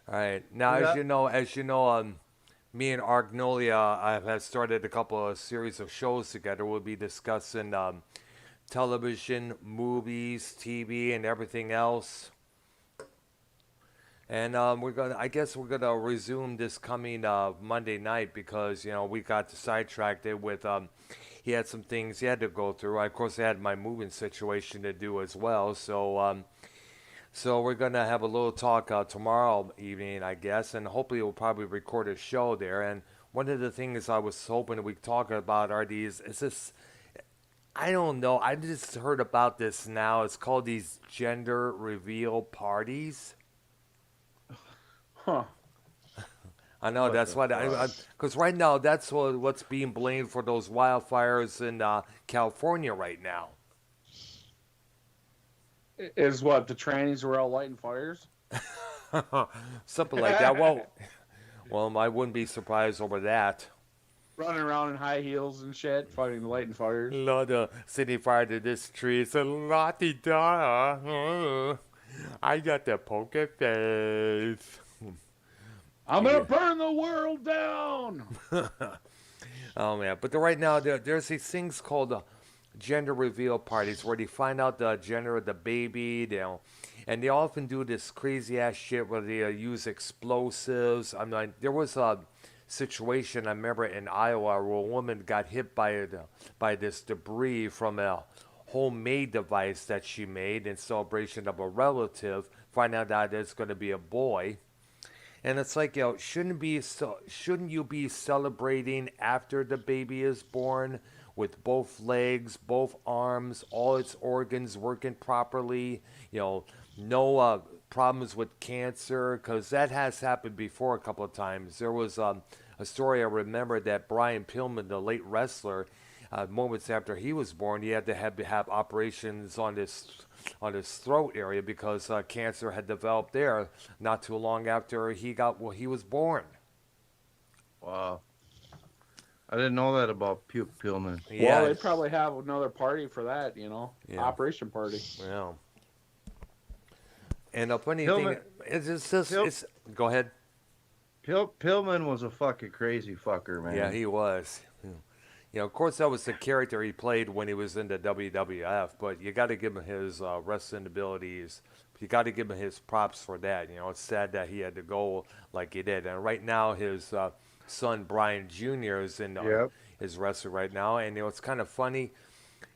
All right. Now, Yeah. as you know, me and Arknolia have started a couple of series of shows together. We'll be discussing television, movies, TV, and everything else. And I guess we're gonna resume this coming Monday night because we got sidetracked it with he had some things he had to go through. Of course, I had my moving situation to do as well. So we're gonna have a little talk tomorrow evening, I guess, and hopefully we'll probably record a show there. And one of the things I was hoping we talk about are these. Is this? I don't know. I just heard about this now. It's called these gender reveal parties. Huh. I know What that's the what fuck? because right now that's what's being blamed for those wildfires in California right now. Is what the trannies were all lighting fires? Something like that. Well, I wouldn't be surprised over that. Running around in high heels and shit, fighting lighting fires. Lord, setting fire to this tree. It's a lottie da. I got the poker face. I'm gonna Yeah. burn the world down. Oh man, but right now there's these things called gender reveal parties where they find out the gender of the baby, and they often do this crazy ass shit where they use explosives. I mean, there was a situation I remember in Iowa where a woman got hit by this debris from a homemade device that she made in celebration of a relative. Find out that it's going to be a boy. And it's like, shouldn't you be celebrating after the baby is born with both legs, both arms, all its organs working properly? No problems with cancer because that has happened before a couple of times. There was a story I remember that Brian Pillman, the late wrestler, moments after he was born, he had to have operations on his throat area because cancer had developed there not too long after he was born. Wow. I didn't know that about Puke Pillman. Well, Yeah, they probably have another party for that, yeah, operation party. yeah. And the funny thing Pillman, is, it's just Pill, it's. Go ahead. Pillman was a fucking crazy fucker, Yeah, man. he was. Of course, that was the character he played when he was in the WWF. But you got to give him his wrestling abilities. You got to give him his props for that. It's sad that he had to go like he did. And right now, his son Brian Jr. is in Yep. his wrestler right now. And it's kind of funny.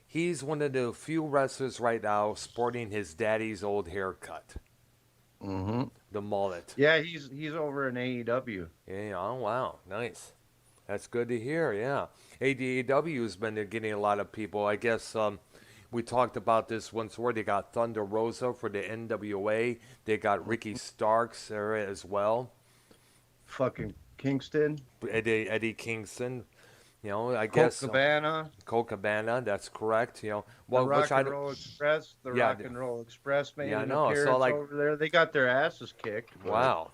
He's one of the few wrestlers right now sporting his daddy's old haircut, Mm-hmm. the mullet. Yeah, he's over in AEW. Yeah. Oh wow, nice. That's good to hear. Yeah, ADAW has been getting a lot of people. I guess we talked about this once where they got Thunder Rosa for the NWA. They got Ricky Starks there as well. Fucking Kingston, Eddie Kingston. I Colt guess Cabana, Cole Cabana. That's correct. the Well, which Rock I and don't. Roll Express. The Yeah, Rock and Roll Express made yeah, I an know. So appearance like, over there. They got their asses kicked, but wow.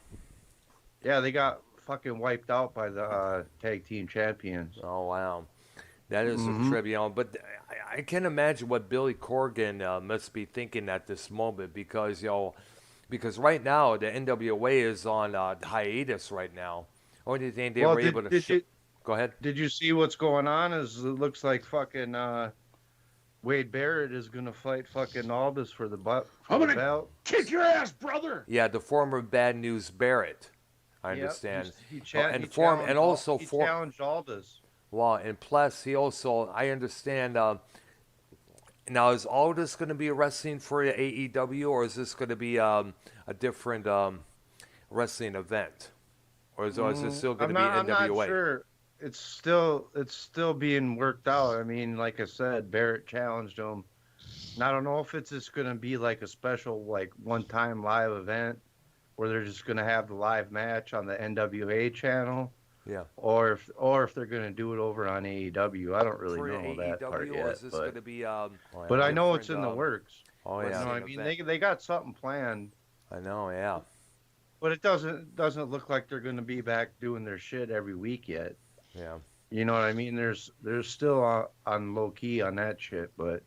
yeah, they got fucking wiped out by the tag team champions. Oh wow. That is a Mm-hmm. trip, but I can imagine what Billy Corgan must be thinking at this moment because right now the NWA is on hiatus right now. Only thing they Well, were able to go ahead. did you see what's going on? Is it looks like fucking Wade Barrett is gonna fight fucking Aldis for I'm the gonna belt. kick your ass, brother. Yeah, the former Bad News Barrett. I Yep, understand. he And challenged also he for challenged Aldis. well, and plus he also I understand. Now is all this going to be wrestling for AEW or is this going to be a different wrestling event, or is this still going to be I'm not NWA? sure. It's still being worked out. I mean, like I said, Barrett challenged him. And I don't know if it's just gonna be like a special like one time live event where they're just gonna have the live match on the NWA channel, Yeah. or if they're gonna do it over on AEW. I don't really For know that part AEW, or yet, is this going to be but I know it's different in the works. oh But yeah, no, I mean they got something planned, I know, yeah, but it doesn't look like they're gonna be back doing their shit every week yet. yeah. You know what I mean? There's still on low key on that shit, but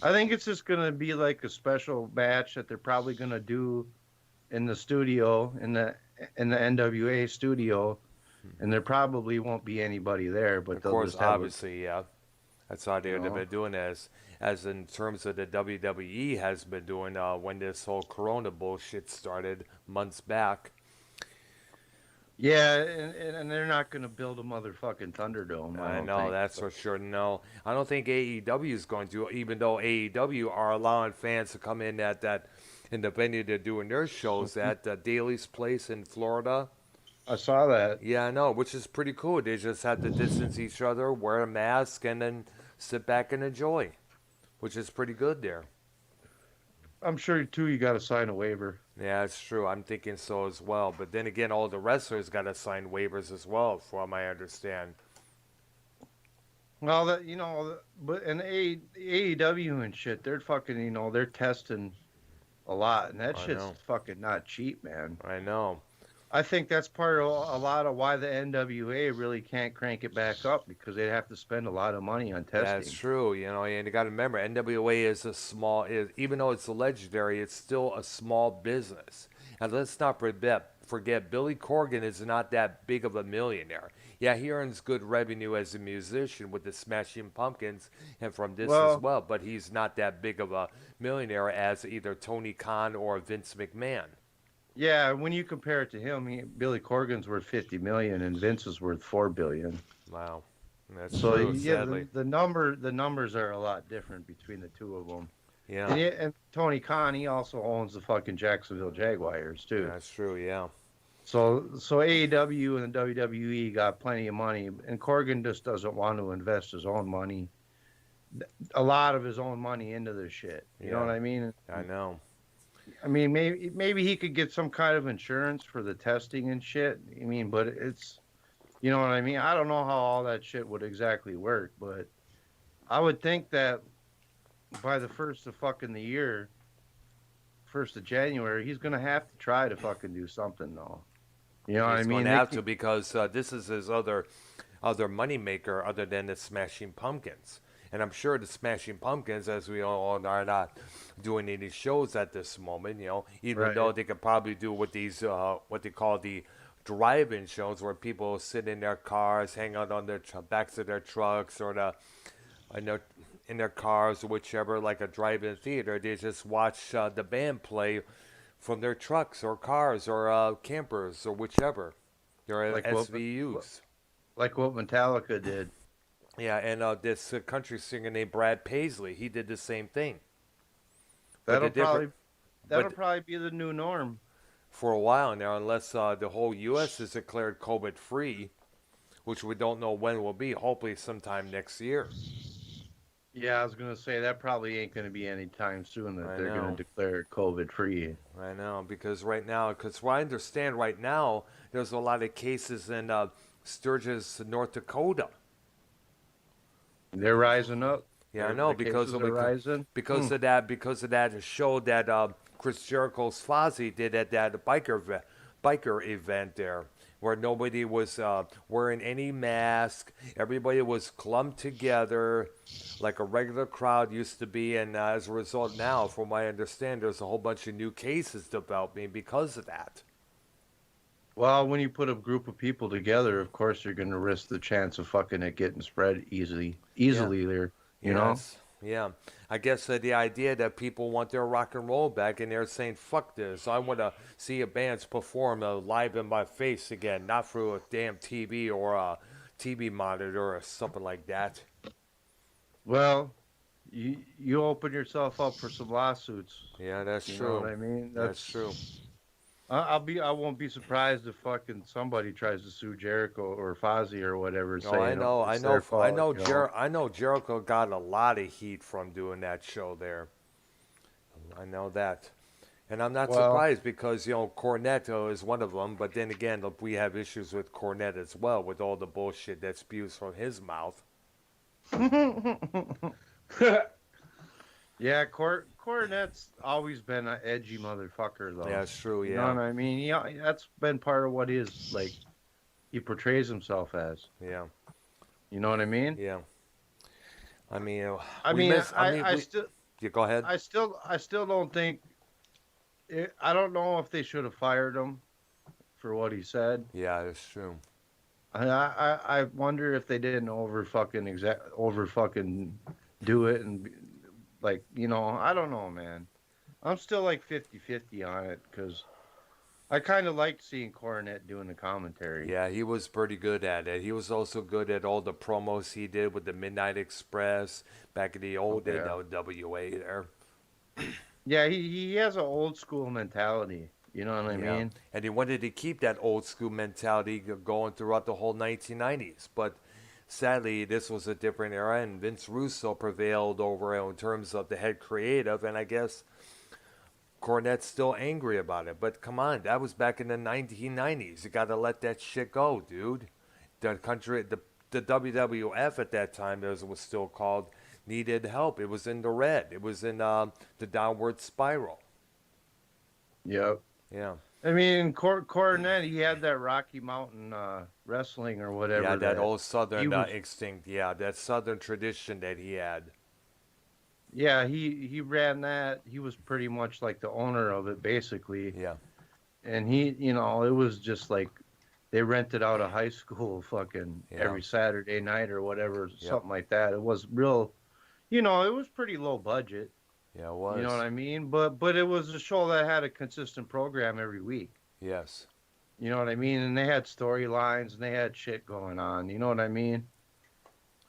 I think it's just gonna be like a special match that they're probably gonna do in the studio in the NWA studio, and there probably won't be anybody there, but Of they'll course, just have obviously, yeah. That's how you they've know. been doing as in terms of the WWE has been doing when this whole Corona bullshit started months back. Yeah, and they're not gonna build a motherfucking Thunderdome, I I don't know, think. that's for sure. No, I don't think AEW is going to, even though AEW are allowing fans to come in at that in the venue they're doing their shows at Daly's Place in Florida. I saw that. Yeah, I know, which is pretty cool. They just have to distance each other, wear a mask, and then sit back and enjoy, which is pretty good there. I'm sure too. You got to sign a waiver. Yeah, it's true. I'm thinking so as well. But then again, all the wrestlers got to sign waivers as well, from what I understand. Well, that but in AEW and shit, they're fucking they're testing a lot, and that I shit's know. fucking not cheap, man. I know. I think that's part of a lot of why the NWA really can't crank it back up because they have to spend a lot of money on That's testing. true, and you got to remember, NWA is a small, even though it's legendary, it's still a small business. And let's not forget, Billy Corgan is not that big of a millionaire. Yeah, he earns good revenue as a musician with the Smashing Pumpkins and from this as Well, well, but he's not that big of a millionaire as either Tony Khan or Vince McMahon. yeah, when you compare it to him, Billy Corgan's worth 50 million and Vince is worth 4 billion. Wow, that's So true, yeah, sadly. the numbers are a lot different between the two of them. Yeah, And Tony Khan, he also owns the fucking Jacksonville Jaguars too. that's true, yeah. So AEW and the WWE got plenty of money, and Corgan just doesn't want to invest his own money, a lot of his own money into this shit. You know Yeah, what I mean? I know. I mean, maybe he could get some kind of insurance for the testing and shit. I mean, but it's, you know what I mean? I don't know how all that shit would exactly work, but I would think that by the first of fucking the year, 1st of January, he's gonna have to try to fucking do something though. You know what I He's going mean? to have to because this is his other moneymaker other than the Smashing Pumpkins. And I'm sure the Smashing Pumpkins, as we all know, are not doing any shows at this moment. Even though Right. they could probably do with these what they call the drive-in shows, where people sit in their cars, hang out on their backs of their trucks, or in their in their cars, or whichever, like a drive-in theater. They just watch the band play from their trucks or cars or campers or whichever. Their Like SVUs. what Metallica did. Yeah, and this country singer named Brad Paisley, he did the same thing. But the That'll different, probably that'll but probably be the new norm. for a while now, unless the whole U.S. is declared COVID free, which we don't know when will be. Hopefully, sometime next year. Yeah, I was gonna say that probably ain't gonna be anytime soon that I they're gonna know, declare it COVID free. I know, because right now, because what I understand right now, there's a lot of cases in Sturgis, North Dakota. They're rising up. Yeah, I know The because cases of are rising. because of that show that Chris Jericho's Fozzy did at that biker event there, where nobody was wearing any mask. Everybody was clumped together like a regular crowd used to be, and as a result, now, from what I understand, there's a whole bunch of new cases developing because of that. Well, when you put a group of people together, of course you're gonna risk the chance of fucking it getting spread Yeah. easily there. You know? Yes. Yeah. I guess the idea that people want their rock and roll back and they're saying, fuck this. I want to see a band perform live in my face again, not through a damn TV or a TV monitor or something like that. Well, you open yourself up for some lawsuits. Yeah, that's You know what true. I mean? That's true. I won't be surprised if fucking somebody tries to sue Jericho or Fozzy or whatever, Oh, I saying know, I it's their know, I fault. know, I know Jericho got a lot of heat from doing that show there. I know that. And I'm not Well, surprised because, Cornetto is one of them. But then again, look, we have issues with Cornette as well, with all the bullshit that spews from his mouth. yeah, Cornette's always been an edgy motherfucker, though. Yeah, it's true, You know yeah. what I mean? Yeah, that's been part of what he portrays himself as. Yeah, You know what I mean? yeah. I mean, I we mean, miss, I mean, I we, still, you go ahead. I still don't think. I don't know if they should have fired him. for what he said. Yeah, that's true. I wonder if they didn't over fucking do it and like, I don't know, man. I'm still like 50-50 on it because I kind of liked seeing Cornette doing the commentary. Yeah, he was pretty good at it. He was also good at all the promos he did with the Midnight Express back in the old Yeah. NWA there. Yeah, he has an old school mentality. You know what I Yeah, mean? and he wanted to keep that old school mentality going throughout the whole 1990s. But sadly, this was a different era, and Vince Russo prevailed over it in terms of the head creative. And I guess Cornette's still angry about it. But come on, that was back in the 1990s. You got to let that shit go, dude. The WWF at that time, as it was still called, needed help. It was in the red. It was in the downward spiral. Yep. Yeah. I mean, Cornette, he had that Rocky Mountain wrestling or whatever. Yeah, that old he Southern was, instinct. Yeah, that Southern tradition that he had. yeah, he ran that. He was pretty much like the owner of it, basically. Yeah. And it was just like they rented out a high school fucking Yeah. every Saturday night or whatever, Yep. something like that. It was real, it was pretty low budget. Yeah, it was. You know what I mean? But it was a show that had a consistent program every week. Yes. You know what I mean? And they had storylines and they had shit going on. You know what I mean?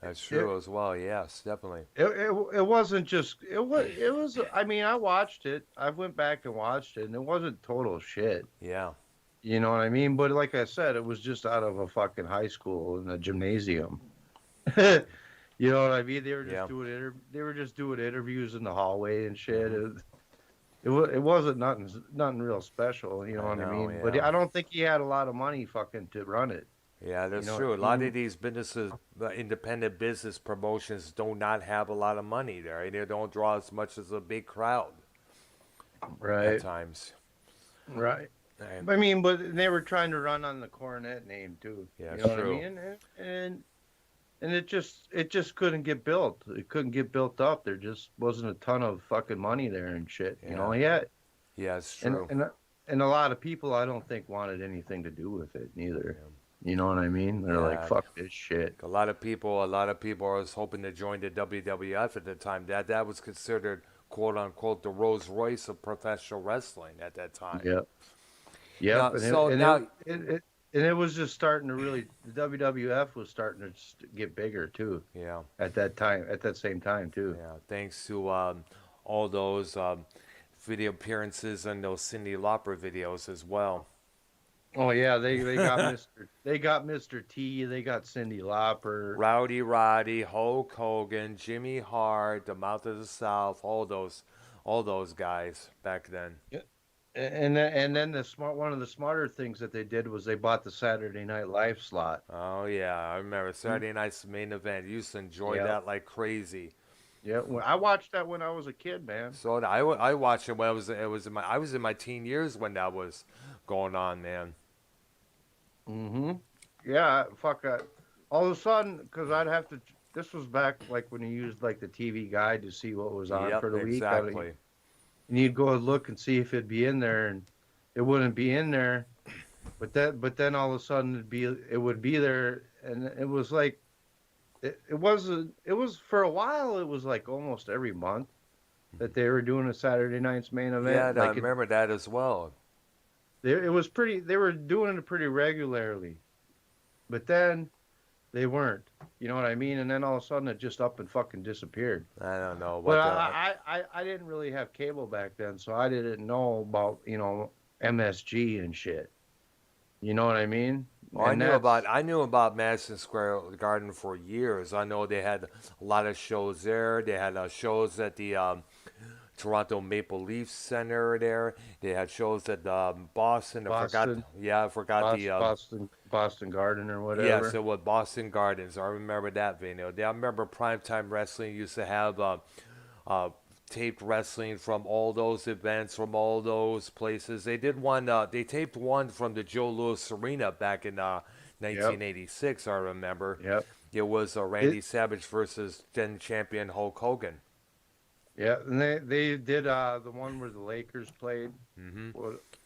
That's true as well. Yes, definitely. It wasn't just it was. I mean, I watched it. I went back and watched it, and it wasn't total shit. Yeah. You know what I mean? But like I said, it was just out of a fucking high school in a gymnasium. You know what I mean? They were just doing interviews in the hallway and shit. It wasn't nothing real special. You know what I mean? Yeah. But I don't think he had a lot of money fucking to run it. Yeah, that's You know true. A what I lot mean? of these businesses, independent business promotions, do not have a lot of money there. And they don't draw as much as a big crowd Right. at times. Right. And, I mean, but they were trying to run on the Cornette name too. Yeah, you know true. what I mean? And it just couldn't get built. It couldn't get built up. There just wasn't a ton of fucking money there and shit. You know, yeah, it's true. And a lot of people I don't think wanted anything to do with it neither. You know what I mean? They're like, fuck this shit. A lot of people was hoping to join the WWF at the time. That was considered, quote unquote, the Rolls Royce of professional wrestling at that time. Yep. Now, And it was just starting to really, the WWF was starting to get bigger too. Yeah. At that same time too. Yeah, thanks to all those video appearances and those Cyndi Lauper videos as well. Oh yeah, they got Mr. T, they got Cyndi Lauper, Rowdy Roddy, Hulk Hogan, Jimmy Hart, the Mouth of the South, all those guys back then. Yeah. And then one of the smarter things that they did was they bought the Saturday Night Live slot. Oh yeah, I remember Saturday night's main event. You used to enjoy that like crazy. Yeah, I watched that when I was a kid, man. So I watched it when I was in my teen years when that was going on, man. Yeah, fuck that. All of a sudden, because I'd have to. This was back like when you used like the TV guide to see what was on for the week. Exactly. And you'd go and look and see if it'd be in there, and it wouldn't be in there. But then all of a sudden it would be there, and it was like it was for a while. It was like almost every month that they were doing a Saturday night's main event. Yeah, like I remember that as well. They were doing it pretty regularly, but then they weren't. You know what I mean? And then all of a sudden it just up and fucking disappeared. I don't know. But I didn't really have cable back then, so I didn't know about MSG and shit. You know what I mean? Well, I knew about Madison Square Garden for years. I know they had a lot of shows there. They had shows at the Toronto Maple Leaf Center there. They had shows at Boston. I forgot Boston Garden or whatever. Yes, it was Boston Gardens. I remember that venue. I remember Primetime Wrestling used to have taped wrestling from all those events, from all those places. They did one. They taped one from the Joe Louis Arena back in 1986. I remember. Yep. It was Randy Savage versus then champion Hulk Hogan. Yeah, and they did the one where the Lakers played, Hmm.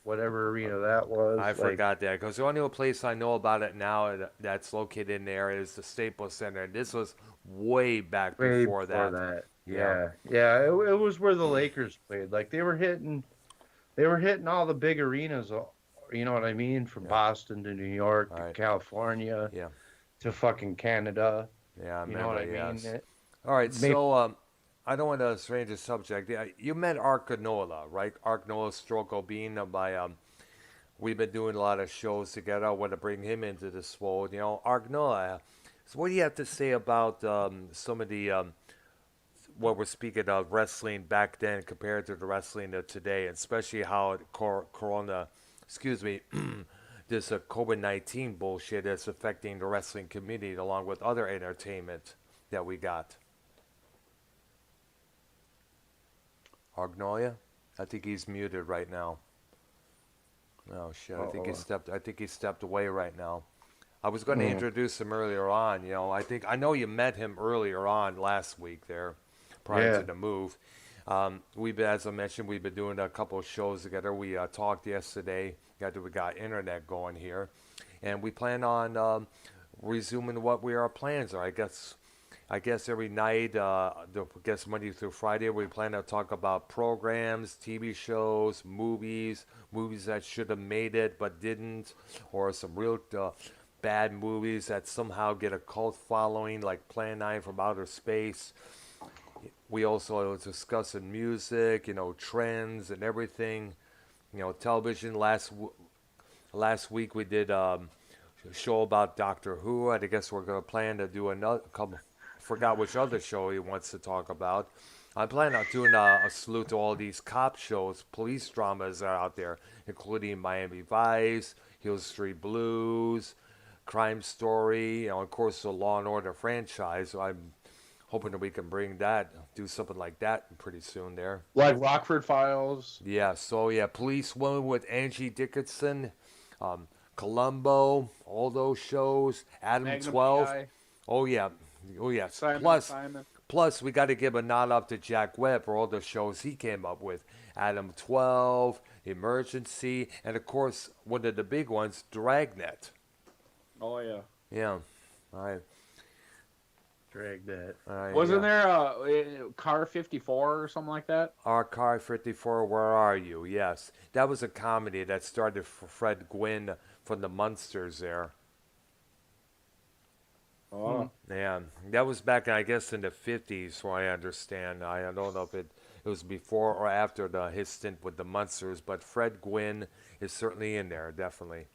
whatever arena that was. I Like forgot that because the only place I know about it now that's located in there is the Staples Center. This was way back way before before that. that. Yeah. Yeah, yeah, it was where the Lakers played. Like they were hitting all the big arenas. You know what I mean? From Yeah. Boston to New York All to right. California Yeah. to fucking Canada. Yeah. I You know what remember. I mean? Yes. All right. Maybe So I don't want to strange the subject. Yeah, you met Arknola, right? Arknola Strokelbean by we've been doing a lot of shows together. I want to bring him into this fold. Arknola. So what do you have to say about some of the what we're speaking of wrestling back then compared to the wrestling of today, especially how Corona, excuse me, this COVID-19 bullshit is affecting the wrestling community along with other entertainment that we got. Argnolia, I think he's muted right now. Oh shit! I think he stepped away right now. I was going to mm, introduce him earlier on. I know you met him earlier on last week there, prior to yeah. the move. As I mentioned, we've been doing a couple of shows together. We talked yesterday. We got internet going here, and we plan on resuming what our plans are. I guess every night, Monday through Friday, we plan to talk about programs, TV shows, movies that should have made it but didn't, or some real bad movies that somehow get a cult following, like Plan 9 from Outer Space. We also discussing music, trends and everything. Television. Last week we did a show about Doctor Who, and I guess we're going to plan to do another couple. Forgot which other show he wants to talk about. I'm planning on doing a salute to all these cop shows, police dramas that are out there, including Miami Vice, Hill Street Blues, Crime Story, of course the Law and Order franchise. So I'm hoping that we can do something like that pretty soon there. Like Rockford Files. Yeah, so yeah, Police Woman with Angie Dickinson, um, Columbo, all those shows, Adam Magnum 12. PI. Oh yeah, oh yes. Simon Simon. Plus, we got to give a nod up to Jack Webb for all the shows he came up with. Adam 12, Emergency, and of course, one of the big ones, Dragnet. Oh yeah. Yeah. All right. Drag that. All right. Wasn't Yeah. there a Car 54 or something like that? Our Car 54, Where Are You? Yes. That was a comedy that started for Fred Gwynn from the Munsters there. Oh. Yeah. That was back, I guess, in the 50s, from what I understand. I don't know if it was before or after his stint with the Munsters, but Fred Gwynn is certainly in there, definitely.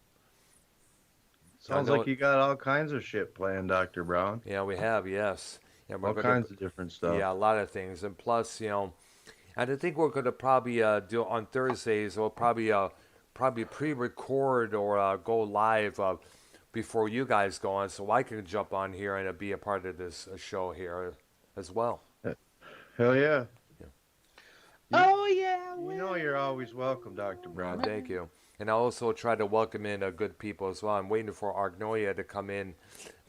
Sounds like you got all kinds of shit planned, Dr. Brown. Yeah, we have, yes. And we're All gonna, kinds of different stuff. yeah, a lot of things. And plus, and I think we're going to probably do on Thursdays, we'll probably pre-record or go live before you guys go on, so I can jump on here and be a part of this show here as well. Hell yeah. Yeah. Oh yeah. You know you're always welcome, Dr. Brown. Thank you. And I also try to welcome in good people as well. I'm waiting for Arknolia to come and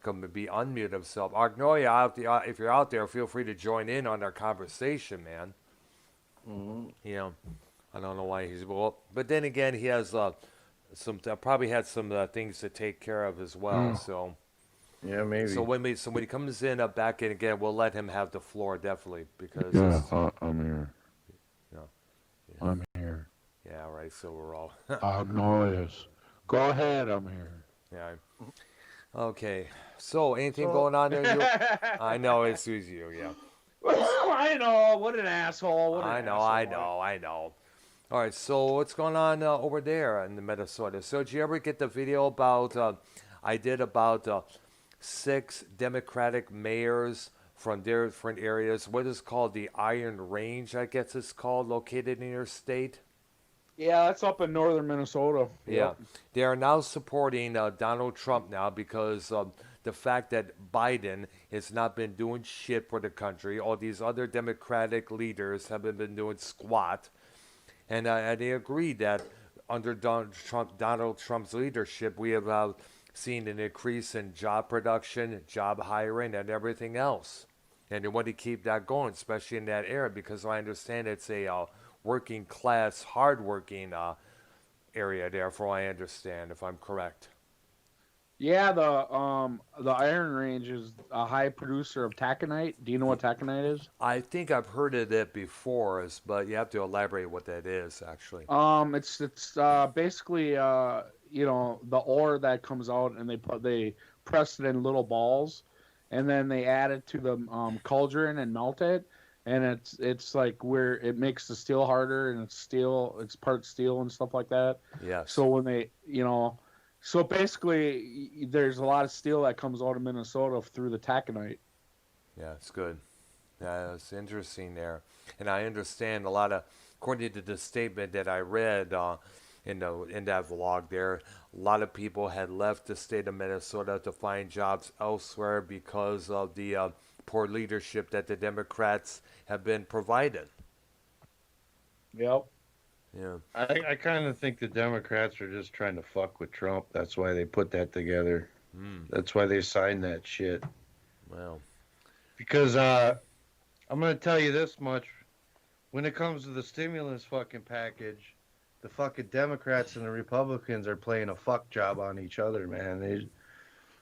unmute himself. Arknolia, if you're out there, feel free to join in on our conversation, man. Mm-hmm. I don't know why he's but then again, he has probably had some things to take care of as well. So Yeah, maybe. so when he comes in back in again, we'll let him have the floor definitely because I'm here. Yeah. I'm here. yeah, right. So we're all Acknowledge. Go ahead, I'm here. yeah. Okay. So anything So- going on there? I know it's you. Yeah. I know. What an asshole. What an I know. asshole. All right, so what's going on over there in the Minnesota? So did you ever get the video about I did about 6 Democratic mayors from different areas? What is called the Iron Range, I guess it's called, located in your state? Yeah, that's up in northern Minnesota. Yeah, they are now supporting Donald Trump now because the fact that Biden has not been doing shit for the country. All these other Democratic leaders haven't been doing squat. And they agreed that under Donald Trump's leadership, we have seen an increase in job production, job hiring, and everything else. And they want to keep that going, especially in that era, because I understand it's a working class, hardworking area. Therefore, I understand, if I'm correct. Yeah, the Iron Range is a high producer of taconite. Do you know what taconite is? I think I've heard of it before, but you have to elaborate what that is, actually. It's basically the ore that comes out, and they press it in little balls, and then they add it to the cauldron and melt it, and it's like where it makes the steel harder, and it's part steel and stuff like that. Yes. So when so basically there's a lot of steel that comes out of Minnesota through the taconite. Yeah, it's good. Yeah, it's interesting there. And I understand a lot of, according to the statement that I read in that vlog there, a lot of people had left the state of Minnesota to find jobs elsewhere because of the poor leadership that the Democrats have been provided. Yep. Yeah. I kind of think the Democrats are just trying to fuck with Trump. That's why they put that together. That's why they signed that shit. Well. Because I'm going to tell you this much. When it comes to the stimulus fucking package, the fucking Democrats and the Republicans are playing a fuck job on each other, man.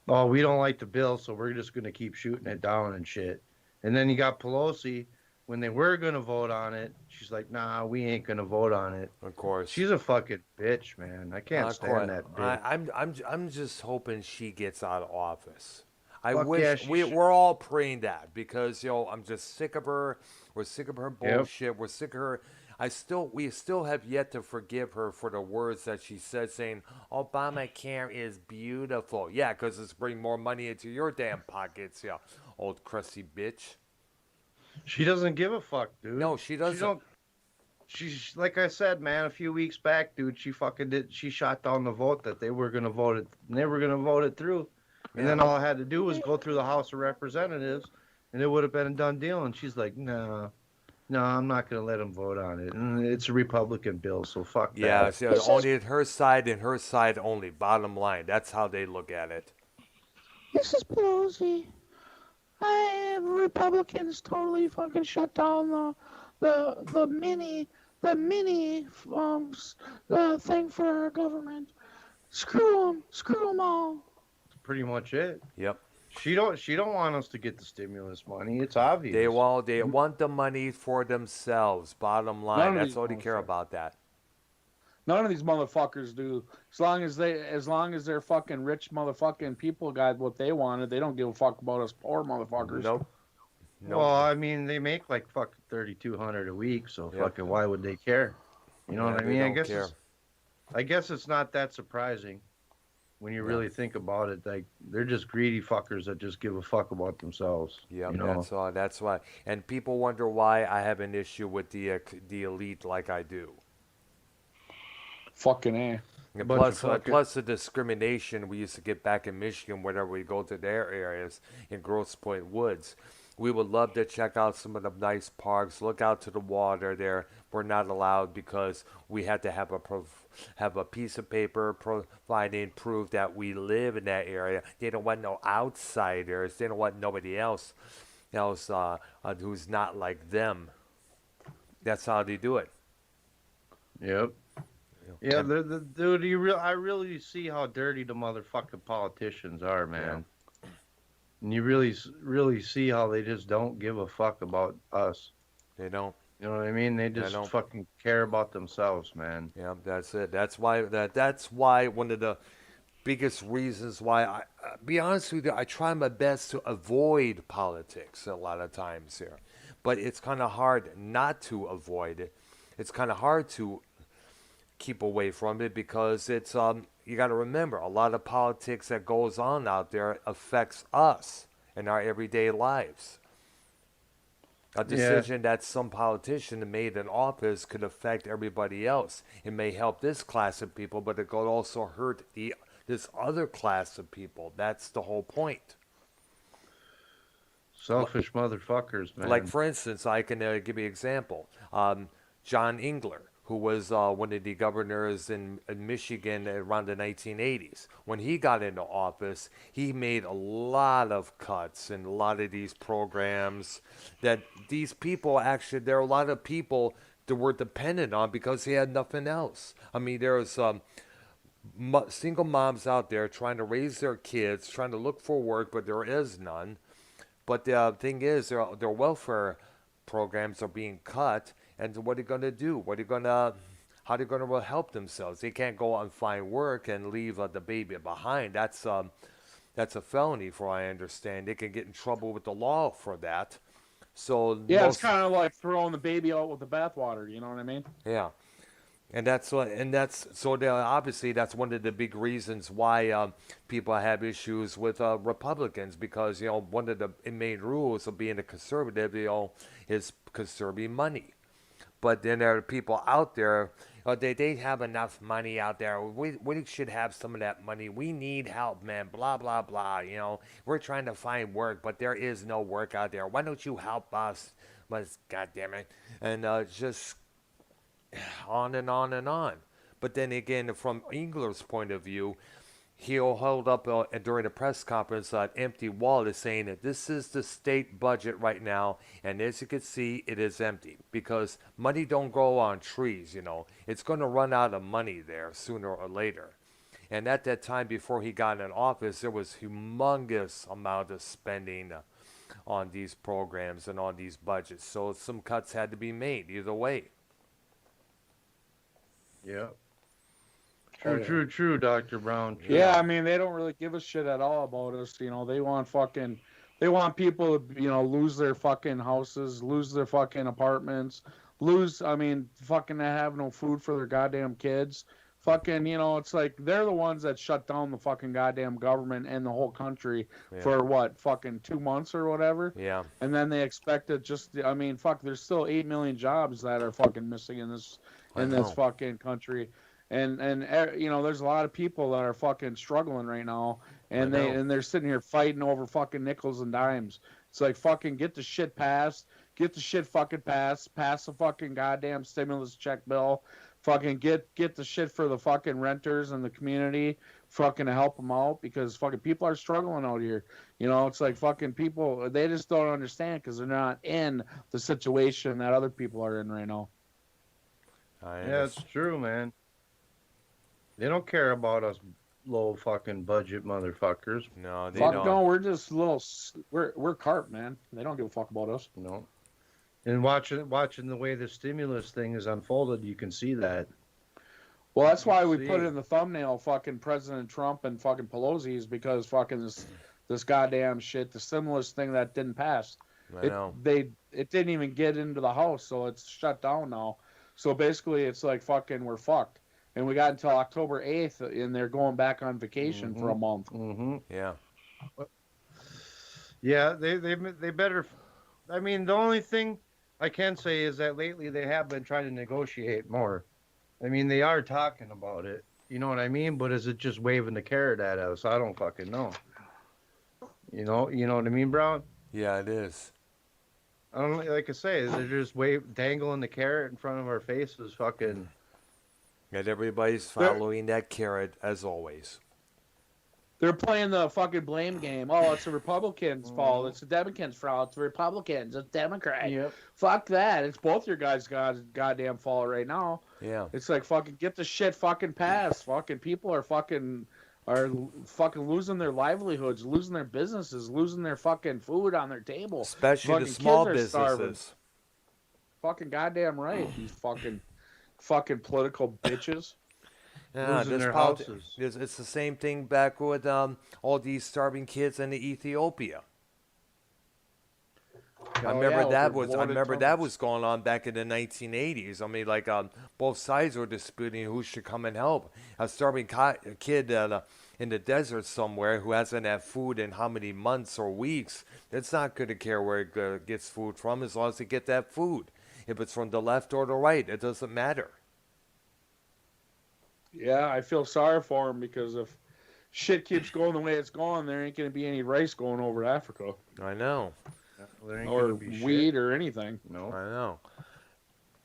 We don't like the bill, so we're just going to keep shooting it down and shit. And then you got Pelosi. When they were going to vote on it, she's like, nah, we ain't going to vote on it. Of course. She's a fucking bitch, man. I can't stand that bitch. I'm just hoping she gets out of office. I Fuck wish yeah, we're all praying that, because I'm just sick of her. We're sick of her bullshit. Yep. We're sick of her. We still have yet to forgive her for the words that she said, saying Obamacare is beautiful. Yeah, because it's bringing more money into your damn pockets, old crusty bitch. She doesn't give a fuck, dude. No, she doesn't. She's like I said, man. A few weeks back, dude, she fucking did. She shot down the vote that they were gonna vote it. And they were gonna vote it through, and then all I had to do was go through the House of Representatives, and it would have been a done deal. And she's like, no, I'm not gonna let them vote on it. And it's a Republican bill, so fuck that. Yeah, only her side and her side only. Bottom line, that's how they look at it. This is Pelosi. Republicans totally fucking shut down the mini thing for our government. Screw them all. That's pretty much it. Yep. She don't want us to get the stimulus money. It's obvious. They want the money for themselves. Bottom line, that's all they care about. That. None of these motherfuckers do. As long as they're fucking rich motherfucking people got what they wanted, they don't give a fuck about us poor motherfuckers. Nope. Well, I mean, they make like fucking $3,200 a week, so fucking why would they care? You know what I mean? I guess it's not that surprising when you really think about it. Like, they're just greedy fuckers that just give a fuck about themselves. Yeah, you know? that's why. And people wonder why I have an issue with the elite like I do. Fucking A. And plus the discrimination we used to get back in Michigan whenever we go to their areas in Grosse Pointe Woods. We would love to check out some of the nice parks, look out to the water there. We're not allowed because we had to have a piece of paper providing proof that we live in that area. They don't want no outsiders. They don't want nobody else who's not like them. That's how they do it. Yep. Yeah, dude, I really see how dirty the motherfucking politicians are, man. Yeah. And you really see how they just don't give a fuck about us. They don't. You know what I mean? They just fucking care about themselves, man. Yeah, that's it. That's why one of the biggest reasons why be honest with you, I try my best to avoid politics a lot of times here. But it's kind of hard not to avoid it. It's kind of hard to keep away from it because it's you got to remember a lot of politics that goes on out there affects us in our everyday lives. A decision that some politician made in office could affect everybody else. It may help this class of people, but it could also hurt this other class of people. That's the whole point. Selfish motherfuckers, man. Like, for instance, I can give you an example. John Engler, who was one of the governors in Michigan around the 1980s. When he got into office, he made a lot of cuts in a lot of these programs that these people actually, there are a lot of people that were dependent on because he had nothing else. I mean, there's single moms out there trying to raise their kids, trying to look for work, but there is none. But the thing is, their welfare programs are being cut, and what are they going to do? How are they going to help themselves? They can't go out and find work and leave the baby behind. That's a felony, for I understand. They can get in trouble with the law for that. So Yeah, it's kind of like throwing the baby out with the bathwater. You know what I mean? yeah. Obviously that's one of the big reasons why people have issues with Republicans, because one of the main rules of being a conservative is conserving money. But then there are people out there, they have enough money out there. We should have some of that money. We need help, man. Blah blah blah. We're trying to find work, but there is no work out there. Why don't you help us? But God damn it, and just on and on and on. But then again, from Engler's point of view, he'll hold up during a press conference an empty wall is saying that this is the state budget right now, and as you can see, it is empty because money don't grow on trees. It's going to run out of money there sooner or later. And at that time, before he got in office, there was humongous amount of spending on these programs and on these budgets. So some cuts had to be made either way. Yeah. True, Dr. Brown. True. Yeah, I mean, they don't really give a shit at all about us. They want people to, lose their fucking houses, lose their fucking apartments, fucking have no food for their goddamn kids. Fucking, it's like they're the ones that shut down the fucking goddamn government and the whole country for what, fucking 2 months or whatever? Yeah. And then they expect it there's still 8 million jobs that are fucking missing in this fucking country. And there's a lot of people that are fucking struggling right now, and they're sitting here fighting over fucking nickels and dimes. It's like, fucking get the shit passed, pass the fucking goddamn stimulus check bill, fucking get the shit for the fucking renters and the community, fucking to help them out, because fucking people are struggling out here. It's like fucking people, they just don't understand because they're not in the situation that other people are in right now. Yeah, it's true, man. They don't care about us low fucking budget motherfuckers. No, they don't. No, we're just we're carp, man. They don't give a fuck about us. No. And watching the way the stimulus thing is unfolded, you can see that. Well, that's why we put it in the thumbnail, fucking President Trump and fucking Pelosi's, because fucking this goddamn shit, the stimulus thing that didn't pass. I know. It didn't even get into the House, so it's shut down now. So basically, it's like fucking we're fucked. And we got until October 8th, and they're going back on vacation for a month. Mm-hmm. Yeah. Yeah, they better. I mean, the only thing I can say is that lately they have been trying to negotiate more. I mean, they are talking about it. You know what I mean? But is it just waving the carrot at us? I don't fucking know. You know what I mean, Brown? Yeah, it is. I don't, like I say, they're just dangling the carrot in front of our faces, fucking. And everybody's following that carrot as always. They're playing the fucking blame game. Oh, it's the Republicans' fault. It's the Democrats' fault. It's the Republicans. It's Democrats. Yep. Fuck that. It's both your guys' goddamn fault right now. Yeah. It's like, fucking get the shit fucking passed. Fucking people are fucking losing their livelihoods, losing their businesses, losing their fucking food on their table. Especially fucking the small kids are starving. businesses. Fucking goddamn right. These fucking political bitches. Yeah, Losing their houses. It's the same thing back with all these starving kids in Ethiopia. I remember that was going on back in the 1980s. I mean, like both sides were disputing who should come and help. A starving kid in the desert somewhere who hasn't had food in how many months or weeks, it's not going to care where it gets food from as long as they get that food. If it's from the left or the right, it doesn't matter. Yeah, I feel sorry for them, because if shit keeps going the way it's going, there ain't going to be any rice going over to Africa. I know. There ain't Or gonna be weed shit. or anything. No. I know.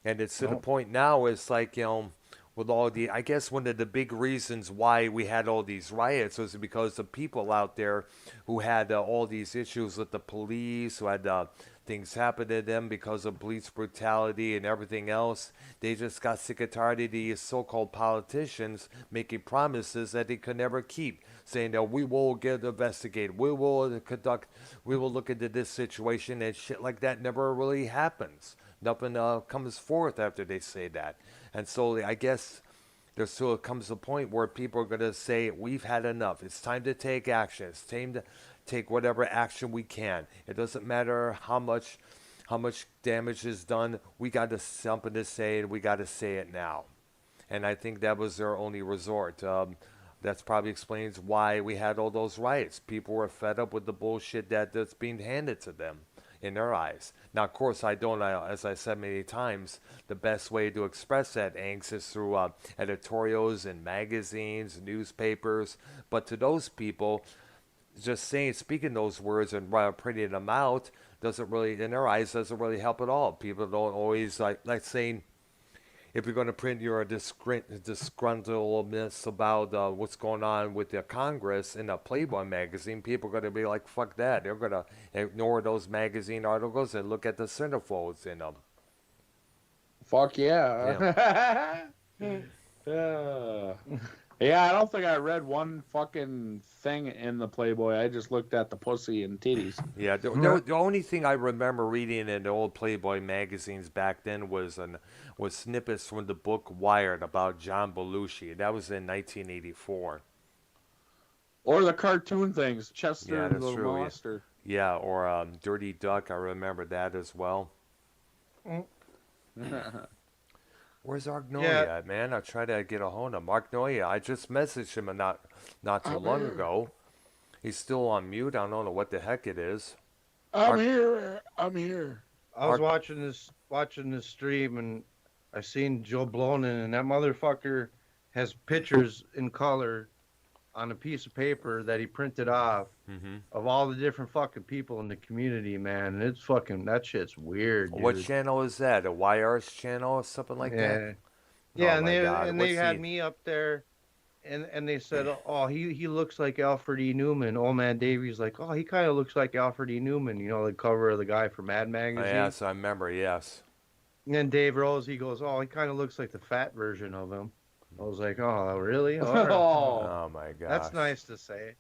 And it's to the Nope. point now, it's like, with all I guess one of the big reasons why we had all these riots was because the people out there who had all these issues with the police, who had things happen to them because of police brutality and everything else, they just got sick and tired of these so-called politicians making promises that they could never keep, saying that we will get investigated, we will look into this situation, and shit like that never really happens. Nothing comes forth after they say that. And so I guess there still comes a point where people are going to say, we've had enough. It's time to take action. It's time to take whatever action we can. It doesn't matter how much damage is done. We got something to say, and we got to say it now. And I think that was their only resort. That's probably explains why we had all those riots. People were fed up with the bullshit that's being handed to them in their eyes. Now, of course, as I said many times, the best way to express that angst is through editorials in magazines, newspapers. But to those people, just speaking those words and printing them out doesn't really, in their eyes, doesn't really help at all. People don't always like saying, if you're going to print your disgruntledness about what's going on with the Congress in a Playboy magazine, people are going to be like, fuck that. They're going to ignore those magazine articles and look at the centerfolds in them. Fuck yeah. Yeah, I don't think I read one fucking thing in the Playboy. I just looked at the pussy and titties. Yeah, the only thing I remember reading in the old Playboy magazines back then was snippets from the book Wired about John Belushi. That was in 1984. Or the cartoon things, Chester Yeah, and that's the true, yeah. Monster. Yeah, or Dirty Duck. I remember that as well. Where's Arknolia at, man? I tried to get a hold of him. Arknolia, I just messaged him not too long ago. He's still on mute. I don't know what the heck it is. I'm here. I'm here. I was watching this stream, and I seen Joe Blonin, and that motherfucker has pictures in color on a piece of paper that he printed off of all the different fucking people in the community, man. And it's fucking, that shit's weird, dude. What channel is that? A YR's channel or something like that? Yeah, Oh and my they God. and they had me up there, and they said, oh, he looks like Alfred E. Newman. Old man Davy's like, oh, he kind of looks like Alfred E. Newman. You know, the cover of the guy from Mad Magazine. Yes, I remember. Yes. And then Dave Rose, he goes, oh, he kind of looks like the fat version of him. I was like, oh, really? All right. Oh my God. That's nice to say.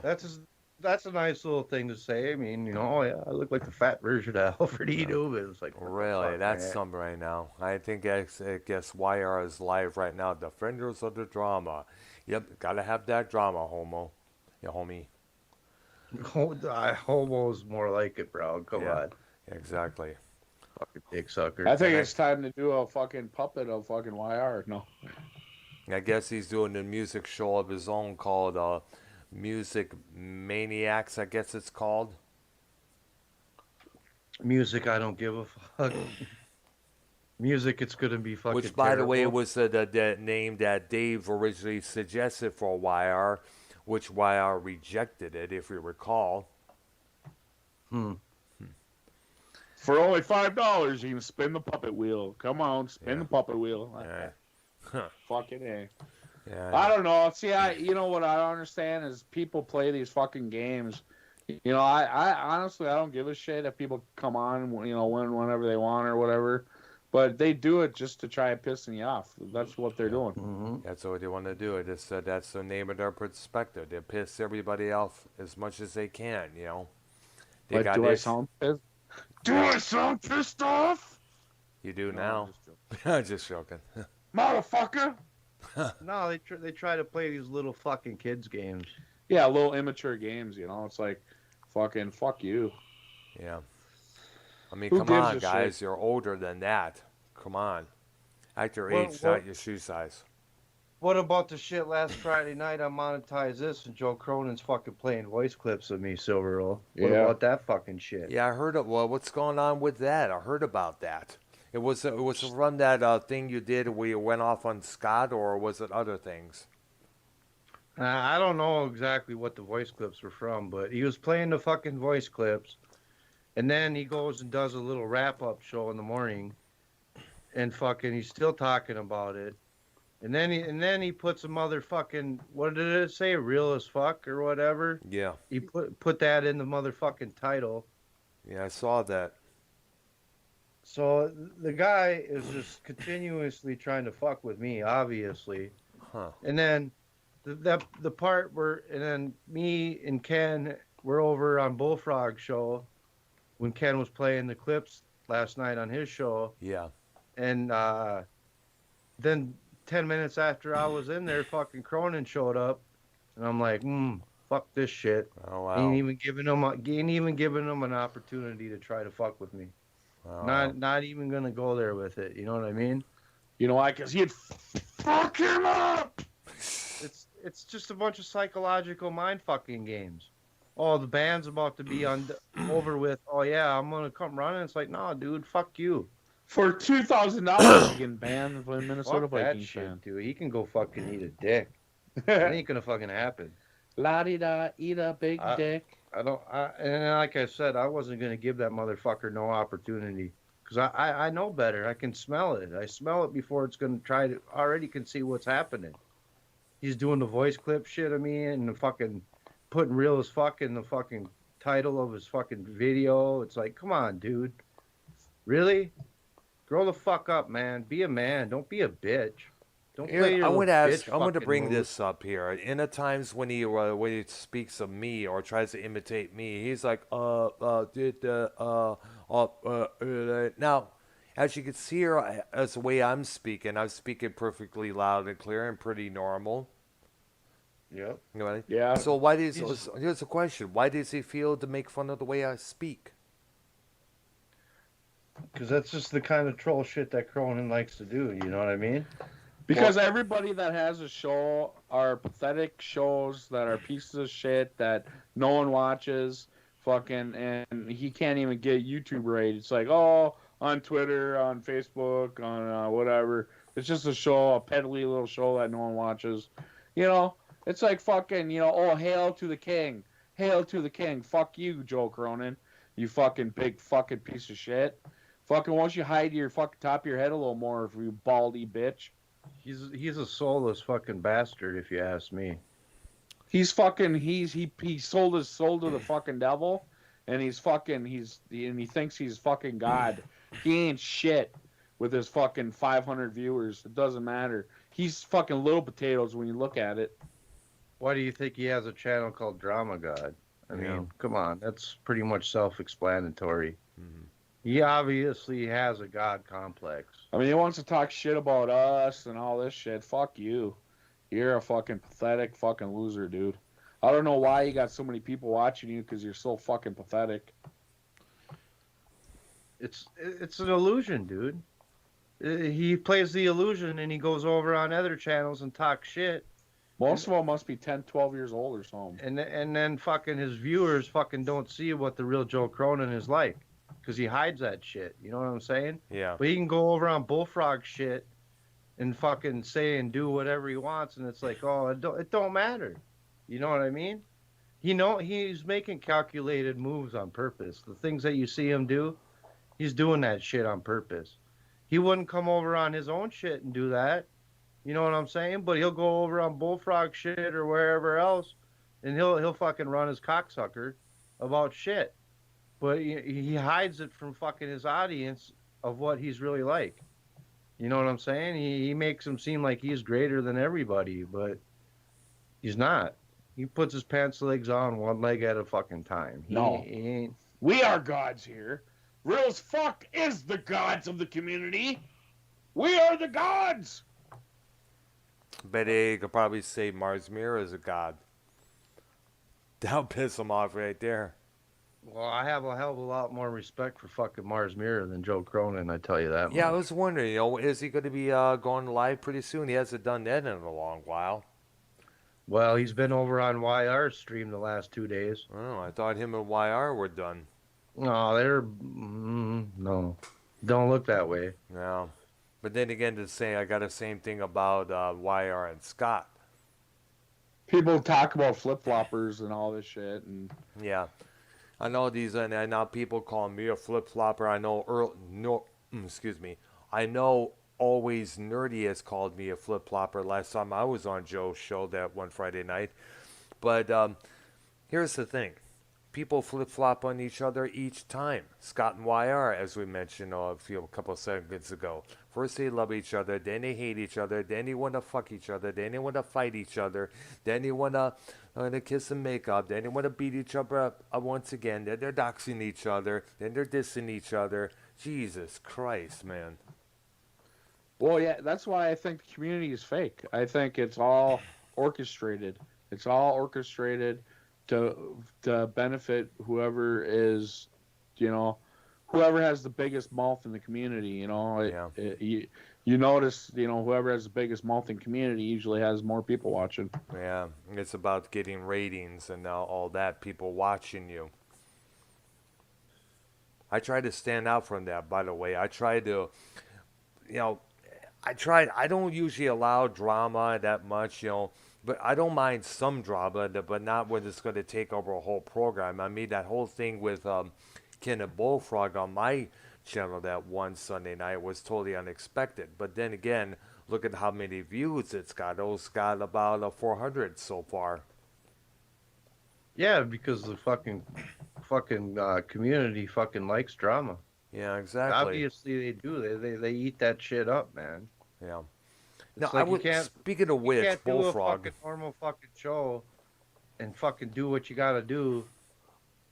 That's a nice little thing to say. I mean, you know, oh, yeah, I look like the fat version of Alfred E. Newman. It's like, Really, fuck, that's man. something right now. I think I guess YR is live right now. Defenders of the drama. Yep, gotta have that drama, homie. Homo's more like it, bro. Come Yeah. on. Exactly. Fucking dick sucker. I think it's time to do a fucking puppet of fucking YR. No. I guess he's doing a music show of his own called Music Maniacs, I guess it's called. Music, I don't give a fuck. Music, it's gonna be fucking Which, by the way, terrible. was the name that Dave originally suggested for YR, which YR rejected it, if you recall. For only $5, you can spin the puppet wheel. Come on, spin the puppet wheel. Yeah. Fucking A. Yeah. I don't know. See, you know what I don't understand is people play these fucking games. You know, I honestly, I don't give a shit if people come on, you know, whenever they want or whatever. But they do it just to try and piss me off. That's what they're doing. That's what they want to do. That's the name of their perspective. They piss everybody off as much as they can, you know. They Like, do I sound pissed? Do I sound pissed off? You do No, now. I'm just joking. Just joking. Motherfucker! No, they try to play these little fucking kids games. Yeah, little immature games, you know. It's like, fucking fuck you. Yeah. I mean, Who come gives on, a guys. shit? You're older than that. Come on. Act your Well, age, well- not your shoe size. What about the shit last Friday night on Monetize This and Joe Cronin's fucking playing voice clips of me, Silver Roll? What Yeah. about that fucking shit? Yeah, I heard it. Well, what's going on with that? I heard about that. It was from that thing you did where you went off on Scott, or was it other things? I don't know exactly what the voice clips were from, but he was playing the fucking voice clips, and then he goes and does a little wrap-up show in the morning, and fucking he's still talking about it. And then he puts a motherfucking, what did it say, real as fuck or whatever. Yeah. He put that in the motherfucking title. Yeah, I saw that. So the guy is just continuously trying to fuck with me, obviously. Huh. And then the part where, and then me and Ken were over on Bullfrog show when Ken was playing the clips last night on his show. Yeah. And then 10 minutes after I was in there, fucking Cronin showed up, and I'm like, fuck this shit. Oh, wow. Ain't even giving him an opportunity to try to fuck with me. Oh, Not even gonna go there with it. You know what I mean? You know why? Because he'd fuck him up. It's just a bunch of psychological mind fucking games. Oh, the band's about to be over with. Oh yeah, I'm gonna come running. It's like, no, dude, fuck you. For $2,000, you can ban the Minnesota Fuck that Vikings shit, fan. dude. He can go fucking eat a dick. It ain't gonna fucking happen. La-di-da, eat a big dick. And like I said, I wasn't gonna give that motherfucker no opportunity because I know better. I can smell it. I smell it before it's gonna try to. Already can see what's happening. He's doing the voice clip shit of me and the fucking putting real as fuck in the fucking title of his fucking video. It's like, come on, dude. Really? Grow the fuck up, man. Be a man. Don't be a bitch. Don't play your I would ask. bitch I'm going to fucking bring moves. this up here. In the times when he speaks of me or tries to imitate me, he's like, now, as you can see here, as the way I'm speaking perfectly loud and clear and pretty normal. Yep. You know what I mean? Yeah. So here's a question: why does he feel to make fun of the way I speak? Because that's just the kind of troll shit that Cronin likes to do. You know what I mean? Because everybody that has a show are pathetic shows that are pieces of shit that no one watches. Fucking, and he can't even get YouTube rate. It's like, oh, on Twitter, on Facebook, on whatever. It's just a show, a peddly little show that no one watches. You know, it's like fucking, oh, hail to the king. Hail to the king. Fuck you, Joe Cronin. You fucking big fucking piece of shit. Fucking, why don't you hide your fucking top of your head a little more, if you baldy bitch. He's a soulless fucking bastard, if you ask me. He's fucking, he sold his soul to the fucking devil, and he thinks he's fucking God. He ain't shit with his fucking 500 viewers. It doesn't matter. He's fucking little potatoes when you look at it. Why do you think he has a channel called Drama God? I mean, Yeah. come on, that's pretty much self-explanatory. Mm-hmm. He obviously has a God complex. I mean, he wants to talk shit about us and all this shit. Fuck you. You're a fucking pathetic fucking loser, dude. I don't know why you got so many people watching you, because you're so fucking pathetic. It's an illusion, dude. He plays the illusion and he goes over on other channels and talks shit. Most of them must be 10, 12 years old or something. And then fucking his viewers fucking don't see what the real Joe Cronin is like. Because he hides that shit. You know what I'm saying? Yeah. But he can go over on Bullfrog shit and fucking say and do whatever he wants, and it's like, oh, it don't matter. You know what I mean? He's making calculated moves on purpose. The things that you see him do, he's doing that shit on purpose. He wouldn't come over on his own shit and do that. You know what I'm saying? But he'll go over on Bullfrog shit or wherever else, and he'll fucking run his cocksucker about shit. But he hides it from fucking his audience of what he's really like. You know what I'm saying? He makes him seem like he's greater than everybody, but he's not. He puts his pants legs on one leg at a fucking time. He ain't. We are gods here. Real as fuck is the gods of the community. We are the gods. Bet you could probably say Mars Mirror is a god. That'll piss him off right there. Well, I have a hell of a lot more respect for fucking Mars Mirror than Joe Cronin, I tell you that. Yeah, I much. was wondering, is he going to be going live pretty soon? He hasn't done that in a long while. Well, he's been over on YR stream the last 2 days. Oh, I thought him and YR were done. No, no, don't look that way. No. But then again, I got the same thing about YR and Scott. People talk about flip-floppers and all this shit, and Yeah. I know these, and now people call me a flip-flopper. I know I know Always Nerdy has called me a flip flopper last time I was on Joe's show that one Friday night. But here's the thing. People flip flop on each other each time. Scott and YR, as we mentioned a couple of seconds ago. First they love each other, then they hate each other, then they want to fuck each other, then they want to fight each other, then they want to kiss and make up, then they want to beat each other up once again, then they're doxing each other, then they're dissing each other. Jesus Christ, man. Well, yeah, that's why I think the community is fake. I think it's all orchestrated. It's all orchestrated to benefit whoever is, whoever has the biggest mouth in the community. You notice, whoever has the biggest mouth in community usually has more people watching. Yeah, it's about getting ratings and all that, people watching you. I try to stand out from that, by the way. I try to, I don't usually allow drama that much, but I don't mind some drama, but not when it's going to take over a whole program. I mean, that whole thing with Ken and Bullfrog on my channel that one Sunday night was totally unexpected. But then again, look at how many views it's got. It's got about 400 so far. Yeah, because the fucking community fucking likes drama. Yeah, exactly. Obviously they do. They eat that shit up, man. Yeah. It's Now, like speaking of which, you can't do a Bullfrog. fucking normal fucking show and fucking do what you gotta do,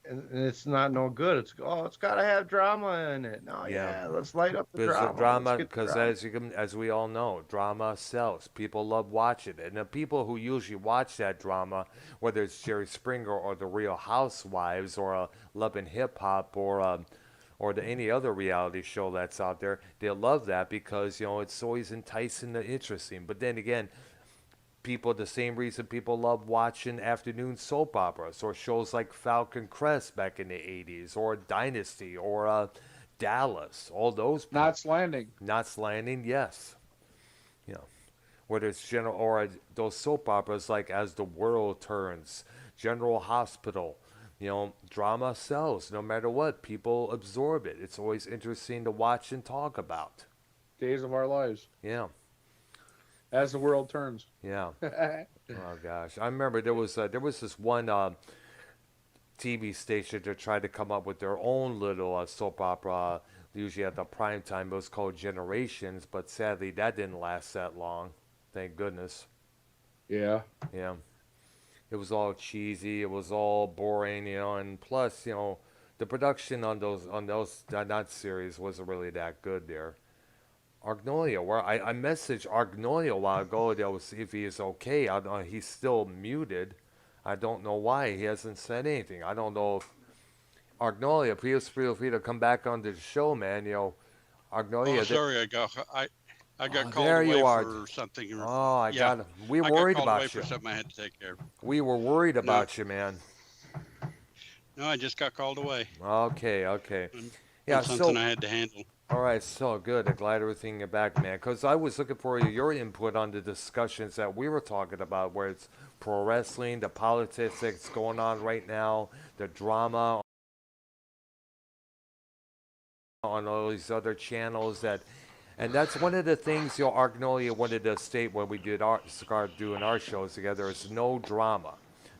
and it's not no good. It's gotta have drama in it. No, yeah, let's light up the drama. Because as we all know, drama sells. People love watching it, and the people who usually watch that drama, whether it's Jerry Springer or the Real Housewives or Love and Hip Hop or any other reality show that's out there, they love that because it's always enticing and interesting. But then again, the same reason people love watching afternoon soap operas or shows like Falcon Crest back in the 80s or Dynasty or Dallas, all those. Knots Landing, yes. Whether it's general or those soap operas like As the World Turns, General Hospital. Drama sells no matter what. People absorb it. It's always interesting to watch and talk about. Days of Our Lives. Yeah. As the World Turns. Yeah. Oh gosh, I remember there was this one TV station that tried to come up with their own little soap opera. Usually at the prime time, it was called Generations, but sadly that didn't last that long. Thank goodness. Yeah. Yeah. It was all cheesy. It was all boring, and plus, the production on that series wasn't really that good there. Arknolia, where I messaged Arknolia a while ago to see if he is okay. He's still muted. I don't know why he hasn't said anything. I don't know if Arknolia, please feel free to come back onto the show, man. Arknolia. Oh, sorry, I got called there away you are. for something. I got it. We were worried about you. For something I had to take care of. We were worried about you, man. No, I just got called away. Okay. Yeah, something I had to handle. All right, so good. I'm glad everything you're back, man. Because I was looking for your input on the discussions that we were talking about, where it's pro wrestling, the politics that's going on right now, the drama on all these other channels and that's one of the things Arknolia wanted to state when we started doing our shows together. Is no drama,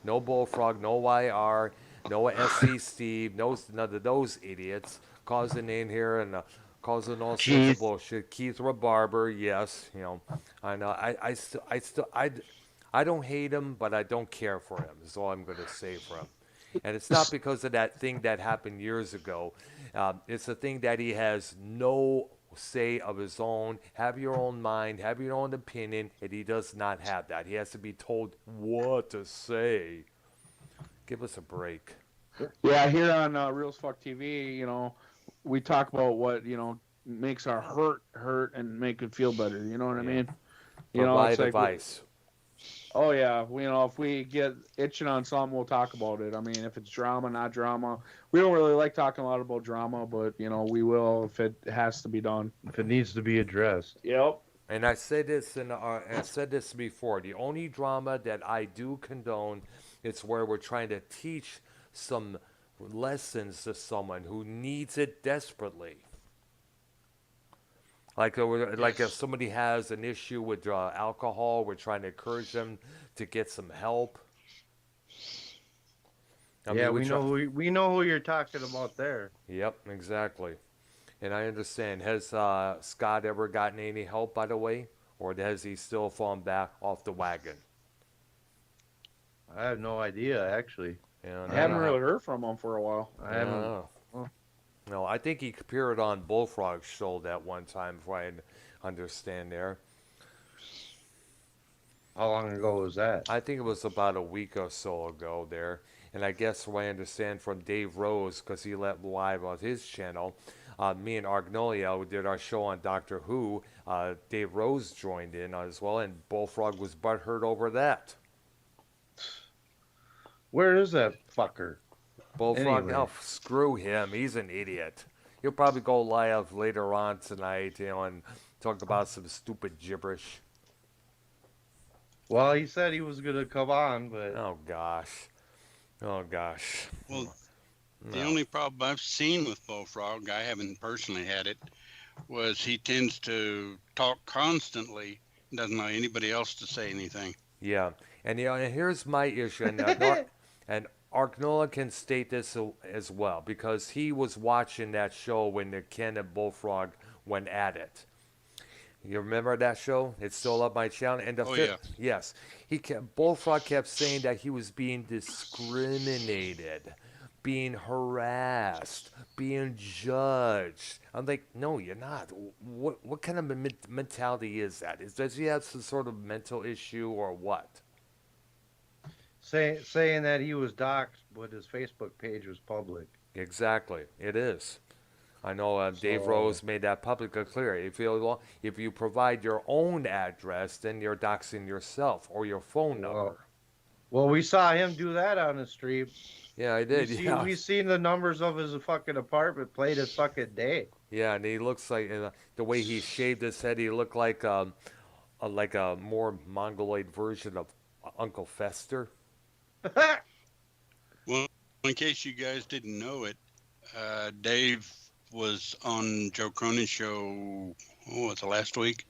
no Bullfrog, no YR, no SC Steve, none of those idiots causing in here and causing all sorts of bullshit. Keith Barber, yes, I know. I don't hate him, but I don't care for him. Is all I'm going to say for him. And it's not because of that thing that happened years ago. It's a thing that he has no say of his own. Have your own mind, have your own opinion, and he does not have that. He has to be told what to say. Give us a break. Yeah, here on Real as Fuck TV, we talk about what makes our hurt and make it feel better. You know what I mean? Provide it's like advice. Oh yeah, if we get itching on something, we'll talk about it. I mean, if it's drama, not drama, we don't really like talking a lot about drama, but we will if it has to be done. If it needs to be addressed. Yep. And I said this before. The only drama that I do condone is where we're trying to teach some lessons to someone who needs it desperately. Like if somebody has an issue with alcohol, we're trying to encourage them to get some help. Yeah, we know who you're talking about there. Yep, exactly. And I understand. Has Scott ever gotten any help, by the way, or has he still fallen back off the wagon? I have no idea, actually. Yeah, I haven't really heard from him for a while. I haven't. No. No, I think he appeared on Bullfrog's show that one time, if I understand there. How long ago was that? I think it was about a week or so ago there. And I guess what I understand from Dave Rose, because he let live on his channel, me and Arknolia, who did our show on Doctor Who, Dave Rose joined in as well, and Bullfrog was butthurt over that. Where is that fucker? Bullfrog, Anyway. oh, screw him. He's an idiot. He'll probably go live later on tonight, and talk about some stupid gibberish. Well, he said he was gonna come on, but Oh, gosh. Oh, gosh. Well, the No. only problem I've seen with Bullfrog, I haven't personally had it, was he tends to talk constantly, doesn't allow anybody else to say anything. Yeah, and and here's my issue, and Arknola can state this as well, because he was watching that show when the Ken and Bullfrog went at it. You remember that show? It's still up my channel. And yes, Bullfrog kept saying that he was being discriminated, being harassed, being judged. I'm like, no, you're not. What kind of mentality is that? Does he have some sort of mental issue or what? saying that he was doxxed, but his Facebook page was public. Exactly, it is. I know Dave Rose made that publicly clear. If you provide your own address, then you're doxing yourself or your phone number. Well, we saw him do that on the stream. Yeah, I did. We seen the numbers of his fucking apartment played his fucking day. Yeah, and he looks like the way he shaved his head. He looked like a more mongoloid version of Uncle Fester. Well, in case you guys didn't know it, Dave was on Joe Cronin's show, was it last week?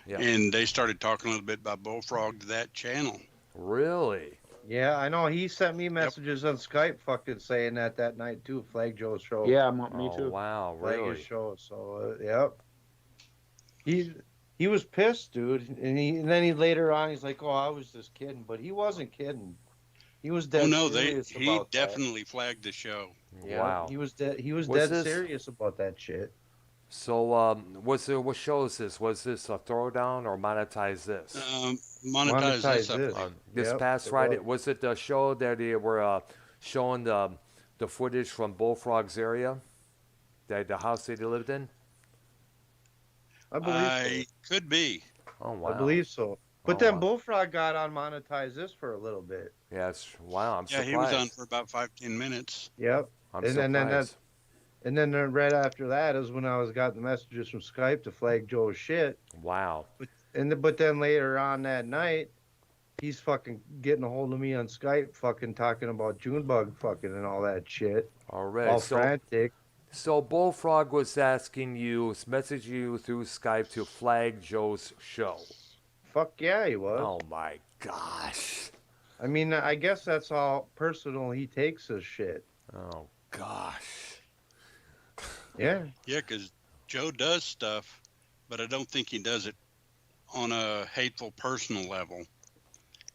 Yeah. And they started talking a little bit about Bullfrog to that channel. Really? Yeah, I know. He sent me messages on Skype fucking saying that night too. Flag Joe's show. Yeah, me too. Wow, Flag really? his show. So yep. He was pissed, dude, and then he later on he's like, "Oh, I was just kidding," but he wasn't kidding. He was dead. Oh no, serious he about definitely flagged the show. that. Yeah, Wow. he was dead. He was Was dead this- serious about that shit. So, what show is this? Was this a throwdown or monetize this? Monetize this Monetize this. up. This Yep, past it Friday, was. was it the show that they were showing the footage from Bullfrog's area, the house that he lived in? I believe Could be. Oh so. wow! I believe so. But Oh, then wow. Bullfrog got on monetize this for a little bit. Yes. Wow, I'm Yeah, surprised. he was on for about 5-10 minutes. Yep. I'm and then surprised. And then right after that is when I got the messages from Skype to flag Joe's shit. Wow. But then later on that night, he's fucking getting a hold of me on Skype, fucking talking about Junebug fucking and all that shit. All right. All So, frantic. so Bullfrog was asking you, message you through Skype to flag Joe's show. Fuck yeah, he was. Oh my gosh. I mean, I guess that's how personal he takes his shit. Oh gosh. Yeah. Yeah, because Joe does stuff, but I don't think he does it on a hateful personal level.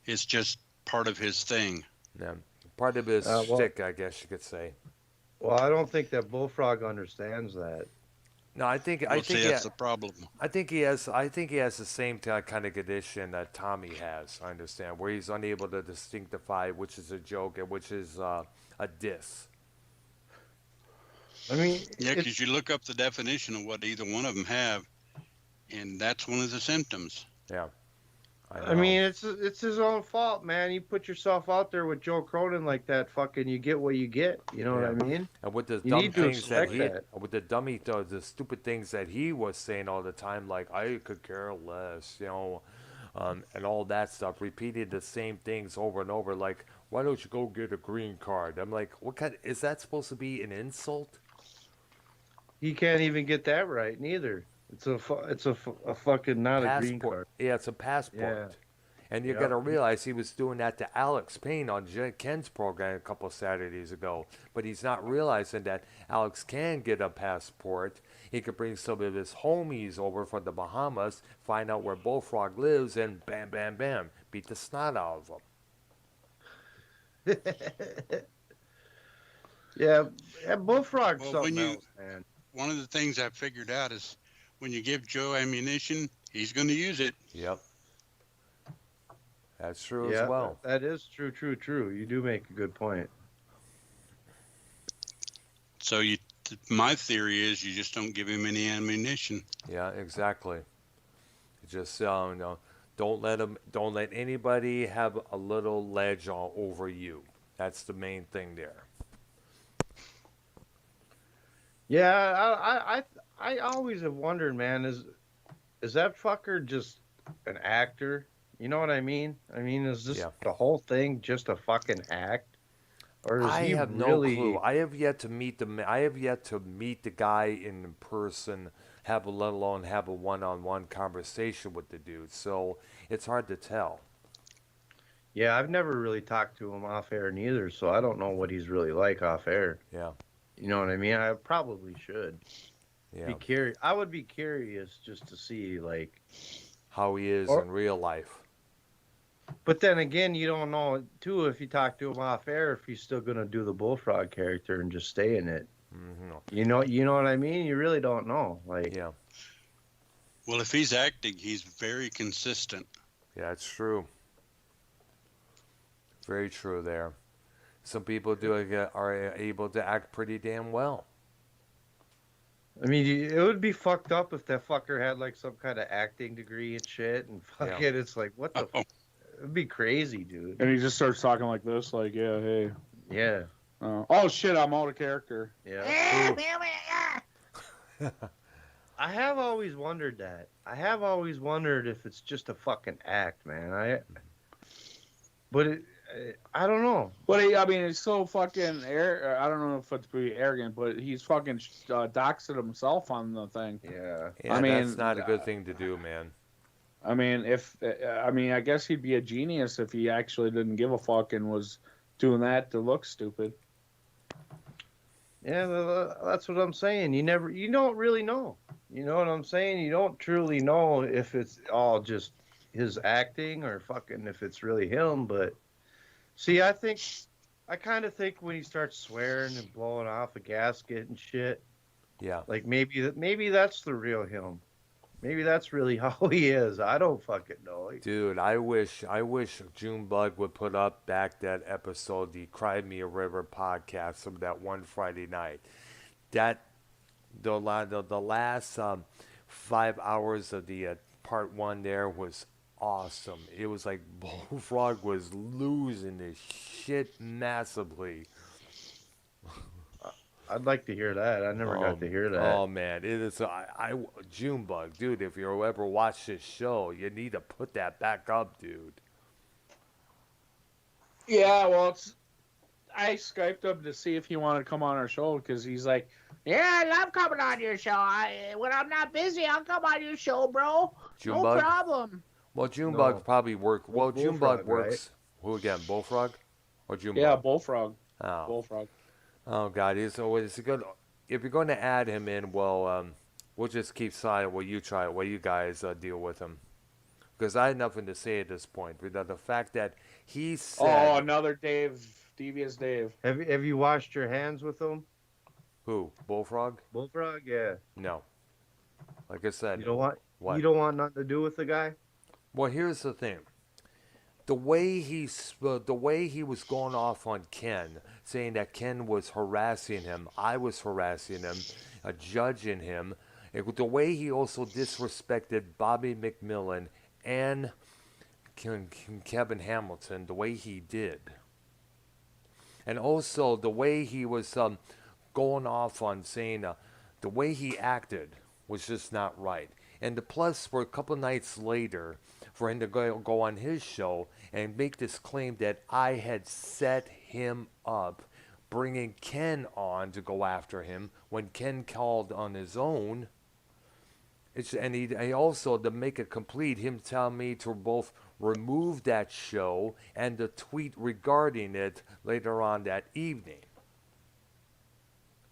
It's just part of his thing. Yeah. Part of his well- shtick, I guess you could say. Well, I don't think that Bullfrog understands that. No, I think Well, see, he that's the problem. I think he has the same kind of condition that Tommy has. I understand, where he's unable to distinctify which is a joke and which is a diss. I mean, Yeah, it's- because you look up the definition of what either one of them have, and that's one of the symptoms. Yeah. I mean, it's his own fault, man. You put yourself out there with Joe Cronin like that, fucking, you get what you get. You know what I mean? and with the you dumb need to things that expect that. with the stupid things that he was saying all the time, like I could care less, and all that stuff, repeated the same things over and over, like why don't you go get a green card? I'm like, what kind? Is that supposed to be an insult? He can't even get that right, neither. It's a fucking not a green Passport. card. Yeah, it's a passport. Yeah. And you Yep. got to realize he was doing that to Alex Payne on Ken's program a couple Saturdays ago. But he's not realizing that Alex can get a passport. He could bring some of his homies over from the Bahamas, find out where Bullfrog lives, and bam, bam, bam, beat the snot out of him. Yeah, Bullfrog's Well, something else, man. one of the things I figured out is when you give Joe ammunition, he's going to use it. Yep. That's true Yeah, as well. that is true. You do make a good point. So my theory is you just don't give him any ammunition. Yeah, exactly. Just no, don't let anybody have a little ledge over you. That's the main thing there. Yeah, I always have wondered, man, is that fucker just an actor? You know what I mean? I mean, is this the whole thing just a fucking act, or is I he have really? no clue. I have yet to meet the guy in person, let alone have a one-on-one conversation with the dude. So it's hard to tell. Yeah, I've never really talked to him off air neither, so I don't know what he's really like off air. Yeah. You know what I mean? I probably should. Yeah. Be curious. I would be curious just to see like how he is in real life. But then again, you don't know too if you talk to him off air if he's still gonna do the Bullfrog character and just stay in it. Mm-hmm. You know what I mean? You really don't know. Like, yeah. Well, if he's acting, he's very consistent. Yeah, it's true. Very true there. Some people are able to act pretty damn well. I mean, it would be fucked up if that fucker had like some kind of acting degree and shit, and fuck it, it's like what the. It'd be crazy, dude. And he just starts talking like this, like, yeah, hey. Yeah. Oh shit, I'm out of character. Yeah. I have always wondered that. I have always wondered if it's just a fucking act, man. I don't know. But I mean, it's so fucking I don't know if it's pretty arrogant, but he's fucking doxed himself on the thing. Yeah. I mean, that's not a good thing to do, man. I mean, I guess he'd be a genius if he actually didn't give a fuck and was doing that to look stupid. Yeah, that's what I'm saying. You don't really know. You know what I'm saying? You don't truly know if it's all just his acting or fucking if it's really him. But see, I kind of think when he starts swearing and blowing off a gasket and shit, yeah, like maybe that's the real him. Maybe that's really how he is. I don't fucking know. Dude, I wish Junebug would put up back that episode, the Cry Me a River podcast of that one Friday night. That the last 5 hours of the part one there was awesome. It was like Bullfrog was losing his shit massively. I'd like to hear that. I never got to hear that. Oh man, it is. Junebug, dude. If you ever watch this show, you need to put that back up, dude. Yeah, well, I Skyped him to see if he wanted to come on our show because he's like, yeah, I love coming on your show. When I'm not busy, I'll come on your show, bro. Junebug? No problem. Well, Junebug probably works. Well, Junebug works. Right? Who again? Bullfrog or Junebug? Yeah, Bullfrog. Oh. Bullfrog. Oh God, it's a good. If you're going to add him in, well, we'll just keep silent while you try it, while you guys deal with him, because I have nothing to say at this point. Without the fact that he said, "Oh, another Devious Dave." Have you washed your hands with him? Who? Bullfrog? Bullfrog, yeah. No. Like I said, you don't want what? You don't want nothing to do with the guy. Well, here's the thing. The way he was going off on Ken, saying that Ken was harassing him, I was harassing him, judging him. The way he also disrespected Bobby McMillan and Kevin Hamilton, the way he did. And also the way he was going off on saying the way he acted was just not right. And the plus for a couple nights later, for him to go on his show and make this claim that I had set him up, bringing Ken on to go after him when Ken called on his own, And he also, to make it complete, him telling me to both remove that show and the tweet regarding it later on that evening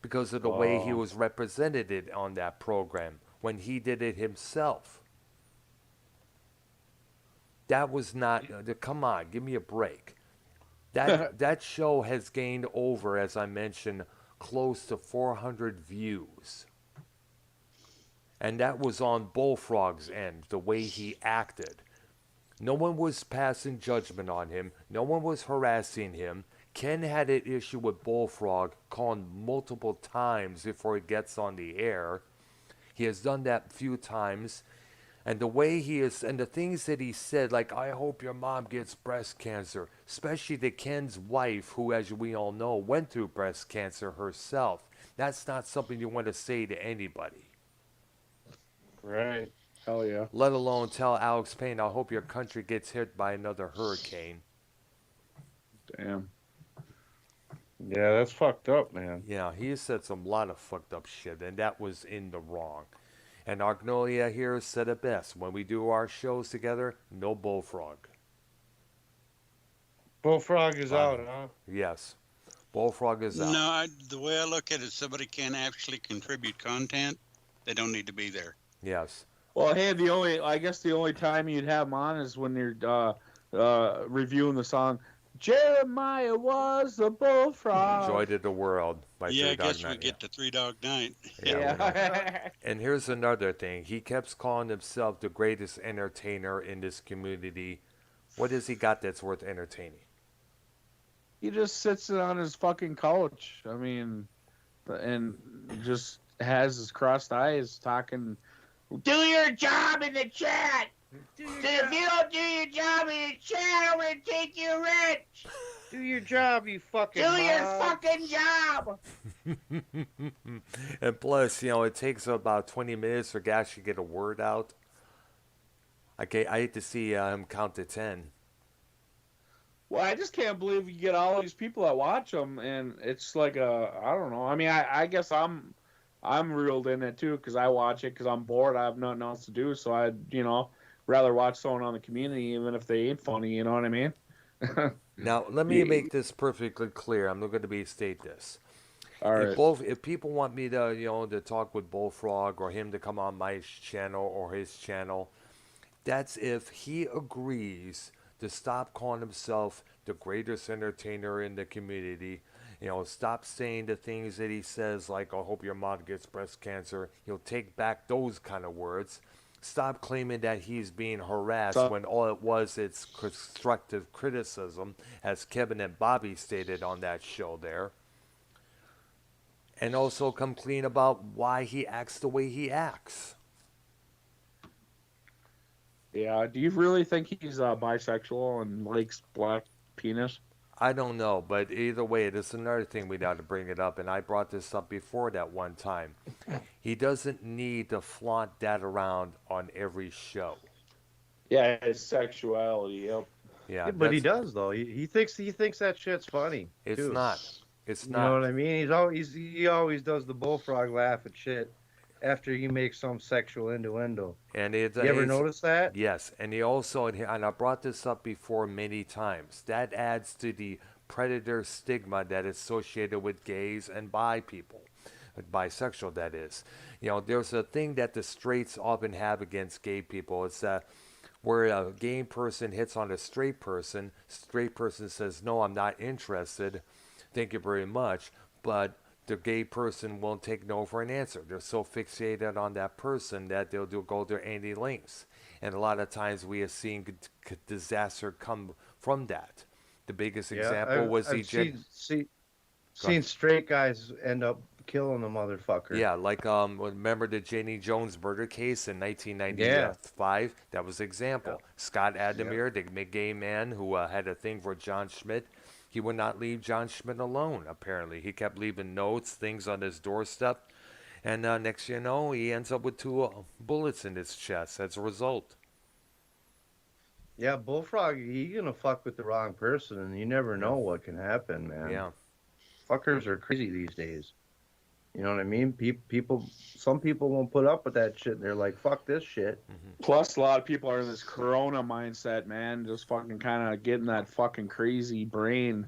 because of the way he was represented it on that program when he did it himself. That was not. Come on, give me a break. That show has gained over, as I mentioned, close to 400 views. And that was on Bullfrog's end, the way he acted. No one was passing judgment on him. No one was harassing him. Ken had an issue with Bullfrog calling multiple times before he gets on the air. He has done that a few times. And the way he is, and the things that he said, like, I hope your mom gets breast cancer, especially to Ken's wife, who, as we all know, went through breast cancer herself. That's not something you want to say to anybody. Right. Hell yeah. Let alone tell Alex Payne, I hope your country gets hit by another hurricane. Damn. Yeah, that's fucked up, man. Yeah, he said some lot of fucked up shit, and that was in the wrong. And Arknolia here said it best. When we do our shows together, no Bullfrog. Bullfrog is out, huh? Yes. Bullfrog is out. No, the way I look at it, somebody can't actually contribute content. They don't need to be there. Yes. Well, hey, I guess the only time you'd have him on is when you're reviewing the song Jeremiah Was the Bullfrog. Joy to the World by Yeah, I Three Dog guess we Night. get to Three Dog Night. Yeah. And here's another thing. He kept calling himself the greatest entertainer in this community. What has he got that's worth entertaining? He just sits on his fucking couch. I mean, and just has his crossed eyes talking. Do your job in the chat. If you don't do your job in the chat, I'm gonna take you rich. Do your job, you fucking Do your mob. fucking job. And plus, it takes about 20 minutes for guys to get a word out. Okay, I hate to see him count to 10. Well, I just can't believe you get all these people that watch them, and it's like I don't know. I mean, I guess I'm reeled in it too because I watch it because I'm bored. I have nothing else to do, so I'd rather watch someone on the community even if they ain't funny. You know what I mean? Now, let me make this perfectly clear. I'm not going to state this. All right. If people want me to, to talk with Bullfrog or him to come on my channel or his channel, that's if he agrees to stop calling himself the greatest entertainer in the community. Stop saying the things that he says, like, I hope your mom gets breast cancer. He'll take back those kind of words. Stop claiming that he's being harassed when all it was, it's constructive criticism, as Kevin and Bobby stated on that show there. And also come clean about why he acts the way he acts. Yeah. Do you really think he's bisexual and likes black penis? I don't know, but either way, it is another thing we got to bring it up, and I brought this up before that one time. He doesn't need to flaunt that around on every show. Yeah, his sexuality. Yep. Yeah, But he does though. He thinks that shit's funny. It's too. not. It's not. You know what I mean? He always does the Bullfrog laugh at shit after he makes some sexual innuendo. And you ever notice that? Yes, and he also, and I brought this up before many times, that adds to the predator stigma that is associated with gays and bi people, bisexual that is. There's a thing that the straights often have against gay people. It's that where a gay person hits on a straight person says, no, I'm not interested, thank you very much, but the gay person won't take no for an answer. They're so fixated on that person that they'll go to any lengths. And a lot of times we have seen disaster come from that. The biggest example was I've seen straight guys end up killing a motherfucker. Yeah, like remember the Janie Jones murder case in 1995? That was an example. Yeah. Scott Adamir, the gay man who had a thing for John Schmidt, he would not leave John Schmidt alone, apparently. He kept leaving notes, things on his doorstep. And next you know, he ends up with 2 bullets in his chest as a result. Yeah, Bullfrog, he gonna fuck with the wrong person, and you never know what can happen, man. Yeah. Fuckers are crazy these days. You know what I mean? Some people won't put up with that shit. They're like, fuck this shit. Plus, a lot of people are in this Corona mindset, man. Just fucking kind of getting that fucking crazy brain.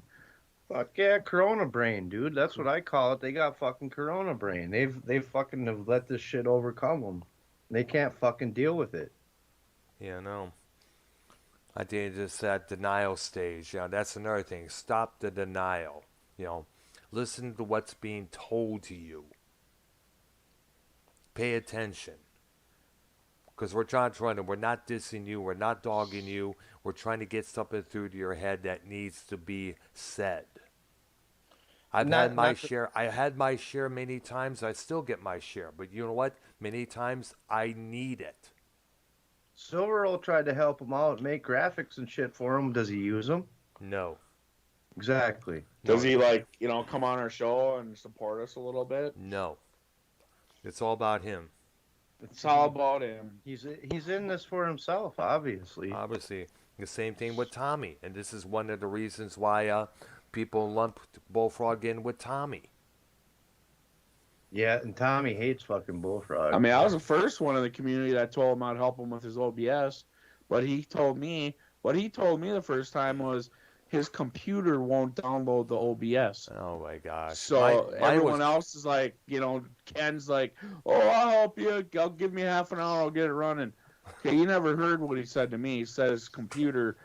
Fuck yeah, Corona brain, dude. That's what I call it. They got fucking Corona brain. They've fucking have let this shit overcome them. They can't fucking deal with it. Yeah, no. I think it's that denial stage. That's another thing. Stop the denial. Listen to what's being told to you. Pay attention. Because we're not dissing you, we're not dogging you, we're trying to get something through to your head that needs to be said. I had my share many times, I still get my share, but you know what? Many times I need it. Silverell tried to help him out, make graphics and shit for him. Does he use them? No. Exactly. Does he come on our show and support us a little bit? No. It's all about him. It's all about him. He's in this for himself, obviously. Obviously. The same thing with Tommy. And this is one of the reasons why people lump Bullfrog in with Tommy. Yeah, and Tommy hates fucking Bullfrog. I mean, I was the first one in the community that told him I'd help him with his OBS. But what he told me the first time was his computer won't download the OBS. Oh my gosh. So everyone else is like, Ken's like, oh, I'll help you. Give me half an hour. I'll get it running. Okay, you never heard what he said to me. He said his computer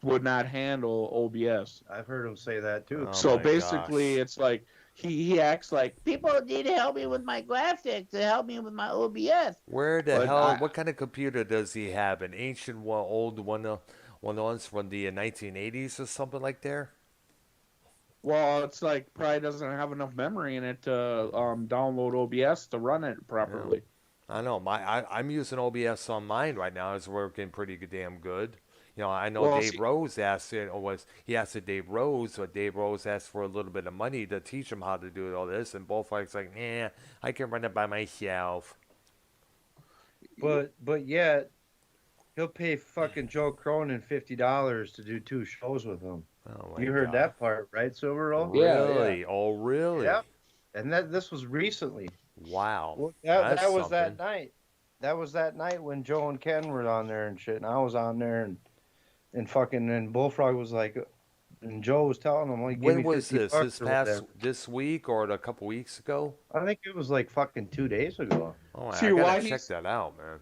would not handle OBS. I've heard him say that too. Oh So basically, it's like he acts like people need to help me with my graphics, to help me with my OBS. Where the hell? What kind of computer does he have? An ancient one, old one of the ones from the 1980s or something like that? Well, it's like probably doesn't have enough memory in it to download OBS to run it properly. I know. I'm using OBS on mine right now. It's working pretty damn good. I know Dave Rose asked it, he asked it Dave Rose, but Dave Rose asked for a little bit of money to teach him how to do all this, and Bullfrog's like, I can run it by myself. But yet, he'll pay fucking Joe Cronin $50 to do 2 shows with him. Oh you heard that part, right, Silverell? Really? Yeah. Oh, really? Yeah. And this was recently. Wow. Well, that was that night. That was that night when Joe and Ken were on there and shit, and I was on there and Bullfrog was like, and Joe was telling him, like, when was this? This week or a couple weeks ago? I think it was like fucking 2 days ago. Oh, I gotta check that out, man.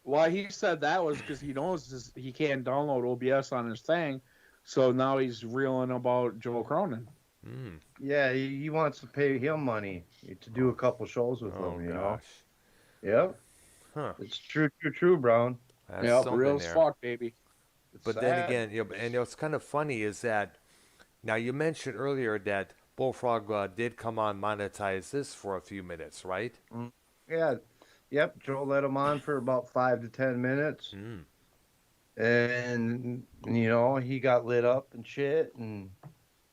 Why he said that was because he knows he can't download OBS on his thing, so now he's reeling about Joe Cronin. Yeah, he wants to pay him money to do a couple shows with him, you know? Yep. Huh. It's true, Brown. Yep, real as fuck, baby. But sad. Then again, and what's kind of funny is that, now you mentioned earlier that Bullfrog did come on monetize this for a few minutes, right? Yeah. Yep, Joe let him on for about 5 to 10 minutes. And, he got lit up and shit, and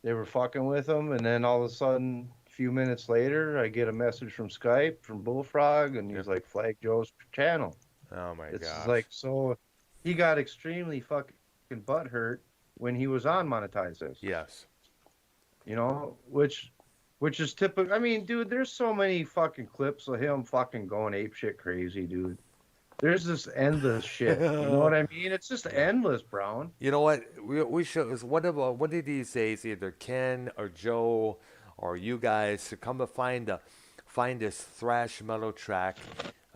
they were fucking with him, and then all of a sudden, a few minutes later, I get a message from Skype from Bullfrog, and he's like, flag Joe's channel. Oh my god! It's like, so he got extremely fucking butthurt when he was on Monetize This. Yes. Which is typical. I mean, dude, there's so many fucking clips of him fucking going apeshit crazy, dude. There's this endless shit. You know what I mean? It's just endless, Brown. You know what? We should. One of these days, either Ken or Joe or you guys to come to find this thrash metal track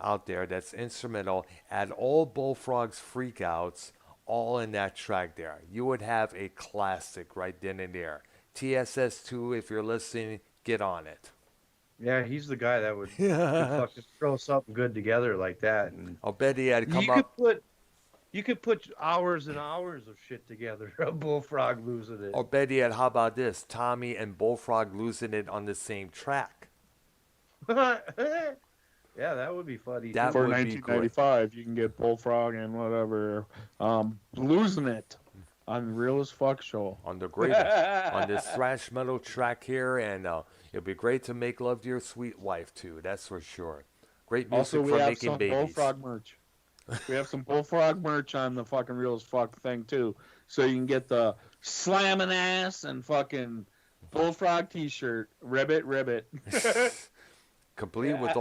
out there that's instrumental. Add all Bullfrog's freakouts all in that track there. You would have a classic right then and there. TSS2, if you're listening, get on it. Yeah, he's the guy that would fucking throw something good together like that. And I'll bet he had to come up. You could put hours and hours of shit together. A Bullfrog losing it. I'll bet he had, how about this? Tommy and Bullfrog losing it on the same track. Yeah, that would be funny. For 1995, you can get Bullfrog and whatever losing it on Real as Fuck show. On the greatest, on this thrash metal track here, and it'll be great to make love to your sweet wife too. That's for sure. Great music for making babies. Bullfrog merch. We have some Bullfrog merch on the fucking Real as Fuck thing too, so you can get the slamming ass and fucking Bullfrog T-shirt. Ribbit. complete with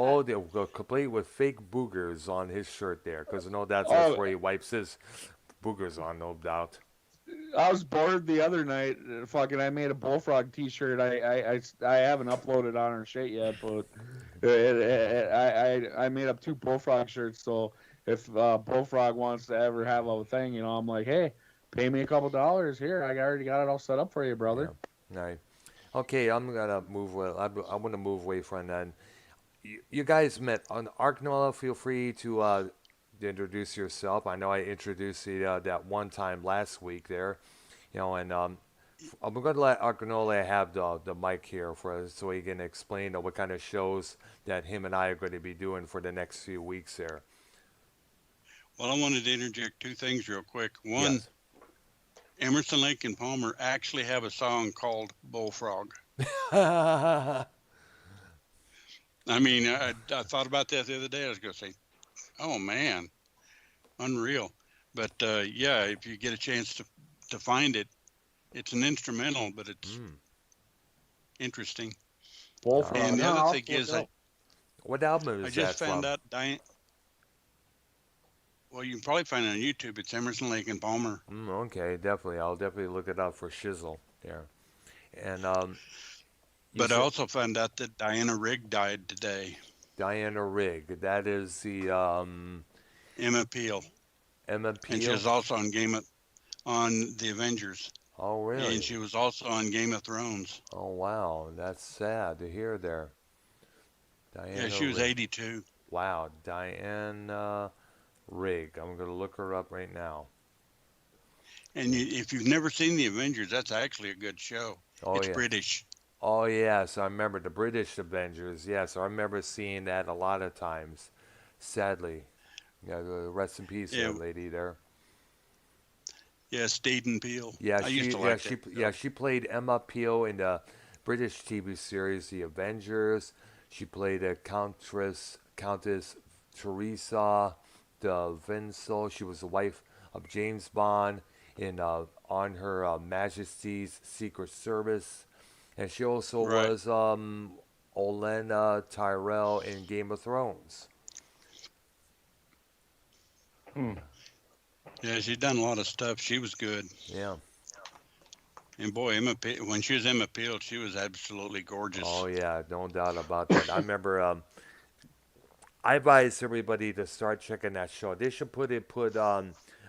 complete with fake boogers on his shirt there, because I know that's Oh, where he wipes his boogers on, no doubt. I was bored the other night. Fucking, I made a Bullfrog T-shirt. I haven't uploaded on our shit yet, but I made up 2 Bullfrog shirts. So if Bullfrog wants to ever have a thing, I'm like, hey, pay me a couple dollars here. I already got it all set up for you, brother. Yeah. Right. Okay, I'm gonna move. I want to move away from that. You guys met on Arknolia. Feel free to introduce yourself. I know I introduced you that one time last week there, and I'm going to let Arknolia have the mic here for us so he can explain what kind of shows that him and I are going to be doing for the next few weeks there. Well, I wanted to interject 2 things real quick. One, Yes. Emerson, Lake and Palmer actually have a song called Bullfrog. I mean, I thought about that the other day. I was going to say, oh, man, unreal. But, yeah, if you get a chance to find it, it's an instrumental, but it's interesting. Bullfrog. And the No, other I'll thing look is, it up. What album I is just that found from? out Diane. Well, you can probably find it on YouTube. It's Emerson, Lake and Palmer. Okay, definitely. I'll definitely look it up for Shizzle there. And you But I said also found out that Diana Rigg died today. Diana Rigg. That is the Emma Peel. Emma And she Peel. was also on on the Avengers. Oh, And really? she was also on Game of Thrones. Oh, wow. That's sad to hear there. Yeah, Diana she was Rigg. 82. Wow, Diana Rigg. I'm going to look her up right now. And if you've never seen the Avengers, that's actually a good show. Oh, It's yeah. British. Oh, yes. I remember the British Avengers. Yes, I remember seeing that a lot of times. Sadly. Yeah, rest in peace, Yeah, lady there. yeah, Staden Peel. Yeah, I used to like that show. she played Emma Peel in the British TV series The Avengers. She played a Countess Teresa de Vinsel. She was the wife of James Bond in on Her Majesty's Secret Service, and she also Right. was Olenna Tyrell in Game of Thrones. Yeah, she's done a lot of stuff. She was good. Yeah. And boy, when she was Emma Peel, she was absolutely gorgeous. Oh yeah, no doubt about that. I remember I advise everybody to start checking that show. They should put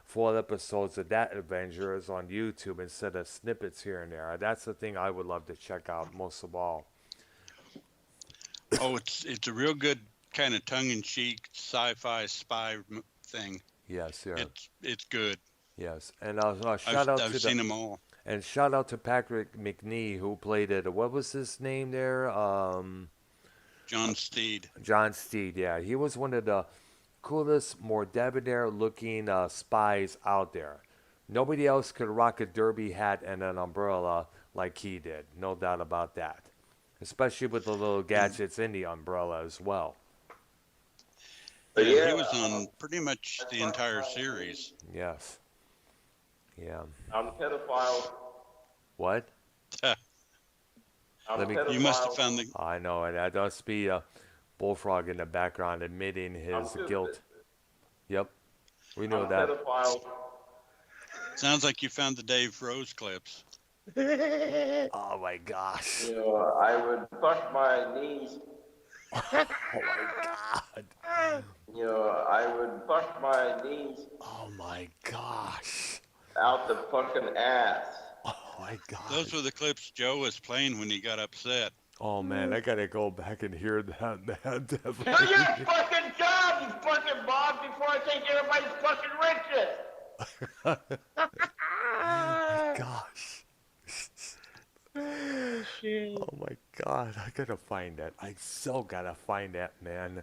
4 episodes of that Avengers on YouTube instead of snippets here and there. That's the thing I would love to check out most of all. Oh, it's a real good kind of tongue-in-cheek sci-fi spy thing. Yes, yeah. It's good. Yes, and shout out I've to seen them all. and shout out to Patrick McNee who played it. What was his name there? John Steed. John Steed. Yeah, he was one of the coolest, more debonair-looking spies out there. Nobody else could rock a derby hat and an umbrella like he did. No doubt about that. Especially with the little gadgets in the umbrella as well. Yeah, he was on pretty much the entire series. Yes. Yeah. I'm a pedophile. What? I'm Let a me- pedophile. You must have found the. I know, and that must be a Bullfrog in the background admitting his stupid. guilt. Yep. We know I'm a that. pedophile. Sounds like you found the Dave Rose clips. Oh my gosh. You know, I would fuck my knees. Oh my god. You know, I would fuck my knees Oh my gosh. out the fucking ass. Oh my god. Those were the clips Joe was playing when he got upset. Oh man, I gotta go back and hear that, man. Do your Definitely. fucking job, you fucking Bob, before I take everybody's fucking riches. Gosh. Oh my god, I gotta find that. I so gotta find that, man.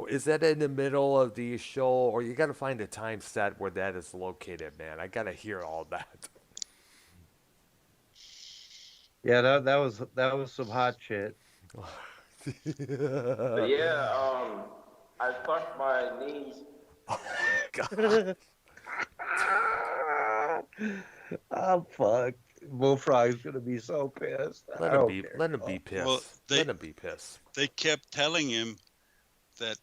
Is that in the middle of the show, or you gotta find a time set where that is located, man? I gotta hear all that. Yeah, that was some hot shit. But yeah, I fucked my knees. God. I'm fucked. Bullfrog's gonna be so pissed. I Let him don't be. care. Let him be Well, pissed. Let him be pissed. they kept telling him that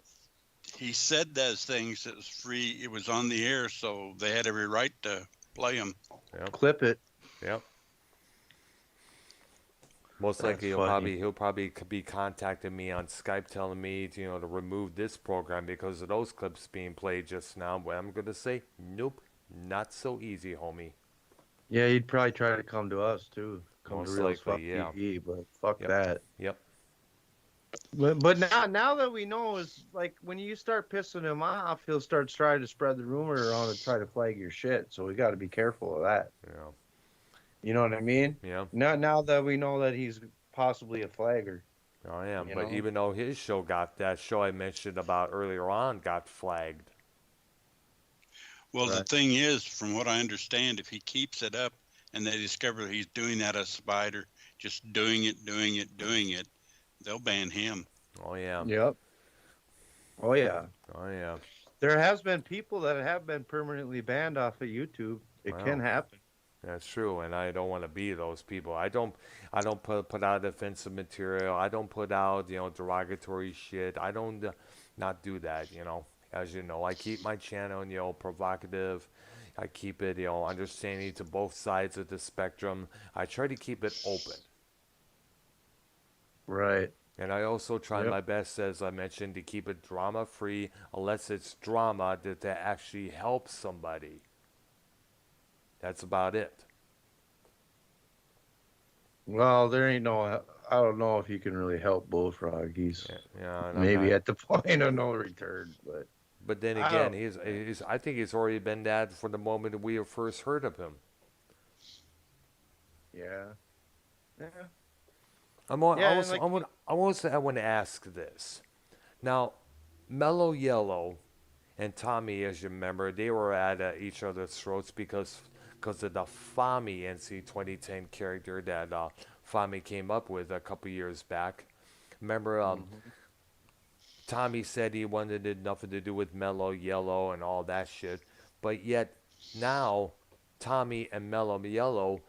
he said those things. It was free. It was on the air, so they had every right to play him. Yep. Clip it. Yep. Most That's likely he'll probably be contacting me on Skype telling me to remove this program because of those clips being played just now. But I'm gonna say nope, not so easy, homie. Yeah, he'd probably try to come to us too. Come Most to Real as Fuck likely, yeah. TV, but fuck Yep. that. Yep. But now that we know, is like when you start pissing him off, he'll start trying to spread the rumor around and try to flag your shit. So we got to be careful of that. Yeah. You know what I mean? Yeah. Now that we know that he's possibly a flagger. I am. You But know? even though his show that show I mentioned about earlier on got flagged. Well, the Right. thing is, from what I understand, if he keeps it up and they discover he's doing that as Spider, just doing it, they'll ban him. Oh yeah. Yep. Oh yeah. Oh yeah. There has been people that have been permanently banned off of YouTube. It Wow. can happen. That's true, and I don't want to be those people. I don't put out offensive material. I don't put out derogatory shit. I don't not do that. As you know, I keep my channel provocative. I keep it understanding to both sides of the spectrum. I try to keep it open, Right. and I also try Yep. my best, as I mentioned, to keep it drama free, unless it's drama that actually helps somebody. That's about it. Well, there ain't no. I don't know if you can really help Bullfrog. He's Yeah, and I'm maybe not- at the point of no return, but But then I again, don't- I think he's already been that from the moment we first heard of him. yeah. I want to ask this. Now, Mellow Yellow and Tommy, as you remember, they were at each other's throats because of the Fami NC 2010 character that Fami came up with a couple years back. Remember, Tommy said he wanted nothing to do with Mellow Yellow and all that shit, but yet now Tommy and Mellow Yellow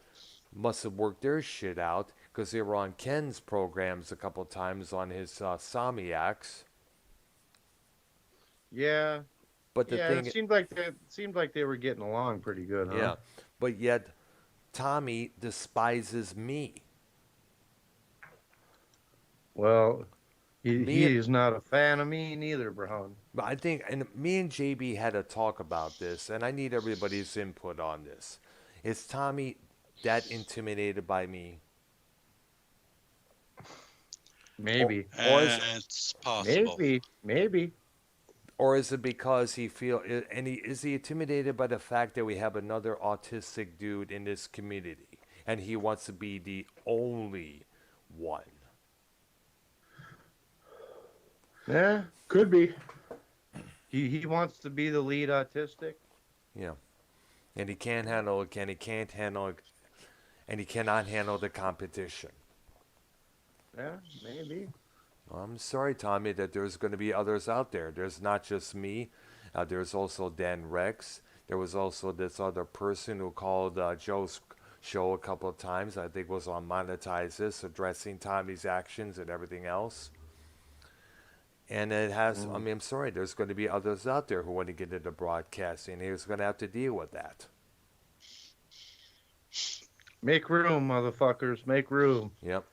must have worked their shit out because they were on Ken's programs a couple times on his Samiacs. Yeah. But the Yeah, thing, it seemed like they were getting along pretty good, huh? yeah, but yet Tommy despises me. Well, he Me and- is not a fan of me neither, Brown. But I think, and me and JB had a talk about this, and I need everybody's input on this. Is Tommy that intimidated by me? Maybe. Or is- It's possible. Maybe. Or is it because is he intimidated by the fact that we have another autistic dude in this community, and he wants to be the only one? Yeah, Could be. he wants to be the lead autistic. Yeah, and he can't handle it, and he can't handle it, and he cannot handle the competition. Yeah, maybe. I'm sorry, Tommy, that there's going to be others out there. There's not just me. There's also Dan Rex. There was also this other person who called Joe's show a couple of times. I think was on Monetize This, addressing Tommy's actions and everything else. And it has, I mean, I'm sorry, there's going to be others out there who want to get into broadcasting. He's going to have to deal with that. Make room, motherfuckers. Make room. Yep.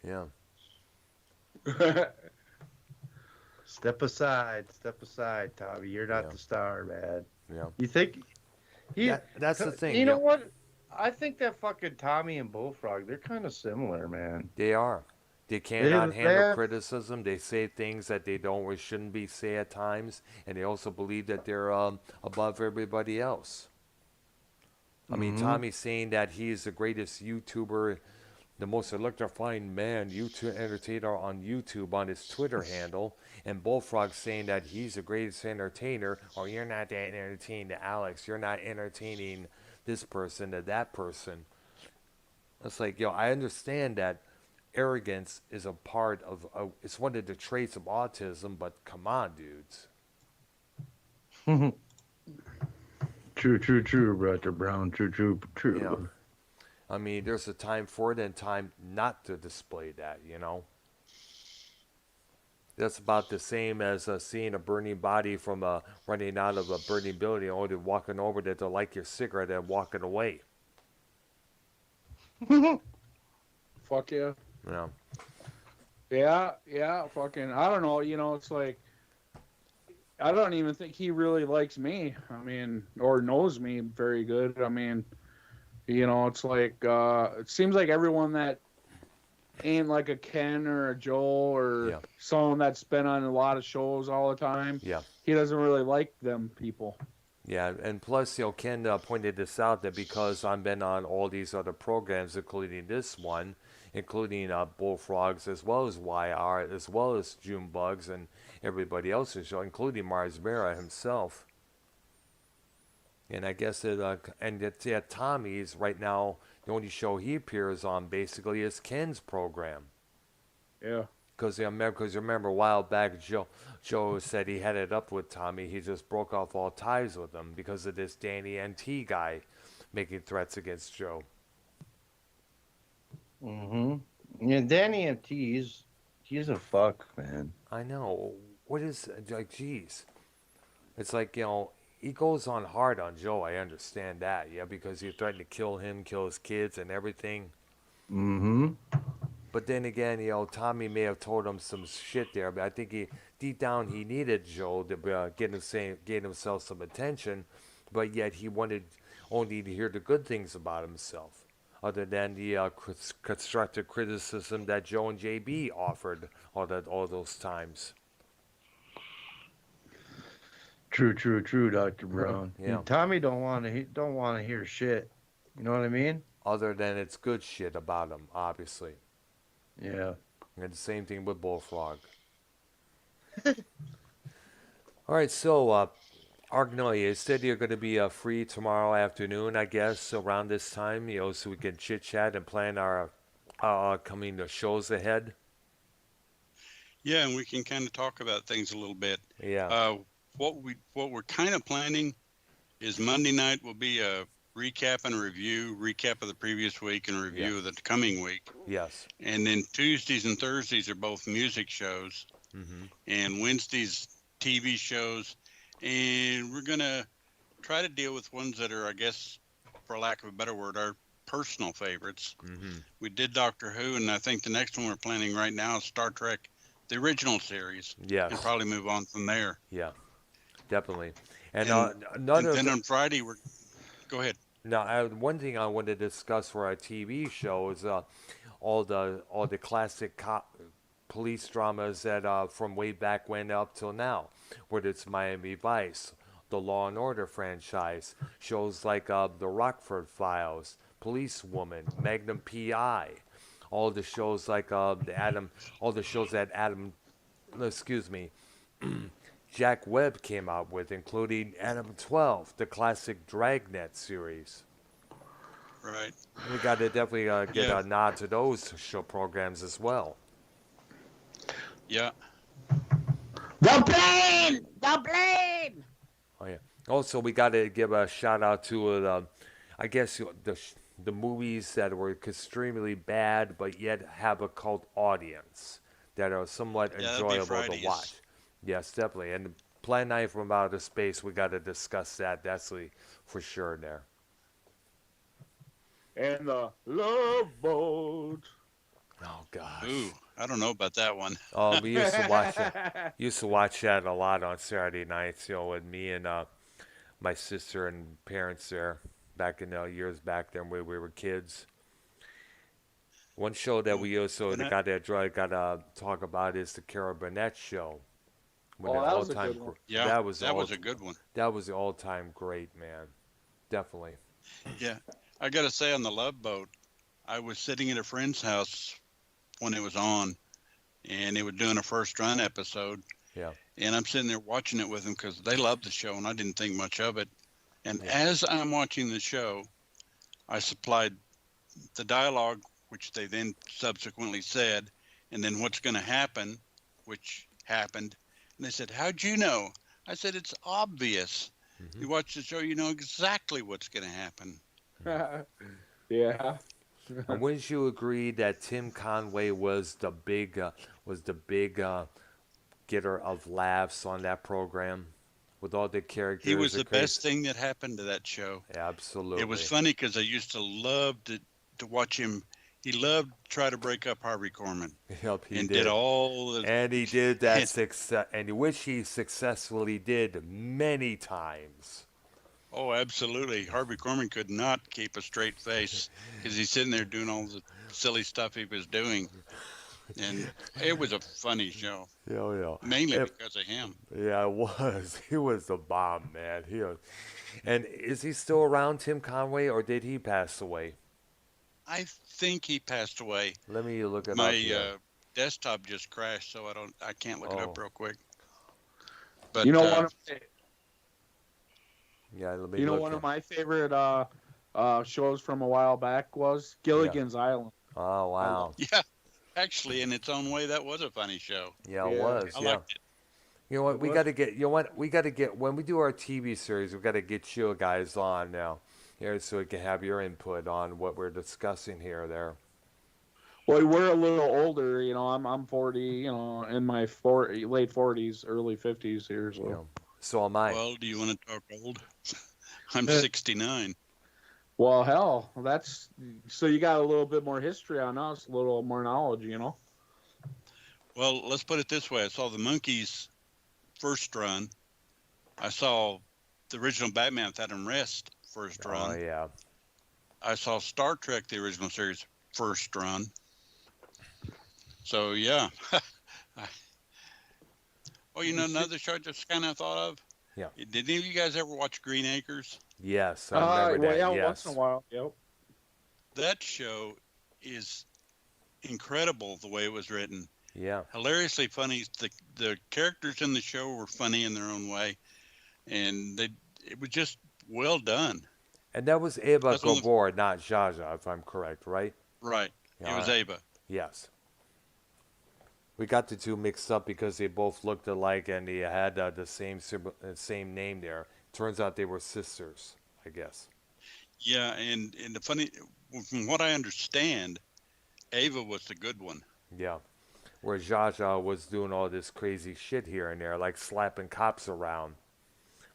Yeah. Step aside, Tommy. You're not Yeah. the star, man. Yeah. You think? That's the thing. You know yeah. what? I think that fucking Tommy and Bullfrog, they're kind of similar, man. They are. They cannot They handle have- criticism. They say things that they don't or shouldn't be say at times, and they also believe that they're above everybody else. I mean, Tommy's saying that he's the greatest YouTuber, the most electrifying man, YouTube entertainer on YouTube on his Twitter handle, and Bullfrog saying that he's the greatest entertainer. Oh, you're not that entertaining, Alex. You're not entertaining this person or that person. It's like, I understand that arrogance is a part of, it's one of the traits of autism, but come on, dudes. True, brother Brown. True. Yeah. I mean, there's a time for it and time not to display that, you know? That's about the same as seeing a burning body from running out of a burning building, only walking over there to light your cigarette and walking away. Fuck yeah. You know? Yeah, fucking, I don't know, it's like, I don't even think he really likes me. I mean, or knows me very good. I mean, it's like, it seems like everyone that ain't like a Ken or a Joel or someone that's been on a lot of shows all the time. Yeah. He doesn't really like them people. Yeah, and plus, Ken pointed this out that because I've been on all these other programs, including this one, including Bullfrogs, as well as YR, as well as Junebugs, and everybody else's show, including Mars Mera himself. And I guess Tommy's right now, the only show he appears on basically is Ken's program. Yeah. Because remember a while back, Joe said he had it up with Tommy. He just broke off all ties with him because of this Danny NT guy making threats against Joe. Yeah, Danny NT, he's a fuck, man. I know. What is, like, geez. It's like, he goes on hard on Joe. I understand that, because he threatened to kill him, kill his kids and everything. But then again, Tommy may have told him some shit there, but I think deep down he needed Joe to get himself some attention, but yet he wanted only to hear the good things about himself, other than the constructive criticism that Joe and JB offered all those times. True, Dr. Brown. Yeah. And Tommy don't want to hear shit. You know what I mean? Other than it's good shit about him, obviously. Yeah. And the same thing with Bullfrog. All right, so Arknolia, you said you're going to be free tomorrow afternoon, I guess, around this time, so we can chit-chat and plan our upcoming shows ahead. Yeah, and we can kind of talk about things a little bit. Yeah. What we're kind of planning is Monday night will be a recap and a recap of the previous week and review of the coming week. Yes. And then Tuesdays and Thursdays are both music shows, and Wednesdays TV shows, and we're gonna try to deal with ones that are, I guess, for lack of a better word, our personal favorites. We did Doctor Who, and I think the next one we're planning right now is Star Trek, the original series. Yes. And probably move on from there. Yeah, definitely. And then on Friday go ahead. Now, one thing I want to discuss for our TV show is all the classic police dramas that from way back when up till now, whether it's Miami Vice, the Law and Order franchise, shows like the Rockford Files, Policewoman, Magnum PI, all the shows like Jack Webb came out with, including Adam 12, the classic Dragnet series. Right. We got to definitely get a nod to those show programs as well. Yeah. The plane! Oh yeah. Also, we got to give a shout out to I guess the movies that were extremely bad but yet have a cult audience that are somewhat enjoyable to watch. Yes, definitely. And Plan 9 from Outer Space, we got to discuss that. That's for sure there. And the Love Boat. Oh gosh. Ooh, I don't know about that one. Oh, we used to watch it. Used to watch that a lot on Saturday nights, with me and my sister and parents there back in years back then when we were kids. One show that we also got to talk about is the Carol Burnett show. That was a good one. Yeah, that was a good one. That was the all-time great, man. Definitely. Yeah. I got to say, on the Love Boat, I was sitting at a friend's house when it was on, and they were doing a first run episode. Yeah. And I'm sitting there watching it with them because they loved the show, and I didn't think much of it. And as I'm watching the show, I supplied the dialogue, which they then subsequently said, and then what's going to happen, which happened. And they said, "How'd you know?" I said, "It's obvious. You watch the show, you know exactly what's going to happen." Yeah. And wouldn't you agree that Tim Conway was the big getter of laughs on that program with all the He characters? was The the crazy. best thing that happened to that show. It was Absolutely. funny because I used to love to watch him. He loved to try to break up Harvey Korman Yep, he and did did. all the And he did that and, success, and which he successfully did many times. oh, absolutely. Harvey Korman could not keep a straight face because he's sitting there doing all the silly stuff he was doing. And it was a funny show, Yeah, yeah. mainly because of him. Yeah, it was. He was the bomb, man. He was. And is he still around, Tim Conway, or did he pass away? I think he passed away. Let me look it My up here. desktop just crashed, so I can't look it Oh, up real quick. But You know, one of yeah, let me you know look one here. of my favorite shows from a while back was Gilligan's Island. Oh, wow. yeah, actually, in its own way, that was a funny show. Yeah, it Yeah. was. I Yeah. liked it. You know what? It We was. got to get. You know what? We got to get when we do our TV series. We got to get you guys on now, here, so we can have your input on what we're discussing here. There. Well, we're a little older, you know. I'm 40, you know, in my late 40s, early 50s here. You So, know. So am I. Well, do you want to talk old? I'm 69. well, hell, that's so you got a little bit more history on us, a little more knowledge, you know. Well, let's put it this way. I saw the Monkees first run. I saw the original Batman Without a Rest first Oh run. yeah. I saw Star Trek, the original series, first run. So, yeah. Oh, you know, another show I just kind of thought of? Yeah. Did any of you guys ever watch Green Acres? Yes, I remember well, that. yeah, Yes. once in a while. Yep. That show is incredible the way it was written. Yeah. Hilariously funny. The characters in the show were funny in their own way, and it was just well done. And that was Eva That's one of the, Gabor, not Jaja, if I'm correct, right? right. Yeah, It was all right. Ava. Yes. We got the two mixed up because they both looked alike and they had the same name there. Turns out they were sisters, I guess. Yeah, and the funny, from what I understand, Ava was the good one. Yeah. Where Jaja was doing all this crazy shit here and there, like slapping cops around,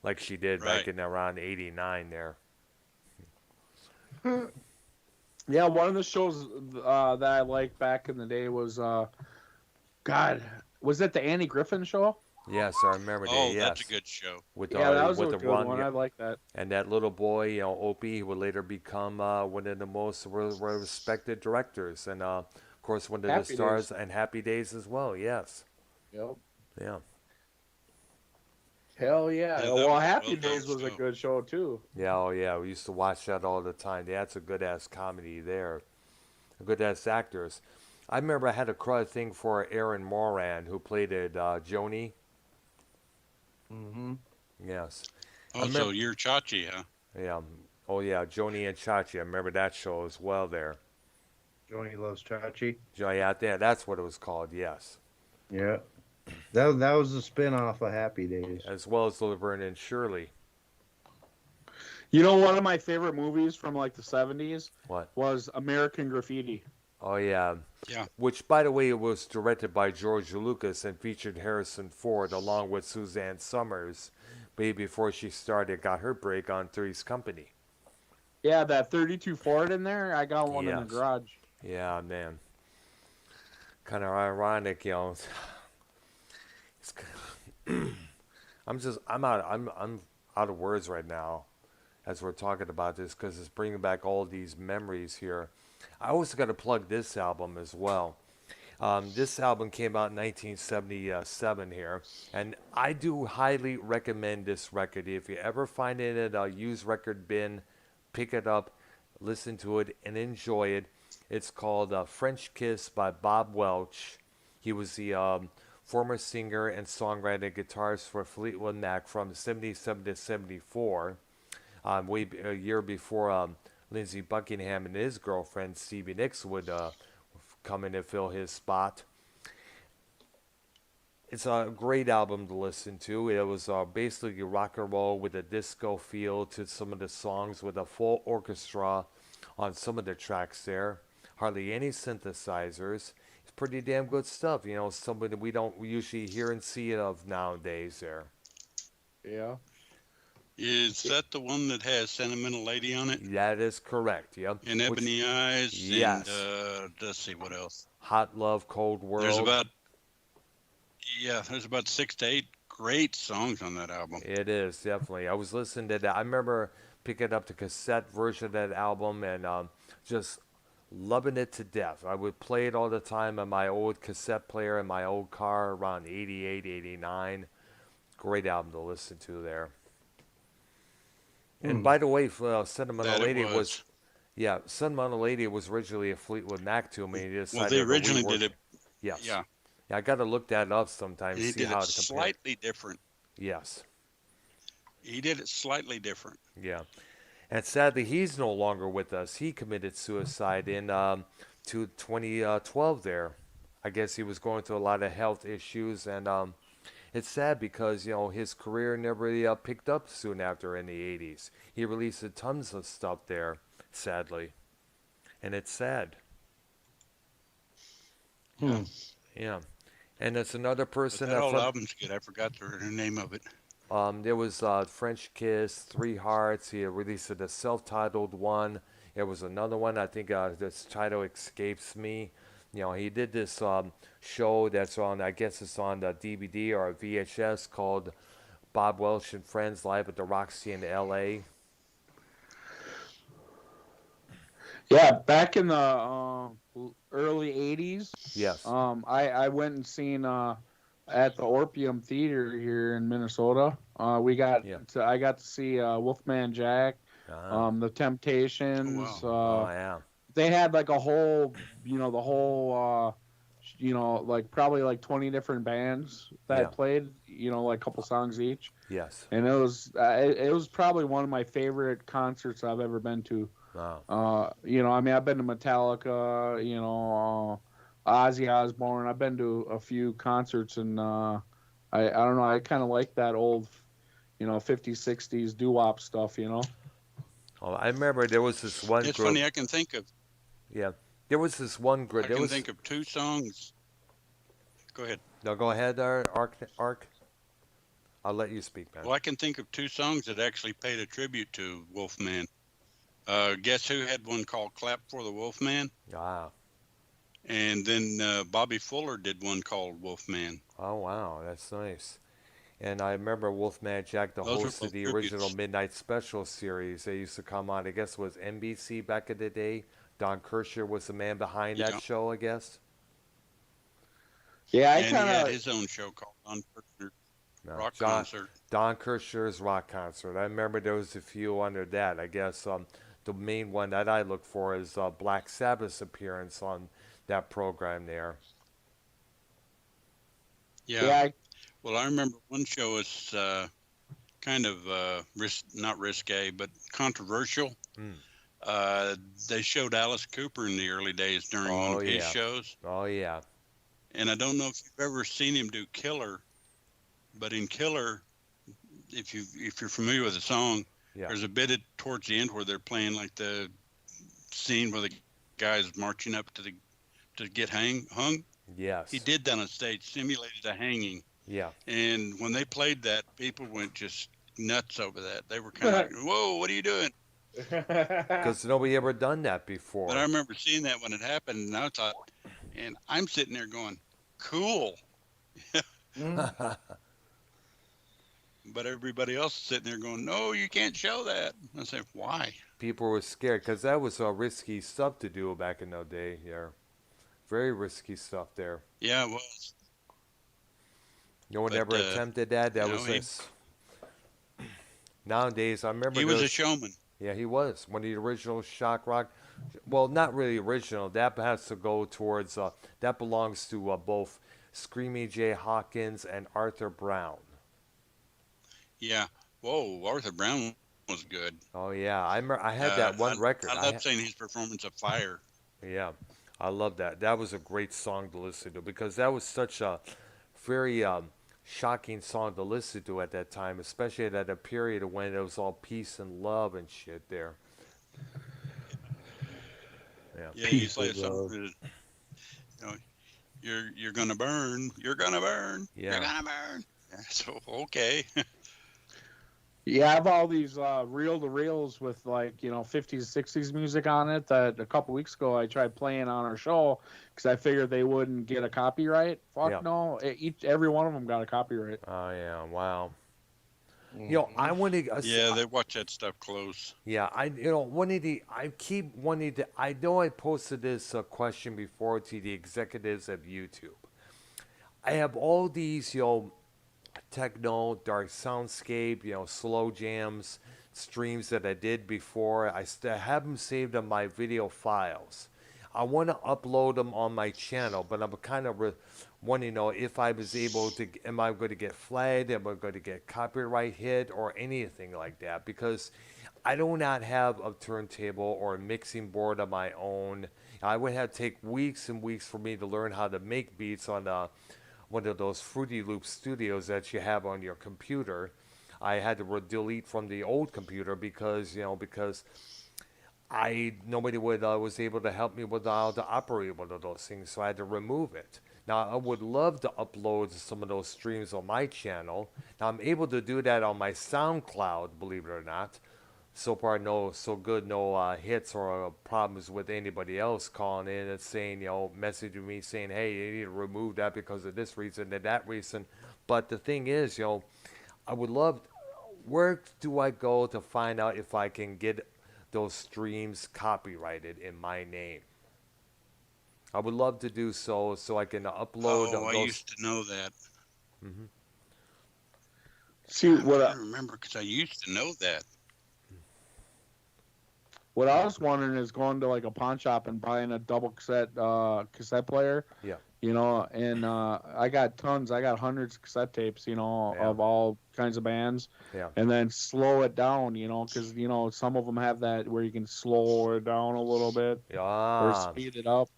like she did back Right. in around '89 there. Yeah, one of the shows that I liked back in the day was God, was it the Annie Griffin show? Yes, I remember that. Oh, Yes, that's a good show. with Yeah, that was with a the good run, one. yeah. I like that. And that little boy, you know, Opie, who would later become one of the most respected directors, and of course one of the Happy stars Days. and Happy Days as well. Yes, Yep. yeah, Hell yeah. Yeah, that Well, was a Happy well-done Days was a show. good show too. yeah, oh yeah. We used to watch that all the time. That's a good ass comedy there. Good ass actors. I remember I had a crud thing for Aaron Moran, who played it Joni. Mm-hmm. Yes, I Oh, so remember. you're Chachi, huh? Yeah. Oh yeah, Joni and Chachi. I remember that show as well. There. Johnny loves Chachi. Johnny out there. That's what it was called. Yes. Yeah. That was a spin off of Happy Days. As well as Laverne and Shirley. You know, one of my favorite movies from like the 70s What? was American Graffiti. Oh yeah. Yeah. Which, by the way, it was directed by George Lucas and featured Harrison Ford along with Suzanne Summers. Way before she got her break on Three's Company. Yeah, that 32 Ford in there. I got one in the Yes. garage. Yeah, man. Kind of ironic, you know. It's, I'm out of words right now as we're talking about this because it's bringing back all these memories here. I also got to plug this album as well. This album came out in 1977 here, and I do highly recommend this record. If you ever find it at a used record bin, pick it up, listen to it, and enjoy it. It's called French Kiss by Bob Welch. He was the former singer and songwriter and guitarist for Fleetwood Mac from 77 to 74, a year before Lindsey Buckingham and his girlfriend Stevie Nicks would come in and fill his spot. It's a great album to listen to. It was basically rock and roll with a disco feel to some of the songs with a full orchestra on some of the tracks there. Hardly any synthesizers. It's pretty damn good stuff. Something that we don't usually hear and see of nowadays there. Yeah. Is that the one that has Sentimental Lady on it? That is correct. Yep. And Ebony Eyes and Yes. let's see what else. Hot Love, Cold There's World. there's about 6 to 8 great songs on that album. It is, definitely. I was listening to that. I remember picking up the cassette version of that album and just loving it to death. I would play it all the time on my old cassette player in my old car around 88, 89. Great album to listen to there. And by the way, Sentimental That it Lady was. yeah, Sentimental Lady was originally a Fleetwood Mac tune. He Well, decided they to originally rework did it. Yes. Yeah. Yeah, I got to look that up sometime, He see did how it it compares. slightly different. Yes. He did it slightly different. Yeah. And sadly, he's no longer with us. He committed suicide in 2012 there. I guess he was going through a lot of health issues, and it's sad because, his career never really picked up soon after in the 80s. He released tons of stuff there, sadly. And it's sad. Yeah. And it's another But person that old from, album's good. I forgot the name of it. there was French Kiss, Three Hearts. He released a self-titled one. There was another one. I think this title escapes me. He did this show that's on, I guess it's on the DVD or VHS called Bob Welch and Friends Live at the Roxy in L.A. Yeah, back in the early '80s. Yes. I went and seen at the Orpheum Theater here in Minnesota. I got to see Wolfman Jack, the Temptations. Oh, Oh, yeah. They had like a whole, like probably like 20 different bands that Yeah. played, like a couple songs each. Yes. And it was probably one of my favorite concerts I've ever been to. Wow. I've been to Metallica, Ozzy Osbourne. I've been to a few concerts, and I don't know. I kind of like that old, 50s, 60s doo-wop stuff. Oh, I remember there was this one It's group. funny. I can think of. Yeah. There was this one group. I can think of 2 songs. Go ahead. No, go ahead, Ark. I'll let you speak, man. Well, I can think of 2 songs that actually paid a tribute to Wolfman. Guess who had one called "Clap for the Wolfman"? Ah. And then Bobby Fuller did one called "Wolfman." Oh, wow. That's nice. And I remember Wolfman Jack, the Those are host of both the tributes. original Midnight Special series. They used to come on, I guess it was NBC back in the day. Don Kirshner was the man behind Yeah. that show, I guess. Yeah, And he had his own show called Don Kirshner No, Rock Don, Concert. Don Kirshner's rock concert. I remember there was a few under that. I guess the main one that I look for is Black Sabbath's appearance on that program there. Yeah. Well, I remember one show was kind of not risque, but controversial. They showed Alice Cooper in the early days during one of his shows. Oh, yeah. And I don't know if you've ever seen him do Killer, but in Killer, if you're familiar with the song, there's a bit towards the end where they're playing like the scene where the guy's marching up to get hung. Yes. He did that on stage, simulated a hanging. Yeah. And when they played that, people went just nuts over that. They were kind of like, "Whoa, what are you doing?" Because nobody ever done that before. But I remember seeing that when it happened, and I thought, and I'm sitting there going, "Cool." But everybody else is sitting there going, "No, you can't show that." I said, "Why?" People were scared because that was risky stuff to do back in the day. Yeah. Very risky stuff there. Yeah, it was. No one ever attempted that. That was this. Nowadays, I remember he was a showman. Yeah, he was one of the original shock rock. Well, not really original. That has to go towards. That belongs to both Screaming Jay Hawkins and Arthur Brown. Yeah. Whoa, Arthur Brown was good. Oh yeah, I remember. I had that one record. I love saying his performance of Fire. Yeah, I love that. That was a great song to listen to because that was such a very shocking song to listen to at that time, especially at a period when it was all peace and love and shit there. Yeah, you Peace say of love. something. You know, you're gonna burn. You're gonna burn. Yeah. You're gonna burn. Yeah, so okay. Yeah, I have all these reel-to-reels with 50s, 60s music on it that a couple weeks ago I tried playing on our show because I figured they wouldn't get a copyright. Fuck Yeah. no, every one of them got a copyright. Oh yeah, wow. Mhm. I want to. Yeah, they watch that stuff close. Yeah, I keep wanting to. I know I posted this question before to the executives of YouTube. I have all these, techno, dark soundscape, slow jams, streams that I did before. I have them saved on my video files. I want to upload them on my channel, but I'm kind of wanting to know if I was able to, am I going to get flagged? Am I going to get copyright hit or anything like that? Because I do not have a turntable or a mixing board of my own. I would have to take weeks and weeks for me to learn how to make beats on one of those Fruity Loop studios that you have on your computer. I had to delete from the old computer because nobody was able to help me with how to operate one of those things, so I had to remove it. Now I would love to upload some of those streams on my channel. Now I'm able to do that on my SoundCloud, believe it or not. So far, no hits or problems with anybody else calling in and saying, messaging me saying, hey, you need to remove that because of this reason and that reason. But the thing is, I would love, where do I go to find out if I can get those streams copyrighted in my name? I would love to do so I can upload Oh, I those. used to know that. Mhm. See I'm what trying to remember because I used to know that. What I was wondering is going to a pawn shop and buying a double cassette player. Yeah. And I got tons. I got hundreds of cassette tapes, of all kinds of bands. Yeah. And then slow it down, because some of them have that where you can slow it down a little bit or Yeah. speed it up.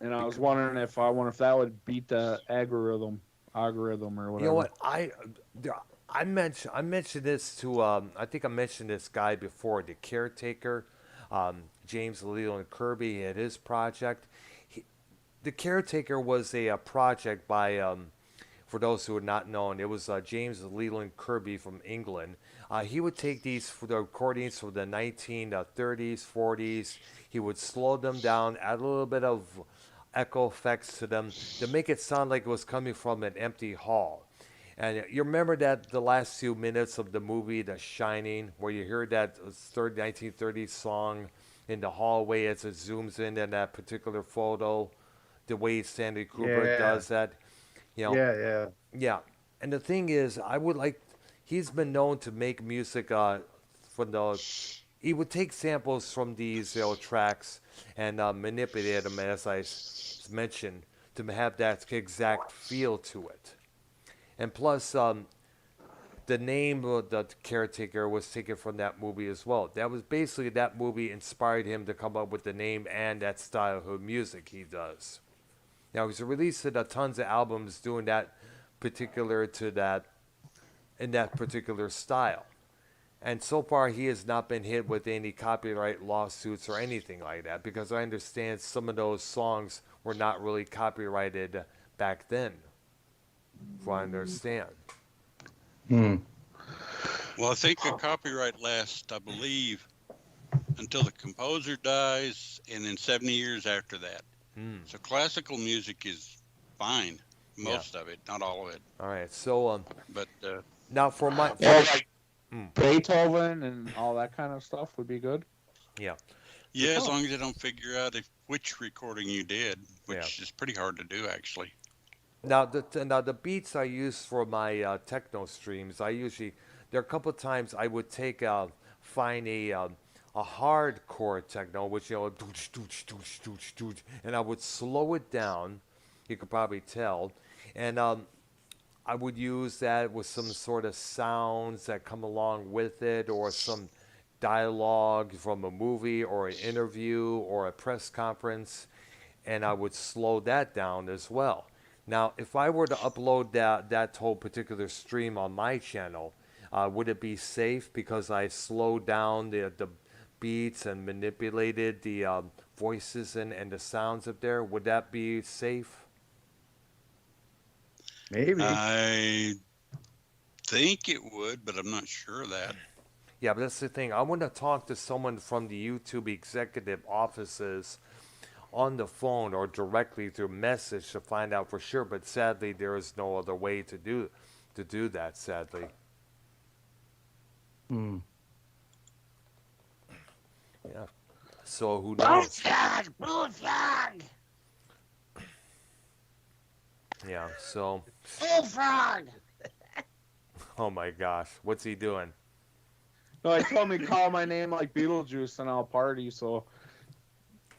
And I was wondering if that would beat the algorithm or whatever. You know what? I mentioned this to I think I mentioned this guy before, the caretaker, James Leland Kirby had his project. The caretaker was a project by for those who are not known, it was James Leland Kirby from England. He would take the recordings from the 1930s, 40s. He would slow them down, add a little bit of echo effects to them to make it sound like it was coming from an empty hall. And you remember that the last few minutes of the movie The Shining, where you hear that 1930s song in the hallway as it zooms in that particular photo, the way Stanley Kubrick does that. Yeah. And the thing is, he's been known to make music from he would take samples from these tracks and manipulate them, as I mentioned, to have that exact feel to it. And plus, the name of the caretaker was taken from that movie as well. That was basically, that movie inspired him to come up with the name and that style of music he does. Now, he's released tons of albums doing that particular in that particular style. And so far, he has not been hit with any copyright lawsuits or anything like that, because I understand some of those songs were not really copyrighted back then, if I understand. Hmm. Well, I think the copyright lasts, I believe, until the composer dies, and then 70 years after that. So classical music is fine, most of it, not all of it. All right, so But now for my Beethoven and all that kind of stuff would be good. yeah. yeah, as long as they don't figure out which recording you did, which is pretty hard to do, actually. Now the beats I use for my techno streams, there are a couple of times I would find a hardcore techno, which dooch, dooch, dooch, dooch, dooch, and I would slow it down. You could probably tell, and I would use that with some sort of sounds that come along with it, or some dialogue from a movie or an interview or a press conference, and I would slow that down as well. Now, if I were to upload that whole particular stream on my channel, would it be safe because I slowed down the beats and manipulated the voices and the sounds up there, would that be safe? Maybe. I think it would, but I'm not sure of that. Yeah, but that's the thing. I want to talk to someone from the YouTube executive offices on the phone or directly through message to find out for sure. But sadly, there is no other way to do that. Sadly, Hmm. yeah. So who knows? Bullfrog! Yeah. So, Bullfrog! oh my gosh, what's he doing? No, he told me call my name like Beetlejuice and I'll party. So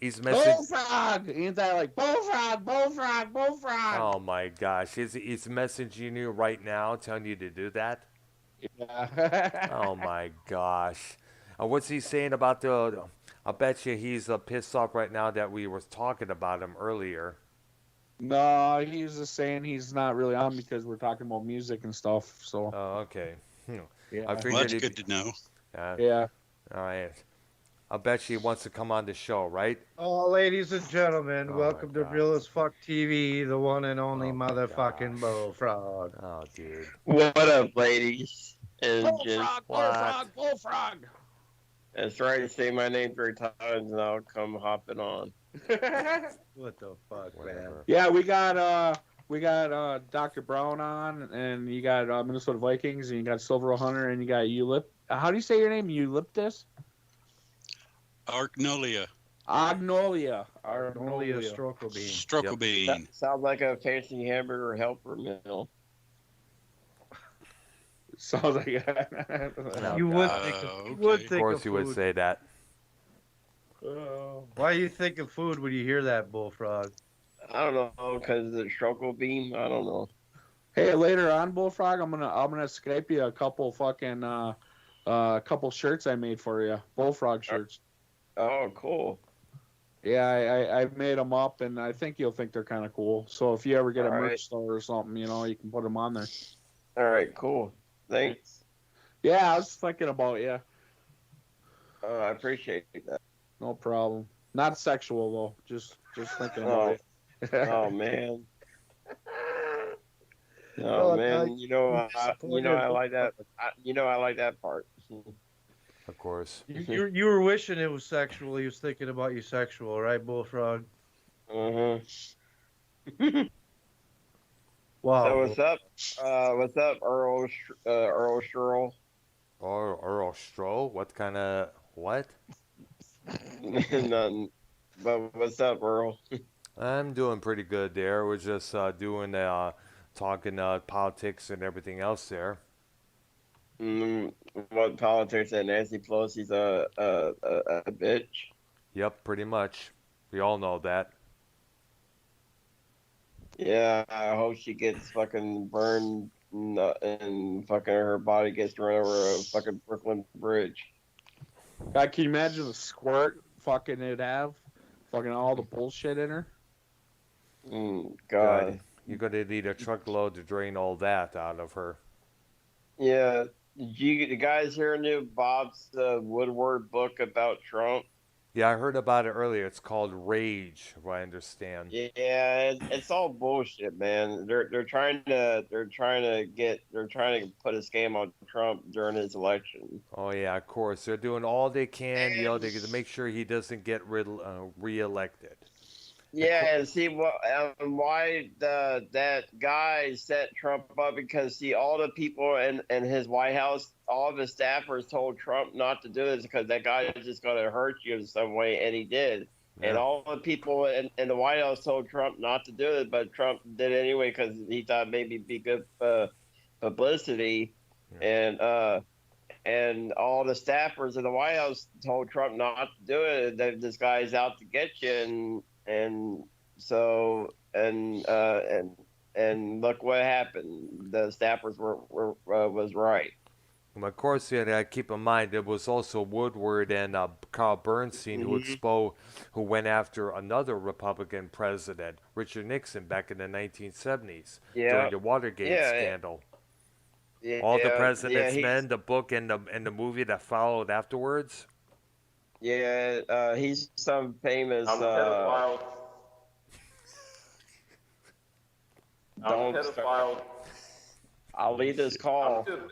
He's messaging. Bullfrog. Ain't that like Bullfrog, Bullfrog, Bullfrog? Oh my gosh, he's messaging you right now, telling you to do that. Yeah. Oh my gosh. What's he saying about the? I bet you he's pissed off right now that we were talking about him earlier. No, he was just saying he's not really on because we're talking about music and stuff. So Oh, okay. yeah, I Well, figured that's he'd good be- to know. yeah. All right. I bet she wants to come on the show, right? Oh, ladies and gentlemen, Oh, welcome my to God. Real as Fuck TV, the one and only Oh, my motherfucking gosh. Bullfrog. Oh, dude. What up, ladies? And Bullfrog, Bullfrog, Bullfrog. that's right. Say my name 3 times, and I'll come hopping on. What the fuck, man? Whatever. Yeah, we got Dr. Brown on, and you got Minnesota Vikings, and you got Silver Hunter, and you got Ulip. How do you say your name? Eulyptus? Arknolia Only Agnolia. a Arnolia. Strokelbean. Strokelbean. That sounds like a fancy hamburger helper meal. Sounds like Oh, You would God. think Okay. you would Of think course of you would food. say that. Why you think of food when you hear that, Bullfrog? I don't know, because the Strokelbean. I don't know. Hey, later on, Bullfrog, I'm gonna Skype you a couple fucking couple shirts I made for you, Bullfrog shirts. Oh, cool. Yeah, I made them up, and I think you'll think they're kind of cool. So if you ever get a All right. merch store or something, you know, you can put them on there. All right, cool. Thanks. Yeah, I was thinking about you. I appreciate that. No problem. Not sexual though. Just thinking Oh, about it. oh man. Oh, Oh man, God. I like that. I like that part. Of course. You were wishing it was sexual. He was thinking about you sexual, right, Bullfrog? Uh-huh. Wow. So what's up? What's up, Earl Sherrill? Or Earl Stroh? What kind of what? Nothing. But what's up, Earl? I'm doing pretty good there. We're just doing talking politics and everything else there. What politics and Nancy Pelosi's a bitch. Yep, pretty much. We all know that. Yeah, I hope she gets fucking burned and fucking her body gets run over a fucking Brooklyn Bridge. God, can you imagine the squirt fucking it'd have? Fucking all the bullshit in her. God. You're gonna need a truckload to drain all that out of her. Yeah. Did you guys hear new Bob's Woodward book about Trump? Yeah, I heard about it earlier. It's called Rage, if I understand. Yeah, it's all bullshit, man. They're trying to put a scam on Trump during his election. Oh yeah, of course. They're doing all they can, to make sure he doesn't get reelected. Yeah, and see why that guy set Trump up, because see all the people in his White House, all of his staffers told Trump not to do this because that guy is just going to hurt you in some way, and he did. Yeah. And all the people in the White House told Trump not to do it, but Trump did it anyway because he thought maybe it'd be good publicity. Yeah. And all the staffers in the White House told Trump not to do it. That this guy's out to get you, and look what happened. The staffers was right. Of course, you gotta keep in mind there was also Woodward and Carl Bernstein who went after another Republican president, Richard Nixon, back in the 1970s during the Watergate scandal. Yeah, All the President's yeah, Men, the book and the movie that followed afterwards. Yeah, he's some famous. I'm a pedophile. I'm a Don't pedophile. start. I'll leave this I'm call. stupid.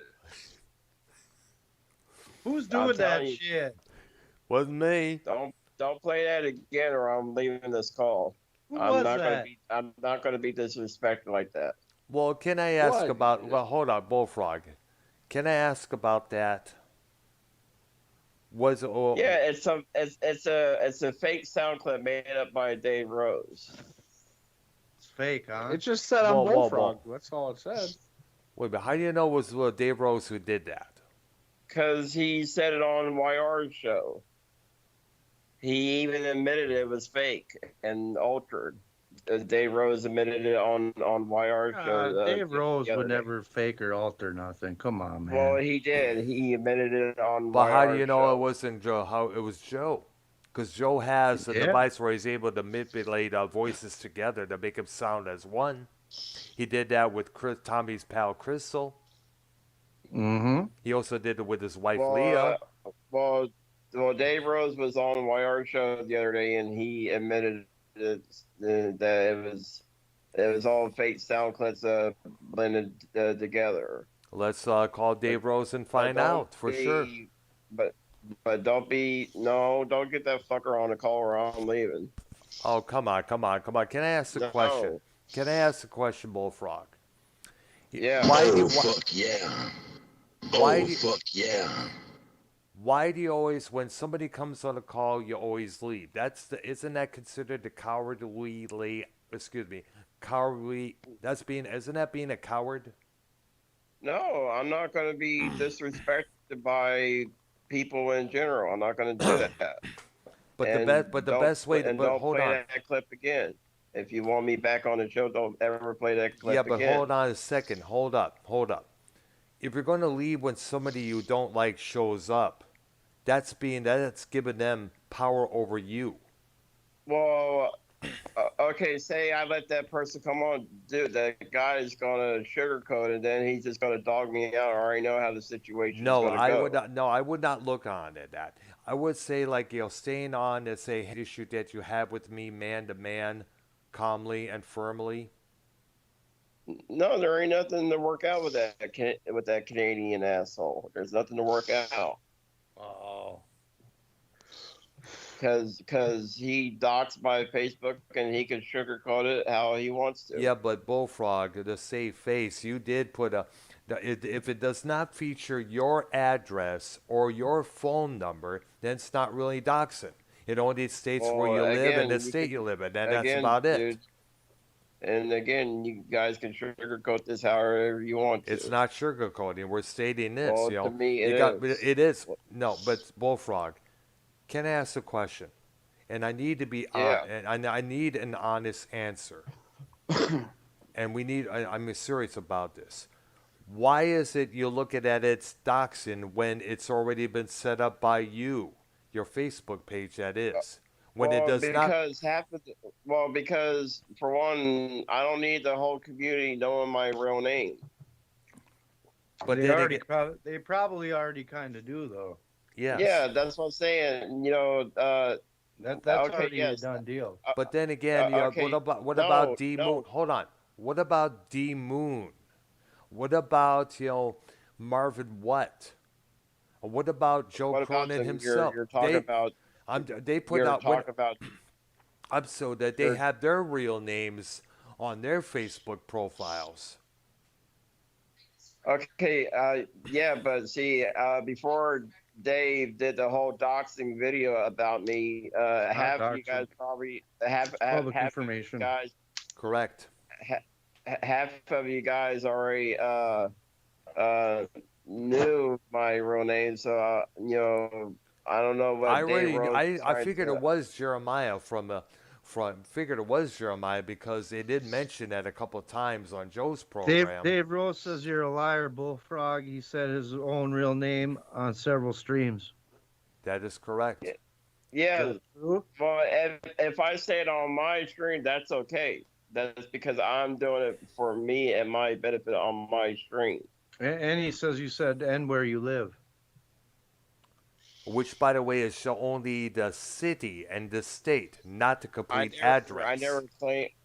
Who's I'm doing that telling you, shit? Wasn't me. don't play that again, or I'm leaving this call. Who I'm was not gonna that? be. I'm not gonna be disrespected like that. Well, can I ask What? about? Well, hold on, Bullfrog. Can I ask about that? Was oh, Yeah, it's a fake sound clip made up by Dave Rose. It's fake, huh? It just said I'm Whoa, whoa, Bullfrog. whoa. That's all it said. wait, but how do you know it was Dave Rose who did that? Because he said it on YR's show. He even admitted it was fake and altered. Dave Rose admitted it on YR's show. Dave Rose the other would day. never fake or alter nothing. Come on, man. Well, he did. He admitted it on But how do YR's you know show. it wasn't Joe? How it was Joe? Because Joe has a Yeah. device where he's able to manipulate voices together to make them sound as one. He did that with Tommy's pal Crystal. Mm-hmm. He also did it with his wife Leah. Well, Dave Rose was on YR show the other day, and he admitted that it was all fake sound clips blended together. Let's call Dave Rose and find out for sure. But don't get that fucker on the call or I'm leaving. Oh, come on. Can I ask a question? Can I ask a question, Bullfrog? Yeah. Fuck yeah. Fuck yeah. Why do you always, when somebody comes on a call, you always leave? Isn't that considered the cowardly? Excuse me, cowardly. Isn't that being a coward? No, I'm not going to be disrespected by people in general. I'm not going to do that. But the best way to don't hold play on. that clip again. If you want me back on the show, don't ever play that clip Yeah, but again. hold on a second. Hold up. If you're going to leave when somebody you don't like shows up, that's giving them power over you. Well, okay, say I let that person come on, dude, that guy is going to sugarcoat and then he's just going to dog me out. I already know how the situation is going to go. I would not look on at that. I would say, like, staying on to say issue that you have with me man to man, calmly and firmly. No, there ain't nothing to work out with that Canadian asshole. There's nothing to work out. Oh. Because he doxed my Facebook and he can sugarcoat it how he wants to. Yeah, but Bullfrog, to save face, you did put if it does not feature your address or your phone number, then it's not really doxing. It only states where you live and the state you live in, and that's about it. Dude, and again, you guys can sugarcoat this however you want to. It's not sugarcoating. We're stating this. Well, to me, it is. No, but Bullfrog, can I ask a question? And I need to be and I need an honest answer. And I'm serious about this. Why is it you look at it's doxing when it's already been set up by you, your Facebook page that is? When it does because for one, I don't need the whole community knowing my real name. But they probably already kind of do though. Yes. Yeah, that's what I'm saying. That's already a done deal. But then again, what about D Moon? Hold on. What about D Moon? What about Marvin? What about Joe Cronin himself? You're talking about. They put you're out talking about. so that they have their real names on their Facebook profiles. Okay, yeah, but see, before Dave did the whole doxing video about me, half of you guys probably have public information. Guys, correct. Half of you guys already knew my real name, so I don't know what I figured it was Jeremiah figured it was Jeremiah because they did mention that a couple of times on Joe's program. Dave Rose says you're a liar, Bullfrog. He said his own real name on several streams. That is correct. Yeah. Well, if I say it on my stream, that's okay. That's because I'm doing it for me and my benefit on my stream. And he says you said and where you live. which, by the way, is show only the city and the state, not the complete address.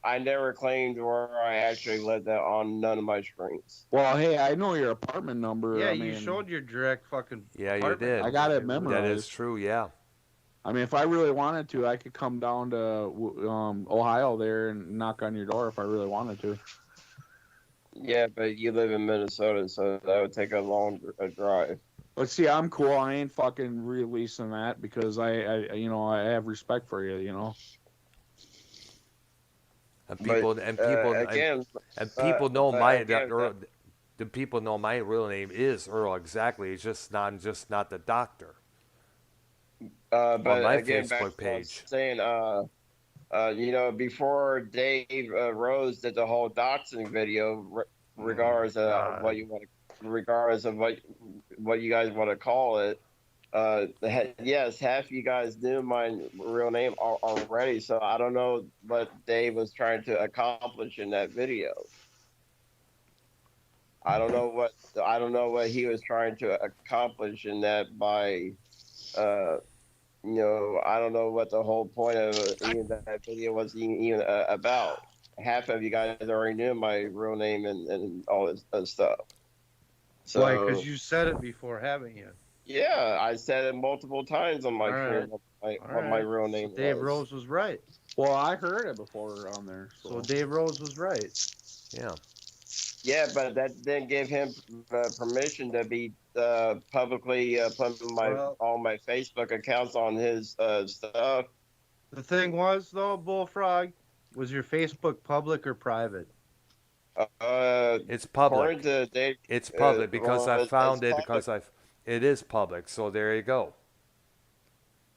I never claimed where I actually lived at on none of my screens. Well, hey, I know your apartment number. Yeah, I you mean, showed your direct fucking. Yeah, you apartment did. I got it number. That memorized. is true, yeah. I mean, if I really wanted to, I could come down to Ohio there and knock on your door if I really wanted to. Yeah, but you live in Minnesota, so that would take a long drive. But see, I'm cool. I ain't fucking releasing that because I have respect for you, And people know the people know my real name is Earl exactly. It's just not the doctor. But on my again, Facebook back to what I was page. saying, before Dave Rose did the whole doxing video, regardless of what you want to, regardless of what you guys want to call it, yes, half you guys knew my real name already. So I don't know what Dave was trying to accomplish in that video. I don't know what he was trying to accomplish in that by. I don't know what the whole point of even that video was even about. Half of you guys already knew my real name and all this stuff. So, Why? Because you said it before, haven't you? Yeah, I said it multiple times on my All stream, what my real name Dave was. Rose was right. Well, I heard it before on there. So Dave Rose was right. Yeah. Yeah, but that didn't give him permission to be publicly putting all my Facebook accounts on his stuff. The thing was, though, Bullfrog, was your Facebook public or private? It's public. It's public because I found it public. because it is public. So there you go.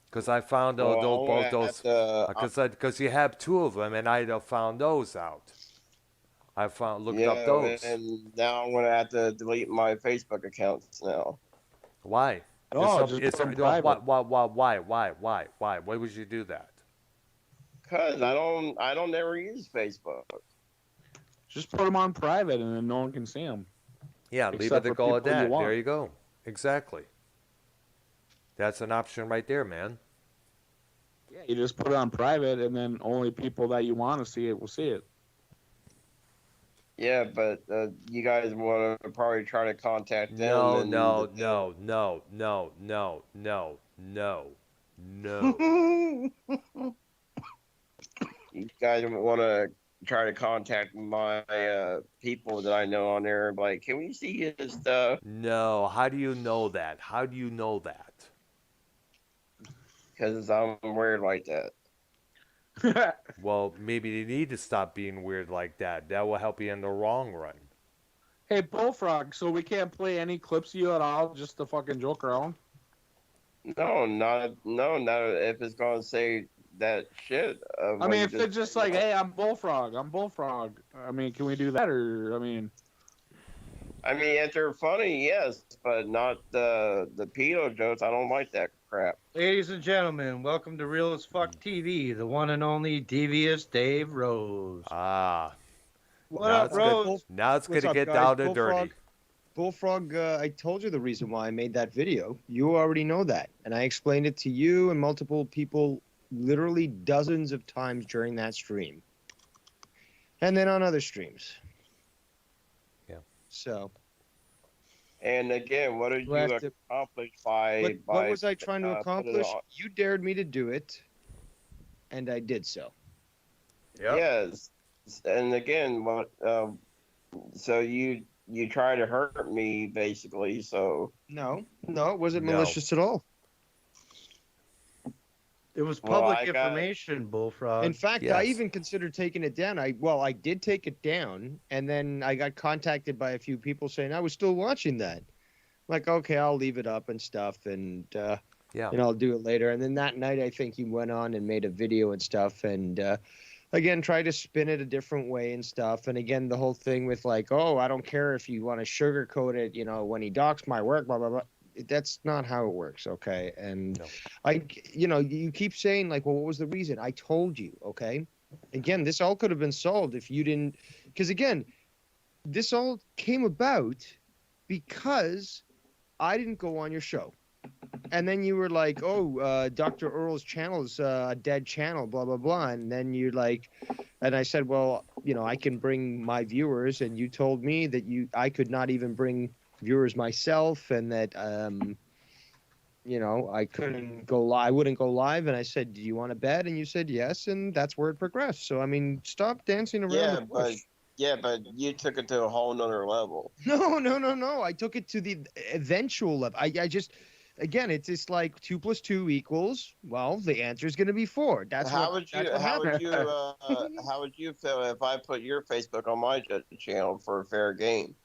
Because I found both those because you have two of them and I found those out. I looked up those. And now I'm gonna have to delete my Facebook accounts now. Why? Oh, why? Why would you do that? Cause I don't never use Facebook. Just put them on private and then no one can see them. Yeah, leave it to go at that. There you go. Exactly. That's an option right there, man. Yeah, you just put it on private and then only people that you want to see it will see it. Yeah, but you guys want to probably try to contact them. No. You guys want to try to contact my people that I know on there. Like, can we see his stuff? No. How do you know that? How do you know that? Because I'm weird like that. Well, maybe you need to stop being weird like that. That will help you in the long run. Hey, Bullfrog, so we can't play any clips of you at all just to fucking joke around? No, not if it's going to say that shit. I mean, if it's just like, hey, I'm Bullfrog. I mean, can we do that? Or, I mean, if they're funny, yes, but not the pedo jokes. I don't like that crap. Ladies and gentlemen, welcome to Real as Fuck TV, the one and only Devious Dave Rose. What up, Rose? Now it's going to get guys? down to Bullfrog, dirty. Bullfrog, I told you the reason why I made that video. You already know that. And I explained it to you and multiple people literally dozens of times during that stream. And then on other streams. Yeah. So. And again, what did you accomplish by... What was I trying to accomplish? You dared me to do it. And I did so. Yep. Yes. And again, so you try to hurt me, basically, so... No, it wasn't malicious at all. It was public information, Bullfrog. In fact, I even considered taking it down. I did take it down, and then I got contacted by a few people saying I was still watching that. Like, okay, I'll leave it up and stuff, and I'll do it later. And then that night, I think he went on and made a video and stuff, and again, tried to spin it a different way and stuff. And again, the whole thing with like, oh, I don't care if you want to sugarcoat it, when he docks my work, blah, blah, blah. That's not how it works, okay? And you keep saying like, well, what was the reason? I told you, okay? Again, this all could have been solved if you didn't, because again, this all came about because I didn't go on your show. And then you were like, oh, Dr. Earl's channel is a dead channel, blah, blah, blah. And then you're like, and I said, well, I can bring my viewers. And you told me that I could not even bring viewers myself, and that, I couldn't go live. I wouldn't go live. And I said, do you want to bet? And you said yes. And that's where it progressed. So, I mean, stop dancing around the bush. But you took it to a whole nother level. No. I took it to the eventual level. I just, again, it's just like 2 + 2 = well, the answer is going to be 4. How would you feel if I put your Facebook on my channel for a fair game?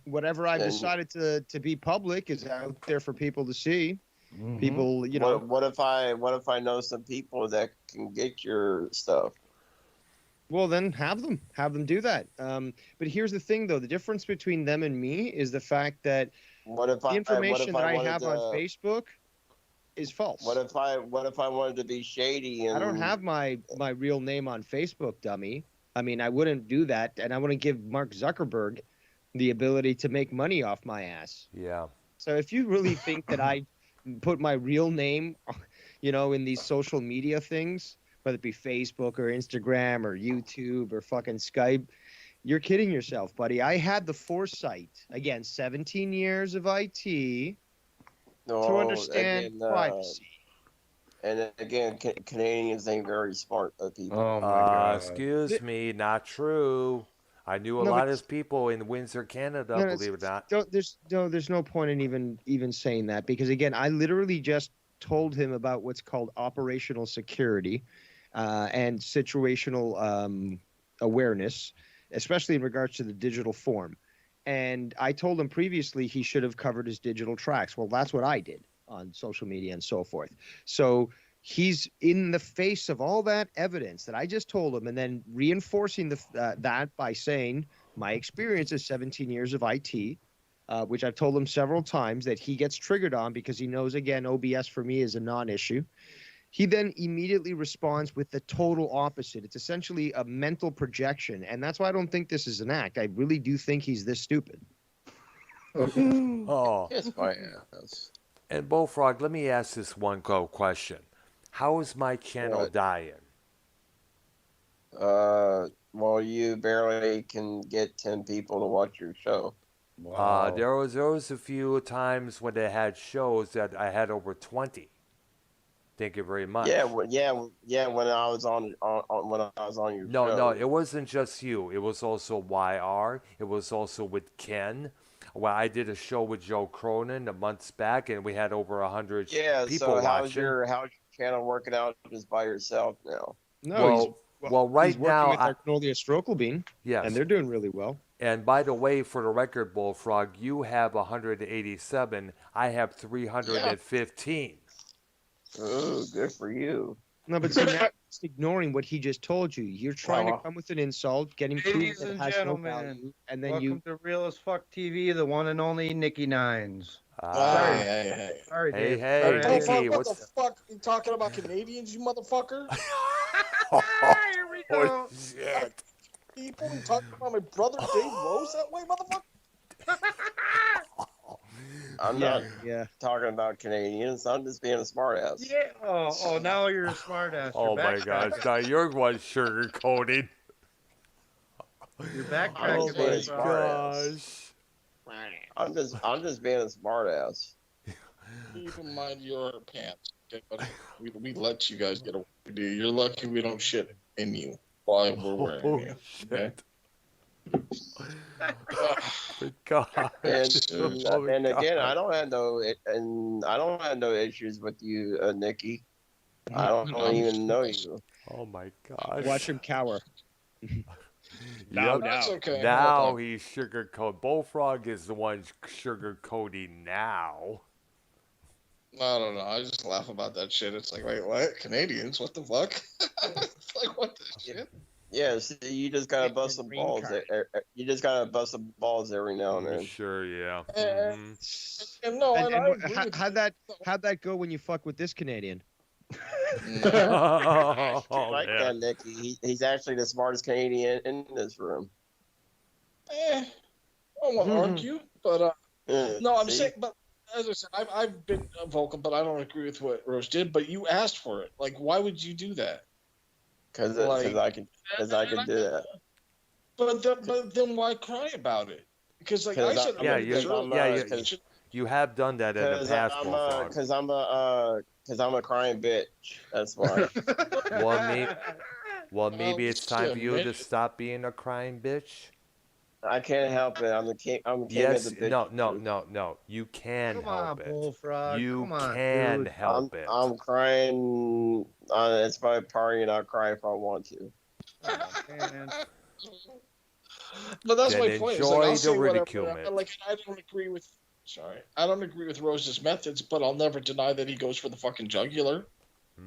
Whatever I've decided to be public is out there for people to see. Mm-hmm. People, What if I know some people that can get your stuff? Well, then have them do that. But here's the thing, though: the difference between them and me is the fact that the information that I have on Facebook is false. What if I wanted to be shady? And I don't have my real name on Facebook, dummy. I mean, I wouldn't do that, and I wouldn't give Mark Zuckerberg the ability to make money off my ass. Yeah. So if you really think that I put my real name, in these social media things, whether it be Facebook or Instagram or YouTube or fucking Skype, you're kidding yourself, buddy. I had the foresight, again, 17 years of IT, to understand privacy. And again, Canadians ain't very smart people. Oh my God. Excuse me, not true. I knew a lot of people in Windsor, Canada, believe it or not. There's no point in even saying that, because again, I literally just told him about what's called operational security and situational awareness, especially in regards to the digital form. And I told him previously he should have covered his digital tracks. Well, that's what I did on social media and so forth. So he's in the face of all that evidence that I just told him, and then reinforcing that by saying my experience is 17 years of IT, which I've told him several times that he gets triggered on because he knows, again, OBS for me is a non-issue. He then immediately responds with the total opposite. It's essentially a mental projection, and that's why I don't think this is an act. I really do think he's this stupid. Oh. Yes, my ass. And Bullfrog, let me ask this one question. How is my channel dying? Well, you barely can get 10 people to watch your show. Wow. There was a few times when they had shows that I had over 20. Thank you very much. Yeah. When I was on your show. No, it wasn't just you. It was also YR. It was also with Ken. Well, I did a show with Joe Cronin a months back, and we had over 100 people watching. How's your channel working out just by yourself now? No, right he's working now, with Arknolia Strokelbean, yes, and they're doing really well. And by the way, for the record, Bullfrog, you have 187. I have 315. Oh, good for you. No, but see, now just ignoring what he just told you. You're trying to come with an insult, getting proof Ladies that and has gentlemen, no value, and then welcome to Real as Fuck TV, the one and only Nicky Nines. Hey. Sorry, Hey, Dave. hey, Sorry, Nicky, Dave. What the fuck? You talking about Canadians, you motherfucker? Here we go. Shit. People, you talking about my brother Dave Rose that way, motherfucker? I'm not talking about Canadians. I'm just being a smartass. Yeah. Oh, now you're a smartass. Oh my gosh, now you're one sugarcoating. You're backtracking. Oh my gosh. I'm just being a smartass. Keep in mind your pants. Okay, buddy? We let you guys get away. You're lucky we don't shit in you while we're wearing you. Okay? God. And again, I don't have no issues with you, Nicky. I don't even know you. Oh my gosh. watch him cower. That's okay. Now he's sugarcoat. Bullfrog is the one sugarcoating now. I don't know. I just laugh about that shit. It's like, wait, what? Canadians? What the fuck? It's like, what the shit? Yeah, see, you just gotta bust some balls. You just gotta bust some balls every now and then. Sure, yeah. And no, And I agree with how'd that go when you fuck with this Canadian? Oh, Like man. that, Nicky. He's actually the smartest Canadian in this room. I won't argue, but No, I'm See? saying, but as I said, I've been vocal, but I don't agree with what Rose did. But you asked for it. Like, why would you do that? Because Like, I can do that. But then why cry about it? Because like I said, Yeah, you you have done that in the past, Bullfrog. Because I'm a crying bitch. That's why. Well, maybe it's time for you to stop being a crying bitch. I can't help it. I'm the king. I'm the king Yes, of the bitch. no. You can Come help on, it. Bullfrog. You Come on, can dude. help it. I'm crying. It's my party, and I'll cry if I want to. Man. But that's Then my point. It's like, I'll enjoy say the whatever. ridicule. Like I don't agree with. Sorry, I don't agree with Rose's methods, but I'll never deny that he goes for the fucking jugular.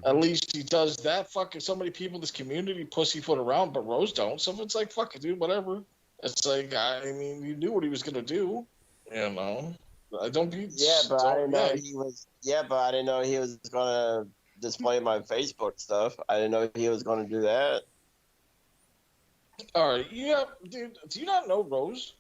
At least he does that. Fucking so many people in this community pussyfoot around, but Rose don't. So it's like, fuck it, dude, whatever. It's like, I mean, you knew what he was gonna do, you know. I don't be. Yeah, but I didn't know he was. Yeah, but I didn't know he was gonna display my Facebook stuff. I didn't know he was gonna do that. All right, yeah, dude. Do you not know Rose?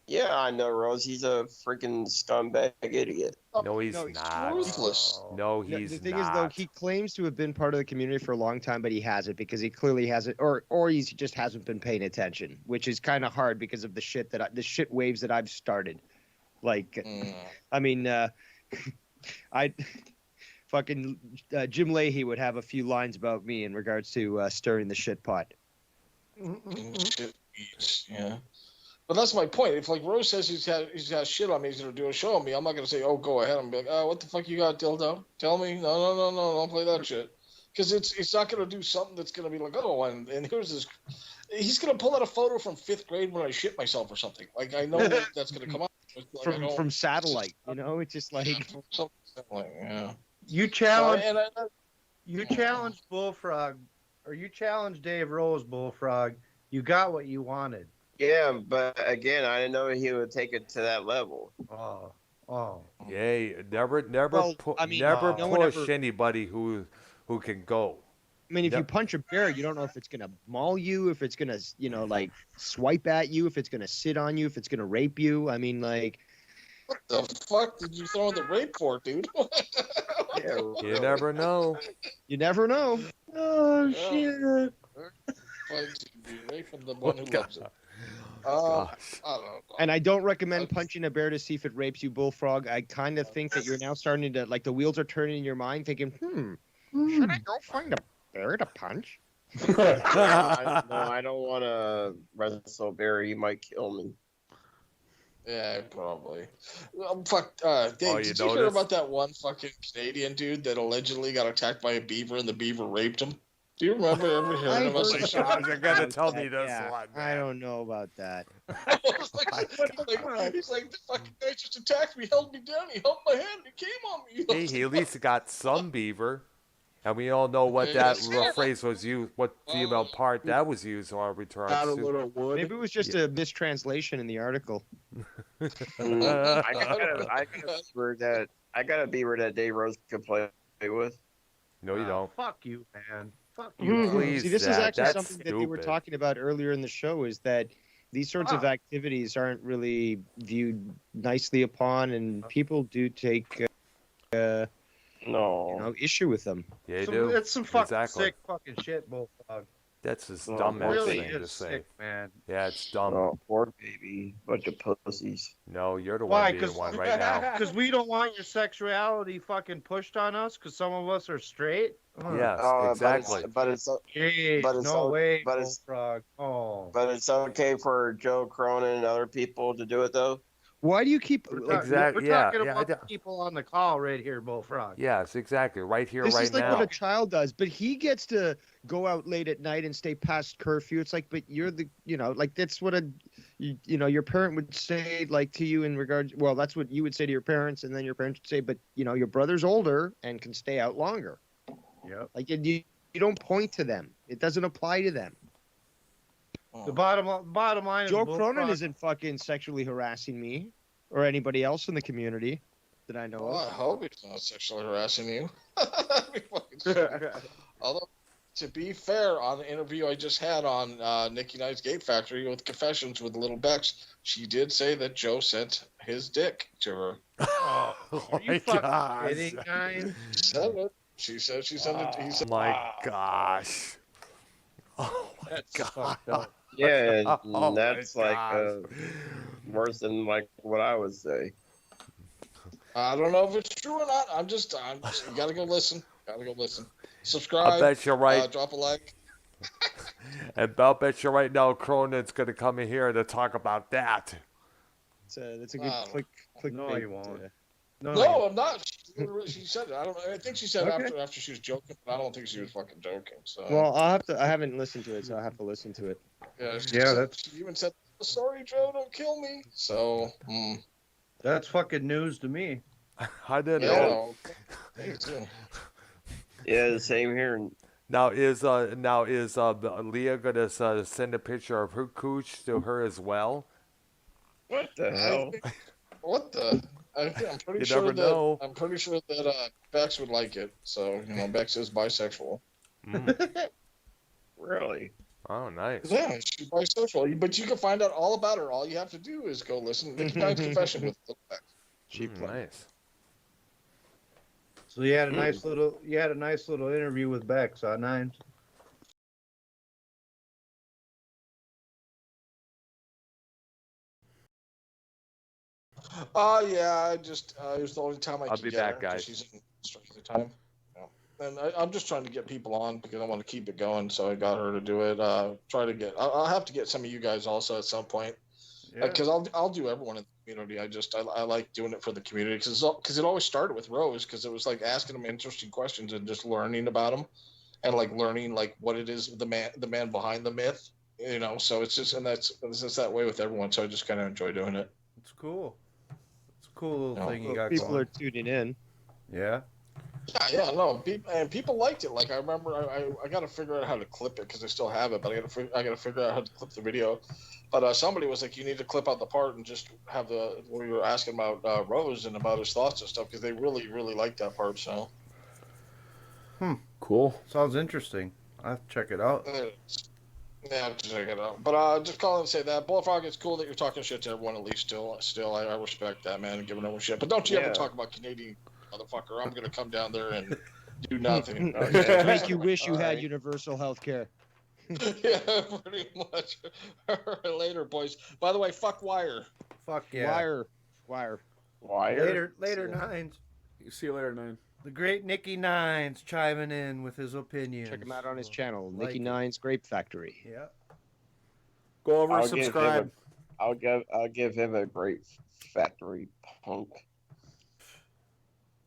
Yeah, I know Rose. He's a freaking scumbag idiot. No, he's not. Ruthless. No, The he's thing not. is, though, he claims to have been part of the community for a long time, but he hasn't because he clearly hasn't, or he just hasn't been paying attention, which is kind of hard because of the shit the shit waves that I've started. Like, I mean, I fucking Jim Leahy would have a few lines about me in regards to stirring the shit pot. Yeah. But that's my point. If like Rose says he's got shit on me, he's gonna do a show on me. I'm not gonna say, "Oh, go ahead." I'm gonna be like, "Oh, what the fuck you got, dildo? Tell me." No, don't play that shit. Because it's not gonna do something that's gonna be like, "Oh, and here's this." He's gonna pull out a photo from 5th grade when I shit myself or something. Like I know that's gonna come up Like, from satellite. You know, it's just like yeah. You challenge. You challenge Bullfrog, or you challenge Dave Rose, Bullfrog. You got what you wanted. Yeah, but again, I didn't know he would take it to that level. Oh. Yay! Never Well, I mean, no one push ever- anybody who can go. I mean, if Yep. you punch a bear, you don't know if it's gonna maul you, if it's gonna, like swipe at you, if it's gonna sit on you, if it's gonna rape you. I mean, like, What the fuck did you throw in the rape for, dude? Yeah, You never know. you never know. Oh shit! Raping the one who loves it. Gosh. I don't know. And I don't recommend punching a bear to see if it rapes you, Bullfrog. I kind of think that you're now starting to, like, the wheels are turning in your mind, thinking, should I go find a bear to punch? No, I don't want to wrestle Barry. He might kill me. Yeah, probably. Fuck, Dave, you did you hear noticed? about that one fucking Canadian dude that allegedly got attacked by a beaver and the beaver raped him? Do you remember ever hearing about heard this? about You're gonna tell me that, this yeah. one. I don't know about that. He's like, the fucking guy just attacked me, held me down, he held my hand, he came on me. Hey, he at least got some beaver. And we all know what that phrase was used, what female part that was used on returns. Got a little wood. Maybe it was just a mistranslation in the article. I got a beaver that Dave Rose could play with. No, you don't. Fuck you, man. Fuck you. Please, See, this is Zach, actually that's something that they were stupid. talking about earlier in the show, is that these sorts of activities aren't really viewed nicely upon, and people do take issue with them. Yeah, you do. It's some fucking Exactly. sick fucking shit, Bullfrog. That's his Oh, dumbass Really thing to is say. sick, man. Yeah, it's dumb. Oh, poor baby. Bunch of pussies. No, you're the Why? one being one right now. Because we don't want your sexuality fucking pushed on us. Because some of us are straight. Yes, Oh, exactly. But it's Jeez, But it's no so- way, but it's- Bullfrog. Oh. but it's okay for Joe Cronin and other people to do it though. Why do you keep Exactly. We're Yeah, talking yeah, about the people on the call right here, Bullfrog. Yes, exactly. Right here, This right is like now. what a child does, but he gets to go out late at night and stay past curfew. It's like, but you're the, like that's what your parent would say, like, to you in regards. Well, that's what you would say to your parents, and then your parents would say, but your brother's older and can stay out longer. Yep. Like you don't point to them. It doesn't apply to them. The bottom line is Joe Bullfrog. Cronin isn't fucking sexually harassing me or anybody else in the community that I know Well, I of. hope he's not sexually harassing you. Although, to be fair, on the interview I just had on Nicky Knight's Gate Factory with Confessions with Little Bex, she did say that Joe sent his dick to her. Oh, are you my fucking gosh. kidding, guys? She said it. She said she sent it. He said, Oh my gosh. Oh my That's god. fucked up. Yeah, Oh my that's like gosh. worse than like what I would say. I don't know if it's true or not. I'm just you gotta go listen. I Subscribe. bet you're right. Drop a like. And I'll bet you right now Cronin's going to come in here to talk about that. That's a good click. No, you won't. No, I'm not. She said it. I don't know. I think she said Okay. after she was joking, but I don't think she was fucking joking. So Well, I haven't listened to it, so I'll have to listen to it. she even said, "Sorry, Joe, don't kill me." So That's fucking news to me. I didn't know. Me too. Yeah, the same here. Now is Leah gonna send a picture of her cooch to her as well? What the hell? What the? I'm pretty You sure never that know. I'm pretty sure that Bex would like it. So Bex is bisexual. Really? Oh, nice. Yeah, she's bisexual. But you can find out all about her. All you have to do is go listen to Nicky Knight's Confession with Little Bex. Nice. So you had a nice little interview with Bex on Nines. Yeah, it was the only time I I'll could be get back, her, 'cause guys. She's in the time. Yeah. And I'm just trying to get people on because I want to keep it going. So I got her to do it. I'll have to get some of you guys also at some point. Because I'll do everyone in the community. I like doing it for the community because it always started with Rose because it was like asking them interesting questions and just learning about them and like learning like what it is the man behind the myth. So it's just it's just that way with everyone. So I just kind of enjoy doing it. It's cool. It's a cool little thing you Well, got people going. are tuning in. Yeah. Yeah, no, people liked it. Like I remember, I got to figure out how to clip it because I still have it, but I got to figure out how to clip the video. But somebody was like, you need to clip out the part and just have we were asking about Rose and about his thoughts and stuff because they really really liked that part. So Cool. Sounds interesting. I'll have to check it out. yeah, check it out. But just call and say that Bullfrog. It's cool that you're talking shit to everyone. At least still, I respect that, man, and giving everyone shit. But don't you ever talk about Canadian motherfucker. I'm gonna come down there and do nothing. Make you wish you had universal health care. Yeah, pretty much. Later, boys. By the way, fuck Wire. Fuck yeah. Wire. Later, Nines. See you later, 9. The great Nicky Nines chiming in with his opinion. Check him out on his channel, Like Nicky it. Nine's Grape Factory. Yeah. Go over and I'll give him subscribe. I'll give him a great factory punk.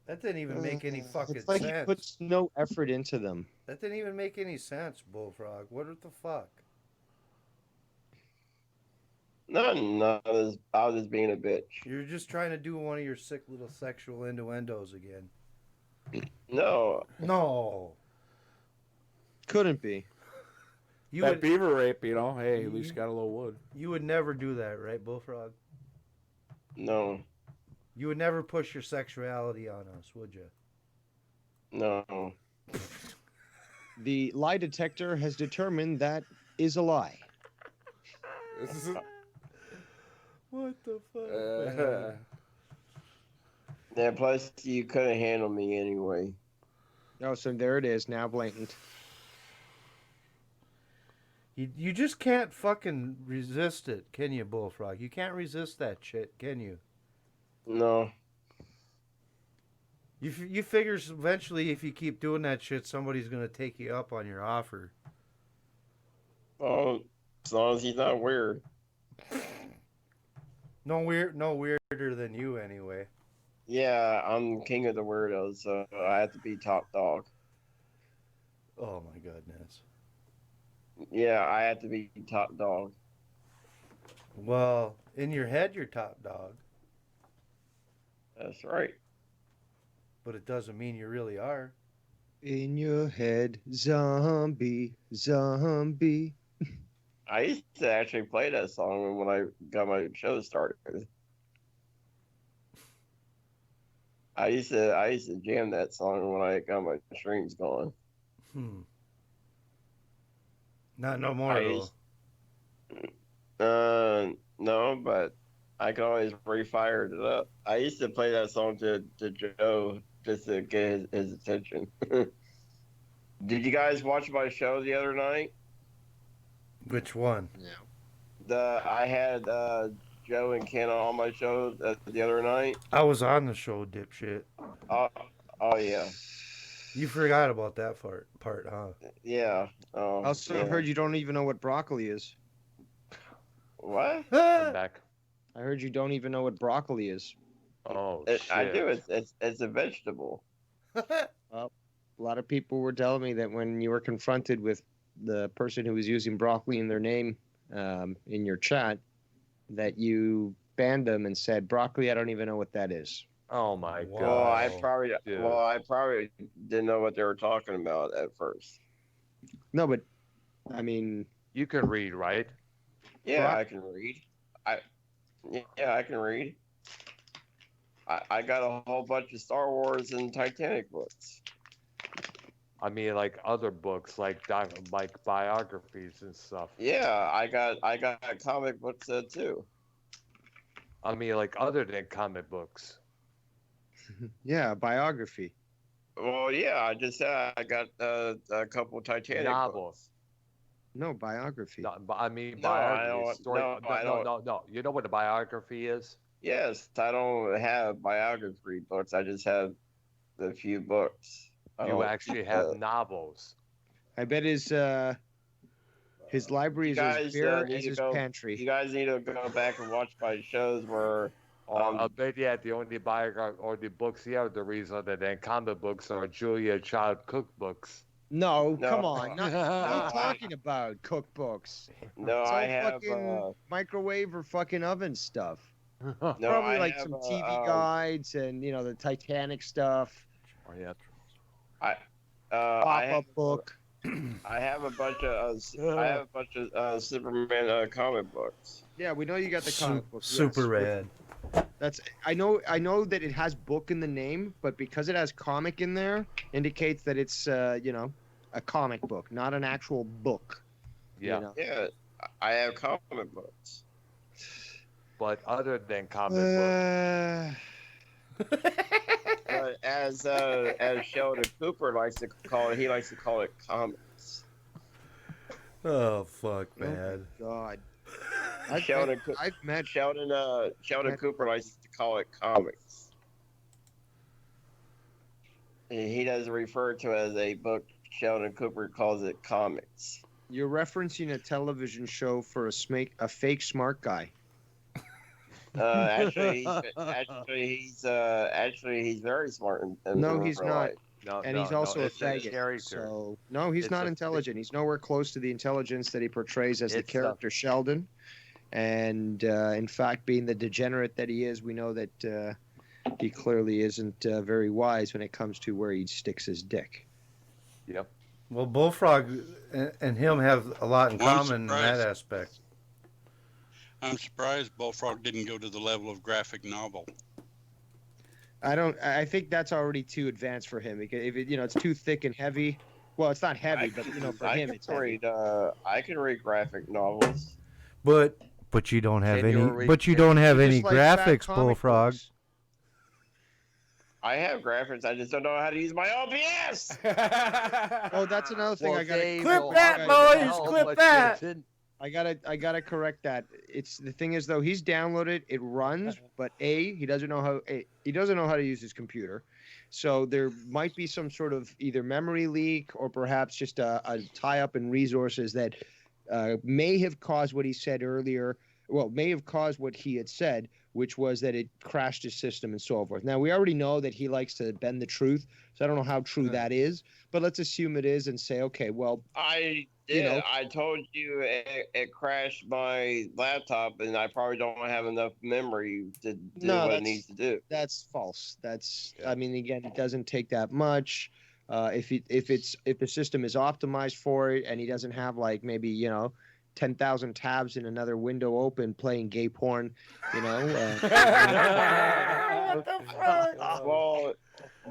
That didn't even make any fucking It's like sense. he puts no effort into them. That didn't even make any sense, Bullfrog. What the fuck? None of this. I was just being a bitch. You're just trying to do one of your sick little sexual innuendos again. No. No. Couldn't be. You That would, beaver rape, hey, at least got a little wood. you would never do that, right, Bullfrog? No. You would never push your sexuality on us, would you? No. The lie detector has determined that is a lie. What the fuck? Yeah, plus you couldn't handle me anyway. Oh, so there it is, now blatant. You just can't fucking resist it, can you, Bullfrog? You can't resist that shit, can you? No. You figure eventually if you keep doing that shit, somebody's gonna take you up on your offer. Oh, as long as he's not weird. No weirder than you anyway. Yeah, I'm king of the weirdos, so I have to be top dog. Oh my goodness. Yeah, I have to be top dog. Well, in your head you're top dog, That's right. but it doesn't mean you really are. In your head, zombie. I used to actually play that song when I got my show started. I used to jam that song when I got my streams going. Not no more I though. used, no, but I can always refire it up. I used to play that song to Joe just to get his attention. Did you guys watch my show the other night? Which one? I had Joe and Ken on my show the other night. I was on the show, dipshit. Oh yeah, You forgot about that part, huh? yeah. I also heard you don't even know what broccoli is. What? I'm back. I heard you don't even know what broccoli is. Oh, I shit. do. It's a vegetable. A lot of people were telling me that when you were confronted with the person who was using broccoli in their name in your chat, that you banned them and said, broccoli, I don't even know what that is. Oh, my Wow. Well, God. I probably didn't know what they were talking about at first. No, but, I mean... You can read, right? Yeah, I can read. Yeah, I can read. I got a whole bunch of Star Wars and Titanic books. I mean, like other books, like biographies and stuff. Yeah, I got comic books too. I mean, like other than comic books. Yeah, biography. Well, yeah, I just said I got a couple Titanic Novels. books. No, biography. No, I mean, No, I biography. don't- Story. no, I don't. No. You know what a biography is? Yes, I don't have biography books. I just have a few books. You actually have novels. I bet his library is as bare as his pantry. You guys need to go back and watch my shows where. I bet the only biography or the books he have the reason other than comic books are Julia Child cookbooks. No, come on. What are you talking about? Cookbooks. No, it's all I have fucking microwave or fucking oven stuff. No, Probably I like have, some TV guides and the Titanic stuff. Oh yeah. Pop-up book. I have a bunch of Superman comic books. Yeah, we know you got the comic books. Super yes. rad. That's I know that it has book in the name, but because it has comic in there, indicates that it's a comic book, not an actual book. Yeah. Yeah, I have comic books. But other than comic books. But as Sheldon Cooper likes to call it, he likes to call it comics. Oh fuck, man. Oh, God. Sheldon Cooper likes to call it comics. He doesn't refer to it as a book. Sheldon Cooper calls it comics. You're referencing a television show for a fake smart guy. Actually, he's very smart. No, he's not. Life. No, and he's also a it's faggot. character. So no, he's not intelligent. He's nowhere close to the intelligence that he portrays as the character Sheldon. And in fact, being the degenerate that he is, we know that he clearly isn't very wise when it comes to where he sticks his dick. Yep. Well, Bullfrog and him have a lot in common in that aspect. I'm surprised Bullfrog didn't go to the level of graphic novel. I think that's already too advanced for him because if it's too thick and heavy. Well, it's not heavy, but for him it's heavy. I can read graphic novels. But you don't have any. But you don't have any graphics, Bullfrog. Books. I have graphics. I just don't know how to use my OBS. Oh, that's another thing I gotta clip that, boys. Clip that. I gotta correct that. It's the thing is though he's downloaded it runs, but he doesn't know how to use his computer, so there might be some sort of either memory leak or perhaps just a tie up in resources that may have caused what he said earlier. Well, may have caused what he had said, which was that it crashed his system and so forth. Now we already know that he likes to bend the truth, so I don't know how true that is, but let's assume it is and say, okay, well, I told you it crashed my laptop, and I probably don't have enough memory to do what it needs to do. That's false. I mean, again, it doesn't take that much. If the system is optimized for it, and he doesn't have like maybe 10,000 tabs in another window open playing gay porn, Well,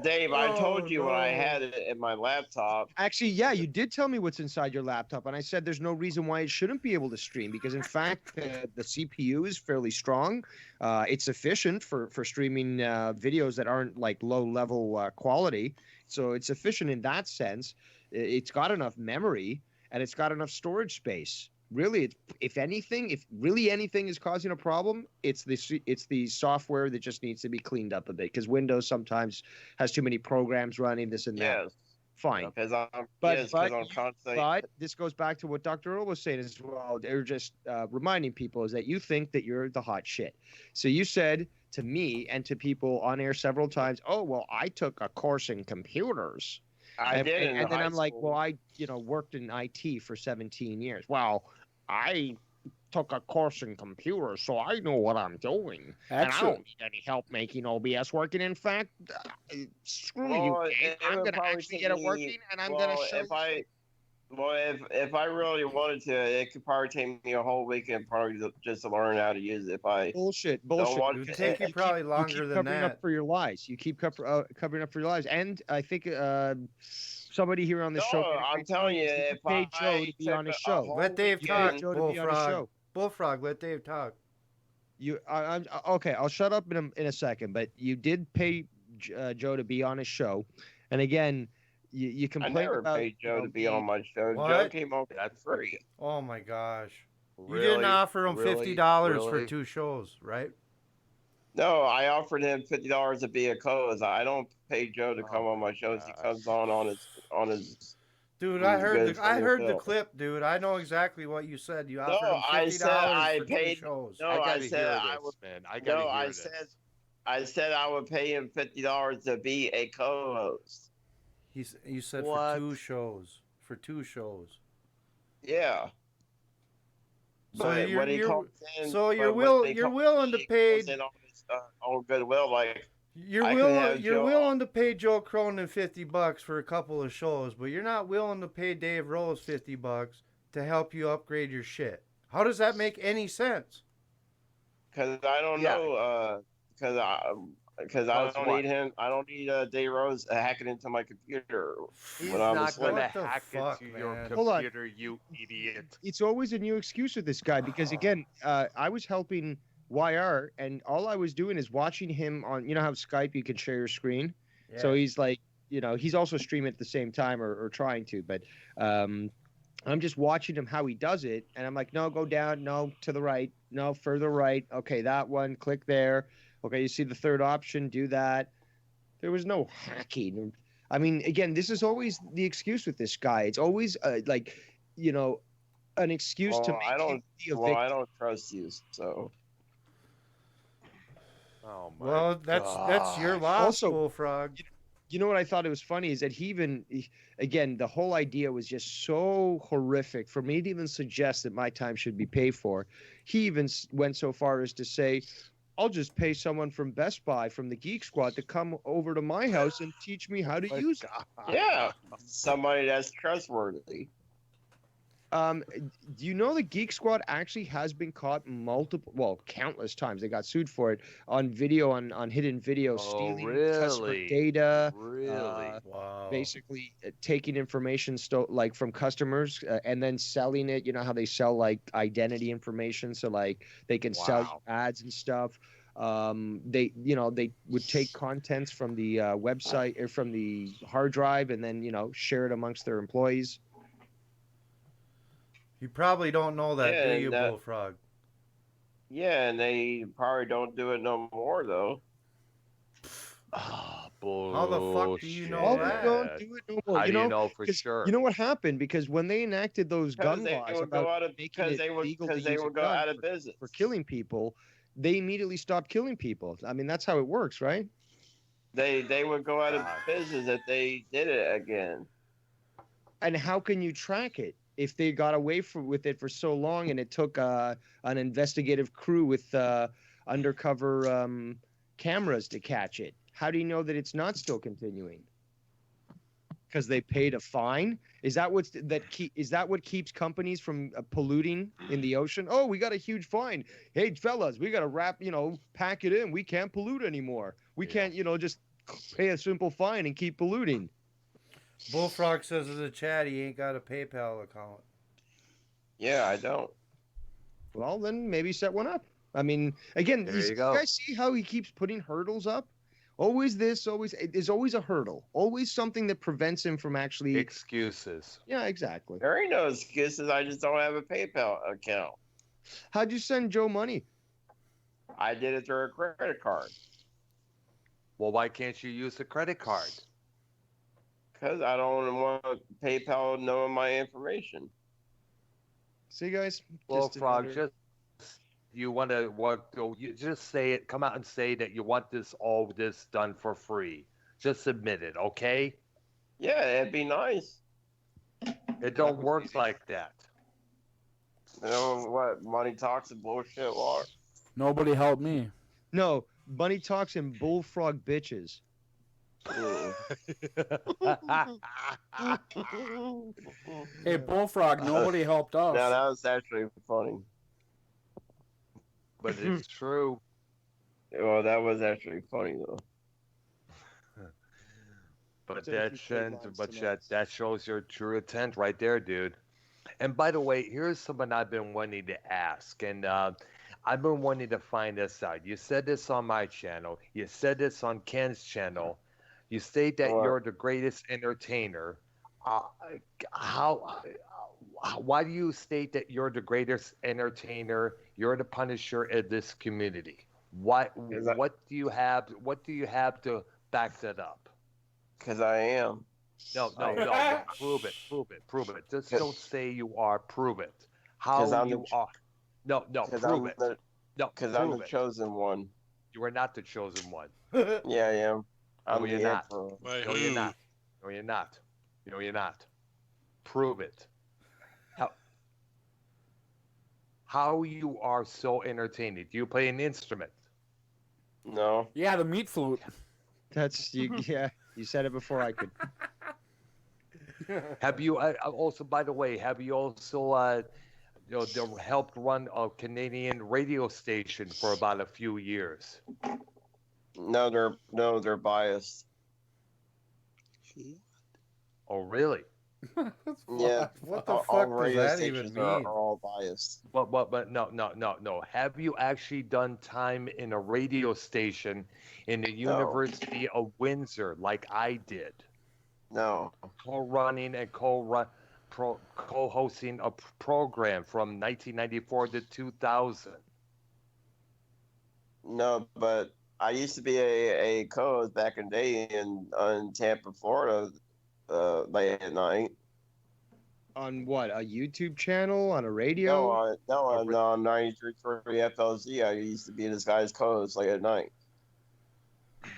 Dave, I told you when I had it in my laptop. Actually, yeah, you did tell me what's inside your laptop, and I said there's no reason why it shouldn't be able to stream because, in fact, the CPU is fairly strong. It's efficient for streaming videos that aren't like low-level quality. So it's efficient in that sense. It's got enough memory, and it's got enough storage space. Really, if anything is causing a problem, it's the software that just needs to be cleaned up a bit because Windows sometimes has too many programs running this and that. Yes. Fine. But this goes back to what Dr. Earl was saying as well. They're just reminding people is that you think that you're the hot shit. So you said to me and to people on air several times, oh, well, I took a course in computers. I did. And then I'm like, well, I worked in IT for 17 years. Well, I took a course in computers, so I know what I'm doing. And I don't need any help making OBS working. In fact, screw you, Dave. I'm going to actually get it working, and I'm going to show you. If I really wanted to, it could probably take me a whole weekend probably just to learn how to use it. If I bullshit. It would take you probably longer than covering that. Up for your lies. You keep covering up for your lies. And I think somebody here on the show. I'm telling you, if I paid Joe to be on his show. Let Dave talk. Bullfrog. Bullfrog. Let Dave talk. I'm okay. I'll shut up in a second. But you did pay Joe to be on his show, and again. You complain I never about, paid Joe to be on my show. What? Joe came over for free. Oh my gosh! Really? You didn't offer him $50 for Really? 2 shows, right? No, I offered him $50 to be a co-host. I don't pay Joe to come on my shows. He comes on his. Dude, He's I heard good I for heard the Bill. clip, dude. I know exactly what you said. You No, offered him $50 I said I for paid. 2 shows. No, I said I would. man. I gotta No, hear I this. said I would pay him $50 to be a co-host. You said What? for 2 shows. For 2 shows. Yeah. So But you're, when he you're comes in, so you're but when he you're comes willing to he pay comes in on his own goodwill, like you're I can willing have you're Joe- willing to pay Joe Cronin $50 for a couple of shows, but you're not willing to pay Dave Rose $50 to help you upgrade your shit. How does that make any sense? because I don't know, because I don't need him. I don't need Dave Rose hacking into my computer. He's when I'm not asleep. gonna What the hack fuck, into your man. Hold on. computer, you idiot. It's always a new excuse with this guy because again, I was helping YR and all I was doing is watching him on. You know how Skype you can share your screen. So he's like, he's also streaming at the same time or trying to, but I'm just watching him how he does it, and I'm like, no, go down, no, to the right, no, further right. Okay, that one, click there. Okay, you see the third option, do that. There was no hacking. I mean, again, this is always the excuse with this guy. It's always an excuse to make him be a victim. I don't trust you, so. Oh my Well, that's your loss, Also- Bullfrog. You know what I thought it was funny is that again, the whole idea was just so horrific for me to even suggest that my time should be paid for. He even went so far as to say, I'll just pay someone from Best Buy, from the Geek Squad, to come over to my house and teach me how to use it. Yeah, somebody that's trustworthy. Do you know the Geek Squad actually has been caught countless times? They got sued for it on video, on hidden video, stealing customer really? data, Really? Wow. basically taking information like from customers and then selling it. You know how they sell like identity information, so like they can sell you ads and stuff. They would take contents from the website or from the hard drive and then share it amongst their employees. You probably don't know that, Yeah, do you, that- Bullfrog? Yeah, and they probably don't do it no more though. Ah, bullshit. How the fuck do you know Oh, that? they don't do it no more. How do you know for 'cause sure? You know what happened? Because when they enacted those gun Because they laws would go about out of making because it they would legal to because they use a would go gun out of business. for killing people, they immediately stopped killing people. I mean, that's how it works, right? They would go out of business if they did it again. And how can you track it if they got away with it for so long and it took an investigative crew with undercover cameras to catch it? How do you know that it's not still continuing? Because they paid a fine? Is that what keeps companies from polluting in the ocean? Oh, we got a huge fine. Hey, fellas, we got to pack it in. We can't pollute anymore. We can't, just pay a simple fine and keep polluting. Bullfrog says in the chat he ain't got a PayPal account. Yeah, I don't. Well, then maybe set one up. I mean, again, There you you go. guys see how he keeps putting hurdles up? Always this, always there's always a hurdle. Always something that prevents him from actually. Excuses. Yeah, exactly. There ain't no excuses. I just don't have a PayPal account. How'd you send Joe money? I did it through a credit card Well, why can't you use the credit card? because I don't want PayPal knowing my information. See, guys. Well, Just Frog, another- just you want to what? You just say it. Come out and say that you want all this done for free. Just admit it, okay? Yeah, it'd be nice. It don't work like that. You know what? Money talks and bullshit, Lars. Nobody helped me. No, Bunny talks and bullfrog bitches. Hey, Bullfrog, nobody helped us. Now that was actually funny. But it's true. Well, that was actually funny though. But So if you pay that shows your true intent right there, dude. And by the way, here's something I've been wanting to ask, and I've been wanting to find this out. You said this on my channel. You said this on Ken's channel. You state that What? you're the greatest entertainer. Why do you state that you're the greatest entertainer? You're the Punisher of this community. What do you have? What do you have to back that up? Because I am. No. Prove it. Just don't say you are. Prove it. 'Cause How I'm you the- are. No. Because Prove I'm it. the, No. because I'm Prove the it. chosen one. You are not the chosen one. Yeah, I am. I'm No, you're the not. emperor. By No, who? you're not. No, you're not. No, you're not. Prove it. How you are so entertaining? Do you play an instrument? No. Yeah, the meat flute. That's you. Yeah, you said it before I could. Have you also, by the way, have you also helped run a Canadian radio station for about a few years? No, they're biased. Oh, really? Yeah. What the all fuck does radio that even stations are mean? all biased. But no. Have you actually done time in a radio station in the University of Windsor like I did? No. Co-running and co-hosting a program from 1994 to 2000. No, but I used to be a co-host back in the day in Tampa, Florida, late at night. On what? A YouTube channel? On a radio? No, on 93.3 FLZ. I used to be this guy's co-host late at night. Do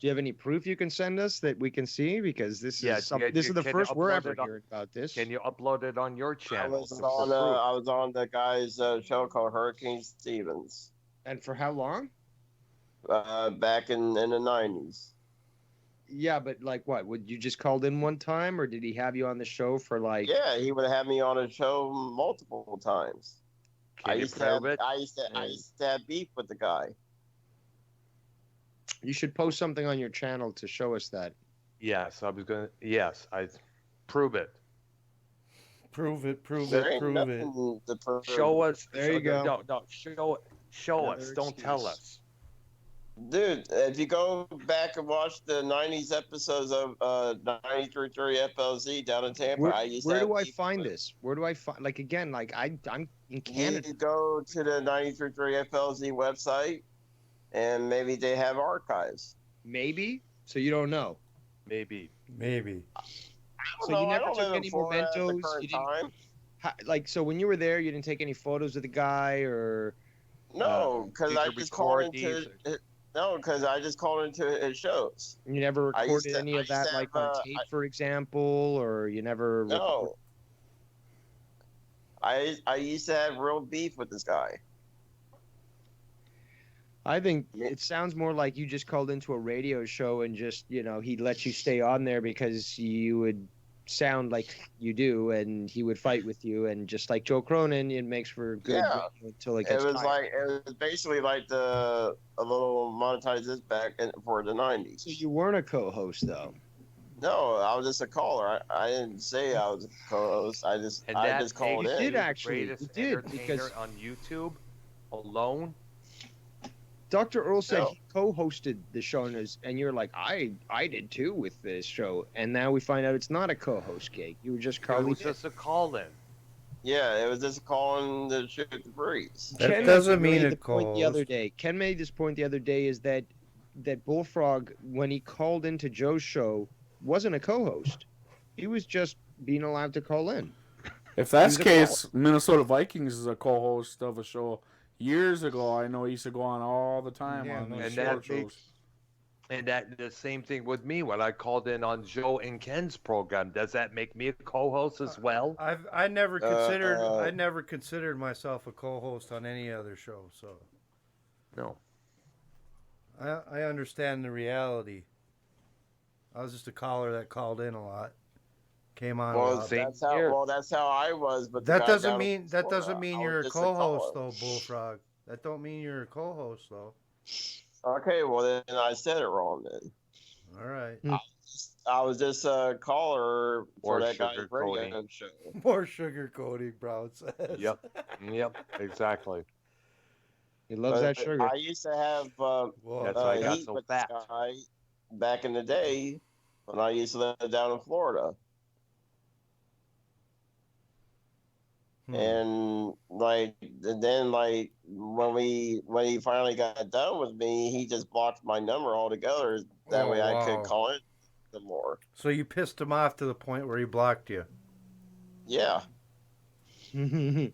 you have any proof you can send us that we can see? Because this is Yeah, this is the can you first we're upload ever it on- hearing about this. Can you upload it on your I channel? was on the guy's show called Hurricane Stevens And for how long? back in the 90s. Yeah, but like what? Would you just called in one time, or did he have you on the show for like? Yeah, he would have me on a show multiple times. Can you prove it? I used to have beef with the guy. You should post something on your channel to show us that. Yes, I was gonna. Yes, I prove it. Prove it. There ain't Prove it. nothing to prove. Show us. There you go. No. Show us. Another Don't tell excuse. us. Dude, if you go back and watch the 90s episodes of 93.3 FLZ down in Tampa, Where, I used where to do have I beef find with- this? Where do I find? Like again, like I'm in Canada. You go to the 93.3 FLZ website, and maybe they have archives. Maybe. So you don't know. Maybe. Maybe. So No, you I never don't took live in any Florida at the mementos. current You didn't, time. so when you were there, you didn't take any photos of the guy, or No, because Did I you just called record into these? no, because I just called into his shows. you never I used recorded to- any I of used that, to like have, on tape, for example, or you never. No, I used to have real beef with this guy. I think Yeah. it sounds more like you just called into a radio show and just he let you stay on there because you would sound like you do, and he would fight with you, and just like Joe Cronin, it makes for good radio until it gets tired. It was basically like a little monetize this back for the 90s. So you weren't a co-host though. No, I was just a caller. I didn't say I was a co-host. I just called in. You did actually. Greatest You did entertainer because on YouTube alone. Dr. Earl said he co-hosted the show, and you're like, I did too with this show, and now we find out it's not a co-host gig. You were just calling. It was just a call-in. Yeah, it was just calling to shoot the breeze. That doesn't mean a point the other day. Ken made this point the other day is that Bullfrog, when he called into Joe's show, wasn't a co-host. He was just being allowed to call in. If that's the case, Minnesota Vikings is a co-host of a show. Years ago, I know he used to go on all the time on those sports shows. And that the same thing with me when I called in on Joe and Ken's program. Does that make me a co-host as well? I never considered myself a co-host on any other show. So no, I understand the reality. I was just a caller that called in a lot, came on. That's how I was. But that doesn't mean you're a co-host though, Bullfrog. That don't mean you're a co-host though. Okay, well then I said it wrong then. All right. I was just a caller for that guy's radio show. More sugarcoating, Brown says. Yep, exactly. He loves that sugar. I used to have that's why I got heat so with fat. this guy back in the day when I used to live down in Florida. And then when he finally got done with me, he just blocked my number altogether. That way I could call in some more. So you pissed him off to the point where he blocked you. Yeah. Interesting.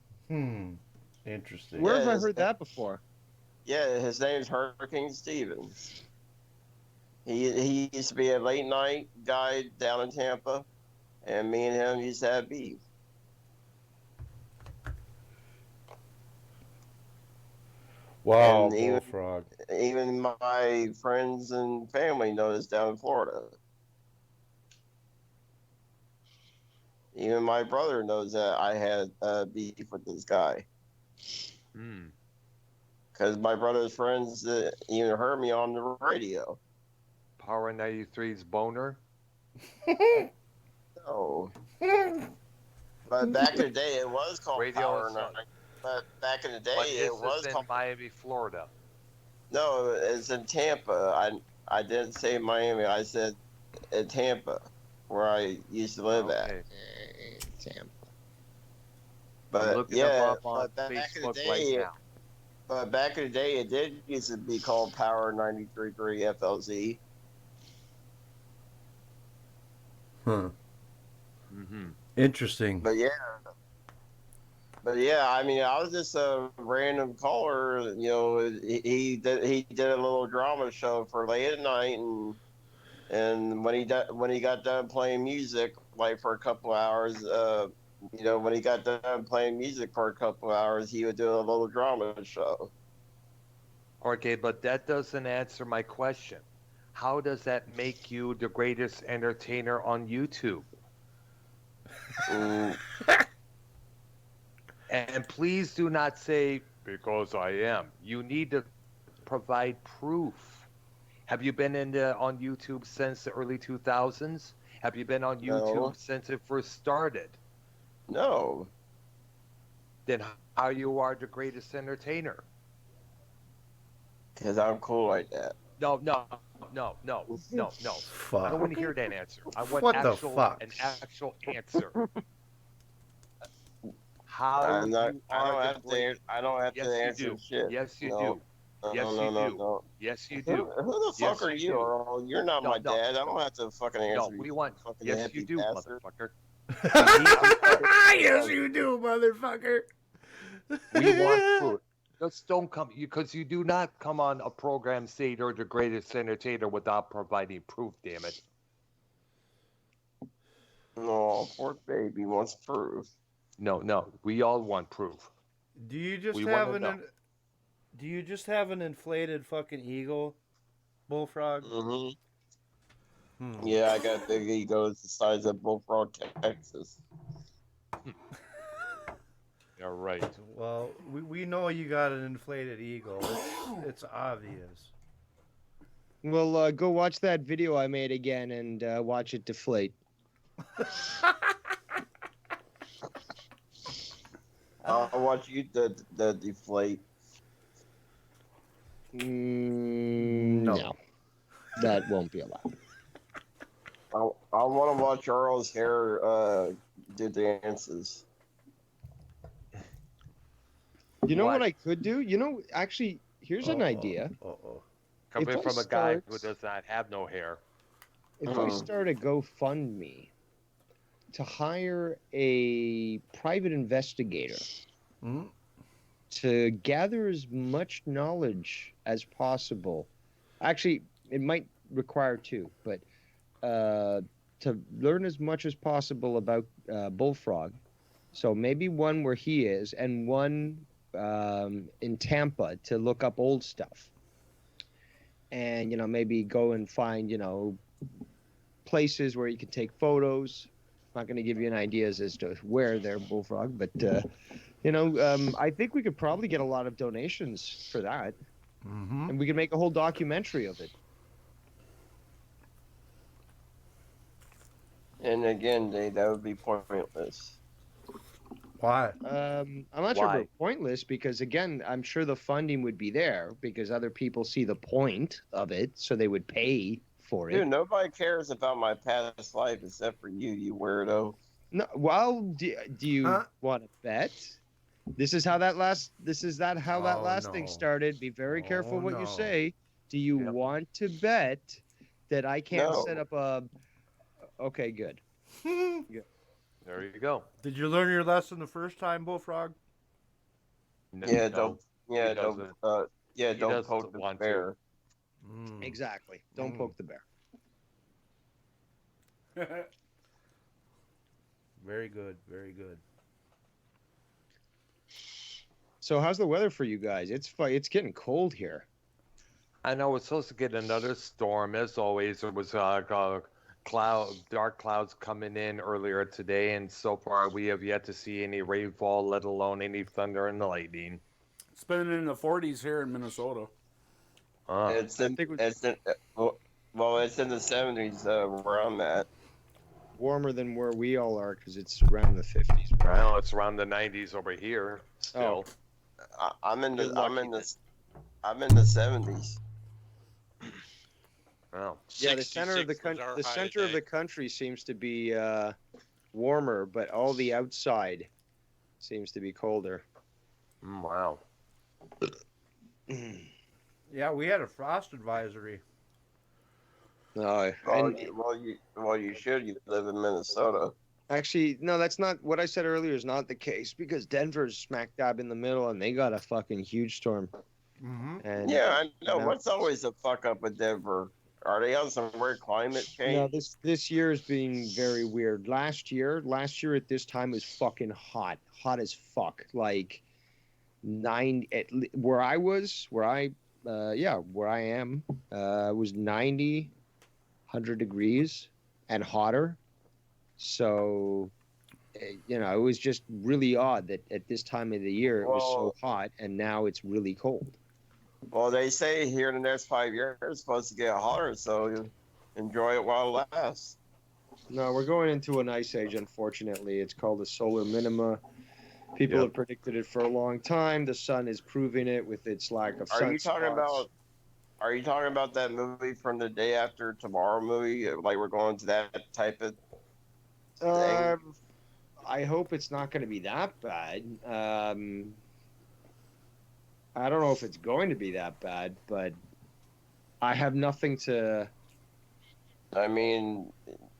Where have I heard that before? Yeah, his name's Hurricane Stevens. He used to be a late night guy down in Tampa, and me and him used to have beef. Wow, and Bullfrog. Even my friends and family know this down in Florida. Even my brother knows that I had beef with this guy. Because my brother's friends even heard me on the radio. Power 93's boner? No. But back in the day, it was called Radio Power 93. But back in the day, it was in called Miami, Florida. No, it's in Tampa. I didn't say Miami. I said in Tampa, where I used to live at. Tampa. But yeah, but back in the day, but back in the day, it did used to be called Power 93.3 FLZ. Interesting. But yeah, I mean, I was just a random caller. You know, he did a little drama show for late at night, and when he got done playing music, like for a couple hours, you know, when he got done playing music for a couple hours, he would do a little drama show. Okay, but that doesn't answer my question. How does that make you the greatest entertainer on YouTube? And please do not say, because I am. You need to provide proof. Have you been on YouTube since the early 2000s? Have you been on YouTube since it first started? No. Then how you are the greatest entertainer? Because I'm cool like that. No. Fuck. I don't want to hear that answer. I want What the fuck? an actual answer. How I don't have Yes, to you answer do. shit. Yes, you No. do. Yes, you do. No. Yes, you do. Who the fuck Yes, are you you, do. Earl? You're not my dad. I don't have to fucking answer. No, we want. fucking Yes, you hippie do, bastard. motherfucker. Yes, you do, motherfucker. We want proof. Just don't come, because you do not come on a program say you're the greatest entertainer without providing proof, damn it. No, poor baby wants proof. No, we all want proof. Do you just We have wanna know. Do you just have an inflated fucking ego, Bullfrog? Mm-hmm. Yeah, I got big egos the size of Bullfrog, Texas. You're right. Well, we know you got an inflated ego. It's obvious. Well, go watch that video I made again and watch it deflate. I'll watch you the deflate. No, that won't be allowed. I want to watch Earl's hair do dances. You know what I could do? You know, actually, here's an idea. Coming If from I a guy start- who does not have no hair. If I start a GoFundMe to hire a private investigator to gather as much knowledge as possible, actually, it might require two, but to learn as much as possible about Bullfrog. So maybe one where he is, and one in Tampa to look up old stuff. And, maybe go and find, places where you can take photos. I'm not going to give you any ideas as to where they're Bullfrog, but, I think we could probably get a lot of donations for that. And we could make a whole documentary of it. And again, Dave, that would be pointless. Why? I'm not sure about pointless because, again, I'm sure the funding would be there because other people see the point of it, so they would pay for it. Dude, nobody cares about my past life except for you, you weirdo. No, well, do you want to bet? This is how that last thing started. Be very careful what you say. Do you want to bet that I can't set up a? Okay, good. Good. There you go. Did you learn your lesson the first time, Bullfrog? Yeah, don't poke the bear. Exactly. Don't poke the bear. Very good. Very good. So how's the weather for you guys? It's getting cold here. I know we're supposed to get another storm. As always, there was dark clouds coming in earlier today, and so far we have yet to see any rainfall, let alone any thunder and lightning. It's been in the 40s here in Minnesota. It's in the 70s where I'm at. Warmer than where we all are because it's around the 50s. Well, it's around the 90s over here still. I'm in the 70s. Wow. Yeah, the center of the country seems to be warmer, but all the outside seems to be colder. Wow. Yeah, we had a frost advisory. No, you should. You live in Minnesota. Actually, no, that's not what I said earlier. Is not the case because Denver's smack dab in the middle, and they got a fucking huge storm. And yeah, I know. What's always a fuck up with Denver? Are they on some weird climate change? No, this year is being very weird. Last year at this time was fucking hot as fuck. Like where I am, was 90, 100 degrees and hotter. So, it was just really odd that at this time of the year it was so hot, and now it's really cold. Well, they say here in the next 5 years it's supposed to get hotter, so you enjoy it while it lasts. No, we're going into an ice age, unfortunately. It's called the solar minima. People have predicted it for a long time. The sun is proving it with its lack of sunspots. Are you talking about that movie from the Day After Tomorrow movie? Like we're going to that type of thing? I hope it's not going to be that bad. I don't know if it's going to be that bad, but I have nothing to. I mean,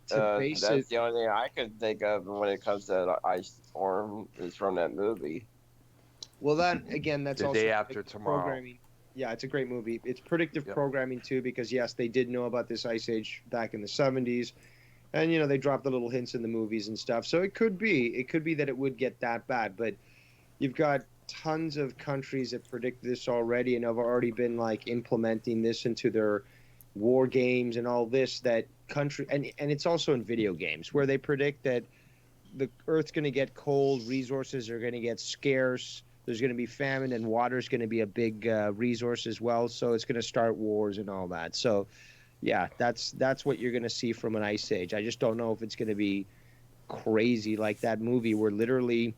that's the only thing I could think of when it comes to ice storm is from that movie. Well, that's the also Day After Tomorrow. Programming. Yeah, it's a great movie. It's predictive programming too, because yes, they did know about this ice age back in the 70s, and they dropped the little hints in the movies and stuff. So it could be that it would get that bad, but you've got tons of countries that predict this already and have already been like implementing this into their war games and all this, that country, and it's also in video games where they predict that the Earth's going to get cold, resources are going to get scarce. There's going to be famine, and water's going to be a big resource as well. So it's going to start wars and all that. So, yeah, that's what you're going to see from an ice age. I just don't know if it's going to be crazy like that movie where literally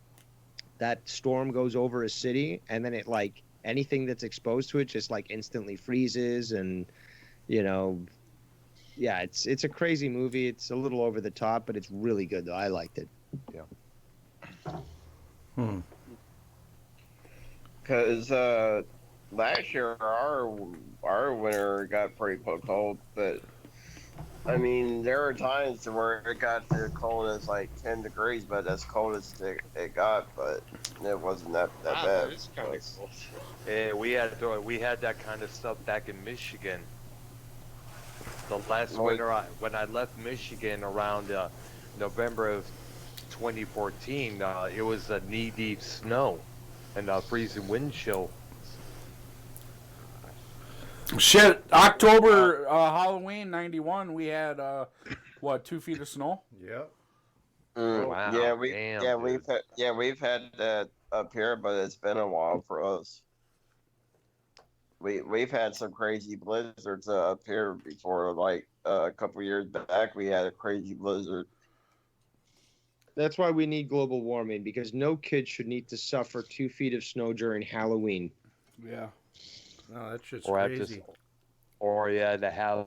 that storm goes over a city, and then it like anything that's exposed to it just like instantly freezes, and yeah, it's a crazy movie. It's a little over the top, but it's really good though. I liked it. Yeah. Because last year our winter got pretty cold, but I mean there were times where it got to cold as like 10 degrees, but as cold as it got, but it wasn't that bad. It's kind of cool. Yeah, we had that kind of stuff back in Michigan. The last winter, when I left Michigan around November of 2014, it was a knee-deep snow and freezing wind chill. Shit, October Halloween '91, we had 2 feet of snow. Yep. Wow. We've had that up here, but it's been a while for us. We've had some crazy blizzards up here before. Like a couple years back, we had a crazy blizzard. That's why we need global warming, because no kid should need to suffer 2 feet of snow during Halloween. Yeah. No, that shit's Or crazy. to have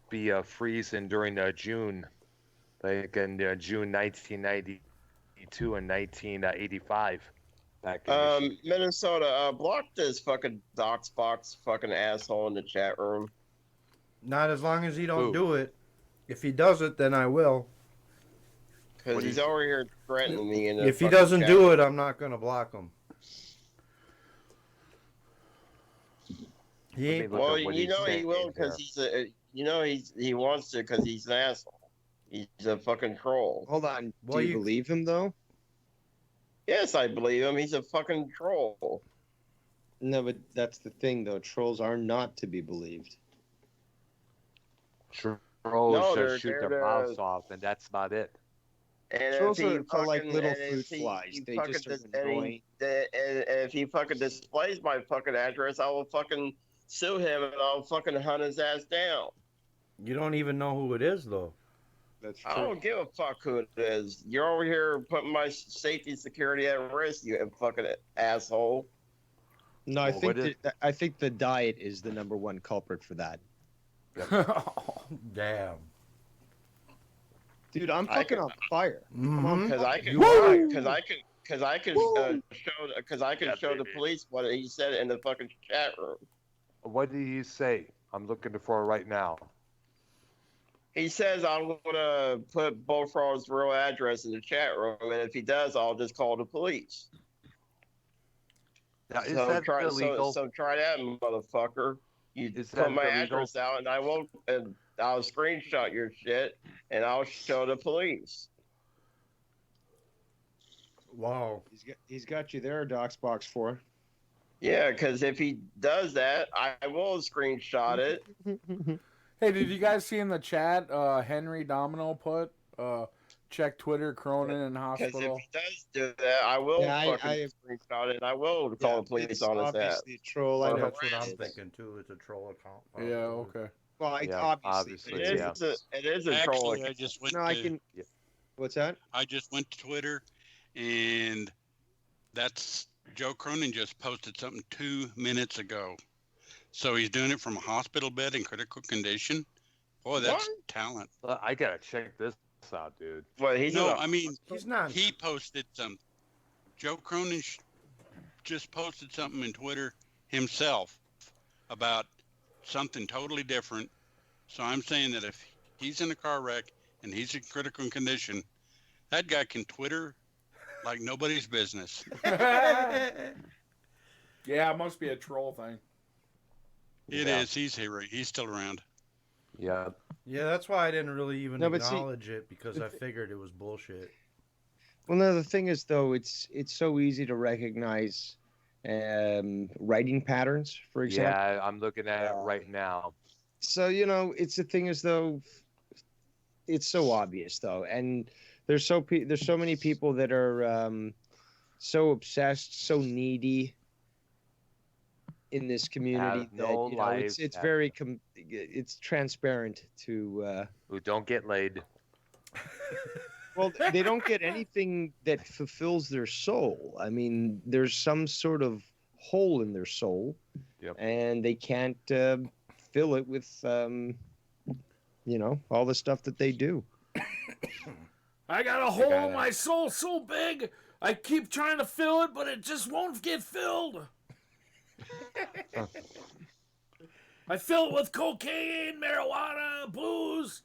be freezing during June, like in June 1992 and 1985. Back in Michigan. Minnesota, block this fucking Doxbox fucking asshole in the chat room. Not as long as he don't Who? do it. If he does it, then I will. Because he's over here threatening me. If he doesn't do it, I'm not gonna block him. He ain't. Well, he will because he wants to because he's an asshole. He's a fucking troll. Hold on. Well, Do you believe him, though? Yes, I believe him. He's a fucking troll. No, but that's the thing, though. Trolls are not to be believed. Trolls No, just shoot their mouths off, and that's about it. And Trolls if he are like fucking- little and if fruit he- flies. he They fucking just are dis- and annoying. and if he fucking displays my fucking address, I will fucking sue him and I'll fucking hunt his ass down. You don't even know who it is, though. That's I true. don't give a fuck who it is. You're over here putting my safety and security at risk, you fucking asshole. No, I Well, think what I think the diet is the number one culprit for that. Damn. Dude, I'm I fucking could- on fire. Mm-hmm. Because I could, Woo! because I could show the police what he said in the fucking chat room. What did you say? I'm looking for it right now. He says I'm gonna put Bullfrog's real address in the chat room, and if he does, I'll just call the police. Now, is So that try, illegal? so try that, motherfucker. You Is put that my illegal? address out, and I'll screenshot your shit, and I'll show the police. Wow. He's got you there, Doxbox 4. Yeah, because if he does that, I will screenshot it. Hey, did you guys see in the chat, Henry Domino put, check Twitter, Cronin in Because hospital? if he does do that, I will Yeah, fucking screenshot it, and I will call the police It's on his ass. obviously a troll. I know. That's what I'm harassment. thinking, too. It's a troll account. Yeah, okay. Well, Yeah, obviously. obviously, It is a troll Actually, I account. just went No, I to can. What's that? I just went to Twitter, and that's Joe Cronin just posted something 2 minutes ago. So he's doing it from a hospital bed in critical condition. Boy, that's What? talent. I gotta check this out, dude. But he's No, in a- I mean, He's not. he posted some. Joe Cronin just posted something in Twitter himself about something totally different. So I'm saying that if he's in a car wreck and he's in critical condition, that guy can Twitter like nobody's business. Yeah, it must be a troll thing. It Yeah. is. He's here. He's still around. Yeah. Yeah, that's why I didn't really even No, but see- acknowledge it, because I figured it was bullshit. Well, no, the thing is, though, it's so easy to recognize writing patterns, for example. Yeah, I'm looking at it right now. So it's the thing as though it's so obvious though, and there's so many people that are so obsessed, so needy in this community Have no that lives, it's have very it's transparent to who don't get laid. well, they don't get anything that fulfills their soul. I mean, there's some sort of hole in their soul, and they can't fill it with all the stuff that they do. I got a hole in my soul so big, I keep trying to fill it, but it just won't get filled. I fill it with cocaine, marijuana, booze,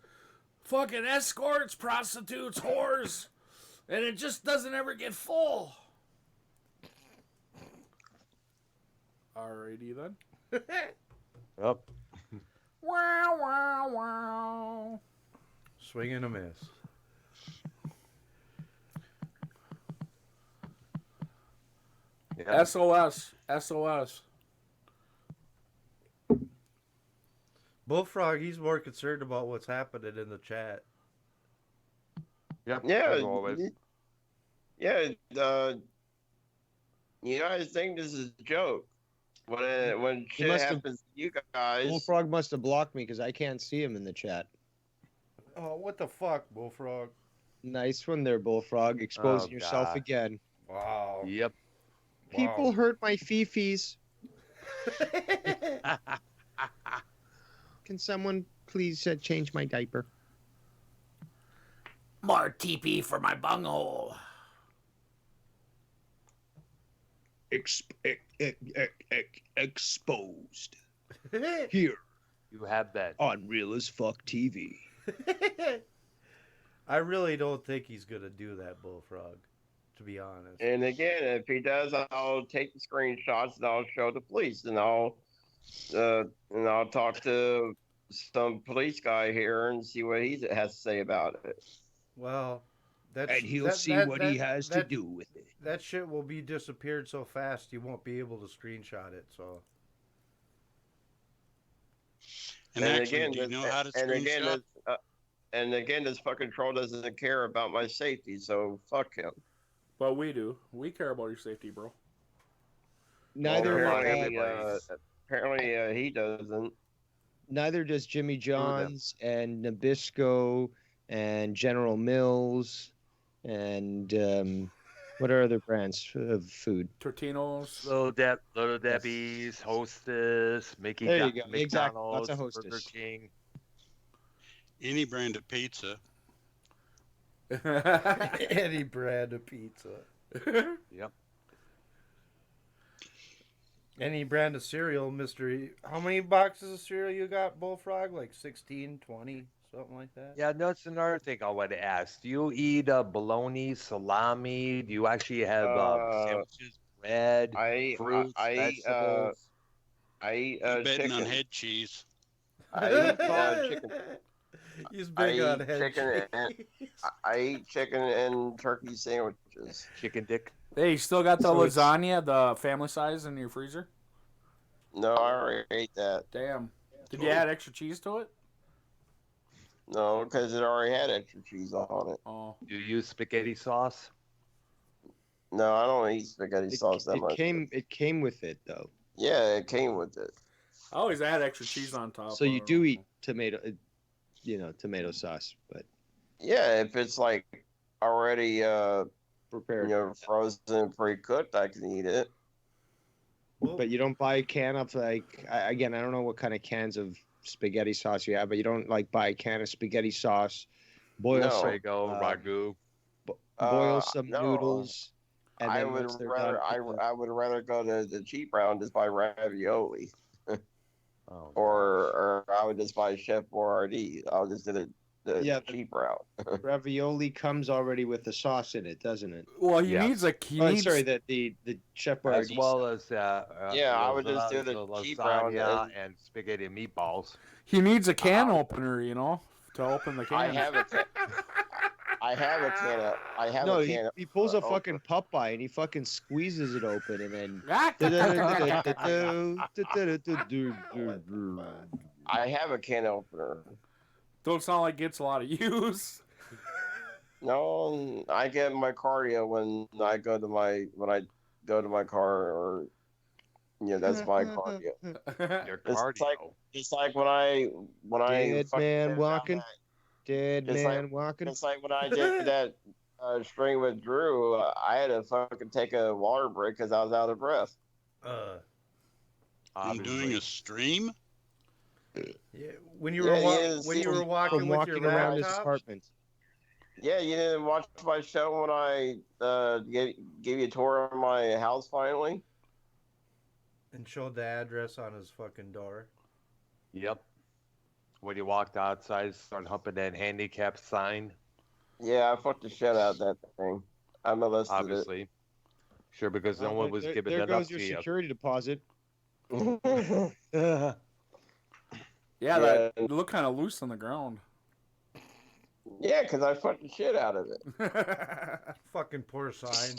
fucking escorts, prostitutes, whores, and it just doesn't ever get full. Alrighty then. Up. Wow, wow, wow. Swing and a miss. Yeah. SOS. Bullfrog, he's more concerned about what's happening in the chat. Yep. Yeah. As always. Yeah. You guys think this is a joke. When shit happens to you guys. Bullfrog must have blocked me because I can't see him in the chat. Oh, what the fuck, Bullfrog? Nice one there, Bullfrog. Exposing yourself God. again. Wow. Yep. People hurt my fifis. Can someone please change my diaper? More TP for my bunghole. Exposed. Here You have that. on Real as Fuck TV. I really don't think he's gonna do that, Bullfrog. To be honest. And again, if he does, I'll take the screenshots and I'll show the police, and I'll talk to some police guy here and see what he has to say about it. Well, And he'll see what he has to do with it. That shit will be disappeared so fast you won't be able to screenshot it. So. And actually, do you know how to screenshot? And again, this fucking troll doesn't care about my safety, so fuck him. But we do. We care about your safety, bro. Neither Apparently, he doesn't. neither does Jimmy John's and Nabisco and General Mills and what are other brands of food? Tortinos. Little Debbie's, Hostess, Mickey. There you go. McDonald's, Exactly. Lots of Hostess. Burger King. Any brand of pizza. Any brand of pizza. Yep. Any brand of cereal, Mystery. How many boxes of cereal you got, Bullfrog? Like 16, 20, something like that? Yeah, that's another thing I want to ask. Do you eat bologna, salami? Do you actually have sandwiches, bread, fruits, vegetables? I eat You're betting chicken. on head cheese. I eat chicken. He's big on head I eat chicken and turkey sandwiches. Chicken dick. Hey, you still got the So it's- lasagna, the family size, in your freezer? No, I already ate that. Damn. Did you add extra cheese to it? No, because it already had extra cheese on it. Oh. Do you use spaghetti sauce? No, I don't eat spaghetti sauce that much. It came with it though. Yeah, it came with it. I always add extra cheese on top. So you do eat tomato sauce, but Yeah, if it's like already prepared. frozen, pre-cooked, I can eat it. But you don't buy a can of I don't know what kind of cans of spaghetti sauce you have, but you don't buy a can of spaghetti sauce, boil some ragu. boil some no. noodles, and I then would once they're rather done, I would rather go to the cheap route and just buy ravioli, Oh. or I would just buy Chef Boyardee. I'll just do the cheap route. ravioli comes already with the sauce in it, doesn't it? Well, he Yeah. needs the Chef As Boyardee. well as I would just do the cheap round lasagna and spaghetti and meatballs. He needs a can opener, to open the can. I have a can. I have a can. No, a can. he pulls a fucking Popeye and he fucking squeezes it open and then. I have a can opener. Don't sound like it gets a lot of use. No, I get my cardio when I go to my car, or that's my cardio. Your It's cardio. like when I Dead fucking man did walking. Dead It's man walking. It's like when I did that string with Drew, I had to fucking take a water break because I was out of breath. I'm Obviously. doing a stream. Yeah, when you were From walking with your walking around his laptop. apartment. Yeah, you didn't watch my show when I gave you a tour of my house finally? And showed the address on his fucking door. Yep. When you walked outside, start humping that handicap sign. Yeah, I fucked the shit out of that thing. I molested Obviously. Sure, because no one was giving there that up goes to your you. security deposit. it. Yeah, that it looked kind of loose on the ground. Yeah, because I fucked the shit out of it. Fucking poor sign.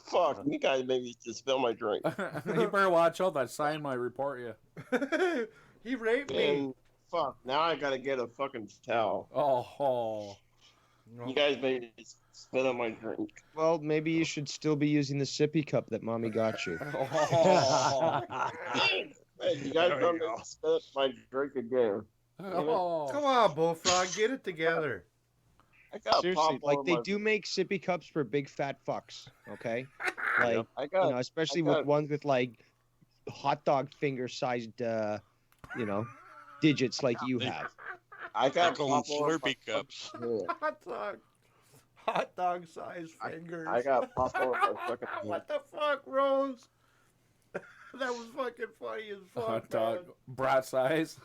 Fuck, you guys made me to spill my drink. You better watch out. That sign might report you. He raped me. And fuck, now I gotta get a fucking towel. Oh. You guys made me spit on my drink. Well, maybe you should still be using the sippy cup that mommy got you. Hey, you guys don't make me spit my drink again. Oh. Come on, Bullfrog, get it together. I got Seriously, pop like over they my- do make sippy cups for big fat fucks, okay? Like, I got, especially I got- with ones with like hot dog finger sized, digits like you have. I They're got calling pop over Slurpee my cups. fucking head. Hot dog size fingers. I got pop over my fucking head. What the fuck, Rose? That was fucking funny as fuck. Hot dog. Man. Brat size.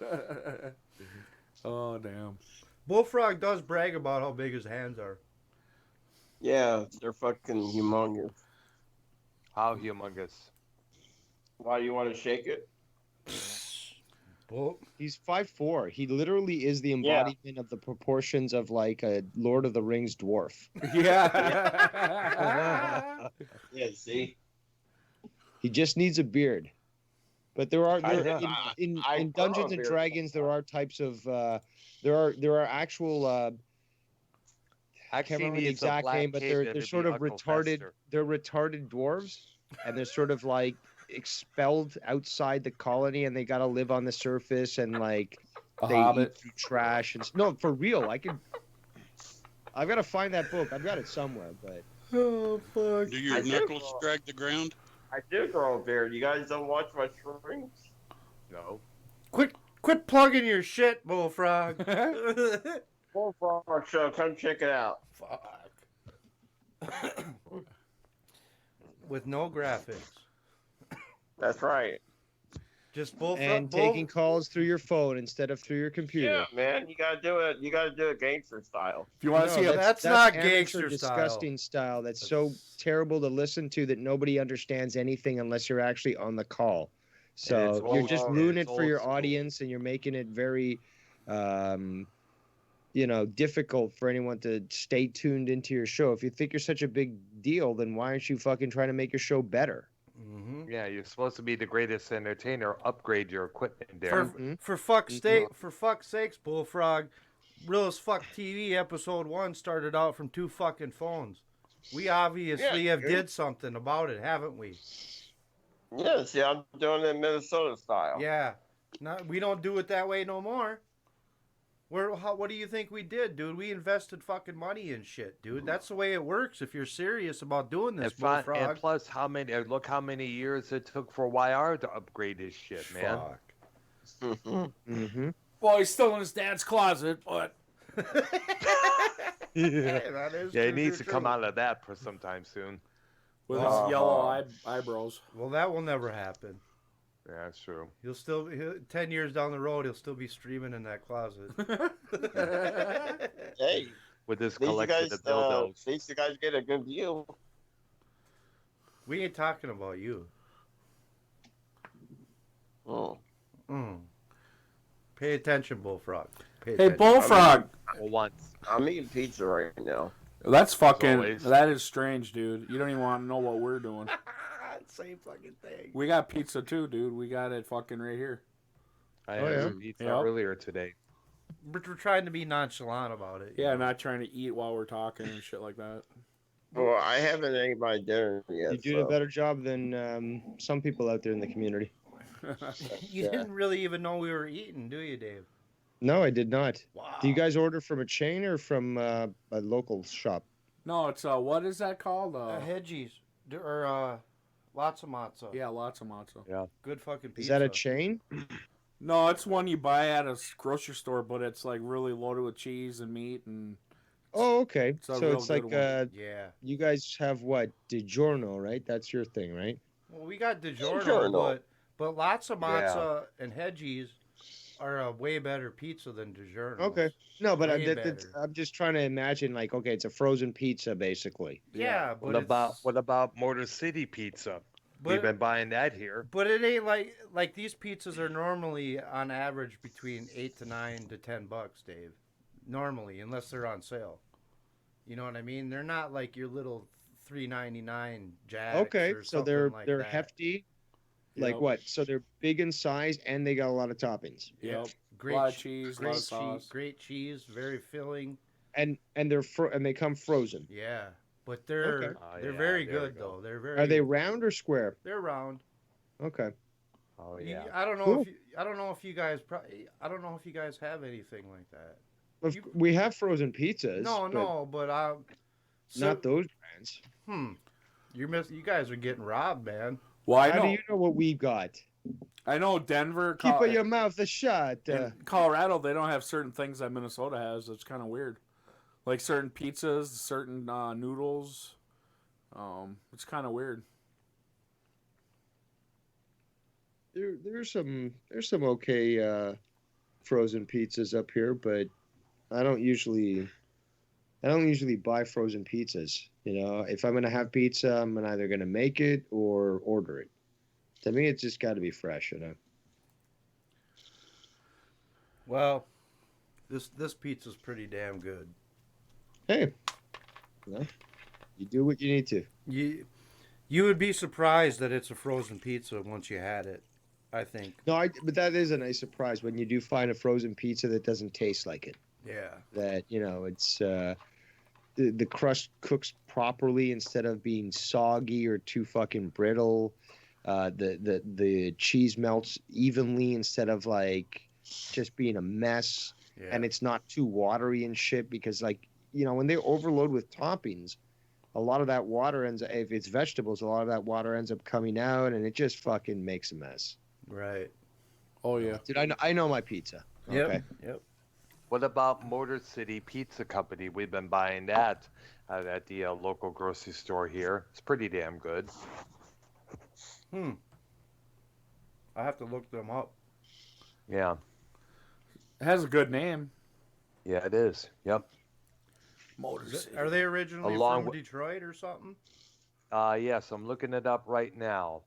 Oh, damn. Bullfrog does brag about how big his hands are. Yeah, they're fucking humongous. How humongous. Why do you want to shake it? Bull. He's 5'4". He literally is the Yeah. embodiment of the proportions of like a Lord of the Rings dwarf. Yeah. Yeah, see? He just needs a beard. But there are in I Dungeons grow a and beard Dragons there are types of there are actual I can't remember the exact name, but they're sort of retarded. They're retarded dwarves, and they're sort of like expelled outside the colony, and they got to live on the surface, and like A they hobbit. eat through trash. And no, for real, I've got to find that book. I've got it somewhere, but Oh, fuck. Do your I do. knuckles drag the ground? I do grow a beard. You guys don't watch my streams? No. Quit plugging your shit, Bullfrog. Full Frog Show, come check it out. Fuck. With no graphics. That's right. Just Bullfrog. and taking calls through your phone instead of through your computer. Yeah, man, you gotta do it. You gotta do it gangster style. If you want to No, see a that's not amateur gangster disgusting style. That's so terrible to listen to that nobody understands anything unless you're actually on the call. it's So you're old just school. ruining It's it for old your school. audience, and you're making it very, difficult for anyone to stay tuned into your show. If you think you're such a big deal, then why aren't you fucking trying to make your show better? Mm-hmm. Yeah, you're supposed to be the greatest entertainer. Upgrade your equipment there. For fuck's sakes, Bullfrog, Real as Fuck TV episode 1 started out from 2 fucking phones. We obviously have did something about it, haven't we? Yeah, see, I'm doing it Minnesota style. Yeah. We don't do it that way no more. What do you think we did, dude? We invested fucking money in shit, dude. That's the way it works if you're serious about doing this, Bullfrog. And plus, look how many years it took for YR to upgrade his shit, man. Fuck. Mm-hmm. Well, he's still in his dad's closet, but That is Yeah, he true, needs true, to come true. out of that for sometime soon. with his yellow eyebrows. Well, that will never happen. Yeah, that's true. He'll 10 years down the road, he'll still be streaming in that closet. Hey, With this at least you collection guys, of dildos. at least you guys get a good view. We ain't talking about you. Oh. Mm. Pay attention, Bullfrog. Pay Hey, attention. Bullfrog. Well, once. I'm eating pizza right now. That's fucking. always. That is strange, dude. You don't even want to know what we're doing. same fucking thing. We got pizza too, dude. We got it fucking right here. I Oh, had yeah? some pizza Yep. earlier today. But we're trying to be nonchalant about it. Yeah, not trying to eat while we're talking and shit like that. Well, I haven't ate my dinner yet. You're doing a better job than some people out there in the community. You didn't really even know we were eating, do you, Dave? No, I did not. Wow. Do you guys order from a chain or from a local shop? No, it's what is that called? Hedgies or lots of matzo. Yeah, lots of matzo. Yeah. Good fucking pizza. Is that a chain? No, it's one you buy at a grocery store, but it's like really loaded with cheese and meat and. Oh, okay. It's a So real it's like good one. Yeah. you guys have what? DiGiorno, right? That's your thing, right? Well, we got DiGiorno, DiGiorno. but lots of matzo and Hedgies are a way better pizza than DiGiorno. Okay. No, but Way better. I'm just trying to imagine, like, okay, it's a frozen pizza, basically. Yeah, but What about Motor City Pizza? We've been buying that here. But it ain't like these pizzas are normally on average between $8 to $9 to $10, Dave. Normally, unless they're on sale. You know what I mean? They're not like your little $3.99 Jacks. Okay, or so something they're like they're that. hefty. Like Yep. what? So they're big in size and they got a lot of toppings. Yep. Great lot of cheese, great lot of sauce. great cheese, very filling. And and they come frozen. Yeah, but they're Okay. they're yeah, very there we good go. though. They're very. Are they round or square? They're round. Okay. Oh You- yeah. I don't know Cool. if you, I don't know if you guys I don't know if you guys have anything like that. We have frozen pizzas. No, but no, but not those brands. You guys are getting robbed, man. Well, I How know. do you know what we got? I know Denver. Keep your mouth shut. In Colorado, they don't have certain things that Minnesota has. It's kind of weird. Like certain pizzas, certain noodles. It's kind of weird. There's some okay frozen pizzas up here, but I don't usually buy frozen pizzas. You know, if I'm gonna have pizza, I'm either gonna make it or order it. To me, it's just got to be fresh, you know. Well, this pizza's pretty damn good. Hey, you do what you need to. You would be surprised that it's a frozen pizza once you had it. I think. No, but that is a nice surprise when you do find a frozen pizza that doesn't taste like it. Yeah. That it's the crust cooks properly instead of being soggy or too fucking brittle. The cheese melts evenly instead of like just being a mess. Yeah. And it's not too watery and shit because when they overload with toppings, a lot of that water if it's vegetables, a lot of that water ends up coming out and it just fucking makes a mess. Right. Oh yeah. Dude, I know my pizza. Okay. Yep. What about Motor City Pizza Company? We've been buying that at the local grocery store here. It's pretty damn good. I have to look them up. Yeah. It has a good name. Yeah, it is. Yep. Motor City. Are they originally Along from with- Detroit or something? Yes, I'm looking it up right now.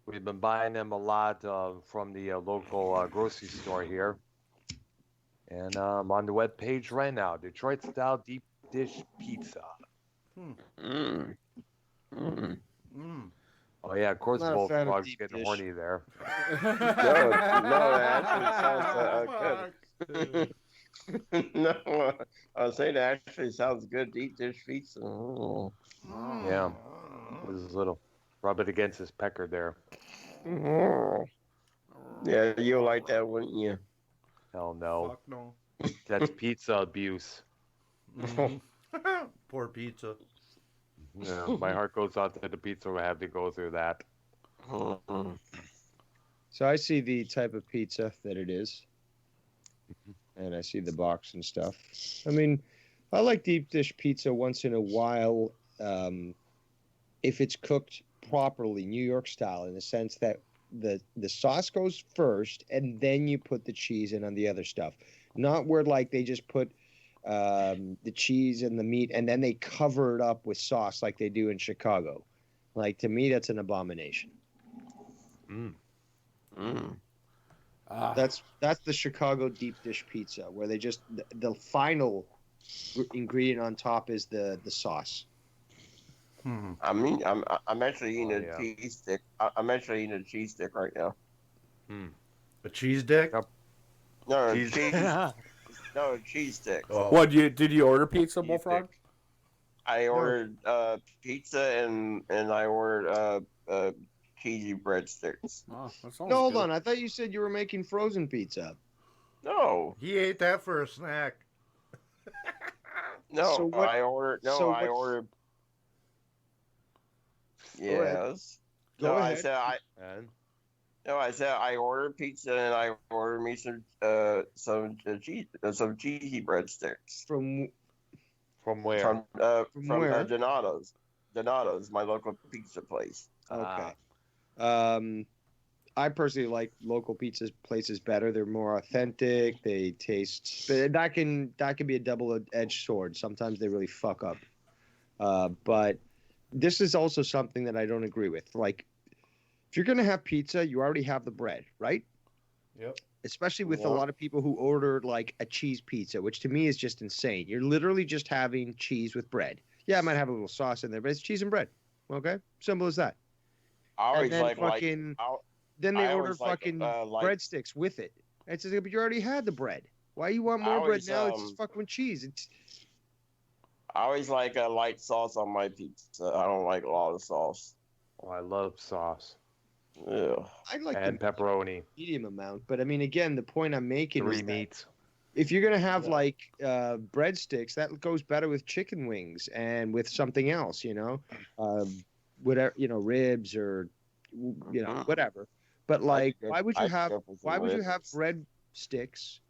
We've been buying them a lot from the local grocery store here. And I'm on the web page right now. Detroit style deep dish pizza. Oh yeah, of course, Not a both fan of frogs deep getting dish. horny there. No, that actually sounds good. No, I was saying that actually sounds good. Deep dish pizza. Oh. Yeah, with his little rub it against his pecker there. Yeah, you'll like that, wouldn't you? Hell no, Fuck no. that's pizza abuse. Poor pizza. Yeah, my heart goes out to the pizza who have to go through that. So I see the type of pizza that it is. And I see the box and stuff. I mean, I like deep dish pizza once in a while if it's cooked properly, New York style, in the sense that the sauce goes first and then you put the cheese in on the other stuff. Not where like they just put the cheese and the meat and then they cover it up with sauce like they do in Chicago. Like, to me, that's an abomination. That's the Chicago deep dish pizza, where they just the final ingredient on top is the sauce. I mean, I'm actually eating a cheese stick. I'm actually eating a cheese stick right now. A cheese dick? No, cheese. No, a cheese stick. Oh. What did you order pizza, Bullfrog? I ordered pizza and I ordered cheesy breadsticks. Oh, no, hold on. I thought you said you were making frozen pizza. No. He ate that for a snack. No, so what, I ordered. No, so I ordered. Yes. Go ahead. I said I ordered pizza and I ordered me some cheesy breadsticks. From where? From where? Donato's. Donato's, my local pizza place. Okay. I personally like local pizza places better. They're more authentic. They taste, but that can be a double-edged sword. Sometimes they really fuck up. But this is also something that I don't agree with. Like, if you're gonna have pizza, you already have the bread, right? Yep. Especially with a lot of people who order like a cheese pizza, which to me is just insane. You're literally just having cheese with bread. Yeah, I might have a little sauce in there, but it's cheese and bread. Okay, simple as that. I always then they order fucking breadsticks with it. It's just, but you already had the bread. Why you want more bread now? It's just fucking cheese. I always like a light sauce on my pizza. I don't like a lot of sauce. Oh, I love sauce. Yeah. I like pepperoni. Medium amount, but I mean, again, the point I'm making is meats. If you're gonna have like breadsticks, that goes better with chicken wings and with something else, whatever, ribs or whatever. But like, why would you have bread sticks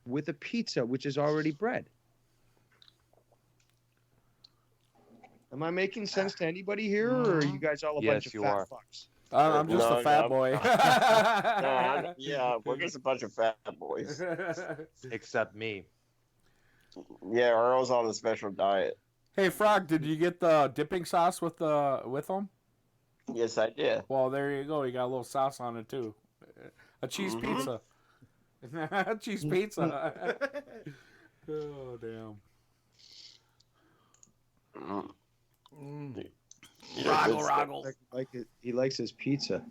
with a pizza which is already bread? Am I making sense to anybody here, or are you guys all a bunch of fat fucks? I'm just a fat boy. We're just a bunch of fat boys. Except me. Yeah, Earl's on a special diet. Hey, Frog, did you get the dipping sauce with them? Yes, I did. Well, there you go. You got a little sauce on it, too. A cheese pizza. Cheese pizza. Oh, damn. Roggle. He likes his pizza.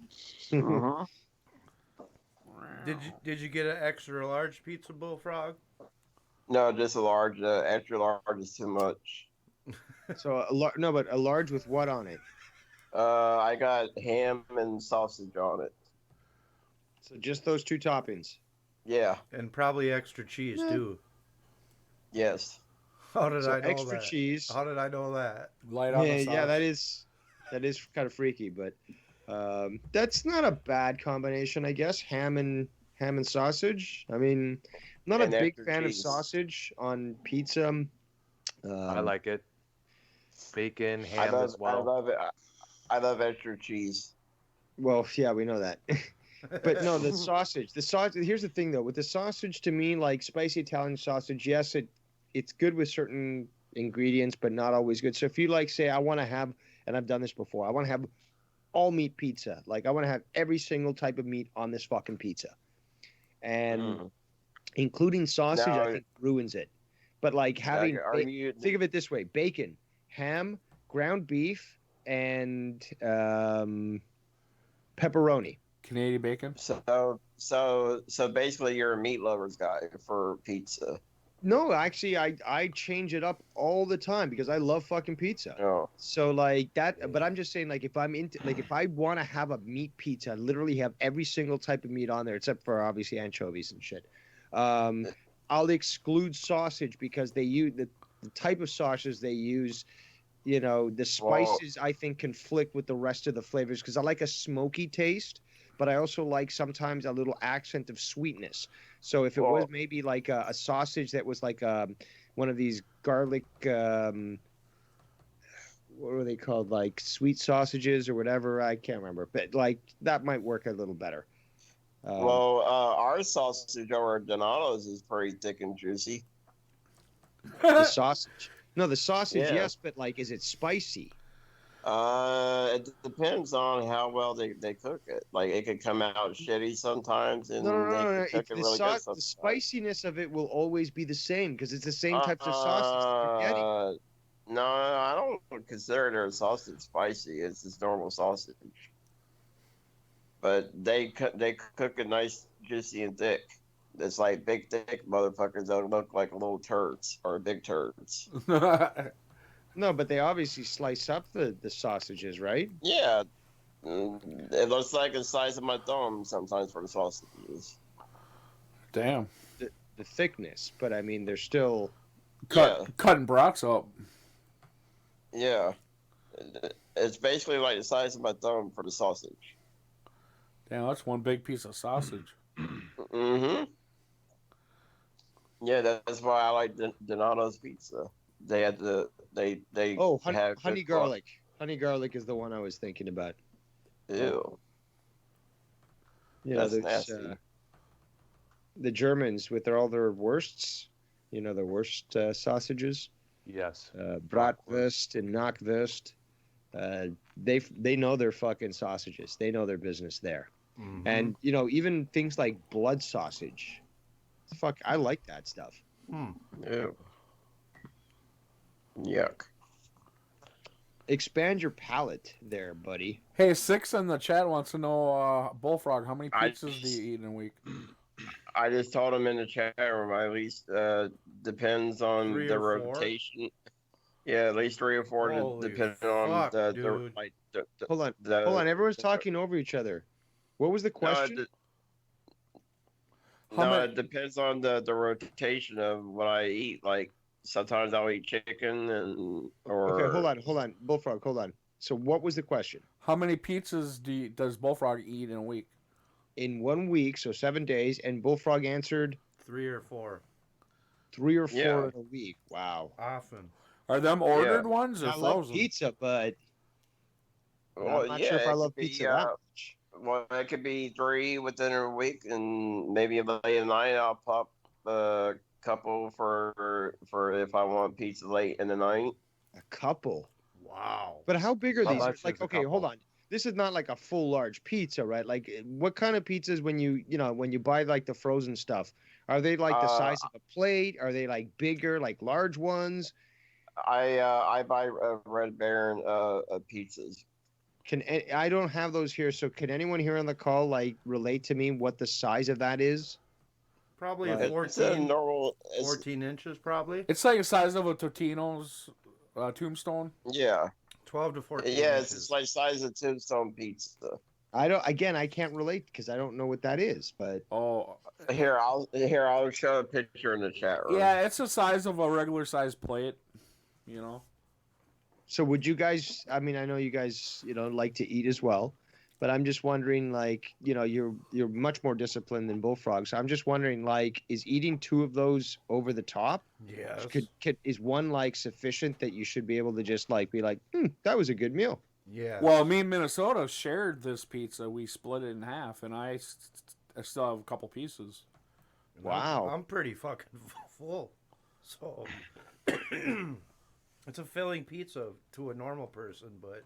Did you get an extra large pizza, Bullfrog? No, just a large. Extra large is too much. So but a large with what on it? I got ham and sausage on it. So just those two toppings. Yeah. And probably extra cheese too. Yes. How did I know extra that? cheese. How did I know that? Light on the sauce. Yeah, that is kind of freaky, but that's not a bad combination, I guess. Ham and sausage. I mean, I'm not a big fan of sausage on pizza. I like it. Bacon, ham as well. I love it. I love extra cheese. Well, yeah, we know that. But no, the sausage. Here's the thing, though. With the sausage, to me, like spicy Italian sausage, yes, it's good with certain ingredients, but not always good. So if you say, I want to have, and I've done this before, I want to have all meat pizza. Like I want to have every single type of meat on this fucking pizza, and including sausage, I think ruins it. But like having, think of it this way: bacon, ham, ground beef, and pepperoni. Canadian bacon. So basically, you're a meat lovers guy for pizza. No, actually, I change it up all the time because I love fucking pizza. Oh. So like that, but I'm just saying, like if I'm into, like if I want to have a meat pizza, I literally have every single type of meat on there except for obviously anchovies and shit. I'll exclude sausage because they use the type of sausages they use. The spices I think conflict with the rest of the flavors because I like a smoky taste, but I also like sometimes a little accent of sweetness. So if it was maybe like a sausage that was like one of these garlic, what were they called? Like sweet sausages or whatever. I can't remember, but like that might work a little better. Our sausage over at Donato's is pretty thick and juicy. The sausage? No, the sausage, yes, but like, is it spicy? It depends on how well they cook it. Like it could come out shitty sometimes, and they cook it really good. The spiciness of it will always be the same because it's the same types of sauces that you're getting. No, I don't consider their sausage spicy. It's just normal sausage. But they cook it nice, juicy, and thick. It's like big, thick motherfuckers that look like little turds or big turds. No, but they obviously slice up the sausages, right? Yeah, it looks like the size of my thumb sometimes for the sausages. Damn. The thickness, but I mean they're still Cutting brats up. Yeah, it's basically like the size of my thumb for the sausage. Damn, that's one big piece of sausage. Mm-hmm. Yeah, that's why I like Donato's pizza. They had they have honey garlic. Honey garlic is the one I was thinking about. Ew. You know, That's there's nasty. the Germans with all their wursts. You know, their wurst sausages. Yes. Bratwurst and Knockwurst. They know their fucking sausages. They know their business there. Mm-hmm. And you know, even things like blood sausage. Fuck, I like that stuff. Ew. Yuck. Expand your palate there, buddy. Hey, Six in the chat wants to know, Bullfrog, how many I- pizzas do you eat in a week? I just told him in the chat room. At least depends on 3 the or 4? rotation. Yeah, at least 3 or 4, Holy depending on fuck, the dude. like Hold on, the- hold on. Everyone's talking over each other. What was the No, question? How many- it depends on the rotation of what I eat. Like sometimes I'll eat chicken or Okay, hold on, Bullfrog, hold on. So what was the question? How many pizzas does Bullfrog eat in a week? In 1 week, so 7 days, and Bullfrog answered 3 or 4. 3 or 4 Yeah. in a week. Wow. Often. Are them ordered ones or I love frozen? pizza, but Well, I'm not yeah, sure if I it love could be, pizza that much. Well, it could be 3 within a week, and maybe late at night I'll pop a couple for if I want pizza late in the night. A couple. Wow. But how big are How these? much Like, is a okay, hold couple? on. This is not like a full large pizza, right? Like, what kind of pizzas when you buy like the frozen stuff? Are they like the size of a plate? Are they like bigger, like large ones? I buy Red Baron pizzas. I don't have those here, so can anyone here on the call like relate to me what the size of that is? Probably Right. a It's a 14, normal. 14 inches, probably. It's like the size of a Totino's tombstone. Yeah, 12 to 14 yeah. inches. It's like size of tombstone pizza. I can't relate because I don't know what that is, but Oh, Here, I'll show a picture in the chat room. yeah, it's the size of a regular size plate. You know. so would you guys, I mean, I know you guys, like to eat as well, but I'm just wondering, like, you're much more disciplined than Bullfrog. So I'm just wondering, like, is eating 2 of those over the top? Yes. Is one like sufficient that you should be able to just like be like, that was a good meal? Yeah. Well, me and Minnesota shared this pizza. We split it in half, and I still have a couple pieces. Wow. I'm pretty fucking full. So it's a filling pizza to a normal person, but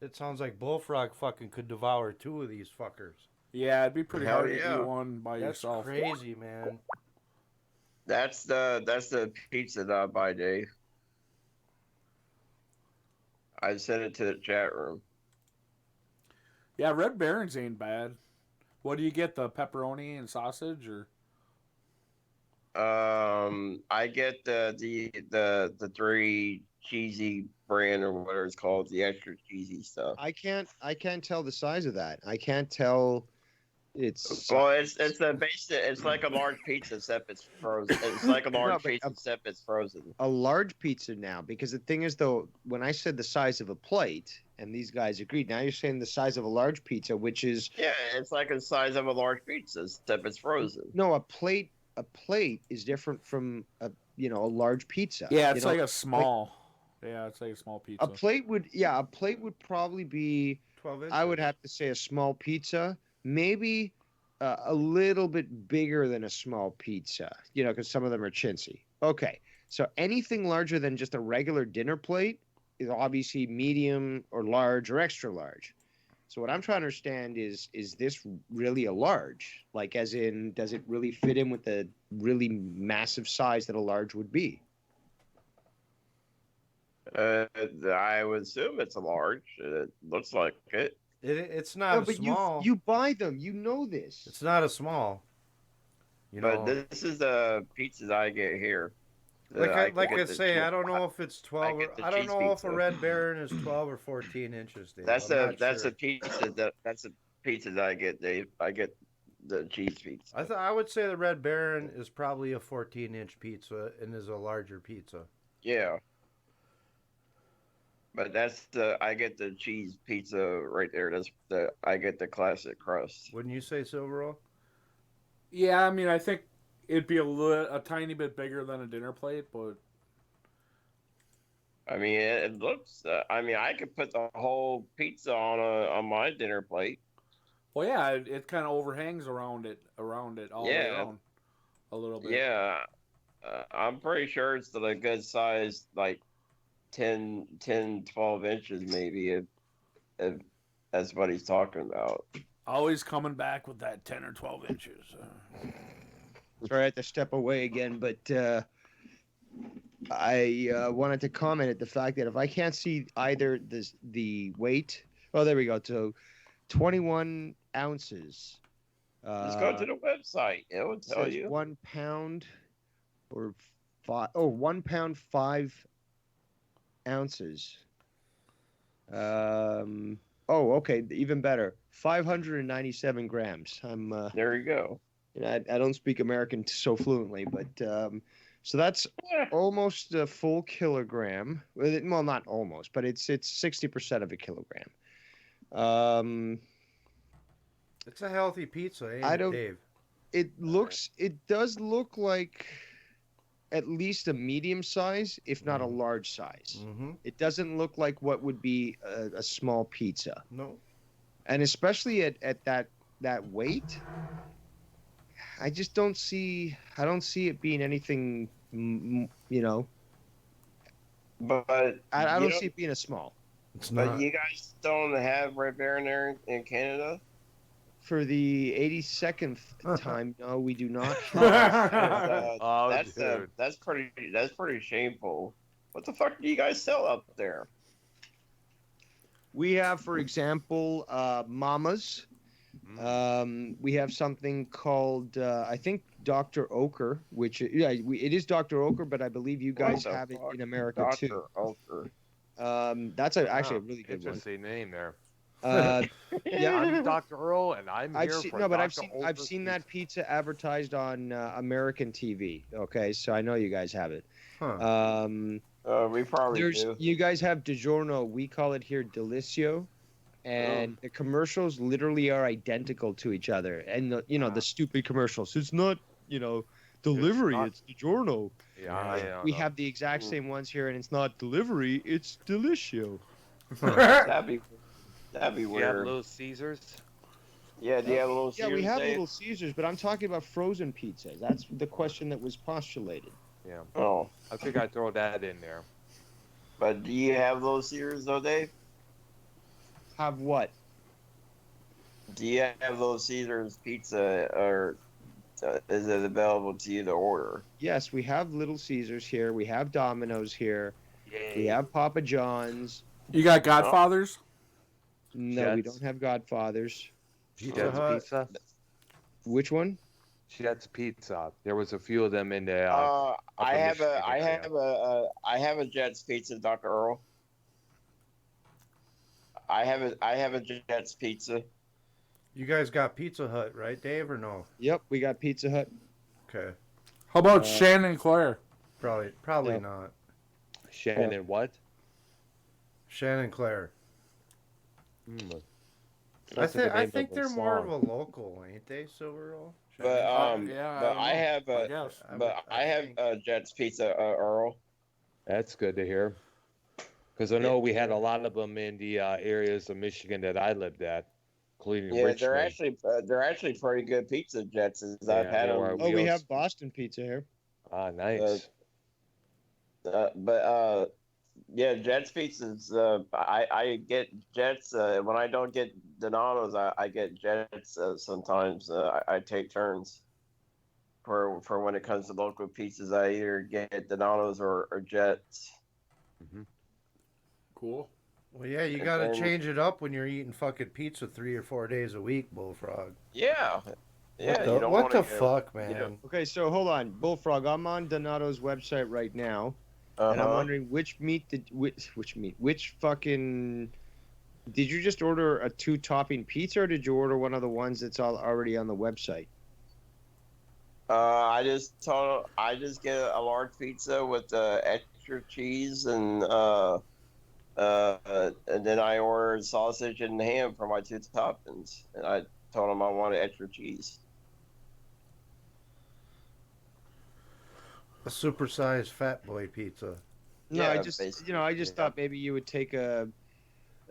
it sounds like Bullfrog fucking could devour 2 of these fuckers. Yeah, it'd be pretty Hell hard to yeah. eat one by That's yourself. crazy, man. That's the pizza that I buy, Dave. I sent it to the chat room. Yeah, Red Baron's ain't bad. What do you get? The pepperoni and sausage, or? I get the 3 cheesy brand or whatever it's called, the extra cheesy stuff. I can't tell the size of that. I can't tell. Well, it's the basic. It's like a large pizza except it's frozen. It's like a large No, but, pizza except it's frozen. a large pizza now, because the thing is, though, when I said the size of a plate, and these guys agreed, now you're saying the size of a large pizza, which is Yeah, it's like the size of a large pizza except it's frozen. no, a plate. A plate is different from a large pizza. Yeah, it's You know, like a small. Yeah, it's like a small pizza. a plate would probably be. 12 inches. I would have to say a small pizza, maybe a little bit bigger than a small pizza, because some of them are chintzy. Okay, so anything larger than just a regular dinner plate is obviously medium or large or extra large. So what I'm trying to understand is this really a large? Like, as in, does it really fit in with the really massive size that a large would be? I would assume it's a large. It looks like it. It's not No, a but small. you buy them. You know this. It's not a small. You But know, this is the pizzas I get here. like I get the say, cheese- I don't know if it's 12 or get the I don't cheese know if a pizza. Red Baron is 12 or 14 inches, Dave. That's I'm a not that's sure. a pizza. That's a pizza that I get, Dave. I get the cheese pizza. I would say the Red Baron is probably a 14-inch pizza and is a larger pizza. Yeah. But I get the cheese pizza right there. I get the classic crust. Wouldn't you say, Silverall? Yeah, I mean, I think it'd be a tiny bit bigger than a dinner plate, but I mean, it looks. I mean, I could put the whole pizza on my dinner plate. well, yeah, it kind of overhangs around it all the way around a little bit. Yeah, I'm pretty sure it's a good size, like 10, 12 inches maybe, if that's what he's talking about. Always coming back with that 10 or 12 inches. Sorry, I have to step away again, but I wanted to comment at the fact that if I can't see either the weight, oh, there we go. So 21 ounces. Just go to the website. It will tell Says you. 1 pound or 1 pound 5 ounces. Okay, even better. 597 grams. There you go. I don't speak American so fluently, but so that's almost a full kilogram. Well, not almost, but it's 60% of a kilogram. It's a healthy pizza, ain't it, Dave? It does look like at least a medium size, if not a large size. Mm-hmm. It doesn't look like what would be a small pizza. No. And especially at that weight, I just don't see it being anything, But I don't see it being a small. It's But not. you guys don't have Red Baron there in Canada? For the 82nd time, no, we do not. That's pretty shameful. What the fuck do you guys sell up there? We have, for example, Mamas. We have something called, I think, Dr. Ochre, which, it is Dr. Ochre, but I believe you guys have it in America, Dr. too. Ochre. That's actually a really good one. Interesting name there. Yeah, I'm Dr. Earl, and I'm here for I've seen that pizza advertised on American TV. Okay, so I know you guys have it. Huh. We probably do. You guys have DiGiorno. We call it here Delicio, and the commercials literally are identical to each other. And the stupid commercials. It's not delivery. It's DiGiorno. Yeah, we have the exact same ones here, and it's not delivery. It's Delicio. That'd be You weird. have Little Caesars? Yeah, do you have Little Caesars? Yeah, we have Dave? Little Caesars, but I'm talking about frozen pizzas. That's the question that was postulated. Yeah. Oh, I think I'd throw that in there. but do you have Little Caesars though, Dave? Have what? Do you have Little Caesars pizza, or is it available to you to order? Yes, we have Little Caesars here. We have Domino's here. We have Papa John's. You got Godfathers? No, we Jets. don't have Godfathers. Jets Pizza? Which one? Jets Pizza. There was a few of them in the. I have Michigan I have a Jets pizza, Dr. Earl. I have a Jets pizza. You guys got Pizza Hut, right, Dave, or no? Yep, we got Pizza Hut. Okay. How about Shannon Claire? Probably Yep. not. Shannon what? Shannon Claire. I That's the name of think the they're more of song. a local, ain't they, Silverall? But I have guess. a Jets pizza, Earl. That's good to hear. Because I know we had a lot of them in the areas of Michigan that I lived at, including Yeah, Richmond. they're actually pretty good pizza, Jets. I've had they them. were. Oh, we have Boston Pizza here. Ah, nice. Yeah, Jets pizzas. I get Jets when I don't get Donato's. I get Jets sometimes. I take turns for when it comes to local pizzas. I either get Donato's or Jets. Cool. Well, yeah, you got to change it up when you're eating fucking pizza 3 or 4 days a week, Bullfrog. Yeah. Yeah. What the fuck, man? Okay, so hold on, Bullfrog. I'm on Donato's website right now, and I'm wondering which fucking. Did you just order a 2-topping pizza, or did you order one of the ones that's already on the website? I just get a large pizza with extra cheese and then I ordered sausage and ham for my 2 toppings, and I told them I wanted extra cheese. A supersized fat boy pizza. No, I just thought maybe you would take a.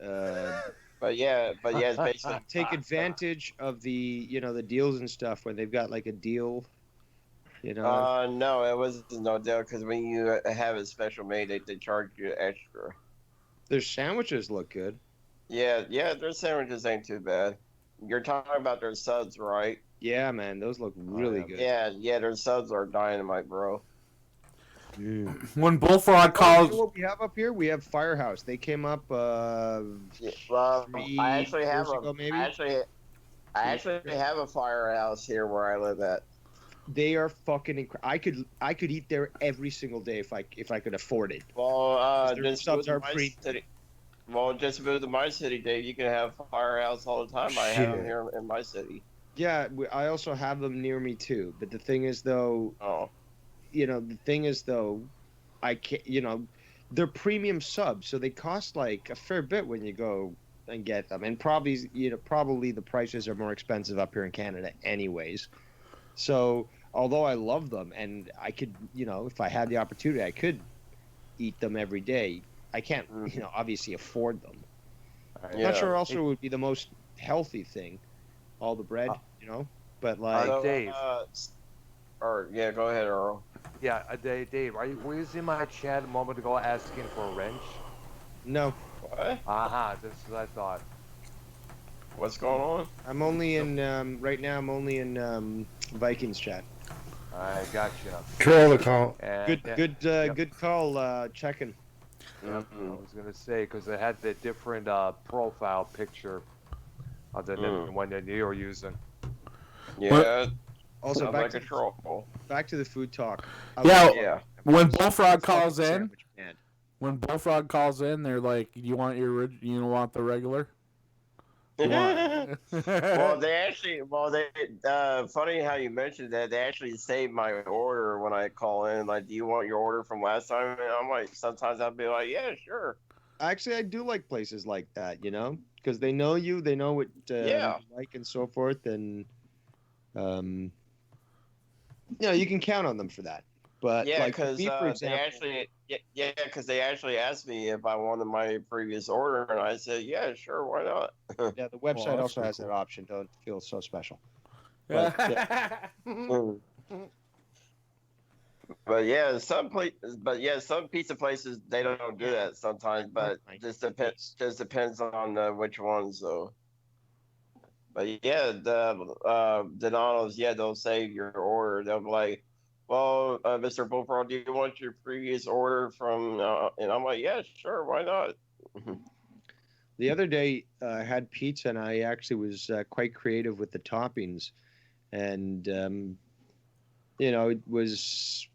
But yeah, it's basically take advantage of the the deals and stuff when they've got like a deal. No, it was no deal because when you have it special made, they charge you extra. Their sandwiches look good. Yeah, their sandwiches ain't too bad. You're talking about their subs, right? Yeah, man, those look really good. Yeah, their subs are dynamite, bro. When Bullfrog calls, You know what we have up here? We have Firehouse. They came up. I actually have I actually have a firehouse here where I live at. They are fucking incredible. I could eat there every single day if I could afford it. Well, their subs are free. Well, just move to my city, Dave. You can have firehouse all the time. I have them here in my city. Yeah, I also have them near me too. But the thing is, though, I can't. They're premium subs, so they cost like a fair bit when you go and get them, and probably the prices are more expensive up here in Canada, anyways. So, although I love them, and I could, if I had the opportunity, I could eat them every day. I can't, obviously afford them. I'm not sure also it would be the most healthy thing, all the bread, but like. Dave. Go ahead, Earl. Yeah, Dave, were you in my chat a moment ago asking for a wrench? No. What? This is what I thought. What's going on? I'm only in right now. I'm only in Vikings chat. I gotcha. Troll account. Good call. Checking. I was gonna say because it had the different profile picture of the one that you were using. Yeah. Also, back to the food talk. When Bullfrog calls in, they're like, "You want the regular?" Funny how you mentioned that. They actually saved my order when I call in. Like, do you want your order from last time? And I'm like, sometimes I'll be like, yeah, sure. Actually, I do like places like that, because they know you, they know what you like and so forth, and you can count on them for that. But because they actually asked me if I wanted my previous order, and I said, yeah, sure, why not? Yeah, the website also has that option. Don't feel so special. But some pizza places they don't do that sometimes, but just depends on which ones though. But the Donald's, they'll save your order. They'll be like, well, Mr. Bullfrog, do you want your previous order from? And I'm like, yeah, sure, why not? The other day, I had pizza, and I actually was quite creative with the toppings, and it was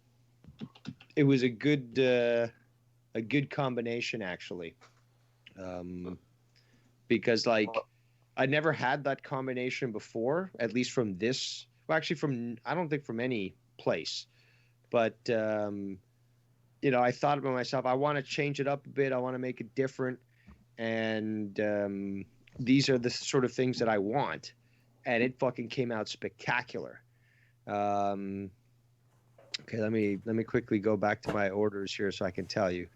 a good combination actually, because I never had that combination before, at least from this. Well, actually, I don't think from any place, but I thought about myself. I want to change it up a bit. I want to make it different, and these are the sort of things that I want, and it fucking came out spectacular. Okay, let me quickly go back to my orders here so I can tell you.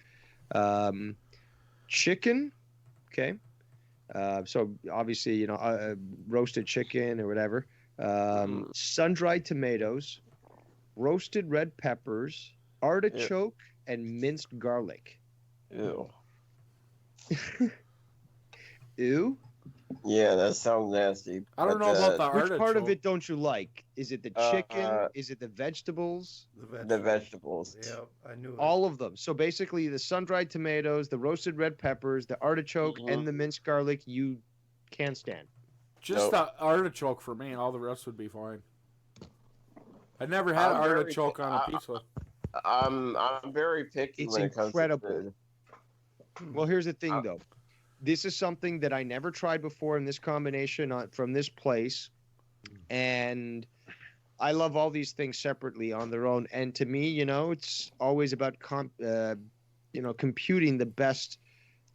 Chicken, okay. So obviously, roasted chicken or whatever. Sun-dried tomatoes, roasted red peppers, artichoke, and minced garlic. Ew. Ew? Yeah, that sounds nasty. I don't But, know about the Which artichoke. part of it don't you like? Is it the chicken? Is it the vegetables? the vegetables. Yeah, I knew it. All of them. So basically, the sun-dried tomatoes, the roasted red peppers, the artichoke, and the minced garlic you can't stand. Just the artichoke for me. All the rest would be fine. I never had artichoke on a pizza. I'm very picky It's when it comes to incredible. food. Well, here's the thing, though. This is something that I never tried before in this combination from this place, and I love all these things separately on their own. And to me, it's always about computing the best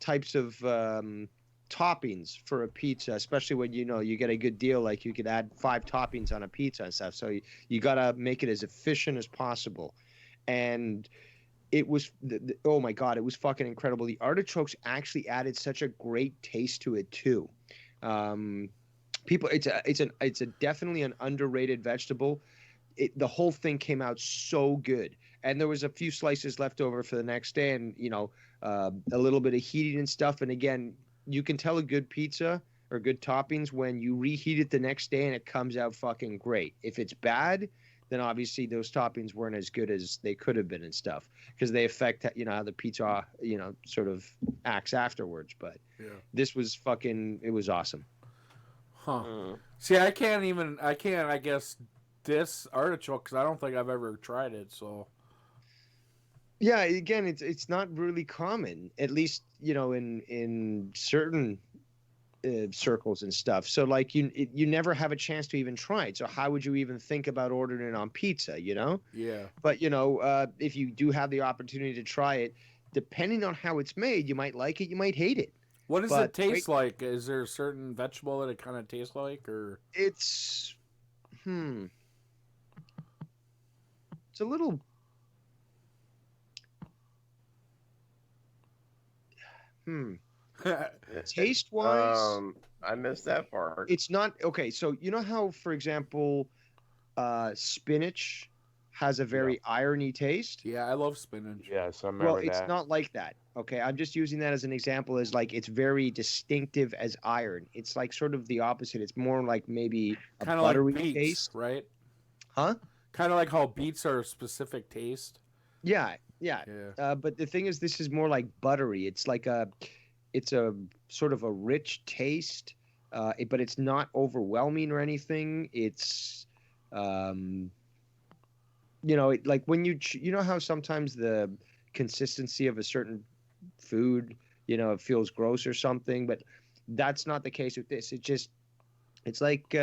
types of toppings for a pizza, especially when you get a good deal. Like you could add 5 toppings on a pizza and stuff. So you got to make it as efficient as possible. And it was oh my god, it was fucking incredible. The artichokes actually added such a great taste to it too. People, it's a definitely an underrated vegetable. The whole thing came out so good, and there was a few slices left over for the next day, and a little bit of heating and stuff. And again, you can tell a good pizza or good toppings when you reheat it the next day and it comes out fucking great. If it's bad, then obviously those toppings weren't as good as they could have been and stuff, because they affect how the pizza sort of acts afterwards. But this was it was awesome. Huh. See, I can't I guess this artichoke because I don't think I've ever tried it. So yeah, again, it's not really common, at least in certain circles and stuff. So like you never have a chance to even try it. So how would you even think about ordering it on pizza? Yeah. But if you do have the opportunity to try it, depending on how it's made, you might like it, you might hate it. What does it taste like? Is there a certain vegetable that it kind of tastes like, or it's it's a little taste wise, I missed that part. it's not okay. So you know how, for example, spinach has a very irony taste. Yeah, I love spinach. Yes, I remember that. Well, it's not like that. Okay, I'm just using that as an example. As like it's very distinctive as iron. It's like sort of the opposite. It's more like maybe a Kind of like buttery beets, taste, right? huh? Kind of like how beets are a specific taste. Yeah. Yeah. But the thing is, this is more like buttery. It's a sort of a rich taste, but it's not overwhelming or anything. It's, like when you know how sometimes the consistency of a certain food, it feels gross or something, but that's not the case with this. It's like,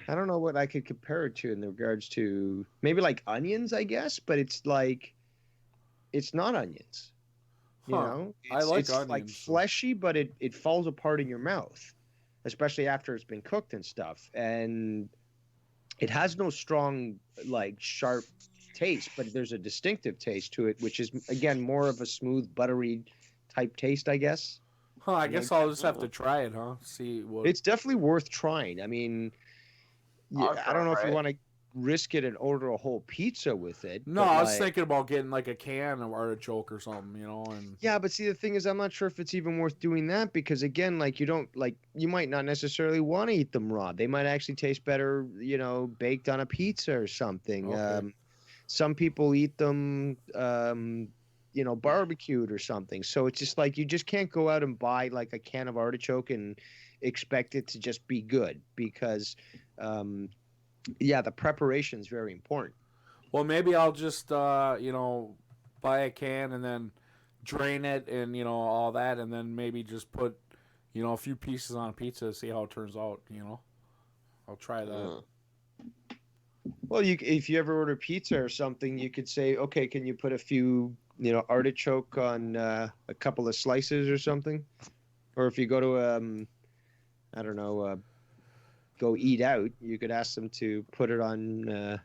I don't know what I could compare it to in regards to maybe like onions, I guess, but it's like, it's not onions. I like it's onions. like fleshy, but it falls apart in your mouth, especially after it's been cooked and stuff. And it has no strong, like sharp taste, but there's a distinctive taste to it, which is again more of a smooth, buttery type taste, I guess. Huh, I guess I'll just have to try it, huh? See what. It's definitely worth trying. I mean, I don't know if you want to risk it and order a whole pizza with it. No, I was thinking about getting like a can of artichoke or something, and yeah, but see, the thing is, I'm not sure if it's even worth doing that, because again, like you might not necessarily want to eat them raw. They might actually taste better, baked on a pizza or something. Okay. Some people eat them, barbecued or something. So it's just like you just can't go out and buy like a can of artichoke and expect it to just be good, because the preparation is very important. Well, maybe I'll just buy a can and then drain it and all that, and then maybe just put a few pieces on a pizza to see how it turns out. I'll try that. Well, if you ever order pizza or something, you could say, okay, can you put a few artichoke on a couple of slices or something? Or if you go to go eat out, you could ask them to put it on a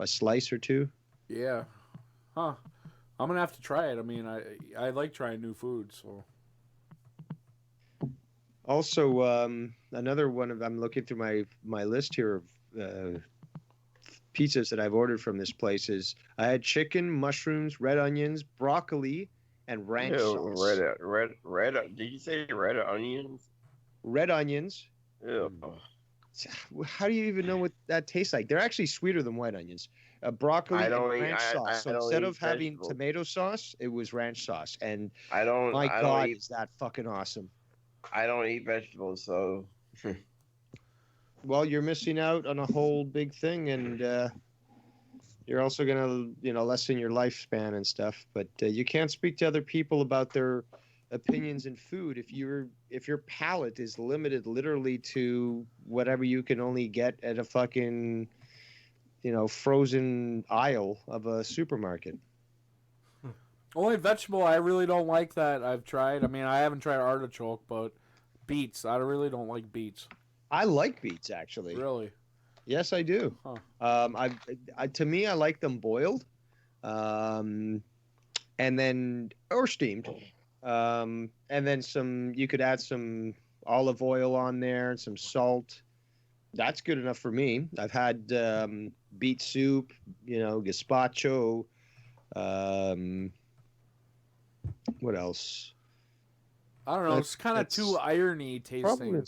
slice or two. Yeah. Huh. I'm gonna have to try it. I mean, I like trying new food, so. Also, another one I'm looking through my list here of pizzas that I've ordered from this place is I had chicken, mushrooms, red onions, broccoli, and ranch Ew, sauce. red. Did you say red onions? Red onions. Ew. How do you even know what that tastes like? They're actually sweeter than white onions. Broccoli I and don't eat. ranch sauce. I So don't instead eat of having vegetables. tomato sauce, it was ranch sauce. And I don't. my I God, don't eat. is that fucking awesome. I don't eat vegetables, so. Well, you're missing out on a whole big thing, and you're also gonna, lessen your lifespan and stuff. But you can't speak to other people about their opinions in food if your palate is limited literally to whatever you can only get at a fucking, frozen aisle of a supermarket. Only vegetable I really don't like that I've tried. I mean, I haven't tried artichoke, but beets. I really don't like beets. I like beets, actually. Really? Yes, I do. Huh. To me, I like them boiled, and then or steamed, and then you could add some olive oil on there and some salt. That's good enough for me. I've had beet soup, gazpacho. What else? I don't know. It's kind of too irony tasting.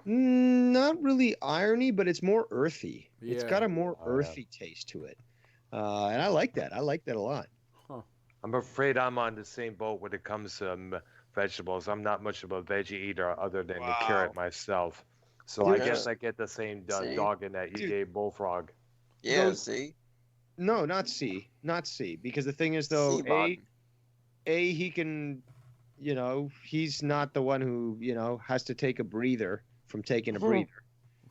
Not really irony, but it's more earthy. It's Yeah. got a more earthy taste to it, and I like that. I like that a lot. I'm afraid I'm on the same boat when it comes to vegetables. I'm not much of a veggie eater other than the carrot myself. So I guess I get the same dog in that you gave Bullfrog. Yeah, see? No, not C. Because the thing is, though, he can, he's not the one who, has to take a breather from taking a breather.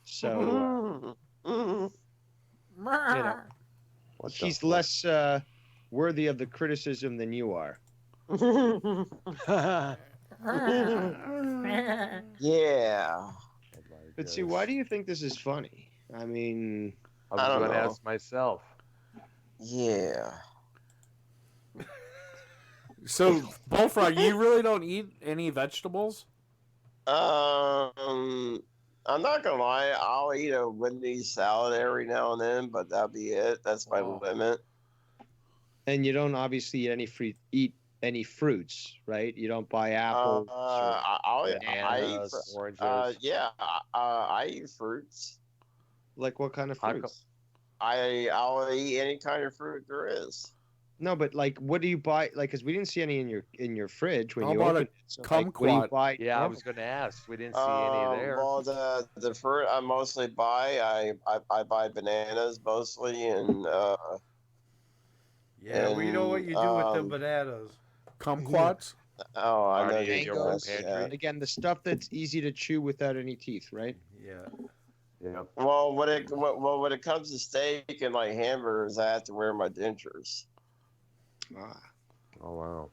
So, he's less worthy of the criticism than you are. Yeah. But see, why do you think this is funny? I mean, I was going to ask myself. Yeah. So, Bullfrog, you really don't eat any vegetables? I'm not gonna lie. I'll eat a Wendy's salad every now and then, but that'll be it. That's my limit. And you don't obviously eat any fruits, right? You don't buy apples. Bananas, oranges. Yeah, I eat fruits. Like what kind of fruits? I'll eat any kind of fruit there is. No, but like, what do you buy? Like, because we didn't see any in your fridge when How you about opened a it. So, kumquat? like, what do you buy? Yeah, I was going to ask. We didn't see any there. Well, the fruit I mostly buy, I buy bananas mostly, and Yeah, we know what you do with the bananas. Kumquats? Oh, I know Already in you your own guys. pantry. Yeah. Again, the stuff that's easy to chew without any teeth, right? Yeah. Yeah. Well, when it comes to steak and like hamburgers, I have to wear my dentures. Oh, wow.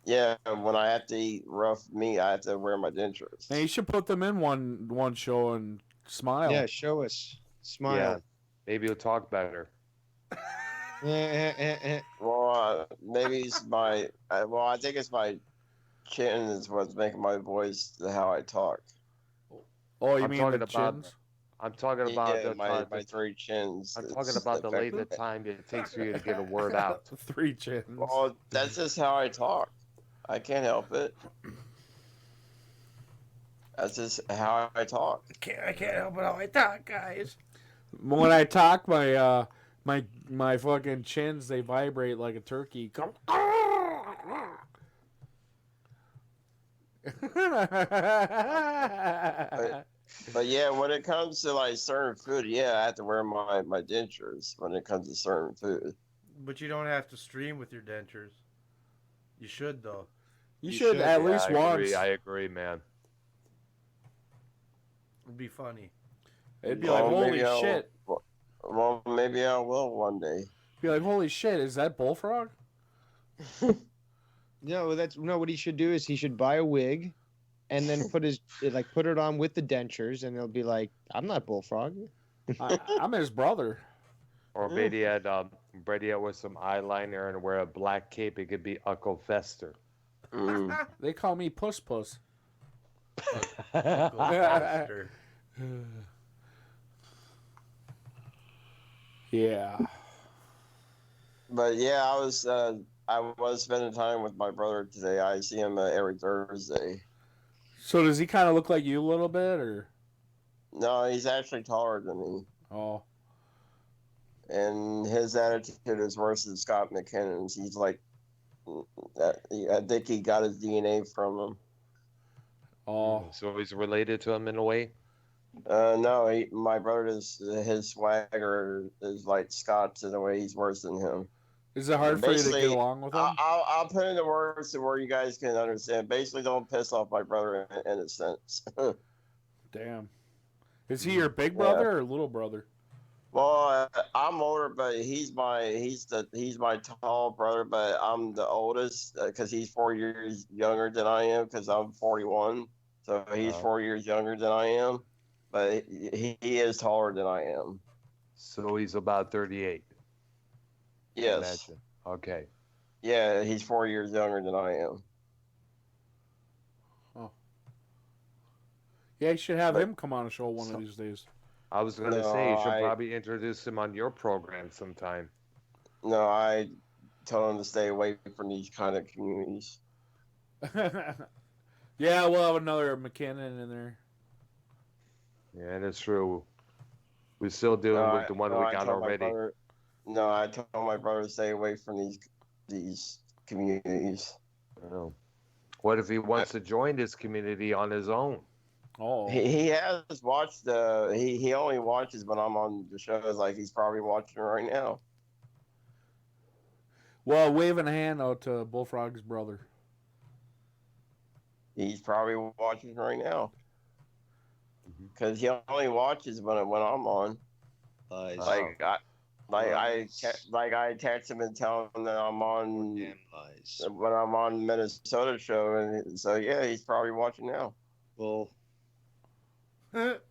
Yeah, when I have to eat rough meat, I have to wear my dentures. Hey, you should put them in one show and smile. Yeah, show us. Smile. Yeah. Maybe you'll talk better. Well, maybe it's my. I think it's my chin is what's making my voice how I talk. Oh, you I'm mean talking the about- chins? I'm talking about Yeah, the my three chins. I'm It's talking about the length affected. of time it takes for you to get a word out. 3 chins. Well, that's just how I talk. I can't help it. That's just how I talk. I can't help it how I talk, guys. When I talk, my fucking chins, they vibrate like a turkey. Come. But yeah, when it comes to like certain food, yeah, I have to wear my dentures when it comes to certain food. But you don't have to stream with your dentures. You should though. You should at least once. I agree, man. It'd be funny. It'd be like, holy maybe shit. Well, maybe I will one day. Be like, holy shit, is that Bullfrog? No, what he should do is he should buy a wig, and then put it on with the dentures, and he'll be like, I'm not Bullfrog. I'm his brother. Or maybe I'd with some eyeliner and wear a black cape. It could be Uncle Fester. They call me Puss Puss. Yeah. But yeah, I was I was spending time with my brother today. I see him every Thursday. So does he kind of look like you a little bit, or? No, he's actually taller than me. Oh. And his attitude is worse than Scott McKinnon's. He's like, I think he got his DNA from him. Oh. So he's related to him in a way? No, my brother is, his swagger is like Scott's in a way. He's worse than him. Is it hard for you to get along with him? I'll put in the words to where you guys can understand. Basically, don't piss off my brother in a sense. Damn. Is he your big brother or little brother? Well, I'm older, but he's my tall brother, but I'm the oldest because he's 4 years younger than I am because I'm 41. So he's 4 years younger than I am, but he is taller than I am. So he's about 38. Yes. Imagine. Okay. Yeah, he's 4 years younger than I am. Oh. Yeah, you should have him come on a show one of these days. I was going to say, you should probably introduce him on your program sometime. No, I told him to stay away from these kind of communities. Yeah, we'll have another McKinnon in there. Yeah, that's true. We're still doing with the one we got already. I told my brother to stay away from these communities. Oh. What if he wants to join this community on his own? Oh. He has watched he only watches when I'm on the shows, like he's probably watching right now. Well, waving a hand out to Bullfrog's brother. He's probably watching right now. Because he only watches when I'm on. I text him and tell him that I'm on when I'm on Minnesota show, and so yeah, he's probably watching now. Well, but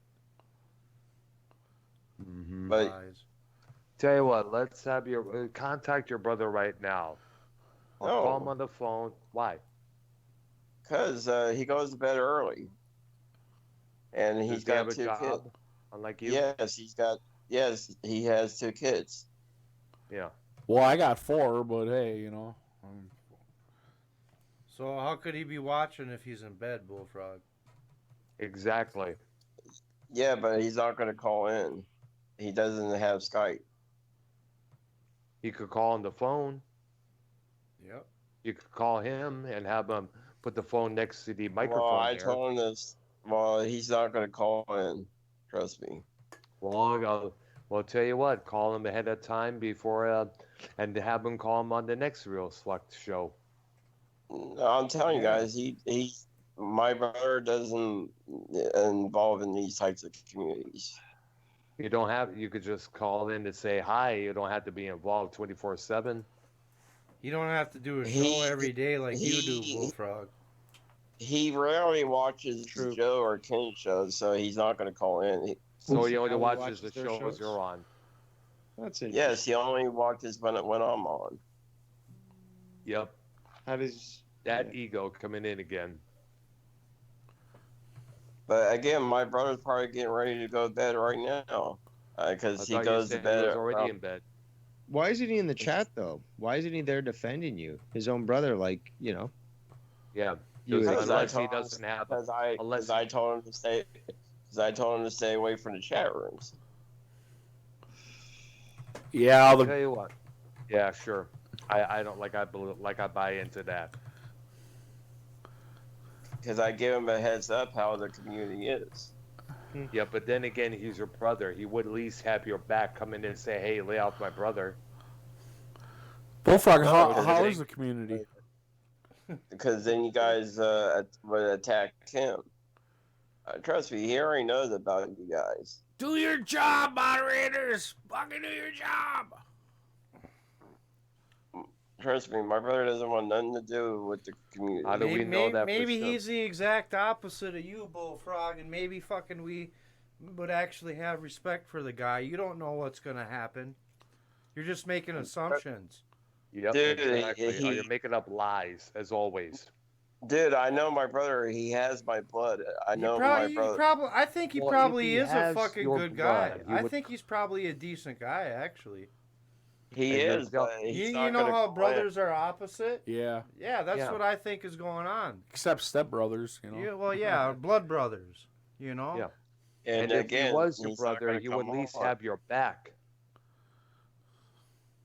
tell you what, let's have your contact your brother right now. I'll call him on the phone. Why? Because he goes to bed early, and he's got 2 kids. Unlike you. Yes, he has 2 kids. Yeah. Well, I got 4, but hey, you know. So how could he be watching if he's in bed, Bullfrog? Exactly. Yeah, but he's not going to call in. He doesn't have Skype. You could call on the phone. Yep. You could call him and have him put the phone next to the microphone. Well, I told him this. Well, he's not going to call in. Trust me. Well, I'll tell you what. Call him ahead of time before, and have him call him on the next Real Select show. I'm telling you guys, my brother doesn't involve in these types of communities. You could just call in to say hi. You don't have to be involved 24/7. You don't have to do a show every day like you do, Bullfrog. He rarely watches Joe or Kenny shows, so he's not going to call in. So he only watches the shows you're on. That's it. Yes, he only watches when I'm on. Yep. How does that ego coming in again? But again, my brother's probably getting ready to go to bed right now because he goes to bed. He was already in bed. Why isn't he in the chat though? Why isn't he there defending you? His own brother, like, you know. Yeah. Unless he doesn't have. Because I told him to stay. Because I told him to stay away from the chat rooms. Yeah, I'll tell you what. Yeah, sure. I don't I buy into that. Because I give him a heads up how the community is. Yeah, but then again, he's your brother. He would at least have your back, come in and say, "Hey, lay off my brother." Bullfrog, how is the community? Because then you guys would attack him. Trust me, he already knows about you guys. Do your job, moderators. Fucking do your job. Trust me, my brother doesn't want nothing to do with the community. How do we know that? Maybe he's the exact opposite of you, Bullfrog, and maybe fucking we would actually have respect for the guy. You don't know what's gonna happen. You're just making assumptions. Yep, dude, exactly. You're making up lies, as always. Dude, I know my brother. He has my blood. I know my brother. I think he probably is a fucking good guy. I think he's probably a decent guy, actually. He And you're is, tell- but he's You not know gonna how call brothers are opposite? Yeah. Yeah, that's Yeah. what I think is going on. Except stepbrothers, you know. Yeah, well, yeah, blood brothers. You know. Yeah. in. And And if he again, was your he's not brother, gonna he would come at least on. have your back.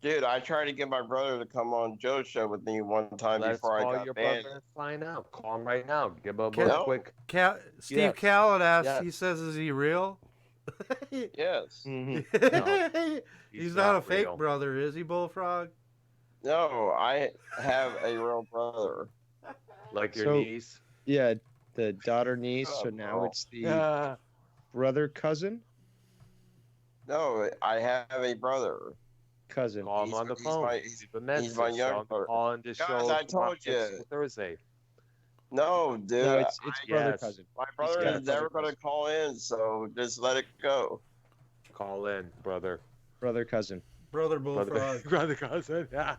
Dude, I tried to get my brother to come on Joe's show with me one time Let's before I call got your banned. brother and find out. Call him right now. Give him a Can- quick. Steve Yes. Khaled asks. Yes. He says, "Is he real?" Yes. He's not a fake real. brother, is he, Bullfrog? No, I have a real brother. Like your So- niece. Yeah, the daughter niece. Oh, So now bro. it's the brother cousin. No, I have a brother. Cousin. Call him on the He's phone. my- Leave a message. my young Tell him to brother. call in the Guys, show I tomorrow, told you. next Thursday. No, dude. No, it's brother Yes. cousin. My got brother a is never brother going to call in, so just let it go. Call in, brother. Brother cousin. Brother Bullfrog. Brother cousin. Yeah.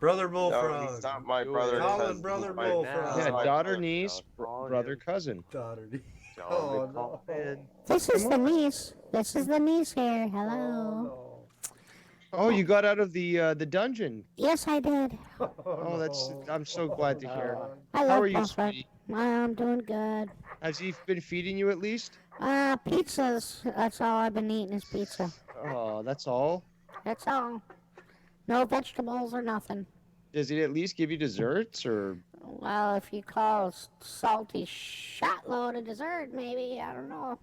Brother No, Bullfrog. he's not my Do it. brother. Call him cousin. brother He's my- Bullfrog. Yeah, my daughter brother. niece, Call brother him. cousin. Daughter. Tell him Oh, to call in. This is the niece. This is the niece here. Hello. Oh, you got out of the dungeon. Yes, I did. Oh, that's. I'm so glad to hear. I How love are you, Buffett. sweetie? I'm doing good. Has he been feeding you at least? Pizzas. That's all I've been eating is pizza. Oh, that's all. That's all. No vegetables or nothing. Does he at least give you desserts or? Well, if you call salty shotload a dessert, maybe. I don't know.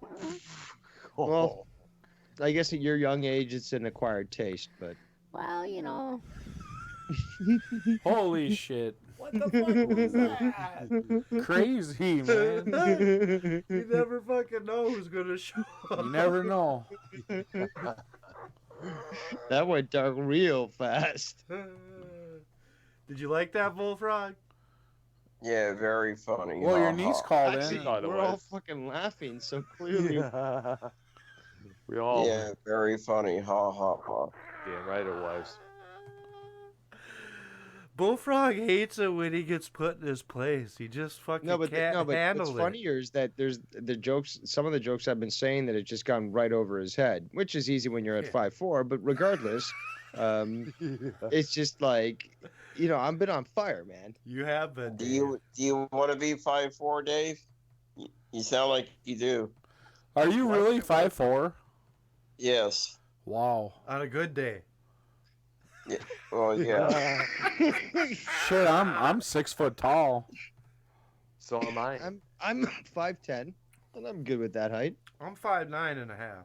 Well, I guess at your young age, it's an acquired taste, but. Well, you know. Holy shit. What the fuck was that? Crazy, man. You never fucking know who's gonna show up. You never know. That went dark real fast. Did you like that, Bullfrog? Yeah, very funny. Well, your Ha, niece ha. called Actually, in. thought it we're all was. fucking laughing so clearly. We all. Yeah, very funny. Ha ha ha. Damn right it was. Bullfrog hates it when he gets put in his place. He just fucking can't handle what's it. funnier is that there's the jokes. Some of the jokes I've been saying that have just gone right over his head, which is easy when you're at 5'4". But regardless, it's just like, I've been on fire, man. You have been. Do you want to be 5'4", Dave? You sound like you do. Are you really 5'4"? Yes. Wow. On a good day. Well, yeah. Shit, I'm 6 foot tall. So am I. I'm 5'10", and I'm good with that height. I'm 5'9.5".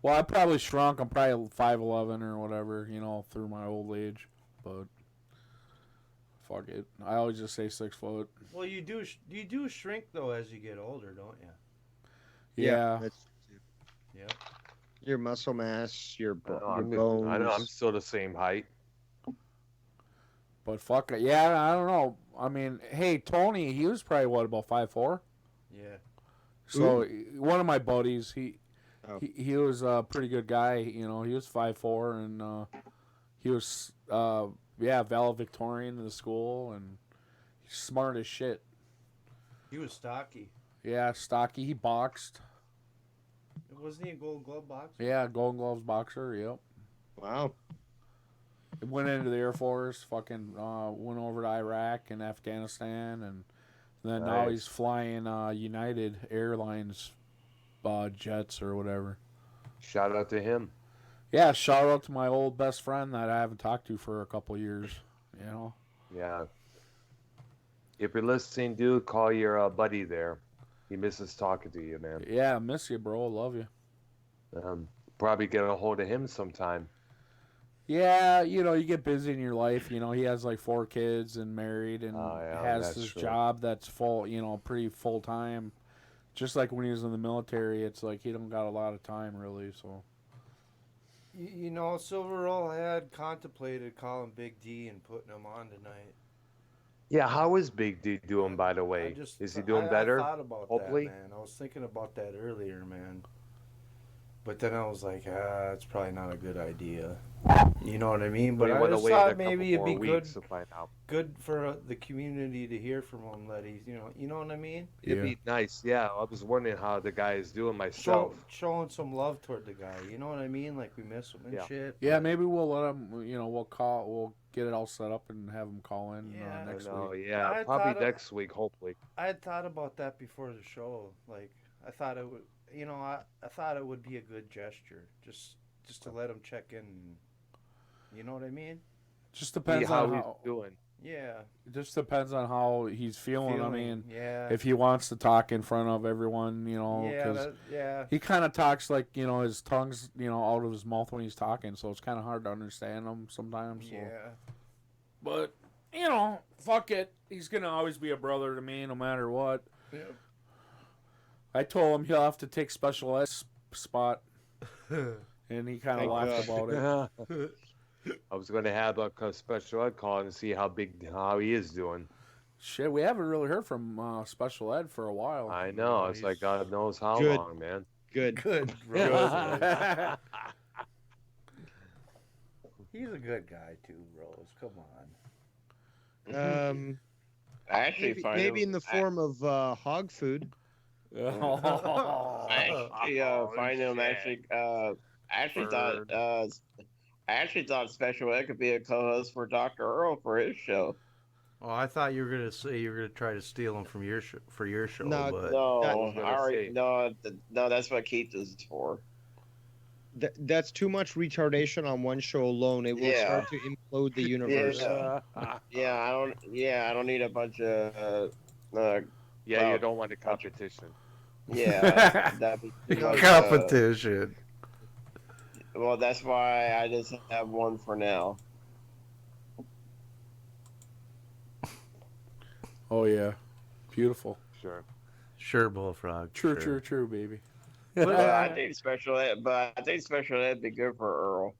Well, I probably shrunk. I'm probably 5'11" or whatever, through my old age. But fuck it. I always just say 6 foot. Well, you do shrink though as you get older, don't you? Yeah. That's Yeah. your muscle mass, your I know, bones. I know I'm still the same height. But fuck it. Yeah, I don't know. I mean, hey, Tony, he was probably, about 5'4"? Yeah. So, one of my buddies, he was a pretty good guy. He was 5'4", and he was, valedictorian in the school, and he's smart as shit. He was stocky. Yeah, stocky. He boxed. Wasn't he a Gold Glove boxer? Yeah, Golden Gloves boxer, yep. Wow. Went into the Air Force, fucking went over to Iraq and Afghanistan, and then now Nice. he's flying United Airlines jets or whatever. Shout out to him. Yeah, shout out to my old best friend that I haven't talked to for a couple of years, Yeah. If you're listening, dude, call your buddy there. He misses talking to you, man. Yeah, I miss you, bro. Love you. Probably get a hold of him sometime. Yeah, you get busy in your life. He has like 4 kids and married and has that's his true. job that's full, pretty full time. Just like when he was in the military, it's like he don't got a lot of time really. So Silver Roll had contemplated calling Big D and putting him on tonight. Yeah, how is Big D doing, by the way? Is he doing better? I thought about Hopefully. that, man. I was thinking about that earlier, man. But then I was like, it's probably not a good idea. You know what I mean? But But you I want to just wait a thought couple maybe it'd more be weeks to find out. good for the community to hear from him that he's, you know what I mean? It'd be nice, yeah. I was wondering how the guy is doing myself. Showing some love toward the guy. You know what I mean? Like we miss him and shit. Yeah, maybe we'll let him. We'll get it all set up and have him call in next week. Yeah, probably next week, hopefully. I had thought about that before the show. Like I thought it would, I thought it would be a good gesture, just to let him check in. You know what I mean? Just depends on he's doing. Yeah. It just depends on how he's feeling. I mean, yeah. if he wants to talk in front of everyone, because he kind of talks like, his tongue's, out of his mouth when he's talking, so it's kind of hard to understand him sometimes. So. Yeah. But, fuck it. He's going to always be a brother to me no matter what. Yeah. I told him he'll have to take special ed spot, and he kind of laughed about it. I was going to have a special ed call and see how he is doing. Shit, we haven't really heard from special ed for a while. I know. It's like God knows how Good. long, man. Good. He's a good guy too, Rose. Come on. I actually maybe in the form of hog food. I actually thought Special Ed could be a co-host for Dr. Earl for his show. Oh, I thought you were gonna say you were gonna try to steal him from your for your show. No, but no, that's what Keith is for. That's too much retardation on one show alone. It will start to implode the universe. I don't need a bunch of. You don't want a competition. Yeah, that'd be too much, competition. Well, that's why I just have one for now. Oh yeah, beautiful. Sure, Bullfrog. True, baby. But I think special ed would be good for Earl.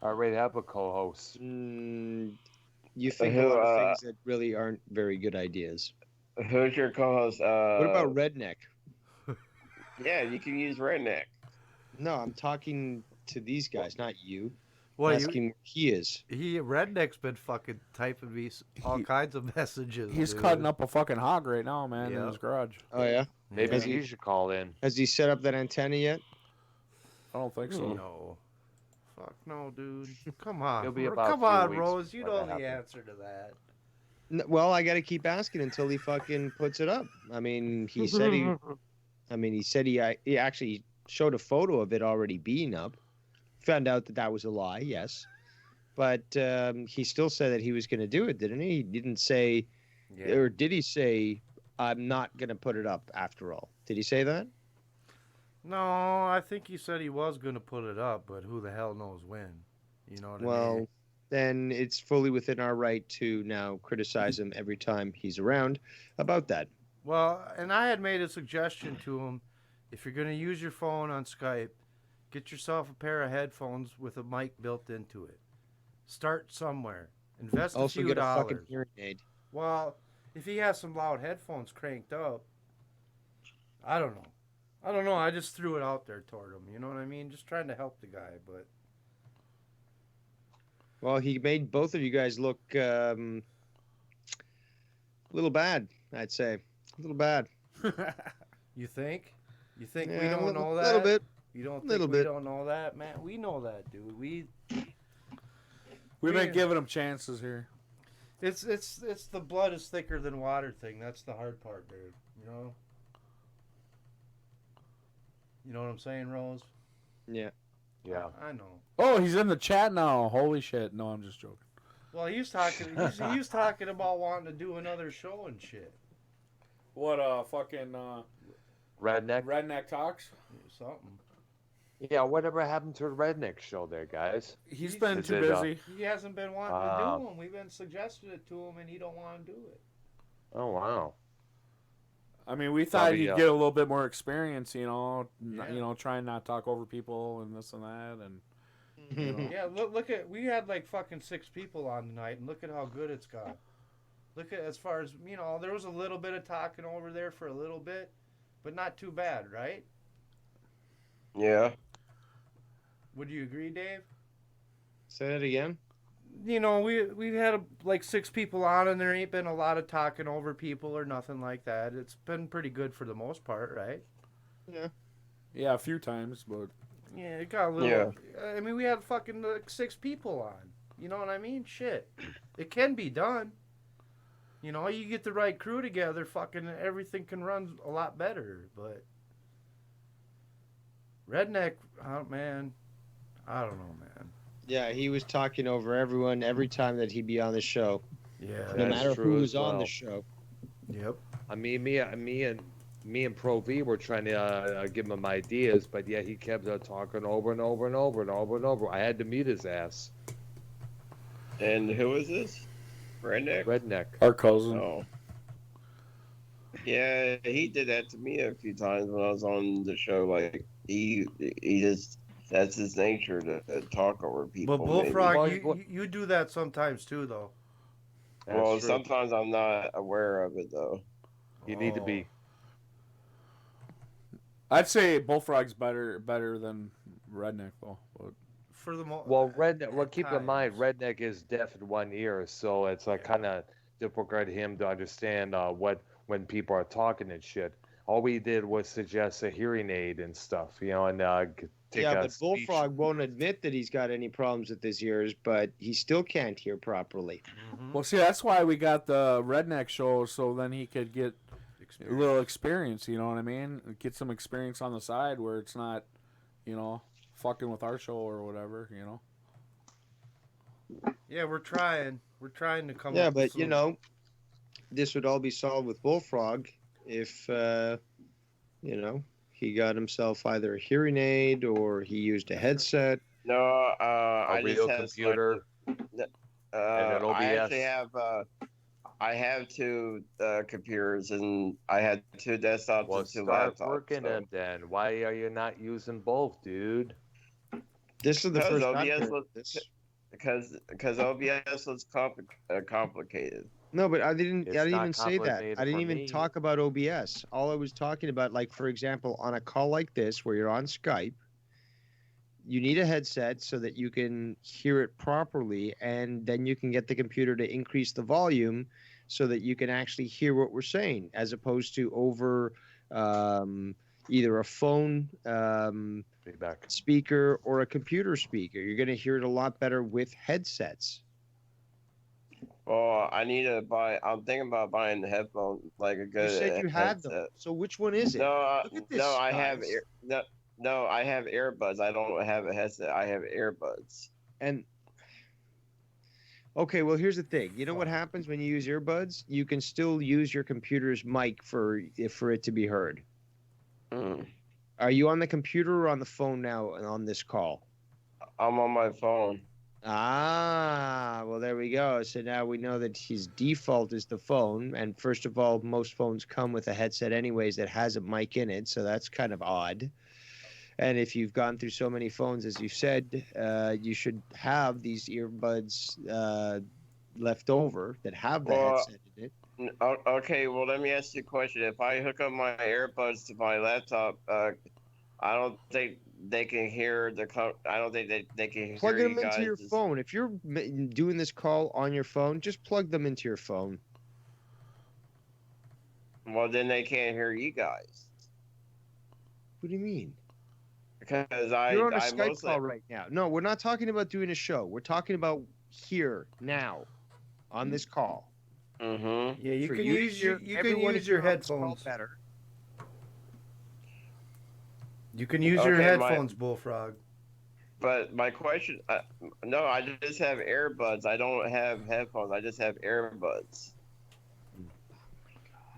I already have a co-host. You think a lot of things that really aren't very good ideas. Who's your co-host? What about Redneck? Yeah, you can use Redneck. No, I'm talking to these guys, not you. Well, asking where he is. Redneck's been fucking typing me all kinds of messages. He's dude. cutting up a fucking hog right now, man, in his garage. Oh yeah. Maybe he should call in. Has he set up that antenna yet? I don't think so. No. Fuck no, dude. Come on. It'll be about Come a few on, weeks Rose. You before know that the happens. answer to that. Well, I got to keep asking until he fucking puts it up. I mean, he said he. He actually showed a photo of it already being up. Found out that was a lie. Yes, but he still said that he was going to do it, didn't he? He didn't say, or did he say, "I'm not going to put it up"? After all, did he say that? No, I think he said he was going to put it up, but who the hell knows when? You know what I mean? Well, then it's fully within our right to now criticize him every time he's around about that. Well, and I had made a suggestion to him, if you're going to use your phone on Skype, get yourself a pair of headphones with a mic built into it. Start somewhere. Invest a Also few get a dollars. fucking hearing aid. Well, if he has some loud headphones cranked up, I don't know. I just threw it out there toward him. You know what I mean? Just trying to help the guy, but... Well, he made both of you guys look a little bad, I'd say. A little bad. You think? You think Yeah, we don't know that? A little bit. You don't think Little we bit. don't know that, man? We know that, dude. We've been giving him chances here. It's the blood is thicker than water thing. That's the hard part, dude. You know? You know what I'm saying, Rose? Yeah. Yeah. I know. Oh, he's in the chat now. Holy shit. No, I'm just joking. Well, he was talking. He was talking about wanting to do another show and shit. What fucking Redneck? Redneck Talks? Something. Yeah, whatever happened to the Redneck show there, guys? He's been Is too it, busy. He hasn't been wanting to do them. We've been suggesting it to him, and he don't want to do it. Oh, wow. I mean, we thought he'd get a little bit more experience, trying not to talk over people and this and that, and Yeah, look at we had like fucking 6 people on tonight, and look at how good it's got. Look at as far as there was a little bit of talking over there for a little bit, but not too bad, right? Yeah. Would you agree, Dave? Say that again. You know, we've had like 6 people on, and there ain't been a lot of talking over people or nothing like that. It's been pretty good for the most part, right? Yeah. Yeah, a few times, but Yeah, it got a little. Yeah. I mean, we had fucking like 6 people on. You know what I mean? Shit, it can be done. You know, you get the right crew together, fucking everything can run a lot better. But Redneck, oh man, I don't know, man. Yeah, he was talking over everyone every time that he'd be on the show, Yeah. no That's matter true who as was on well. the show. Yep. I mean, me and Pro V were trying to give him ideas, but yeah, he kept talking over and over and over and over and over. I had to mute his ass. And who is this? Redneck? Redneck. our cousin. Oh. Yeah, he did that to me a few times when I was on the show. Like he just that's his nature to talk over people. But maybe. Bullfrog, Well, you do that sometimes too, though. Well, That's true. sometimes I'm not aware of it though. You need to be. I'd say Bullfrog's better than Redneck though. But For the most. Well, Redneck. Well, keep in mind, Redneck is deaf in one ear, so it's like kind of difficult for him to understand when people are talking and shit. All we did was suggest a hearing aid and stuff, you know, and take Yeah, a but speech. Bullfrog won't admit that he's got any problems with his ears, but he still can't hear properly. well, see, that's why we got the Redneck show, so then he could get a little experience. You know what I mean? Get some experience on the side where it's not, you know, fucking with our show or whatever. You know. Yeah, we're trying. We're trying to come. Yeah, up with but you some- know, this would all be solved with Bullfrog if you know, he got himself either a hearing aid or he used a headset. No, a I real just have computer. and an an I actually OBS. I have 2 computers and I had 2 desktops Well, and 2 start laptops. working them then. Why are you not using both, dude? This is the Because first time OBS hearing was this. because OBS was complicated. No, but I didn't It's even not say that. complicated I didn't for even me. talk about OBS. All I was talking about, like, for example, on a call like this where you're on Skype, you need a headset so that you can hear it properly, and then you can get the computer to increase the volume so that you can actually hear what we're saying, as opposed to over either a phone Feedback. speaker or a computer speaker. You're going to hear it a lot better with headsets. Well, I need to buy. I'm thinking about buying the headphones, like a You good said you had them. headset. So which one is it? No, Look at this, no, I have guys. no, I have earbuds. I don't have a headset. I have earbuds. And okay, well, here's the thing. You know what happens when you use earbuds? You can still use your computer's mic for it to be heard. Mm. Are you on the computer or on the phone now on this call? I'm on my phone. Ah, well, there we go. So now we know that his default is the phone. And first of all, most phones come with a headset anyways that has a mic in it. So that's kind of odd. And if you've gone through so many phones, as you said, you should have these earbuds left over that have the Well, headset in it. Okay, well, let me ask you a question. If I hook up my earbuds to my laptop, I don't think they can hear I don't think they can hear Plug them you into your guys. phone. If you're doing this call on your phone, just plug them into your phone. Well, then they can't hear you guys. What do you mean? Because You're on a I Skype mostly, call right now. No, we're not talking about doing a show. We're talking about here, now, on this call. Mm-hmm. Yeah, you For can you to use hear you can everyone use your here on this call headphones. better. You can use your Okay, headphones, Bullfrog. But my question, no, I just have earbuds. I don't have headphones. I just have earbuds.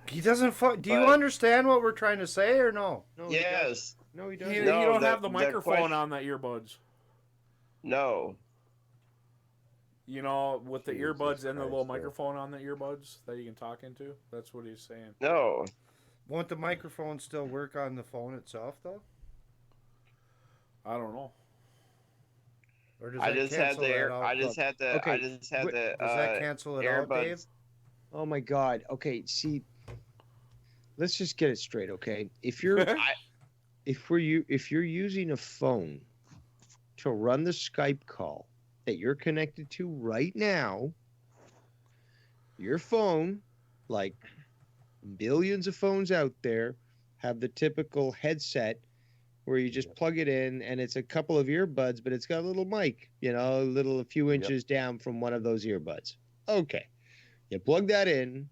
He doesn't. Do you But- understand what we're trying to say or no? No, Yes. No, he You, doesn't. you No, don't the- have the the microphone question- on that earbuds. No. You know, with the Jesus earbuds and the little Christ, yeah. microphone on the earbuds that you can talk into. That's what he's saying. No. Won't the microphone still work on the phone itself though? I don't know. Or does I that just had cancel the that air. out? I just had the. Okay, I just had the. Does that cancel it out, Dave? earbuds. Oh my God. Okay, see, let's just get it straight, okay? If you're if you're using a phone to run the Skype call that you're connected to right now, your phone, like billions of phones out there, have the typical headset where you just plug it in and it's a couple of earbuds, but it's got a little mic, a few inches down from one of those earbuds. Okay. You plug that in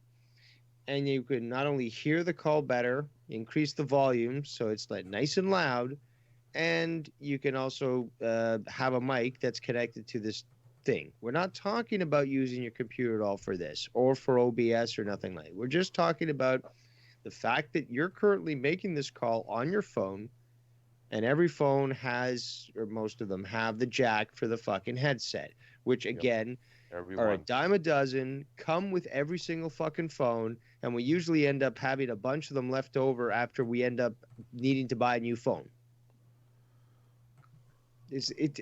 and you can not only hear the call better, increase the volume so it's like nice and loud, and you can also have a mic that's connected to this thing. We're not talking about using your computer at all for this or for OBS or nothing like that. We're just talking about the fact that you're currently making this call on your phone, and every phone has, or most of them have, the jack for the fucking headset, which again are a dime a dozen, come with every single fucking phone, and we usually end up having a bunch of them left over after we end up needing to buy a new phone.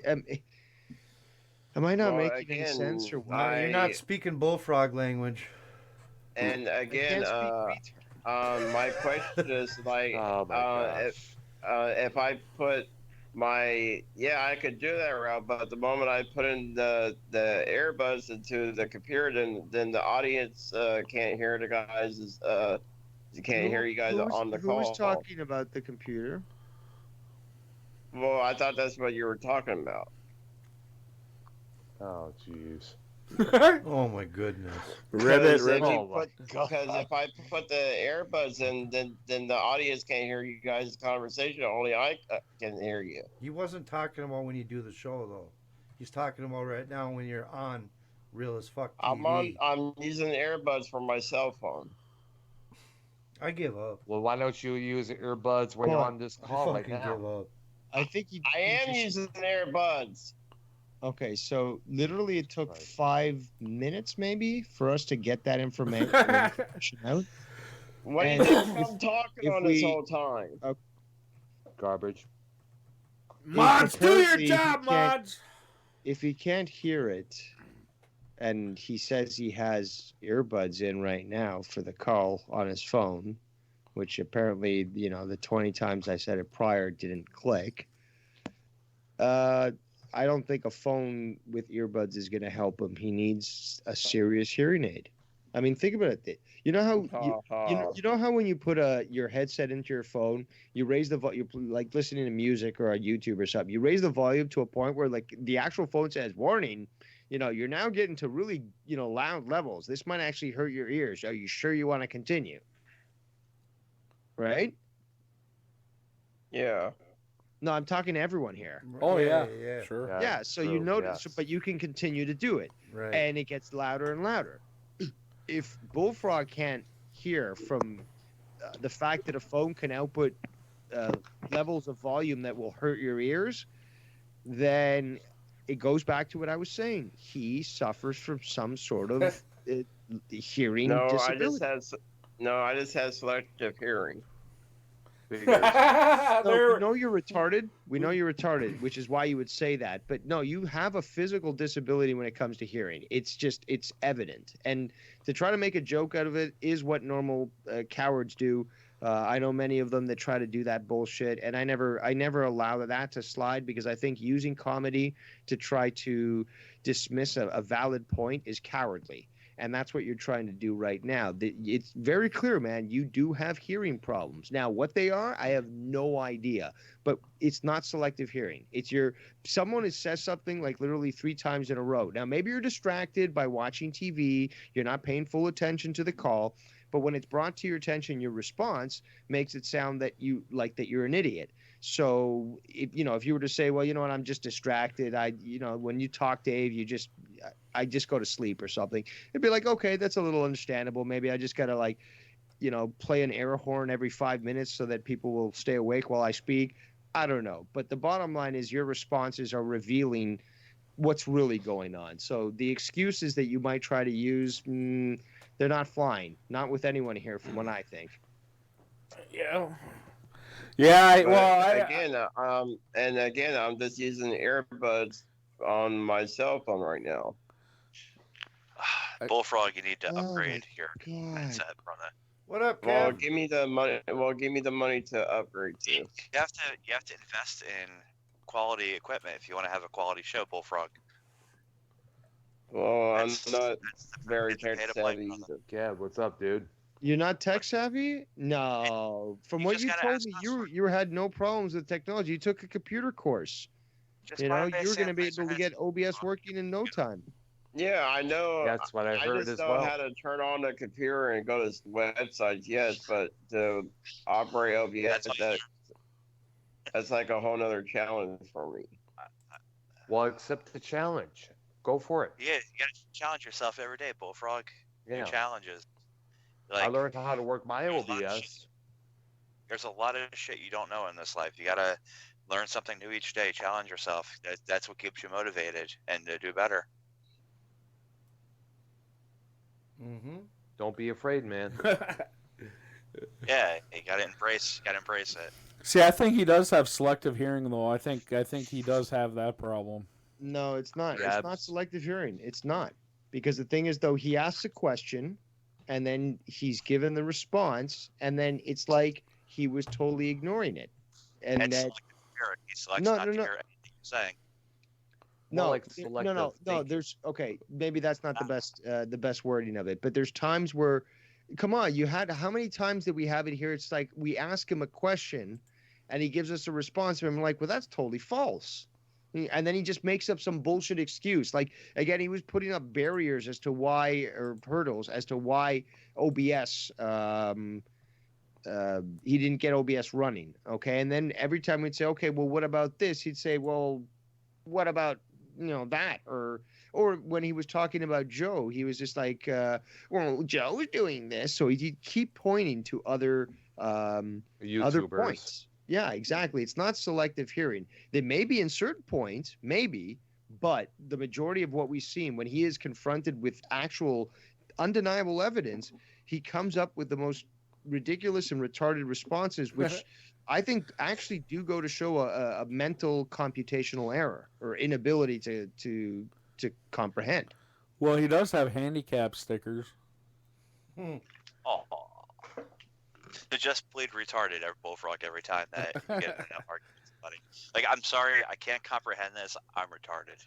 Am I not making any sense, or what? You're not speaking bullfrog language. And again, my question is like, if I put I could do that route, but the moment I put in the earbuds into the computer, then the audience can't hear the guys. Can't hear you guys on the call. Who's talking about the computer? Well, I thought that's what you were talking about. Oh, jeez. Oh my goodness. Because if I put the earbuds in, then the audience can't hear you guys' conversation. Only I can hear you. He wasn't talking about when you do the show though. He's talking about right now when you're on Real as Fuck TV. I'm using earbuds from my cell phone. I give up. Well, why don't you use earbuds when you're on this call right now? Give up. I think I am using earbuds. Okay, so literally it took 5 minutes maybe for us to get that information out. What do you think I'm talking on this whole time? Garbage. Mods, do your job, mods! If he can't hear it, and he says he has earbuds in right now for the call on his phone, which apparently, the 20 times I said it prior didn't click. I don't think a phone with earbuds is going to help him. He needs a serious hearing aid. I mean, think about it. You know how you know how when you put your headset into your phone, you raise the volume, like listening to music or on YouTube or something. You raise the volume to a point where like the actual phone says, "Warning." You're now getting to really loud levels. This might actually hurt your ears. Are you sure you want to continue? Right? Yeah. No, I'm talking to everyone here. Oh yeah, sure. Yeah, so you notice, but you can continue to do it, right? And it gets louder and louder. If Bullfrog can't hear from the fact that a phone can output levels of volume that will hurt your ears, then it goes back to what I was saying. He suffers from some sort of hearing disability. I just have selective hearing. We know you're retarded. We know you're retarded, which is why you would say that. But no, you have a physical disability when it comes to hearing. It's evident. And to try to make a joke out of it is what normal cowards do. I know many of them that try to do that bullshit, and I never allow that to slide, because I think using comedy to try to dismiss a valid point is cowardly. And that's what you're trying to do right now. It's very clear, man. You do have hearing problems. Now, what they are, I have no idea. But it's not selective hearing. It's someone has said something like literally 3 times in a row. Now, maybe you're distracted by watching TV. You're not paying full attention to the call. But when it's brought to your attention, your response makes it sound that you're an idiot. So, if you were to say, well, you know what, I'm just distracted. When you talk, Dave, I just go to sleep or something. It'd be like, okay, that's a little understandable. Maybe I just got to play an air horn every 5 minutes so that people will stay awake while I speak. I don't know. But the bottom line is your responses are revealing what's really going on. So the excuses that you might try to use, they're not flying. Not with anyone here, from what I think. Yeah. Yeah. Again, I'm just using earbuds on my cell phone right now. Bullfrog, you need to upgrade your headset, brother. What up, Well, Kev? give me the money. Well, give me the money to upgrade to. You have to invest in quality equipment if you want to have a quality show, Bullfrog. Well, I'm That's- not that's the very it's the tech pay-to-play, savvy brother. either. Yeah, what's up, dude? You're not tech savvy? No. From You what just you gotta told ask me, us you had no problems with technology. You took a computer course. Just You buy know, a you're going to be Sennheiser able to get headset. OBS working in no time. Yeah, I know. That's what I heard just as know well. how to turn on the computer and go to websites, yes, but to operate OBS, That's all you that's like a whole nother challenge for me. Well, accept the challenge. Go for it. Yeah, you gotta challenge yourself every day, Bullfrog. New Yeah. challenges. I Like learned how to work my there's a lot of OBS. there's a lot of shit you don't know in this life. You gotta learn something new each day. Challenge yourself. That's what keeps you motivated and to do better. Mm-hmm. Don't be afraid, man. Yeah, you gotta embrace it. See, I think he does have selective hearing, though. I think he does have that problem. No, it's not. Yeah. It's not selective hearing. It's not. Because the thing is, though, he asks a question, and then he's given the response, and then it's like he was totally ignoring it. And It's that selective hearing. He selects No, not no, to no. hear anything you're saying. More no, like no, selective no. thinking. There's okay. Maybe that's not the best wording of it, but there's times where, come on, you had how many times did we have it here? It's like we ask him a question, and he gives us a response, and I'm like, well, that's totally false. And then he just makes up some bullshit excuse. Like again, he was putting up barriers as to why, or hurdles as to why OBS. He didn't get OBS running. Okay, and then every time we'd say, okay, well, what about this? He'd say, well, what about that? Or when he was talking about Joe, he was just like, well, Joe's doing this, so he'd keep pointing to other YouTubers. points. Yeah, exactly. It's not selective hearing. They may be in certain points, maybe, but the majority of what we've seen when he is confronted with actual undeniable evidence, he comes up with the most ridiculous and retarded responses, which I think actually do go to show a mental computational error or inability to comprehend. Well, he does have handicap stickers. Oh, to just bleed retarded Bullfrog every time that you get in an argument with somebody. Like, I'm sorry, I can't comprehend this. I'm retarded.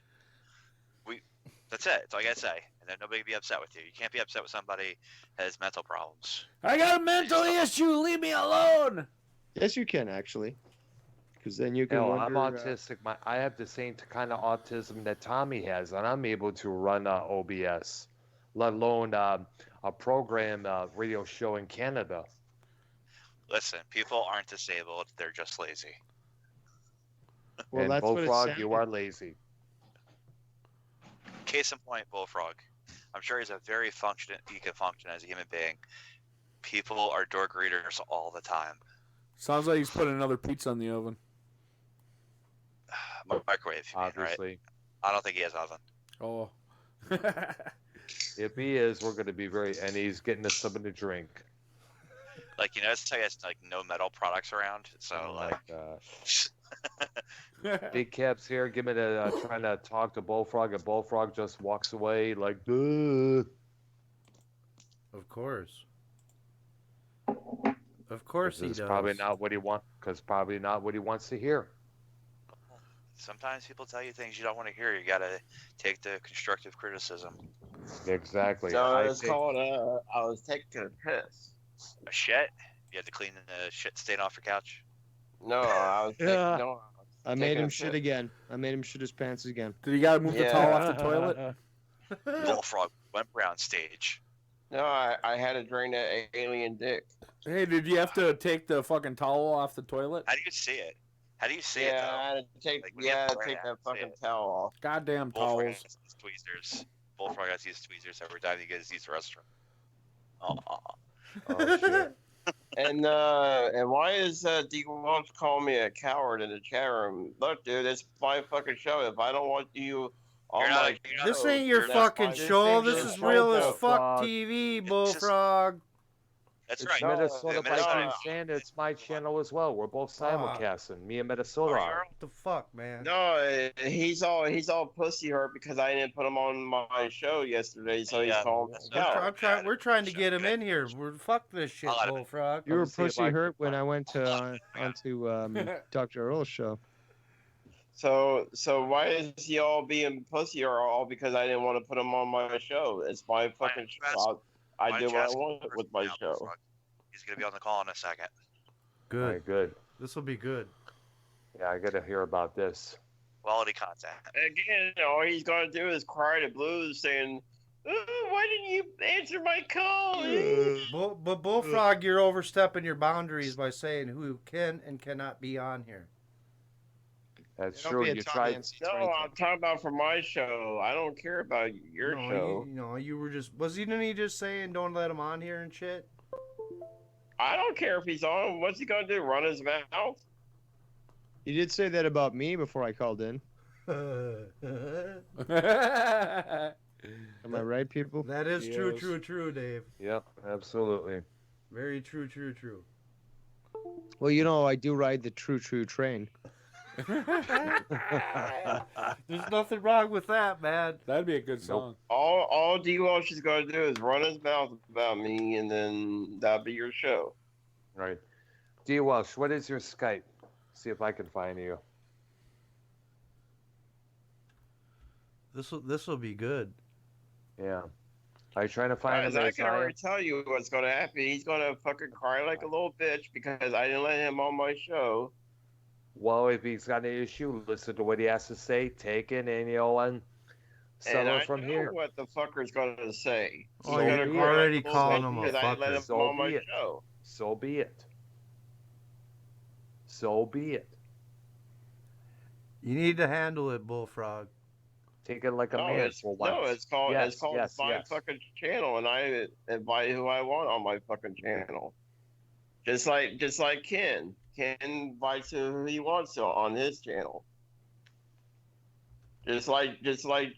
That's it. That's all I gotta say. And then nobody can be upset with you. You can't be upset with somebody that has mental problems. I got a mental issue. Leave me alone. Yes, you can actually, because then you can. Hell, wonder, I'm autistic. I have the same kind of autism that Tommy has, and I'm able to run OBS, let alone a program radio show in Canada. Listen, people aren't disabled. They're just lazy. Well, and that's what it Bullfrog, sounded- you are lazy. Case in point, Bullfrog. I'm sure he can function as a human being. People are door greeters all the time. Sounds like he's putting another pizza in the oven. Microwave, you mean, right? Obviously. I don't think he has oven. Oh. If he is, we're going to be and he's getting us something to drink. Like, it's how he has like no metal products around. So Oh like, my gosh. Big Cap's here, giving trying to talk to Bullfrog, and Bullfrog just walks away like, duh. Of course. Of course he This is does. probably not what he wants to hear. sometimes people tell you things you don't want to hear. You gotta take the constructive criticism. Exactly. No, it's called I was taking a piss. A shit? You had to clean the shit stain off your couch? No, I was taking, Yeah. no, I made him shit again. I made him shit his pants again. Did you gotta move the towel off the toilet? Bullfrog went brown stage. No, I had to drain that alien dick. Hey, did you have to take the fucking towel off the toilet? How do you see it? How do you see it, Yeah, though? I had to take, Like, when you have to wear take it, that I see fucking it. towel off. Goddamn Bullfrog towels. has these tweezers. Bullfrog has these tweezers every time he gets these restroom. Oh shit. And why is D Welsh calling me a coward in the chat room? Look, dude, it's my fucking show. If I don't want you on my show, This ain't your that's fucking fine. show. ain't This your is show, real as Bullfrog. fuck TV, Bullfrog. That's It's right. Minnesota The Minnesota Vikings Fan. It's my channel as well. We're both simulcasting. Me and Minnesota are. What the fuck, man? No, he's all pussy hurt because I didn't put him on my show yesterday, so he's calling us out. We're trying to get him in here. We're fuck this shit, Bullfrog. You were pussy hurt when I went to onto Dr. Earl's show. So why is he all being pussy or all because I didn't want to put him on my show? It's my fucking show. I do what I want with my show. He's gonna be on the call in a second. Good. All right, good. This will be good. Yeah, I got to hear about this. Quality content. Again, all he's gonna do is cry the blues, saying, "Why didn't you answer my call?" But Bullfrog, you're overstepping your boundaries by saying who can and cannot be on here. That's true. You tried. No, I'm talking about for my show. I don't care about your show. You were just wasn't he just saying don't let him on here and shit? I don't care if he's on. What's he gonna do? Run his mouth? He did say that about me before I called in. Am I right, people? That is true, Dave. Yep, absolutely. Very true. Well, I do ride the true train. There's nothing wrong with that, man. That'd be a good song. All D Welsh is gonna do is run his mouth about me, and then that'll be your show. Right. D Welsh, what is your Skype? See if I can find you. This will be good. Yeah. Are you trying to find him? I can already tell you what's gonna happen. He's gonna fucking cry like a little bitch because I didn't let him on my show. Well, if he's got an issue, listen to what he has to say, take it, and and settle it from here. What the fucker's gonna say? Oh, you're already calling him a fucker. So be it. So be it. So be it. You need to handle it, Bullfrog. Take it like a man for once. No, it's called my fucking channel, and I invite who I want on my fucking channel. Just like Ken. Ken invites who he wants to on his channel. Just like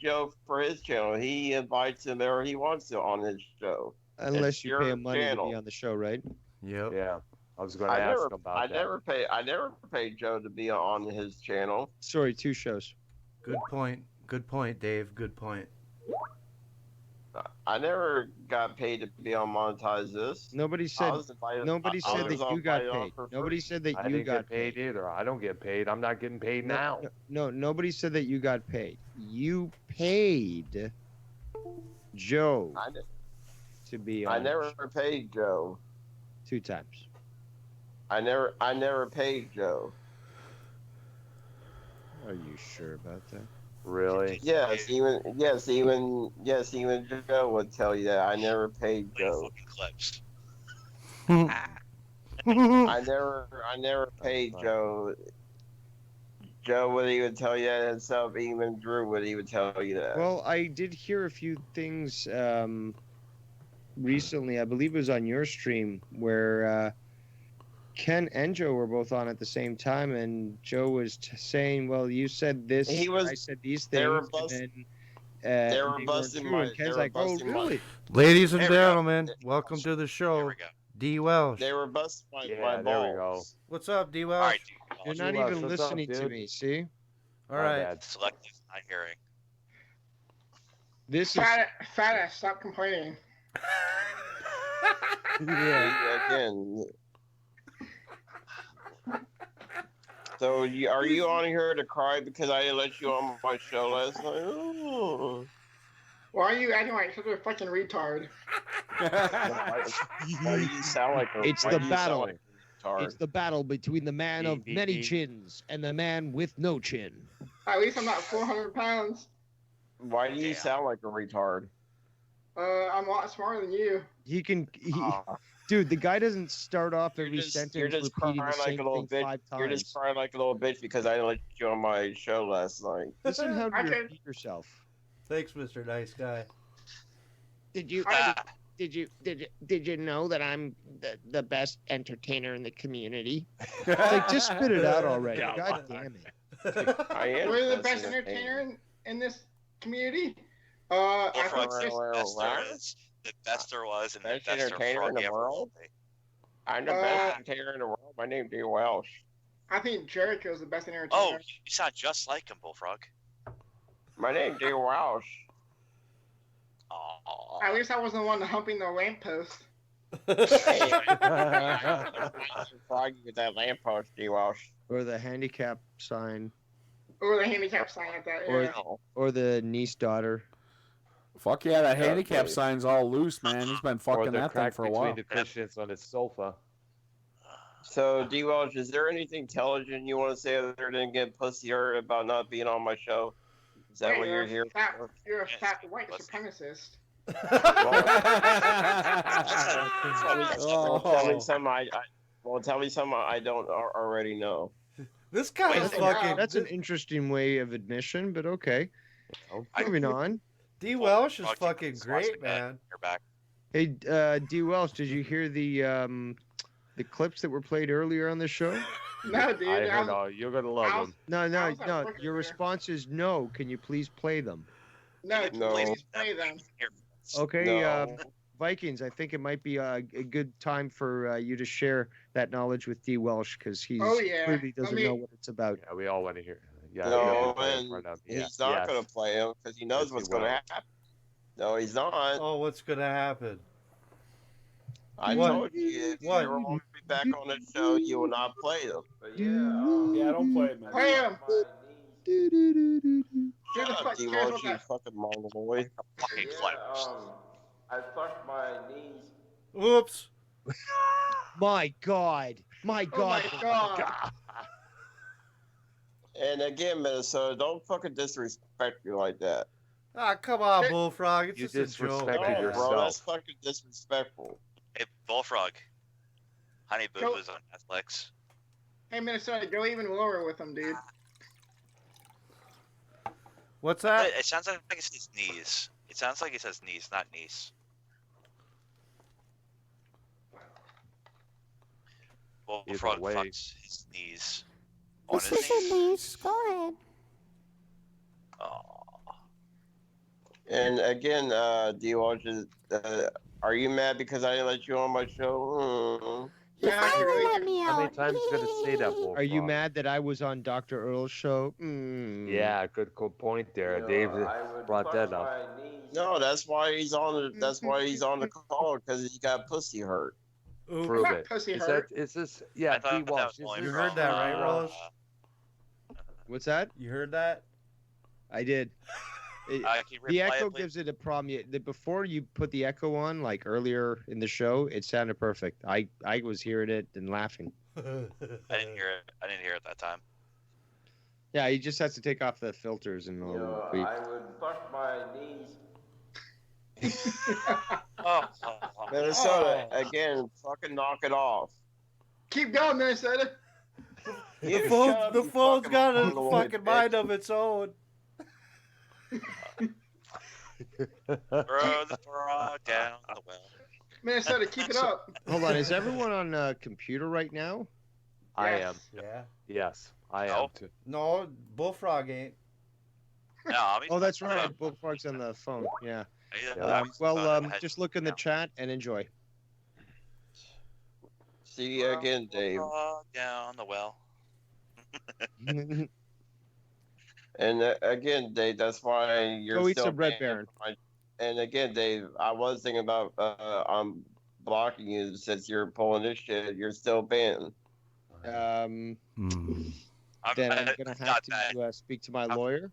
Joe for his channel, he invites whoever he wants to on his show. Unless you pay him money to be on the show, right? Yep. Yeah. I was going to ask about that. I never paid Joe to be on his channel. Sorry, 2 shows. Good point, Dave. Good point. I never got paid to be on Monetize This. Nobody said that you got paid. Nobody said that you got paid either. I don't get paid. I'm not getting paid now. No, nobody said that you got paid. You paid Joe to be on. I never paid Joe. 2 times. I never paid Joe. Are you sure about that? Really? Yes, even Joe would tell you that I never paid Joe. Clips. I never paid Joe. Joe would even tell you that himself. Even Drew would even tell you that. Well, I did hear a few things recently. I believe it was on your stream where Ken and Joe were both on at the same time, and Joe was saying, "Well, you said this, I said these things." They were busting my. Ken's like, "Oh, really?" Ladies and gentlemen, welcome to the show, D Welsh. They were busting my balls. There we go. What's up, D Welsh? All right, You're not even listening to me. See? All right. Selective not hearing. This is fat. Stop complaining. Again. So are you on here to cry because I didn't let you on my show last night? Ooh. Why are you acting like such a fucking retard? Why do you sound like a It's the battle. Like it's the battle between the man of many chins and the man with no chin. At least I'm not 400 pounds. Why do you sound like a retard? I'm a lot smarter than you. Dude, the guy doesn't start off every sentence repeating the same thing 5 times. You're just crying like a little bitch because I didn't let you on my show last night. Listen how you repeat yourself. Thanks, Mr. Nice Guy. Did you know that I'm the best entertainer in the community? It's like, just spit it out already. God damn it. We're the best entertainer in this community. I think the best there was, and the best there entertainer in the world. I'm the best entertainer in the world. My name's D Welsh. I think Jericho's the best entertainer. Oh, you sound just like him, Bullfrog. My name's D Welsh. Oh. At least I wasn't the one humping the lamppost. Froggy with that lamppost, D Welsh. Or the handicap sign. Or the handicap sign at that. Or, Yeah. or the niece daughter. Fuck yeah, that handicap sign's all loose, man. He's been Or fucking the that thing crack for a between while. the cushions on his sofa. So, D Welsh, is there anything intelligent you want to say other than get pussy hurt about not being on my show? Is that Hey, what you're here fat, for? You're a fat white supremacist. Tell me something tell me something I don't already know. This guy is fucking. That's an interesting way of admission, but okay. Moving on. D Welsh is fucking great, man. You're back. Hey, D. Welsh, did you hear the clips that were played earlier on the show? No, dude. I heard all. You're gonna love them. No. was at work Your earlier. response is no. Can you please play them? No, No. please play them. Okay, No. Vikings, I think it might be a good time for you to share that knowledge with D. Welsh because he Oh, yeah. clearly doesn't Let me- know what it's about. Yeah, we all want to hear. Yeah, No, we have to play it and for them. he's not going to play him because he knows Yes, he what's going to will. happen. No, he's not. Oh, what's gonna happen? I What? told you if What? you ever want to be back on the show, you will not play them. But yeah, Yeah, don't play it, man. Play him. Shut Here's up, what D. here's Welsh, what you that- fucking mongoloid. Fucking flash. I fucked my knees. Whoops. My God. My Oh God. my god. And again, Minnesota, don't fucking disrespect me like that. Ah, come on, Bullfrog. It's You just a joke. disrespected No, yourself. bro, that's fucking disrespectful. Hey, Bullfrog. Honey Boo Go- Boo's on Netflix. Hey, Minnesota, go even lower with him, dude. What's that? It sounds like it says knees. It sounds like it says knees, not niece. Bullfrog way. fucks his knees. On This his is knees. niece. Go ahead. Oh. And again, D. Welsh, are you mad because I didn't let you on my show? You Yeah, finally let me How many out. times you gonna say that, Bullfrog? Are you mad that I was on Dr. Earl's show? Yeah, good point there. Dave brought that up. No, that's why he's on the. That's why he's on the call because he got pussy hurt. Ooh. Prove not it. pussy Is hurt. that? Is this? I Yeah, thought D. that Welsh. was Is only You this, heard that, right, Rose? What's that? You heard that? I did. Can you The replay echo it, please? gives it a problem. Before you put the echo on, like earlier in the show, it sounded perfect. I was hearing it and laughing. I didn't hear it. I didn't hear it that time. Yeah, he just has to take off the filters and all. I would fuck my knees. Oh. Minnesota, again, fucking knock it off. Keep going, Minnesota. The phone's got a fucking mind of its own. Throw the frog down the well. Minnesota, keep it up. Hold on, is everyone on a computer right now? I Yes. am. Yeah. Yes, I No. am too. No, Bullfrog ain't. No, I mean, Oh, that's right. Bullfrog's on the phone. Yeah. Yeah. Just look in the chat and enjoy. See you again, Dave. Frog down the well. And again, Dave, that's why you're Go eat still some Red banned. And again, Dave, I was thinking about I'm blocking you since you're pulling this shit. You're still banned. Then I'm gonna have to speak to my lawyer,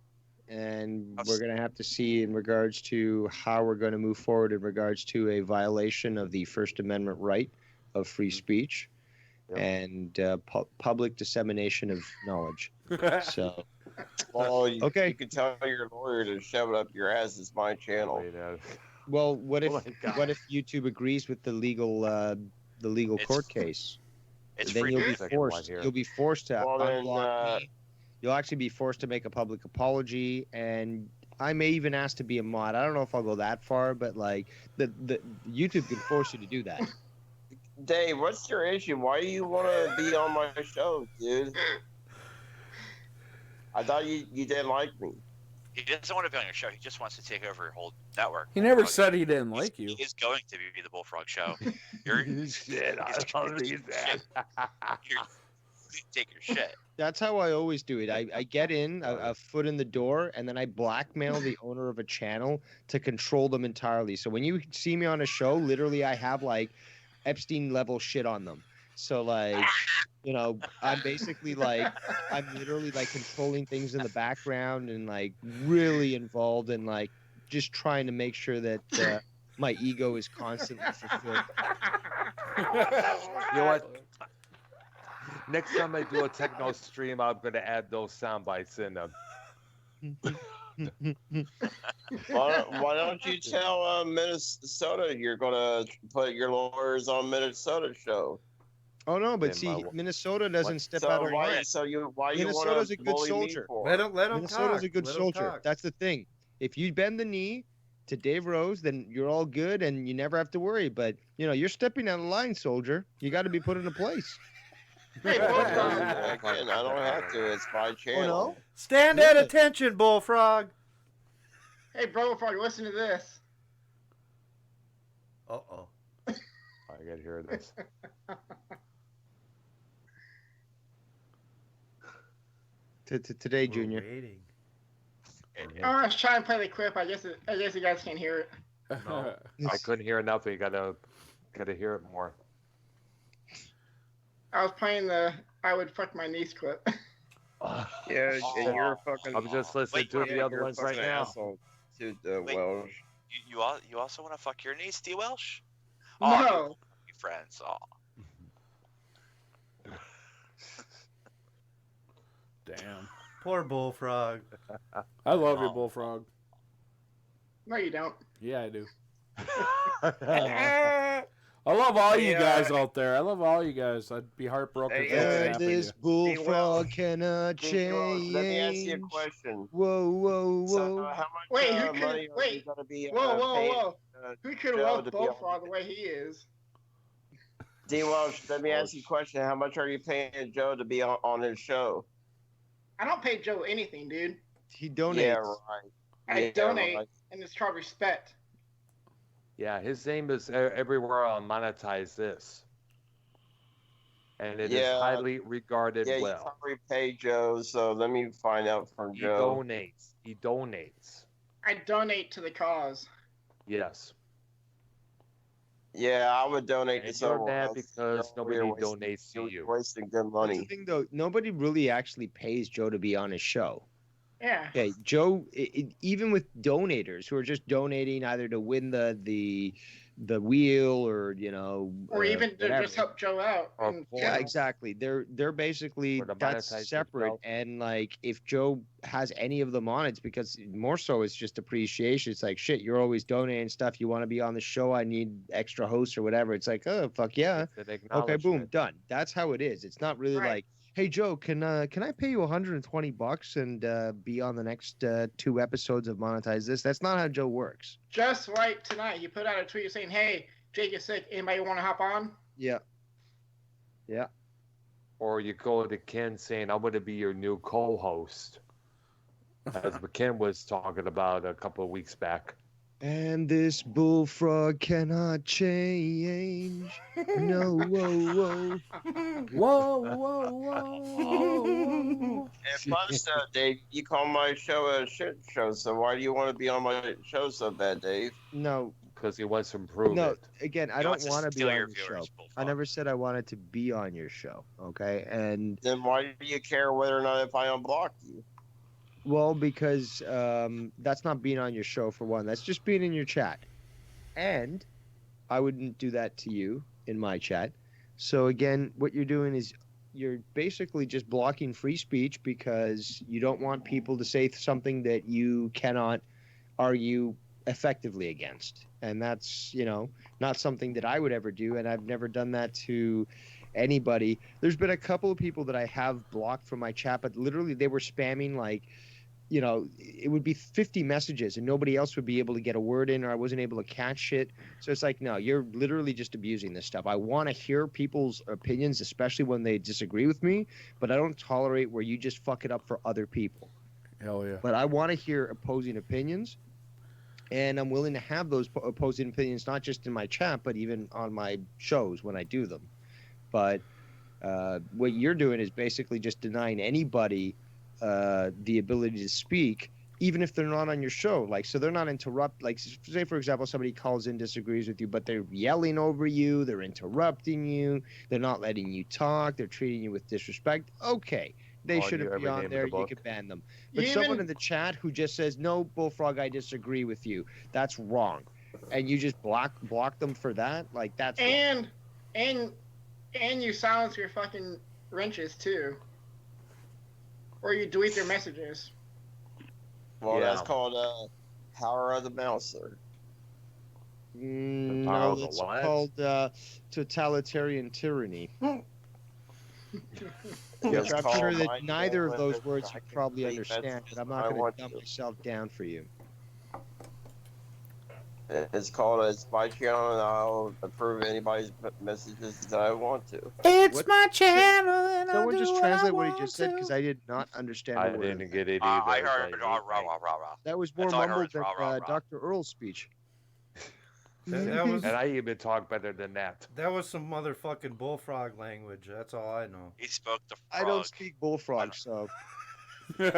and we're gonna have to see in regards to how we're going to move forward in regards to a violation of the First Amendment right of free speech and public dissemination of knowledge. So, Well, you, Okay. you can tell your lawyer to shove it up your ass. It's my channel. well, what if Oh my God. what if YouTube agrees with the legal court case? It's Then free. you'll be Second one forced. here. You'll be forced to Well, then, unblock me. You'll actually be forced to make a public apology, and I may even ask to be a mod. I don't know if I'll go that far, but like the YouTube can force you to do that. Dave, what's your issue? Why do you want to be on my show, dude? I thought you didn't like me. He doesn't want to be on your show. He just wants to take over your whole network. He never said he didn't like you. He is going to be the Bullfrog Show. You're shit. I don't need that. You're take your shit. That's how I always do it. I get in a foot in the door, and then I blackmail the owner of a channel to control them entirely. So when you see me on a show, literally I have like Epstein level shit on them. So like, you know, I'm basically like, I'm literally like controlling things in the background and like really involved in like just trying to make sure that my ego is constantly fulfilled. You know what? Next time I do a techno stream, I'm going to add those sound bites in them. Why don't you tell Minnesota you're gonna put your lawyers on Minnesota show? Oh no, but see, Minnesota doesn't step out of line. Minnesota's a good soldier. Let him Minnesota's talk. a good Let him soldier. talk. That's the thing. If you bend the knee to Dave Rose, then you're all good and you never have to worry. But you know, you're stepping out of line, soldier. You got to be put into place. Again, I don't have to. It's my channel. Oh, no? Stand at attention, Bullfrog. Hey, Bullfrog, listen to this. Uh-oh. I got to hear this. Today, Junior. I was trying to play the clip. I guess you guys can't hear it. No, I couldn't hear enough. You gotta hear it more. I was playing the "I would fuck my niece" clip. Yeah, and you're a fucking. I'm just listening to the other ones right now. To Wait, Welsh. You also want to fuck your niece, D Welsh? No. You friends. Oh. Damn. Poor Bullfrog. I love you, Bullfrog. No, you don't. Yeah, I do. I love all you guys out there. I love all you guys. I'd be heartbroken. if that happened to This you. bullfrog cannot change. Let me ask you a question. Whoa, whoa, whoa. So how much Wait, money who could? are you Wait. gonna be? Whoa. Paid, Who could Joe love to be on- Bullfrog the way he is? D. Welsh, let me ask you a question. How much are you paying Joe to be on his show? I don't pay Joe anything, dude. He donates. Yeah, right. I Yeah, donate, right. and it's called respect. Yeah, his name is everywhere on Monetize This. And it is Yeah. highly regarded Yeah, you well. probably pay Joe, so let me find out from He Joe. donates. He donates. I donate to the cause. Yes. Yeah, I would donate to And you're someone mad else. because nobody You're wasting- donates to you're you. wasting good That's money. the thing, though. Nobody really actually pays Joe to be on his show. Yeah. Okay, Joe, even with donators who are just donating either to win the wheel or Or even to whatever. just help Joe out. Or and, Yeah, exactly. They're basically Or to that's monetize separate. yourself. And like if Joe has any of them on, it's because more so it's just appreciation. It's like shit, you're always donating stuff. You want to be on the show? I need extra hosts or whatever. It's like, oh fuck yeah. It's an Okay, boom, acknowledgement. done. That's how it is. It's not really Right. like, hey Joe, can I pay you $120 and be on the next 2 episodes of Monetize This? That's not how Joe works. Just like tonight, you put out a tweet saying, "Hey, Jake is sick. Anybody want to hop on?" Yeah. Yeah. Or you go to Ken saying, I'm going to be your new co-host. As McKen was talking about a couple of weeks back. And this bullfrog cannot change. No, whoa, whoa. Whoa, whoa, whoa. And plus, Dave, you call my show a shit show, so why do you want to be on my show so bad, Dave? No, Because he wants to improve no. it. Again, I He don't wants to want to be steal on your your viewers, show. Bullfrog. I never said I wanted to be on your show. Okay, and Then why do you care whether or not if I unblock you? well, because that's not being on your show for one. That's just being in your chat, and I wouldn't do that to you in my chat. So again, what you're doing is you're basically just blocking free speech because you don't want people to say something that you cannot argue effectively against. And that's, not something that I would ever do. And I've never done that to anybody. There's been a couple of people that I have blocked from my chat, but literally they were spamming like, it would be 50 messages and nobody else would be able to get a word in, or I wasn't able to catch shit. So it's like, no, you're literally just abusing this stuff. I want to hear people's opinions, especially when they disagree with me, but I don't tolerate where you just fuck it up for other people. Hell yeah. But I want to hear opposing opinions, and I'm willing to have those opposing opinions not just in my chat, but even on my shows when I do them. But what you're doing is basically just denying anybody the ability to speak, even if they're not on your show. Like, so they're not like, say for example, somebody calls in, disagrees with you, but they're yelling over you, they're interrupting you, they're not letting you talk, they're treating you with disrespect. Okay, they shouldn't be on there. You could ban them. But someone in the chat who just says, "No, Bullfrog, I disagree with you," that's wrong, and you just block them for that. Like, that's and you silence your fucking wrenches too, or you delete their messages. Well, that's called power of the mouser. No, that's called totalitarian tyranny. Which I'm sure that neither of those words you probably understand, but I'm not going to dumb myself down for you. It's my channel, and I'll approve anybody's messages that I want to. It's my channel, and I'll Someone do just what I translate what he want just said, to. because I did not understand I a word. didn't get it either. I heard rah, rah, rah, rah, rah. That was more That's all I heard mumbled was than rah, rah, rah. Dr. Earl's speech. That was And I even talk better than that. that was some motherfucking bullfrog language. That's all I know. He spoke the frog. I don't speak bullfrog, so. None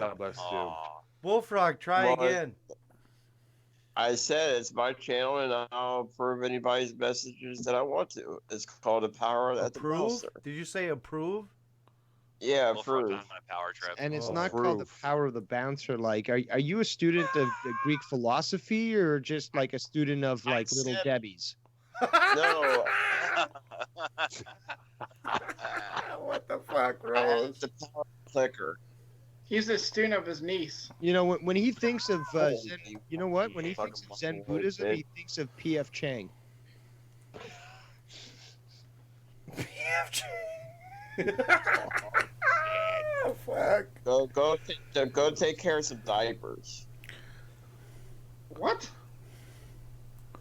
of us do. Aw. Bullfrog, try Well, again. I said it's my channel, and I'll approve anybody's messages that I want to. It's called a power at the Approve? mouser. Did you say approve? Yeah, Bullfrog's approve. on my power trip. And it's Oh, not called the proof. power of the bouncer. Like, are you a student of the Greek philosophy, or just like a student of like Little said- Debbie's? No, What the fuck, it's the power clicker. He's a student of his niece. You know, when he thinks of Oh, Zen, you know what? When he thinks of Zen Buddhism, he thinks of P.F. Chang. Oh, fuck. Go take care of some diapers. What?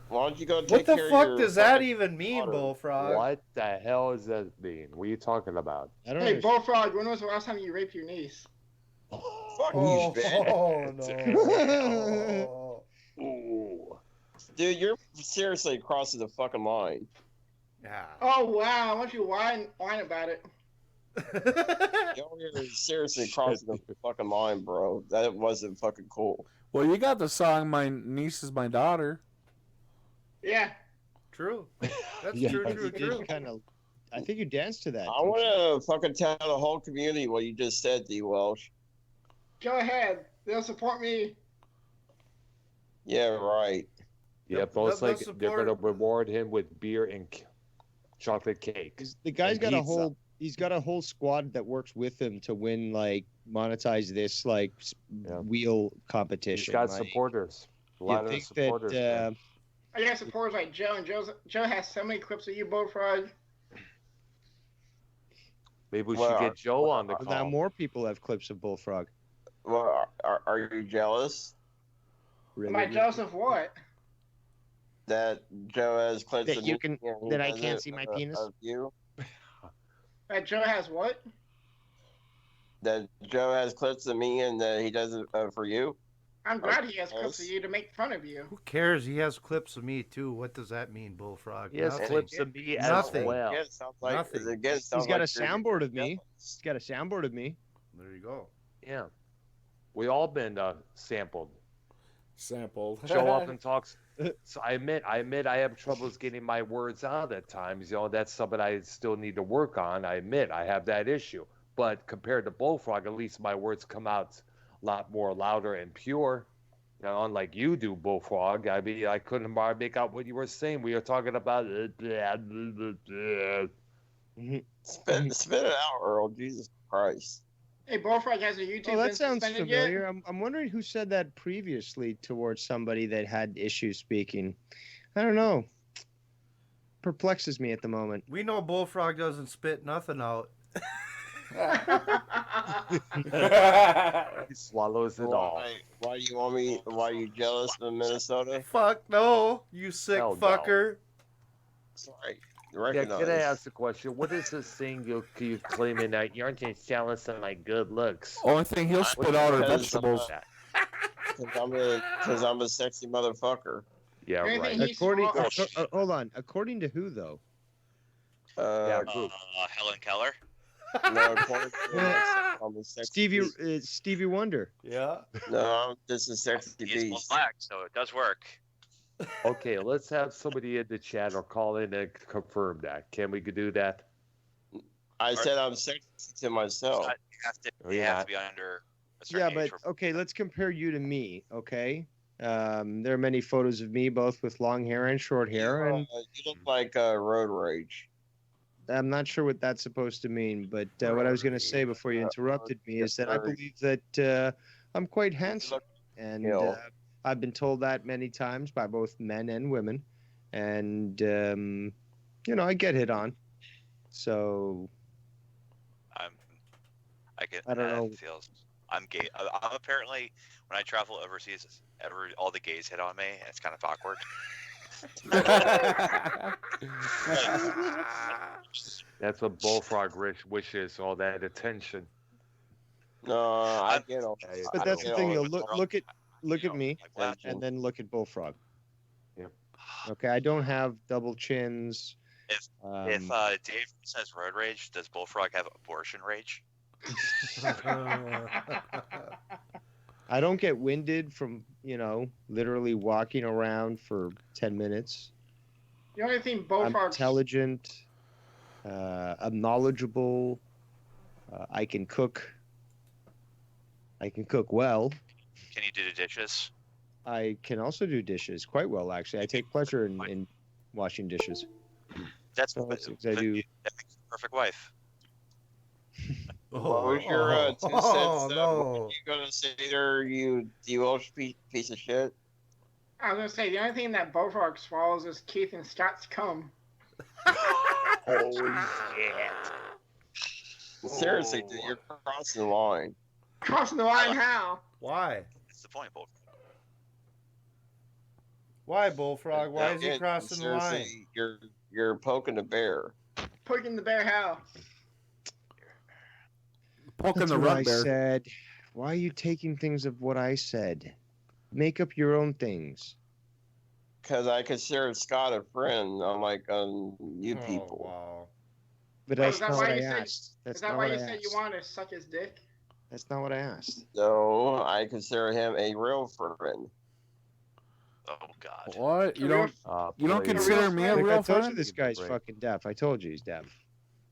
Why don't you go take What the care of fuck your does that fucking even mean, daughter? Bullfrog? What the hell does that mean? What are you talking about? I don't Hey, understand. Bullfrog, when was the last time you raped your niece? Fuck Oh, you, man. no. Ooh. Dude, you're seriously crossing the fucking line. Yeah. Oh wow! Why don't you whine about it? You're seriously crossing the fucking line, bro. That wasn't fucking cool. Well, you got the song "My Niece Is My Daughter." Yeah. True. That's Yeah. true, You true, did true. kind of. I think you danced to that. I want to fucking tell the whole community what you just said, D. Welsh. Go ahead. They'll support me. Yeah, right. Yeah, Yep, most they'll like they're gonna support- reward him with beer and chocolate cake. The guy's And got a pizza. whole. He's got a whole squad that works with him to win, like, monetize this, like, Yeah. wheel He's competition. got like, supporters. A you lot of think supporters. that? man. I got supporters like Joe, and Joe has so many clips of you, Bullfrog. Maybe we Well, should get Joe on the Well, now call. more people have clips of Bullfrog. Well, are you jealous Really? Am I jealous of what? that Joe has clips That of you me can- and he that I doesn't, can't see my penis? Of you? That Joe has what? That Joe has clips of me and that he doesn't for you? I'm glad he has clips of you to make fun of you. Who cares? He has clips of me, too. What does that mean, Bullfrog? He has Nothing. clips of me as Nothing. well. Again, sounds like, Nothing. again, He's sounds got a like you're soundboard of me. jealous. He's got a soundboard of me. There you go. Yeah. We all been sampled. Sampled. Joe often talks. So I admit I have troubles getting my words out at times. You know, that's something I still need to work on. I admit I have that issue. But compared to Bullfrog, at least my words come out a lot more louder and pure. You know, unlike you do, Bullfrog. I mean, I couldn't make out what you were saying. We were talking about. Spit it out, Earl. Jesus Christ. Hey, Bullfrog has a YouTube. Oh, that been sounds suspended familiar. Yet? I'm wondering who said that previously towards somebody that had issues speaking. I don't know. Perplexes me at the moment. We know Bullfrog doesn't spit nothing out. He swallows it all. Why do you want me? Why are you jealous of Minnesota? Fuck no, you sick Hell no. fucker. Sorry. recognize. can I ask a question? What is this thing you claiming that you're just jealous of my good looks? Only thing he'll spit out are Because, vegetables. Because I'm a sexy motherfucker. Yeah, right. Hold on. According to who though? Helen Keller. No, according to I'm a sexy beast. Stevie Wonder. Yeah. No, I'm just a sexy He's beast. black, so it does work. Okay, let's have somebody in the chat or call in and confirm that. Can we do that? I said I'm sexy to myself. You have to be under a certain Yeah, age but okay, let's compare you to me, okay? There are many photos of me, both with long hair and short hair, and you look like road rage. I'm not sure what that's supposed to mean, but what I was going to say before you interrupted me is that I believe that I'm quite handsome, and I've been told that many times by both men and women, and I get hit on, so I don't know. I'm gay. I'm apparently, when I travel overseas, all the gays hit on me, and it's kind of awkward. That's what Bullfrog Rich wishes, all that attention. No, I get all that. But that's the thing, though. Look at me, and then look at Bullfrog. Yeah. Okay, I don't have double chins. If Dave says road rage, does Bullfrog have abortion rage? I don't get winded from, literally walking around for 10 minutes. The only thing I'm Bullfrog. intelligent. I'm knowledgeable. I can cook. I can cook well. Can you do the dishes? I can also do dishes quite well, actually. I take pleasure in washing dishes. That's so what I do. That makes a perfect wife. What was your 2 cents? What you gonna say there, you Welsh piece of shit? I was gonna say the only thing that Bullfrog swallows is Keith and Scott's cum. Holy shit! Seriously, dude, you're crossing the line. Crossing the line? How? Why? That's the point, Bullfrog. Why, Bullfrog? Why is he crossing the line? You're poking the bear. Poking the bear how? Poking That's the what rug I bear. said. Why are you taking things of what I said? Make up your own things. Because I consider Scott a friend, unlike you people. Wow. But Wait, that's is that not why what I you said? asked. That's Is that not why what you I said you asked. wanted to suck his dick? That's not what I asked. No, I consider him a real friend. Oh God. What? You don't consider me a Like, real I told you friend? this guy's fucking deaf. I told you he's deaf.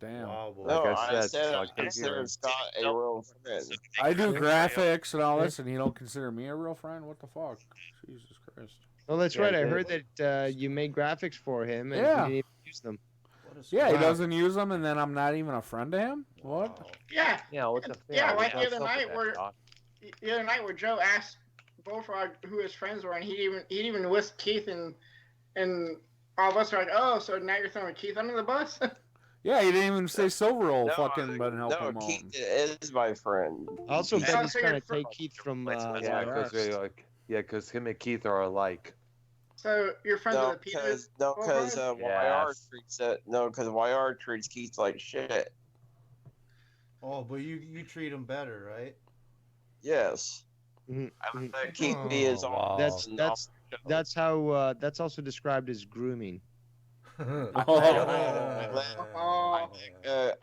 Damn. Wow, boy. No, Like I I said, said like I consider Scott a real friend. I do graphics and all this, and you don't consider me a real friend? What the fuck? Jesus Christ. Well, that's right. I heard that you made graphics for him, and Yeah. he didn't even use them. Yeah, he doesn't use them, and then I'm not even a friend to him? What? Yeah. Yeah, what the Yeah, like what's the other up with night that, where Doc? Joe asked Bullfrog who his friends were, and he even list Keith and all of us are like, oh, so now you're throwing Keith under the bus? Yeah, he didn't even say Silver Roll No, fucking been helping him out. Keith is my friend. I also Yeah. bet he's I trying to figured take Keith from Yeah, because him and Keith are alike. So you're friends No, with the because Bullfrog? YR treats Keith like shit. Oh, but you treat him better, right? Yes. Mhm. I would let Keith be his own. wow. That's how that's also described as grooming. I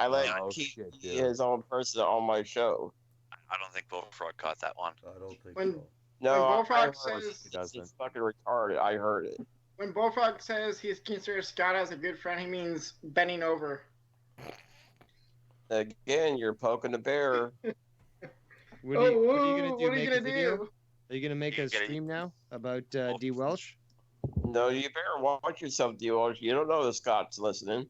let Keith be his own person on my show. I don't think Bullfrog caught that one. I don't think When so. No, When I Bullfrog heard says- it. It's fucking retarded. I heard it. when Bullfrog says he's considers Scott as a good friend, he means bending over. Again, you're poking the bear. What are you gonna do? What are you Make a gonna video? do? Are you gonna make a stream now about D Welsh? No, you better watch yourself, D-Welsh. You don't know the Scott's listening.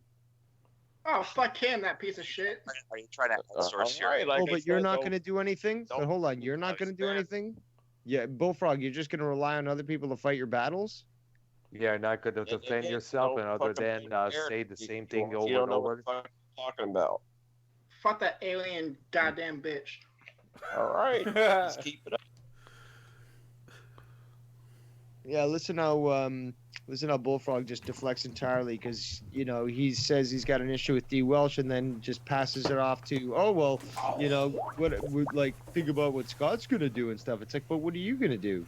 Oh, fuck him, that piece of shit. Are you trying to outsource your? Alright, like Oh, I but you're said, not don't- gonna do anything. But hold on, you're not gonna do anything. Yeah, Bullfrog, you're just gonna rely on other people to fight your battles. You're not going to defend yourself, and other than say the same thing You over don't and know what over. the fuck you're talking about. Fuck that alien goddamn bitch. All right, just keep it up. Yeah, listen how Listen how Bullfrog just deflects entirely because, he says he's got an issue with D Welsh and then just passes it off to, oh, well, think about what Scott's going to do and stuff. It's like, but what are you going to do?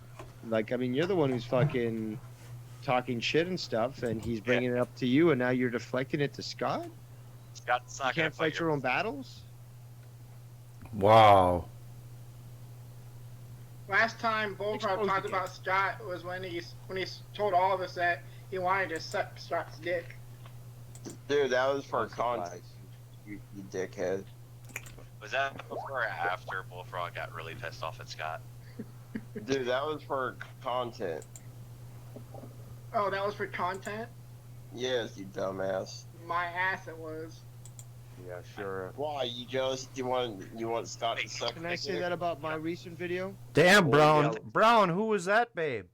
Like, I mean, you're the one who's fucking talking shit and stuff, and he's bringing it up to you, and now you're deflecting it to Scott? Scott's not You can't fight your own battles? Wow. Last time Bullfrog talked about Scott was when he told all of us that he wanted to suck Scott's dick. Dude, that was for context, you dickhead. Was that before or after Bullfrog got really pissed off at Scott? Dude, that was for content. Oh, that was for content? Yes, you dumbass. My ass it was. Yeah, sure. Why, you jealous? You want Scott to suck? Can I say that about my recent video? Damn, Brown. yeah. Brown, who was that, babe?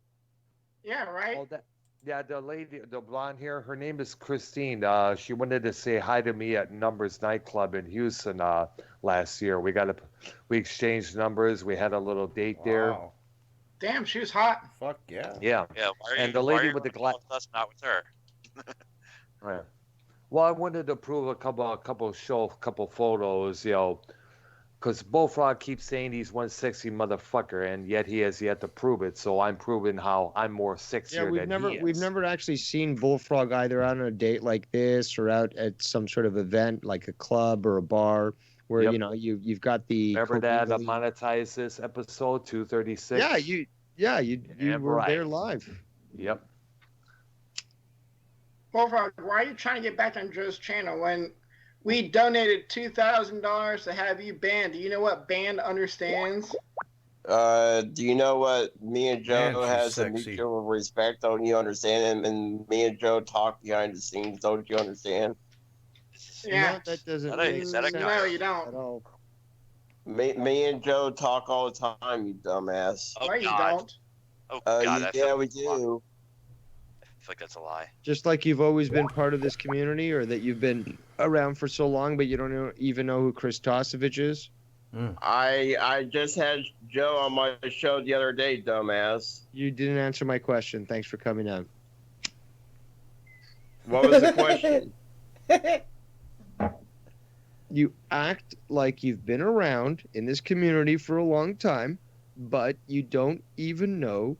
Yeah, right? Oh, the lady, the blonde hair, her name is Christine. She wanted to say hi to me at Numbers nightclub in Houston last year. We exchanged numbers. We had a little date there. Wow. Damn, she was hot. Fuck yeah. Yeah. Yeah, why are And you, the why are lady you with the running with us, not with her? Right. Well, I wanted to prove a couple photos, because Bullfrog keeps saying he's one sexy motherfucker, and yet he has yet to prove it. So I'm proving how I'm more sexier than he is. We've never actually seen Bullfrog either out on a date like this or out at some sort of event like a club or a bar where you've got the. Remember that monetize this episode 236? Yeah, you were right. there live. Yep. Bullfrog, why are you trying to get back on Joe's channel when we donated $2,000 to have you banned? Do you know what banned understands? Do you know what me and Joe Man, she's has a sexy. mutual respect? Don't you understand? And me and Joe talk behind the scenes. Don't you understand? Yeah. That doesn't Is make that a sense No, you at don't. all. Me and Joe talk all the time, you dumbass. Oh, No, you God. don't. Oh, God. I feel Yeah, we that's a lie. do. I feel like that's a lie. Just like you've always been part of this community, or that you've been around for so long, but you don't even know who Chris Tosevich is. I just had Joe on my show the other day, dumbass. You didn't answer my question. Thanks for coming out. What was the question? You act like you've been around in this community for a long time, but you don't even know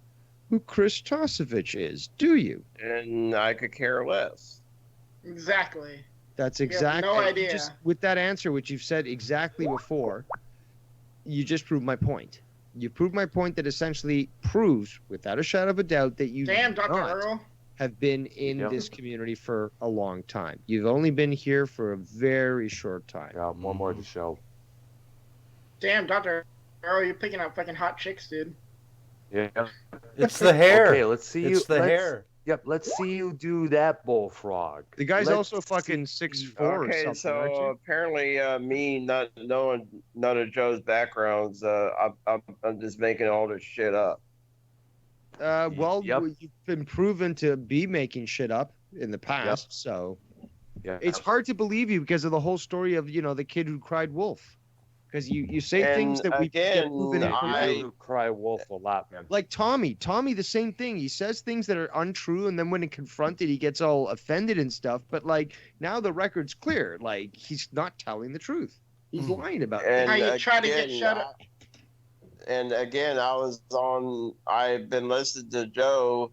who Chris Tosevich is, do you? And I could care less. Exactly. That's You have exactly. no idea. Just with that answer, which you've said exactly before, you just proved my point. You proved my point that essentially proves, without a shadow of a doubt, that you Damn, do Dr. not Earl. have been in this community for a long time. You've only been here for a very short time. Yeah, one more to show. Damn, Dr. Earl, you're picking up fucking hot chicks, dude. Yeah. It's the hair. Okay, let's see you. It's the hair. Yep, let's see you do that, Bullfrog. The guy's Let's also fucking 6'4" or Okay, something, so aren't you? apparently me not knowing none of Joe's backgrounds, I'm just making all this shit up. Well, Yep. you've been proven to be making shit up in the past, so Yeah. it's hard to believe you because of the whole story of the kid who cried wolf. Because you say And things that we get again, proven I incorrect. do cry wolf a lot, man. Like Tommy, the same thing. He says things that are untrue, and then when confronted, he gets all offended and stuff. But like now, the record's clear. Like he's not telling the truth. He's lying about it. And How you try to get again, shut up. And again, I've been listening to Joe.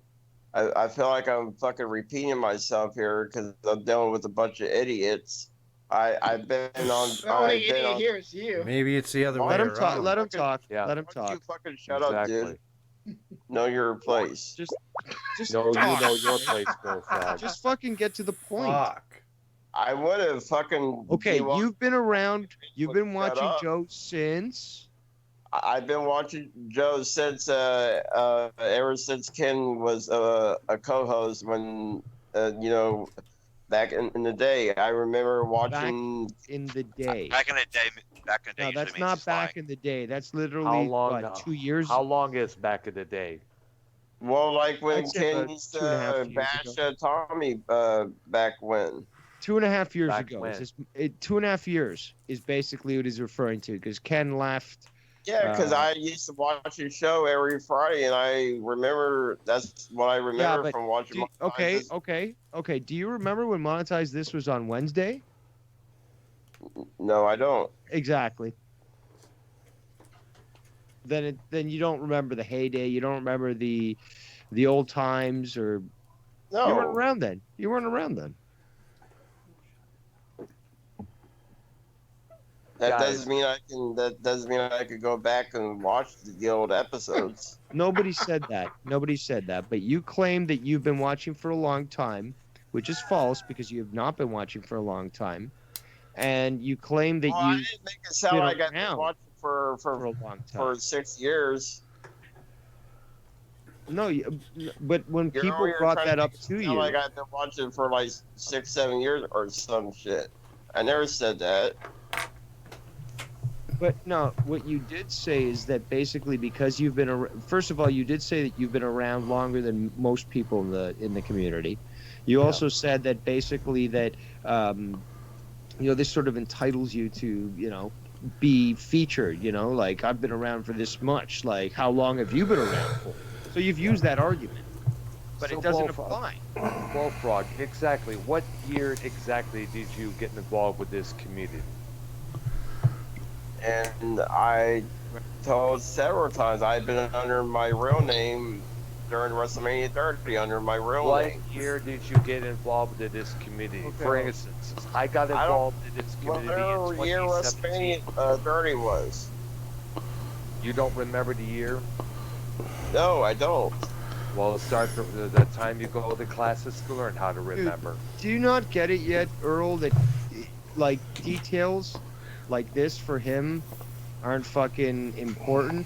I feel like I'm fucking repeating myself here because I'm dealing with a bunch of idiots. I've been on. The only idiot here is you. Maybe it's the other way Let him around. talk. Let him talk. Yeah. Let him Why don't you talk. fucking shut up, dude? Know your place. Just No, you talk. know your place, Bullfrog. Just fucking get to the point. Fuck. I would have fucking. Okay, be you've been around. You've been Shut watching up. Joe since. I've been watching Joe since ever since Ken was a co-host when back in the day. I remember watching. In the day. Back in the day. No, usually that's means not he's lying. back in the day. That's How literally long? what, 2 years. How long is back in the day? Well, like when I'd say Ken about used 2.5 to years bash ago. Tommy back when. 2.5 years Back ago. when? 2.5 years is basically what he's referring to because Ken left Yeah, because I used to watch your show every Friday, and I remember that's what I remember from watching. Okay. Do you remember when Monetize This was on Wednesday? No, I don't. Exactly. Then you don't remember the heyday. You don't remember the old times, or no. You weren't around then. You weren't around then. That doesn't mean I can. That doesn't mean I could go back and watch the old episodes. Nobody said that. Nobody said that. But you claim that you've been watching for a long time, which is false because you have not been watching for a long time. And you claim that I didn't make it sound like I've been watching for a long time. For 6 years. No, but when people brought that up to you, like I've been watching for like 6-7 years or some shit. I never said that. But no, what you did say is that basically because you've been first of all, you did say that you've been around longer than most people in the community. You also said that basically that this sort of entitles you to be featured. Like I've been around for this much. Like how long have you been around for? So you've used that argument, but it doesn't apply. Bullfrog, exactly. What year exactly did you get involved with this community? And I told several times I've been under my real name during WrestleMania 30 under my real name. What year did you get involved in this community? Okay. For instance, I got involved in this community in 2017. Year WrestleMania 30 was. You don't remember the year? No, I don't. Well, start the time you go to classes to learn how to remember. Dude, do you not get it yet, Earl, that like details like this for him aren't fucking important?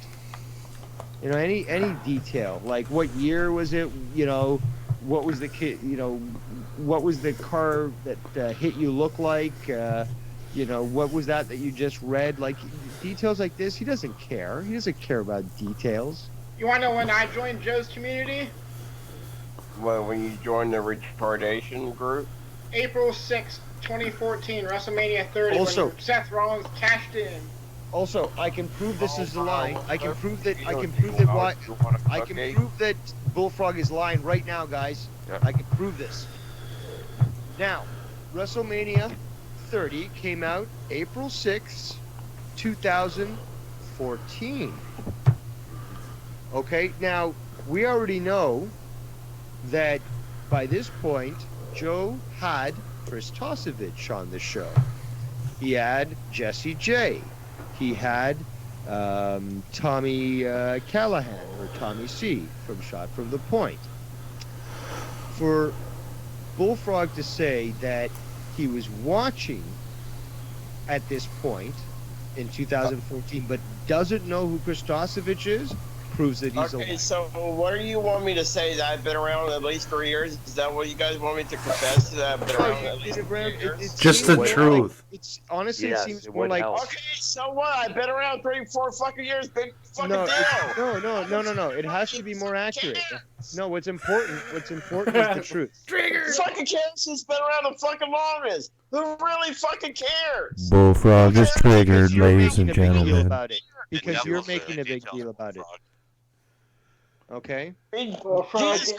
Any detail, like what year was it, what was the kid, what was the car that hit you look like, what was that you just read, like details like this. He doesn't care about details. You want to know when I joined Joe's community? Well, when you joined the retardation group? April 6th, 2014, WrestleMania 30, also, when Seth Rollins cashed in. Also, I can prove this is a lie. I can prove that Bullfrog is lying right now, guys. Yeah. I can prove this. Now, WrestleMania 30 came out April 6th, 2014. Okay, now we already know that by this point, Joe had Chris Tosevich on the show. He had Jesse J. He had Tommy Callahan, or Tommy C. from Shot from the Point. For Bullfrog to say that he was watching at this point in 2014, but doesn't know who Chris Tosevich is, proves that he's okay, so what do you want me to say? That I've been around at least 3 years? Is that what you guys want me to confess to? That I've been around at least 3 years? Just the truth. It's honestly, yes, it seems more like. Help. Okay, so what? I've been around 3-4 fucking years. Big fucking no, deal. No. It has to be more accurate. No, what's important is the truth. Trigger. Fucking cares who's been around the fucking longest. Who really fucking cares? Bullfrog is triggered, ladies and gentlemen. Because you're making a big deal about it. Okay. It's closer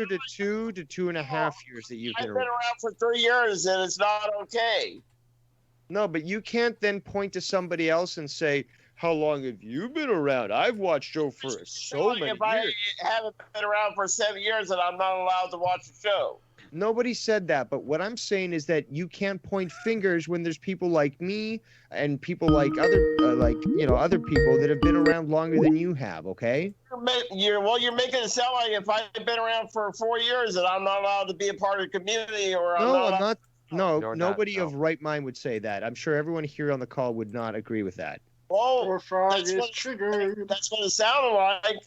to 2 to 2.5 years that you've been around. I've been around for 3 years, and it's not okay. No, but you can't then point to somebody else and say, "How long have you been around? I've watched Joe for so many years." If I haven't been around for 7 years, then I'm not allowed to watch the show. Nobody said that, but what I'm saying is that you can't point fingers when there's people like me and people like other people that have been around longer than you have. Okay. You're making it sound like if I've been around for 4 years that I'm not allowed to be a part of the community, or I'm not. No, nobody of right mind would say that. I'm sure everyone here on the call would not agree with that. Well, that's what it sounded like.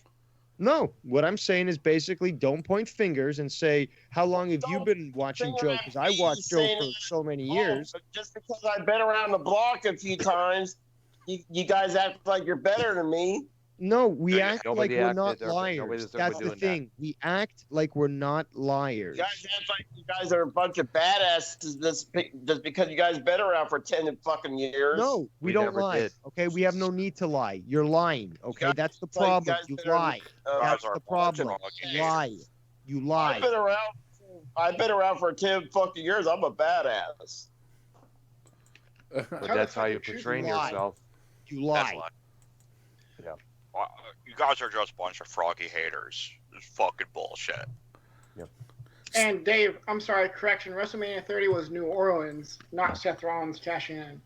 No, what I'm saying is basically don't point fingers and say, "How long have you been watching Joe?" Because I watched Joe for so many years. But just because I've been around the block a few times, you guys act like you're better than me. No, we act like Nobody we're acted not there, but liars. nobody's ever That's the doing that. thing. We act like we're not liars. You guys act like you guys are a bunch of badasses just because you guys been around for 10 fucking years. No, we don't never lie. did. Okay, we have no need to lie. You're lying. Okay, guys- that's the like you problem. guys You better, lie. uh, That's are the a bunch of problem. fucking You lie. You lie. I've been around for 10 fucking years. I'm a badass. But that's how you portray lie. yourself. You That's lie. why. Yeah. You guys are just a bunch of froggy haters. It's fucking bullshit. And Dave, I'm sorry, correction. WrestleMania 30 was New Orleans, not Seth Rollins cashing in.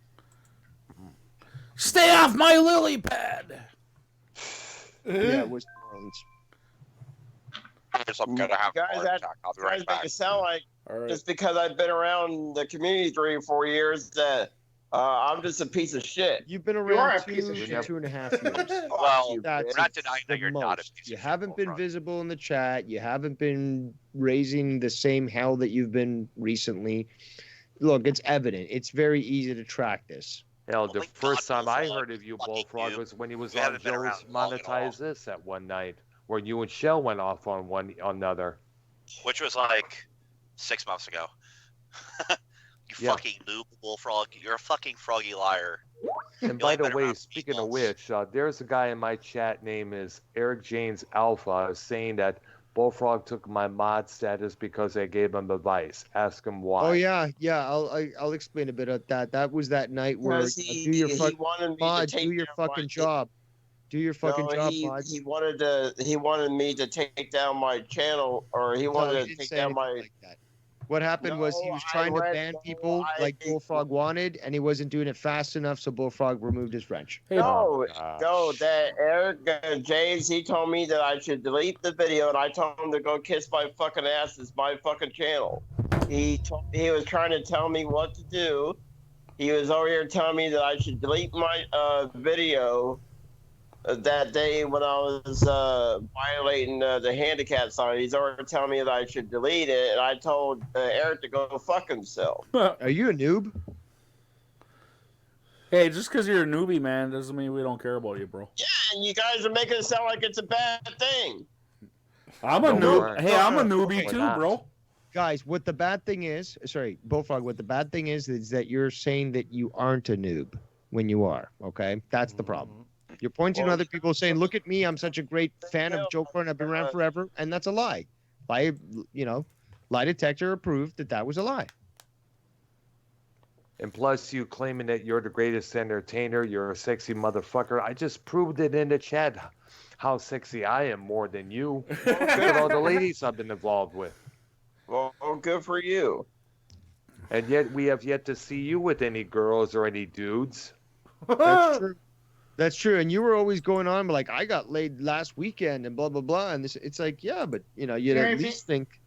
Stay off my lily pad. Yeah, it was New Orleans. I'm gonna have You a guys heart act- attack. I'll be You guys right make back. it sound like All right. just because I've been around the community 3 or 4 years that I'm just a piece of shit. You've been are around a piece of shit. 2.5 years. Well, That's we're not denying the that you're not a most. piece You of haven't shit, been Bullfrog. visible in the chat. You haven't been raising the same hell that you've been recently. Look, it's evident. It's very easy to track this. Hell, the Only first God time I Bullfrog heard of you, fucking Bullfrog, you. was when he was You on haven't been Joe's around long at all. Monetize This that one night, where you and Shell went off on one another. Which was like 6 months ago. You Yeah. fucking noob, Bullfrog. You're a fucking froggy liar. And by only the been way, around speaking of months. which, there's a guy in my chat name is Eric James Alpha saying that Bullfrog took my mod status because I gave him advice. Ask him why. Oh yeah. I'll explain a bit of that. That was that night where Because do he your fucking wanted me mod, to take do your down fucking my- job. Do your fucking job, mod. he wanted me to take down my channel, or he No, wanted he to didn't take say down anything my. like that. What happened was he was trying to ban people like Bullfrog wanted, and he wasn't doing it fast enough, so Bullfrog removed his wrench. No, gosh. no, that Eric James, he told me that I should delete the video, and I told him to go kiss my fucking ass. It's my fucking channel. He was trying to tell me what to do. He was over here telling me that I should delete my video that day when I was violating the handicap sign. He's already telling me that I should delete it, and I told Eric to go fuck himself. Are you a noob? Hey, just because you're a newbie, man, doesn't mean we don't care about you, bro. Yeah, and you guys are making it sound like it's a bad thing. I'm a No, noob. Hey, I'm a newbie We're too, not. bro. Guys, what the bad thing is, sorry, Bullfrog, what the bad thing is that you're saying that you aren't a noob when you are, okay? That's the problem. You're pointing to other people saying, look at me, I'm such a great fan of Joker and I've been around forever, and that's a lie. Lie detector approved that was a lie. And plus, you claiming that you're the greatest entertainer, you're a sexy motherfucker. I just proved it in the chat how sexy I am more than you. Look at all the ladies I've been involved with. Well, good for you. And yet we have yet to see you with any girls or any dudes. That's true. That's true. And you were always going on like, I got laid last weekend and blah, blah, blah. And it's like, yeah, but, you'd at least think.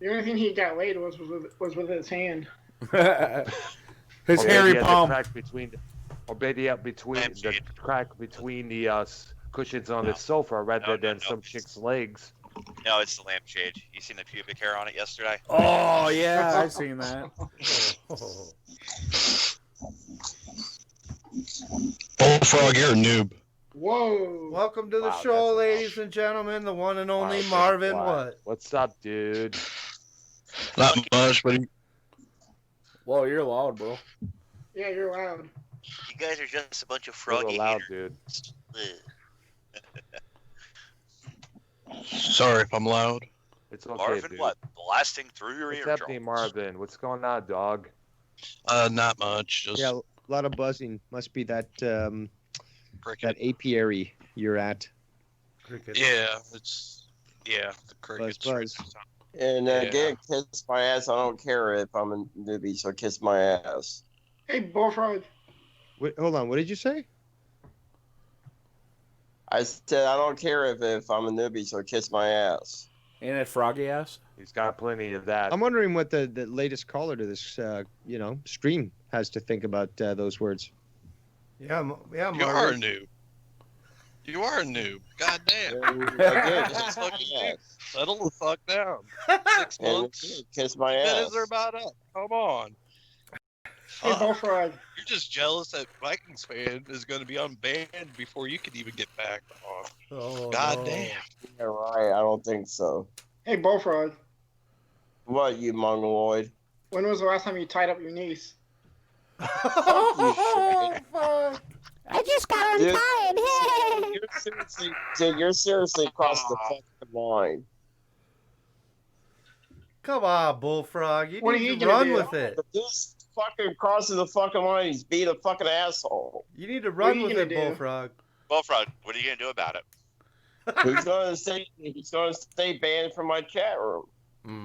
The only thing he got laid was with his hand. His Or hairy maybe at the palm. crack between the crack between the cushions on the sofa rather than some chick's legs. No, it's the lampshade. You seen the pubic hair on it yesterday? Oh, yeah, I've seen that. Bullfrog, you're a noob. Whoa. Welcome to the Wow, show, that's ladies and gentlemen, the one and only Wow, Marvin. wow. What? What's up, dude? Not much, but Whoa, you're loud, bro. Yeah, you're loud. You guys are just a bunch of You're froggy loud, haters. dude. sorry if I'm loud. It's okay, Marvin, dude. what? Blasting through your What's eardrums. happening, Marvin? What's going on, dog? Not much. Just Yeah, a lot of buzzing. Must be that cricket. that apiary you're at. Cricket. Yeah, the crickets. Buzz. And Yeah. again, kiss my ass. I don't care if I'm a newbie, so kiss my ass. Hey, Bullfrog. Wait, hold on. What did you say? I said I don't care if I'm a newbie, so kiss my ass. Ain't it froggy ass? He's got plenty of that. I'm wondering what the latest caller to this stream has to think about those words. Yeah, yeah, You are a Marvin. noob. You are a noob. God damn. Again, Just fucking yes. settle the fuck down. 6 And months. kiss my Minutes ass. are about up. Come on. Hey, Bullfrog. You're just jealous that Vikings Fan is going to be unbanned before you can even get back on. Oh, God no. damn. Yeah, right. I don't think so. Hey, Bullfrog. What, you mongoloid? When was the last time you tied up your niece? Oh, fuck. I just got Dude, untied. you're seriously crossing the fucking line. Come on, Bullfrog. You What are need you to gonna run do? with it. This fucking crossing the fucking line. He's being a fucking asshole. You need to What are run you with gonna it, do? Bullfrog. Bullfrog, what are you gonna do about it? He's gonna stay banned from my chat room.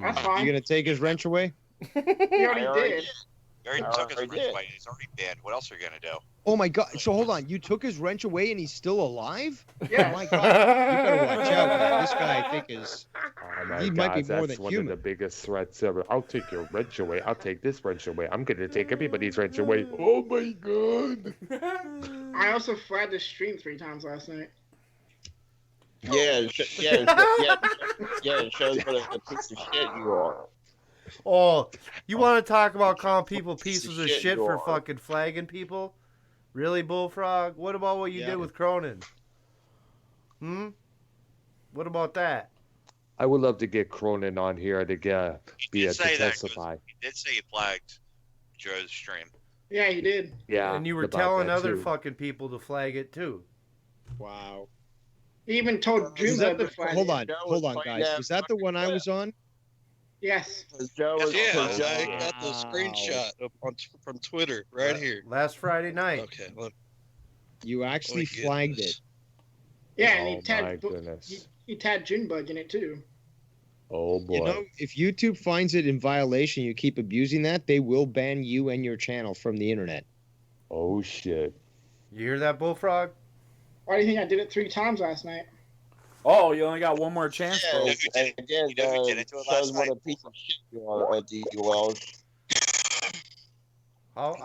That's You fine. gonna take his wrench away? You I already already did. You already I took his already wrench did. away. He's already banned. What else are you gonna do? Oh my god! So hold on, you took his wrench away and he's still alive? Yeah. Oh my god! You better watch out, man. This guy, I think, is Oh my He God, might be more that's than one human. of the biggest threats ever. I'll take your wrench away. I'll take this wrench away. I'm gonna take everybody's wrench away. Oh my God! I also flagged the stream 3 times last night. Yeah, it shows what a piece of shit you are. Oh, you want to talk about calling people pieces of shit shit you for are. fucking flagging people? Really, Bullfrog? What about what you Yeah. did with Cronin? What about that? I would love to get Cronin on here to be did a say to that, testify. He did say he flagged Joe's stream. Yeah, he did. Yeah, And you were about telling that, other too. fucking people to flag it too. wow. He even told Is that Junebug to the, flag hold it. on, hold on, guys. Was that the one I was on? Yes. Joe was, Yeah, Joe, I got the screenshot from Twitter right here. Last Friday night. Okay, let You actually me get flagged this. it. Yeah, and Oh he my tagged goodness! he tagged Junebug in it too. Oh boy! You know, if YouTube finds it in violation, you keep abusing that, they will ban you and your channel from the internet. Oh shit! You hear that, Bullfrog? Why do you think I did it 3 times last night? Oh, you only got one more chance, yeah, bro. and again, you know who did it to it shows last what night? a piece of shit you are, D Welsh. How?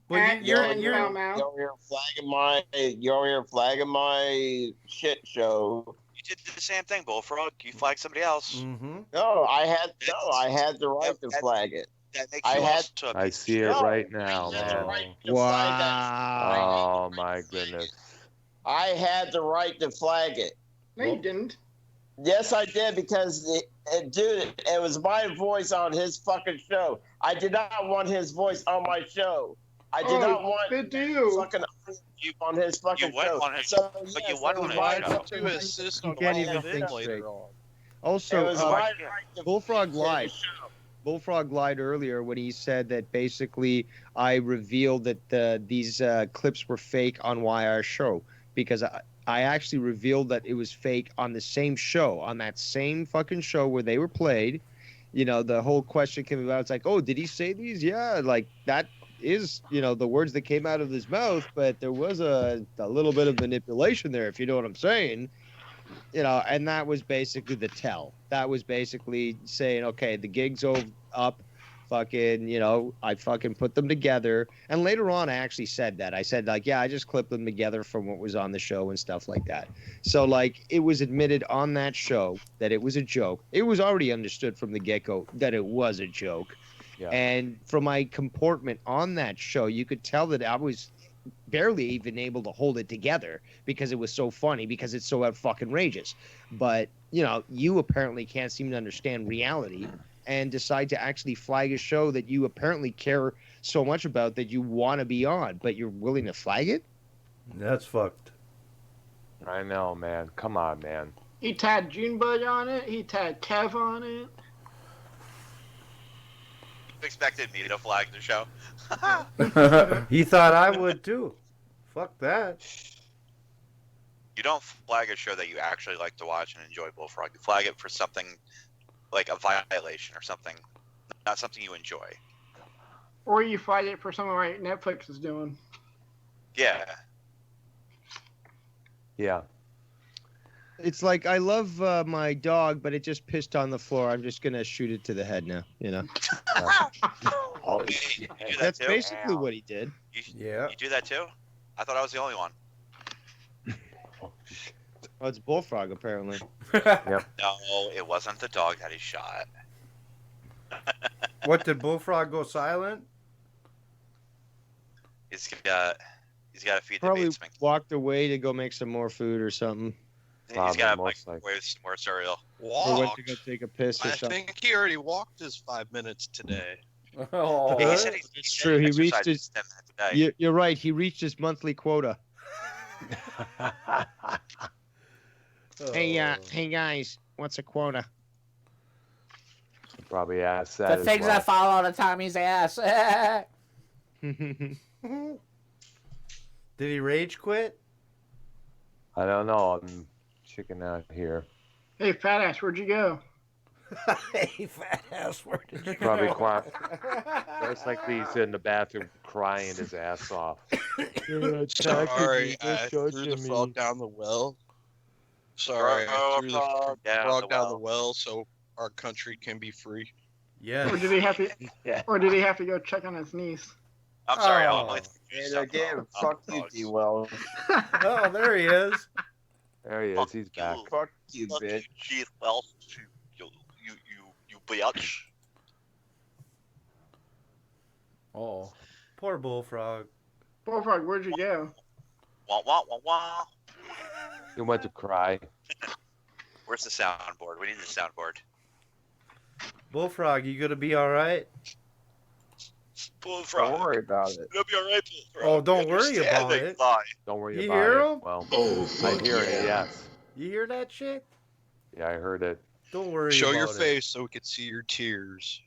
Well, At you're Ken you're Mau. You're over here flagging my shit show. You did the same thing, Bullfrog. You flagged somebody else. Mm-hmm. No, I had the right to flag it. That makes I you had- also a I piece of see shit. it No, right now, I had the man. right to flag that. Wow. Oh my goodness! I had the right to flag it. No, you didn't. Yes, I did because, dude, it was my voice on his fucking show. I did not want his voice on my show. I did not want Good do. fucking on his fucking You went show. on his- So, but yes, you went it on was his my show. fucking- to assist You on can't what even I did think later straight. on. Also, It was my right to Bullfrog say lied. the show. Bullfrog lied earlier when he said that basically I revealed that these clips were fake on YR show because I actually revealed that it was fake on the same show, on that same fucking show where they were played. You know, the whole question came about. It's like, oh, did he say these? Yeah, like that is, you know, the words that came out of his mouth, but there was a little bit of manipulation there, if you know what I'm saying. You know, and that was basically the tell. That was basically saying, okay, the gig's up, fucking, you know, I fucking put them together. And later on, I actually said that. I said, like, yeah, I just clipped them together from what was on the show and stuff like that. So, like, it was admitted on that show that it was a joke. It was already understood from the get-go that it was a joke. Yeah. And from my comportment on that show, you could tell that I was barely even able to hold it together because it was so funny, because it's so fucking outrageous. But, you know, you apparently can't seem to understand reality and decide to actually flag a show that you apparently care so much about that you want to be on, but you're willing to flag it? That's fucked. I know, man. Come on, man. He tagged Junebug on it. He tagged Kev on it. Expected me to flag the show. He thought I would too. Fuck that. You don't flag a show that you actually like to watch and enjoy, Bullfrog. You flag it for something like a violation or something, not something you enjoy. Or you fight it for something like Netflix is doing. Yeah. Yeah. It's like, I love my dog, but it just pissed on the floor. I'm just going to shoot it to the head now, you know? Oh, You do that That's too? basically what he did. Yeah. You do that too? I thought I was the only one. Well, it's Bullfrog, apparently. Yep. No, it wasn't the dog that he shot. What, did Bullfrog go silent? He's got to feed the Probably basement. walked away to go make some more food or something. He's got to most microwave some more cereal. Or went to Walked. go take a piss or I something. think he already walked his 5 minutes today. Oh, Yeah, he said It's true. He reached exercises his. 10 minutes a day. You're right. He reached his monthly quota. Hey guys, what's a quota? Probably asked that the as things well. that fall out of Tommy's ass. Did he rage quit? I don't know. I'm checking out here. Hey, fat ass, where'd you go? Hey, fat ass, where did you Probably go? quiet. It's like he's in the bathroom crying his ass off. Sorry, I threw the frog down the well. Sorry, I threw the frog down the well so our country can be free. Yeah. Or did he have to? Or did he have to go check on his niece? I'm sorry. Oh. And again, fuck you, D Welsh. Oh, there he is. There he is. He's back. Fuck you, Fuck bitch. you, Well, you bitch. Oh. Poor bullfrog. Bullfrog, where'd you go? Wah, wah, wah, wah. He went to cry. Where's the soundboard? We need the soundboard. Bullfrog, you gonna be all right? Bullfrog. Don't worry about it. You'll be all right, Bullfrog. Oh, don't worry Understand about that it. lie. Don't worry You about hear it. him? Well, Oh, I hear it. Yes. You hear that shit? Yeah, I heard it. Don't worry Show about your it. face so we can see your tears.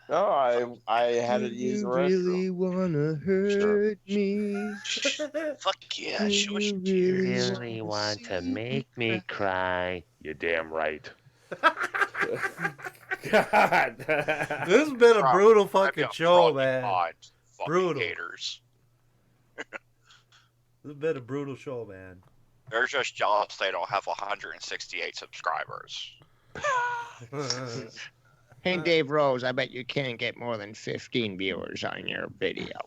No, I had to use the restroom. wanna hurt me? Fuck yeah, show us your tears. Really want to make me cry? You're damn right. God. This has been a brutal fucking show, man. Fucking Brutal. haters. This has been a brutal show, man. They're just jealous they don't have 168 subscribers. Hey, Dave Rose, I bet you can't get more than 15 viewers on your video.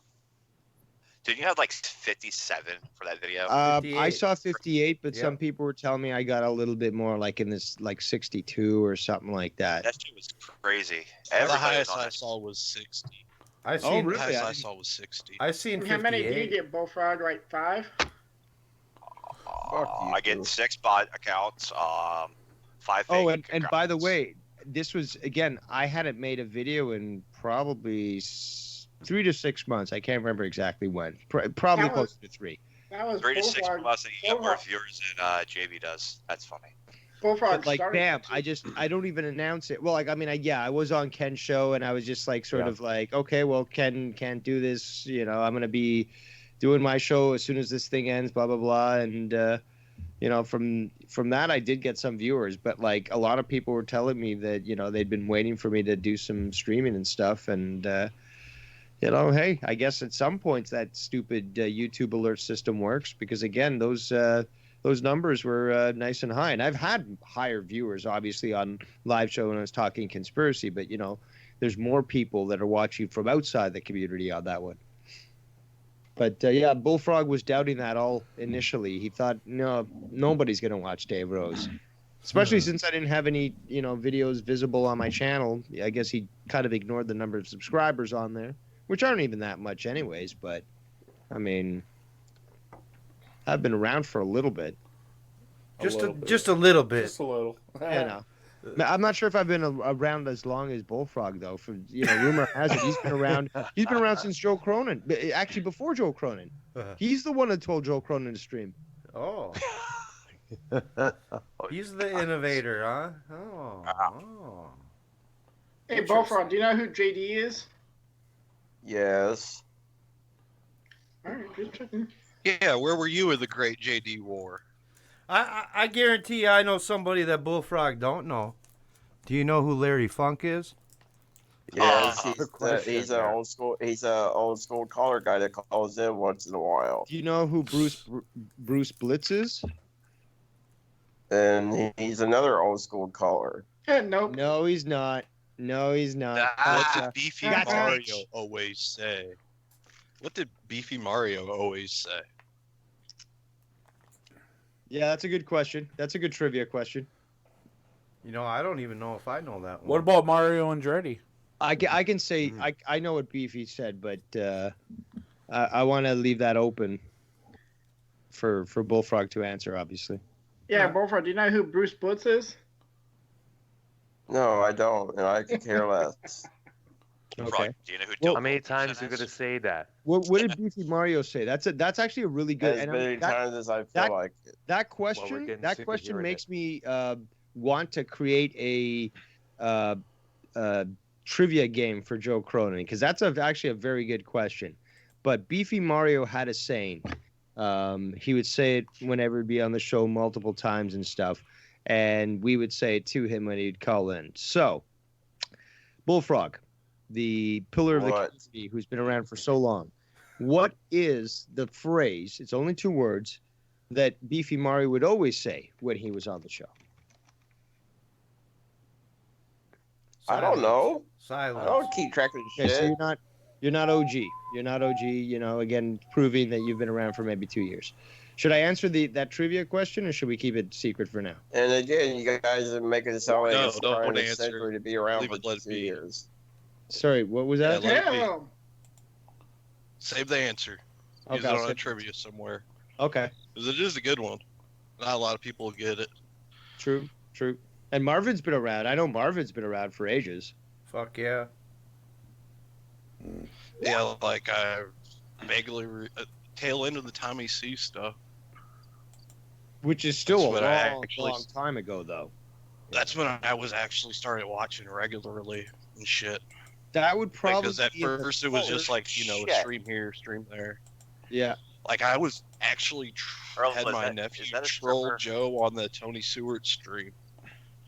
Did you have like 57 for that video? I 58. saw 58, but Yeah. some people were telling me I got a little bit more, like in this, like 62 or something like that. That shit was crazy. The Everybody was highest on I that. saw was 60. I Oh, seen. The really? highest I I didn't- saw was 60. I seen How many do you 58. get, Bullfrog? Like 5? I get 6 bot accounts, 5 fake Oh, and by the accounts. way, this was, again, I hadn't made a video in probably 3 to 6 months. I can't remember exactly when. Probably That was- closer to 3. That was 3 to 6 Bullfrog. plus, and you get more Bullfrog, viewers than JV does. That's funny. Bullfrog But like, started bam, with I don't even announce it. Well, like, I mean, I was on Ken's show and I was just like, sort of like, okay, well, Ken can't do this. You know, I'm going to be doing my show as soon as this thing ends, blah, blah, blah. And, you know, from that, I did get some viewers, but like a lot of people were telling me that, you know, they'd been waiting for me to do some streaming and stuff. And, you know, hey, I guess at some points that stupid YouTube alert system works because, again, those numbers were nice and high. And I've had higher viewers, obviously, on live show when I was talking conspiracy, but, you know, there's more people that are watching from outside the community on that one. But, yeah, Bullfrog was doubting that all initially. He thought, no, nobody's going to watch Dave Rose. Especially since I didn't have any, you know, videos visible on my channel. I guess he kind of ignored the number of subscribers on there, which aren't even that much anyways. But, I mean, I've been around for a little bit. Just a little bit. Just a little. You know. I'm not sure if I've been around as long as Bullfrog though. For you know, rumor has it he's been around. He's been around since Joe Cronin. Actually, before Joe Cronin. He's the one that told Joe Cronin to stream. Oh. He's the innovator, huh? Oh. Hey, Bullfrog, do you know who JD is? Yes. All right, just checking. Yeah, where were you in the Great JD War? I guarantee you I know somebody that Bullfrog don't know. Do you know who Larry Funk is? Yes, he's an old school. He's a old school caller guy that calls in once in a while. Do you know who Bruce Blitz is? And he's another old school caller. Nope. No, he's not. No, he's not. What That's, did Beefy that's Mario right. always say? What did Beefy Mario always say? yeah, that's a good question. That's a good trivia question. You know, I don't even know if I know that one. What about Mario Andretti? I can say I know what Beefy said, but I want to leave that open for Bullfrog to answer, obviously. Yeah, Bullfrog, do you know who Bruce Butts is? No, I don't, and I could care less. Okay. Do you know who How many times are you gonna say that? What did Beefy Mario say? That's actually a really good. As many times as I feel like it. That Well, we're question getting that sick of question hearing makes me want to create a trivia game for Joe Cronin, because that's actually a very good question. But Beefy Mario had a saying. He would say it whenever he'd be on the show multiple times and stuff, and we would say it to him when he'd call in. So, Bullfrog, the pillar of the community who's been around for so long, what is the phrase, it's only 2 words, that Beefy Mario would always say when he was on the show? I don't know. Silence. I don't keep track of Okay, shit. so you're not OG. You're not OG, again, proving that you've been around for maybe 2 years. Should I answer that trivia question, or should we keep it secret for now? And again, you guys are making it sound like No, it's don't trying answer. to be around Leave for it, let it 2 be. years. Sorry, what was that? Yeah, let it be. Damn. Save the answer. Okay, Use it I'll on a save- trivia somewhere. Okay, Because it is a good one. Not a lot of people get it. true. And Marvin's been around. I know Marvin's been around for ages. Fuck yeah. Yeah, like I vaguely tail end of the Tommy C stuff. Which is still That's a what I long, actually- long time ago, though. That's when I was actually started watching regularly and shit. That would probably Because at be in the first it was just like, shit. stream here, stream there. Yeah. Like I was actually Earl, had is my that- nephew is that a troll stripper? Joe on the Tony Stewart stream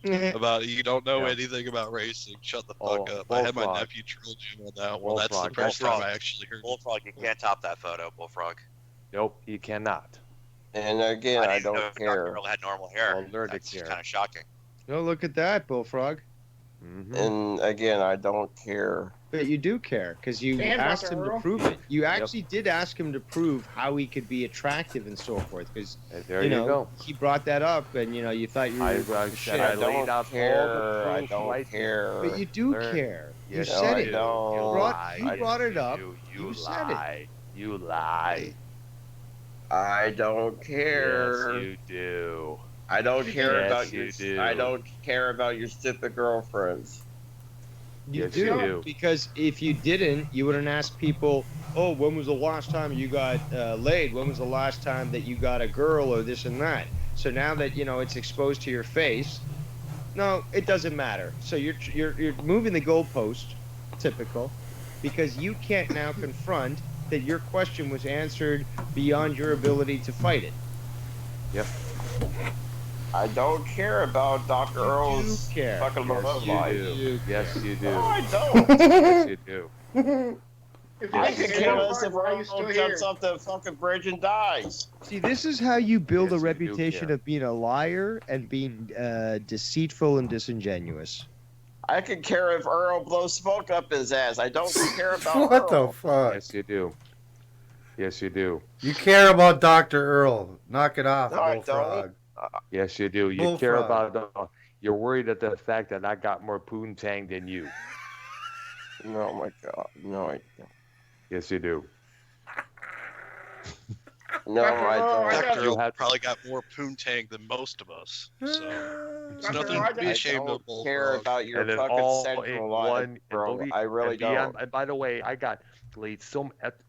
about you don't know anything about racing. Shut the fuck up. I had my Bullfrog. nephew troll Joe on that one. That's the Bullfrog. first time Bullfrog. I actually heard. Bullfrog, you can't top that photo, Bullfrog. Nope, you cannot. And again, I didn't know don't Dr. care. Earl had normal hair. I'll learn to That's care. kind of shocking. No, look at that, Bullfrog. And again, I don't care. But you do care, because you Damn, asked Dr. him to Earl. prove it. You actually did ask him to prove how he could be attractive and so forth, because There you go. he brought that up, and you thought you were I the said shit. I I laid don't out care. all the I proof don't right care. But you do Learn. care. You Yes, said I it. don't. You brought it up. You said it. lie. You lie. I don't care. Yes, you do. I don't care Yes, about you your. do. I don't care about your stupid girlfriends. You Yes, do. you do. Because if you didn't, you wouldn't ask people, oh, when was the last time you got laid? When was the last time that you got a girl or this and that? So now that, it's exposed to your face, no, it doesn't matter. So you're moving the goalpost, typical, because you can't now confront that your question was answered beyond your ability to fight it. Yep. I don't care about Dr. Earl's care. fucking love You life. do. Yes, you do. No, I don't. Yes, you do. If I you could think care so less if hard, why are you Earl still here? jumps off the fucking bridge and dies. See, this is how you build Yes, a you do reputation care. of being a liar and being deceitful and disingenuous. I could care if Earl blows smoke up his ass. I don't care about What Earl. the fuck? Yes, you do. Yes, you do. You care about Dr. Earl. Knock it off, No, I Bullfrog. Yes, you do. You care Bullfrog. about. You're worried at the fact that I got more poontang than you. No, my God. No, I don't. Yes, you do. No, I don't. Dr. You Earl have- probably got more poontang than most of us. So it's Dr. nothing Earl, to be I ashamed don't of, care Bullfrog. about your And it fucking all in sexual life, one. bro. believe- I really and beyond- don't. And by the way, I got laid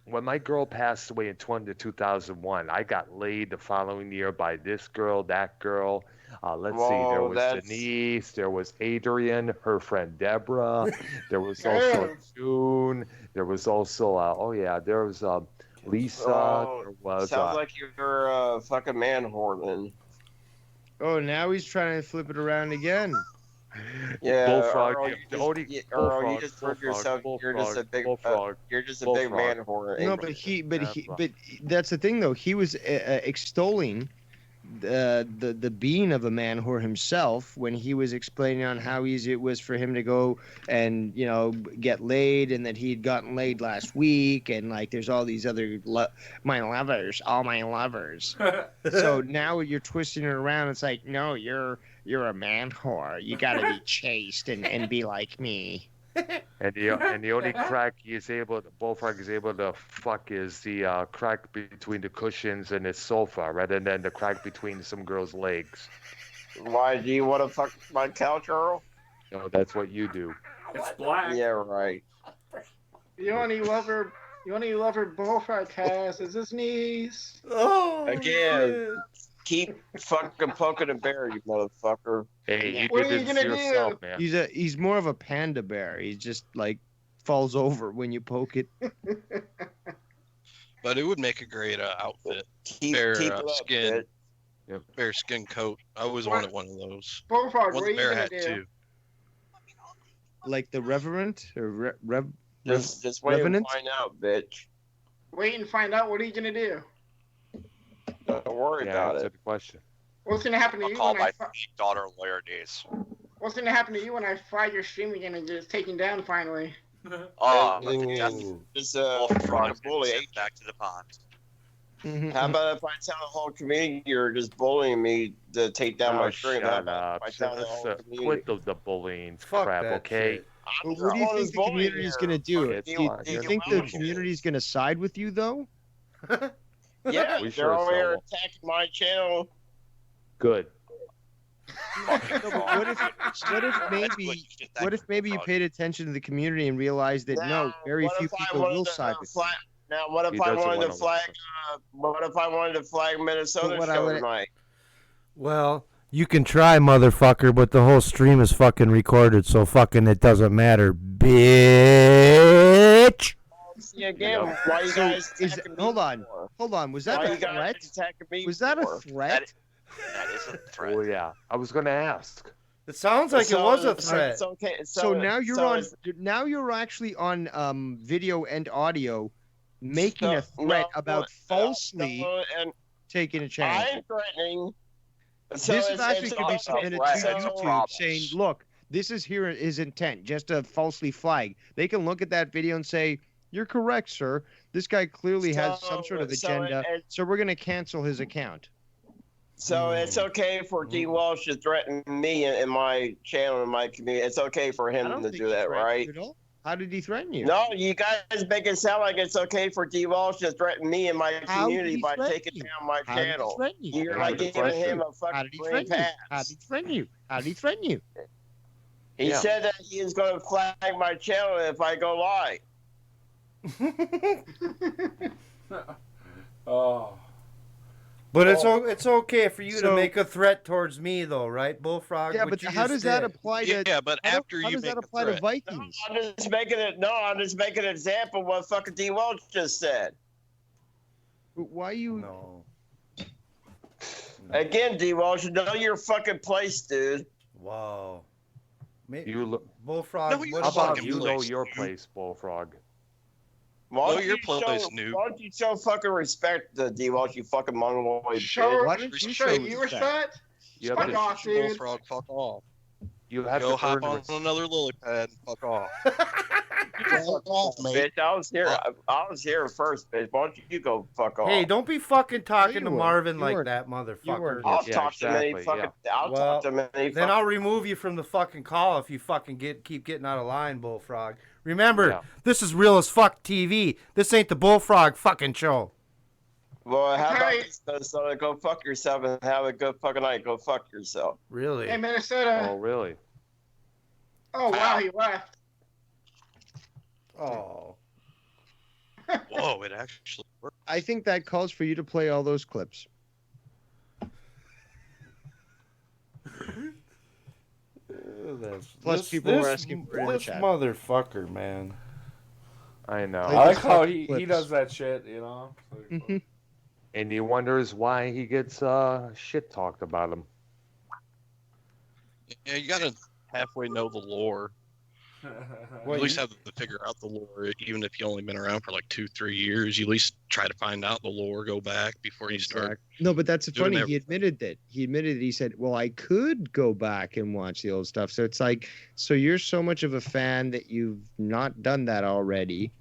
when my girl passed away in 2001. I got laid the following year by this girl, that girl. Let's see. There Whoa, was that's- Denise. There was Adrian, her friend Deborah. There was also June. There was also there was Lisa. Oh, There was sounds like you're a fucking man whore then. Oh, now he's trying to flip it around again. Yeah, Bullfrog. Earl, you you just, only- you, Earl, you Bullfrog, just proved Bullfrog, yourself. You're just a Bullfrog, big. Bullfrog, You're just a big man Bullfrog. whore. No, English. but that's the thing though. He was extolling the being of a man whore himself when he was explaining on how easy it was for him to go and get laid, and that he'd gotten laid last week, and like there's all these other my lovers. So now you're twisting it around. It's like, no, you're a man whore. You got to be chaste and be like me. And the only crack Bullfrog is able to fuck is the crack between the cushions and his sofa, rather than the crack between some girl's legs. Why do you want to fuck my couch, Earl? No, that's what you do. It's black. Yeah, right. The only lover Bullfrog has is his knees. Oh, again, keep fucking poking a bear, you motherfucker. Hey, you What did are you this gonna to yourself, do? man. He's more of a panda bear. He just like falls over when you poke it. But it would make a great outfit. Keep Bear it up, skin. bitch. Yep. Bear skin coat. I always wanted one of those. Bullfrog, One what are the you bear gonna hat do? too. Like the Reverend or Just wait and Revenant? find out, bitch. Wait and find out. What are you gonna do? Don't worry Yeah, about answer it. the question. What's gonna happen to I'll you call when my daughter lawyer days. What's gonna happen to you when I find your stream again and get taken down finally? Oh, Just Bullfrog's bully. sent back to the pond. How about if I tell the whole community you're just bullying me to take down my stream? How Shut about up. if I tell the whole community? Quit the bullying Fuck crap, that okay? shit. But what do you think the community's going to do? It's Do you fine. think the community's going to side with you, though? Yeah, We they're sure over here will. attacking my channel. Good. No, but what if maybe you paid attention to the community and realized that no, very what few if I people wanted will to, side with you? Now, what if He I doesn't wanted to wanna flag? What if I wanted to flag Minnesota But what I show would- tonight? Well, you can try, motherfucker, but the whole stream is fucking recorded, so fucking it doesn't matter, bitch. See again, why you guys attacking me Hold on, for? hold on. Was that Why a you guys threat? attacking me Was that a for? threat? That is a threat. Oh yeah, I was gonna ask. It sounds like it was a threat. It's okay. So now you're so on. it's- Now you're actually on video and audio, making a so- threat no, about falsely no, and taking a channel. I'm threatening. So This is it's- actually it's could be also submitted threat. to That's a YouTube problem. saying, "Look, this is here his intent, just to falsely flag." They can look at that video and say, "You're correct, sir. This guy clearly has some sort of So- agenda, so we're going to cancel his account." So it's okay for D Welsh to threaten me in my channel in my community. It's okay for I him don't to think do he that, threatened right? you at all. How did he threaten you? No, you guys make it sound like it's okay for D Welsh to threaten me and my How did community he by threaten taking you? down my How did he channel. threaten you? You're How like did he giving threaten him you? a How fucking did he green threaten you? pass. How did he threaten you? How did he threaten you? He Yeah. said that he is going to flag my channel if I go live. Oh. But it's okay for you to So- make a threat towards me, though, right, Bullfrog? Yeah, What but you how just does that did. apply to? Yeah, but how after how you does make that a apply to threat. Vikings? I'm just making an example of what fucking D Welsh just said. Why you? No. Again, D Welsh, know your fucking place, dude. Wow. You look. Bullfrog. No, you what How about about you you? know your place, Bullfrog? Why Know don't your you place, show- noob. Why don't you show fucking respect to D Welsh, you fucking mongoloid Show, bitch? Why don't you show show you respect? respect? You have Fuck to, off, dude. Bullfrog, fuck off. you have Go to hop earn on res- another lily pad and fuck off. Fuck off, bitch. I was here. I was here first, bitch. Why don't you go fuck off? Hey, don't be fucking talking to you were. Marvin You like were. that, You motherfucker. were. I'll Yeah, talk to many exactly, fucking. yeah. I'll Well, talk to many. Then fucking, I'll remove you from the fucking call if you fucking keep getting out of line, Bullfrog. Remember, Yeah. this is real as fuck TV. This ain't the Bullfrog fucking show. Well, how about Hey. this, Minnesota? Go fuck yourself and have a good fucking night. Go fuck yourself. Really? Hey, Minnesota. Oh really? Oh, wow, he left. Oh. Whoa, it actually worked. I think that calls for you to play all those clips. Plus, people were asking for it in the this chat. motherfucker, man. I know. I like how fucking he clips. does that shit, you know. Mhm. And he wonders why he gets shit talked about him. Yeah, you gotta halfway know the lore. You at least have to figure out the lore, even if you only been around for like 2-3 years. You at least try to find out the lore, go back before you start. No, but that's doing funny. He everything. admitted that. He admitted that he said, "Well, I could go back and watch the old stuff." So it's like, so you're so much of a fan that you've not done that already.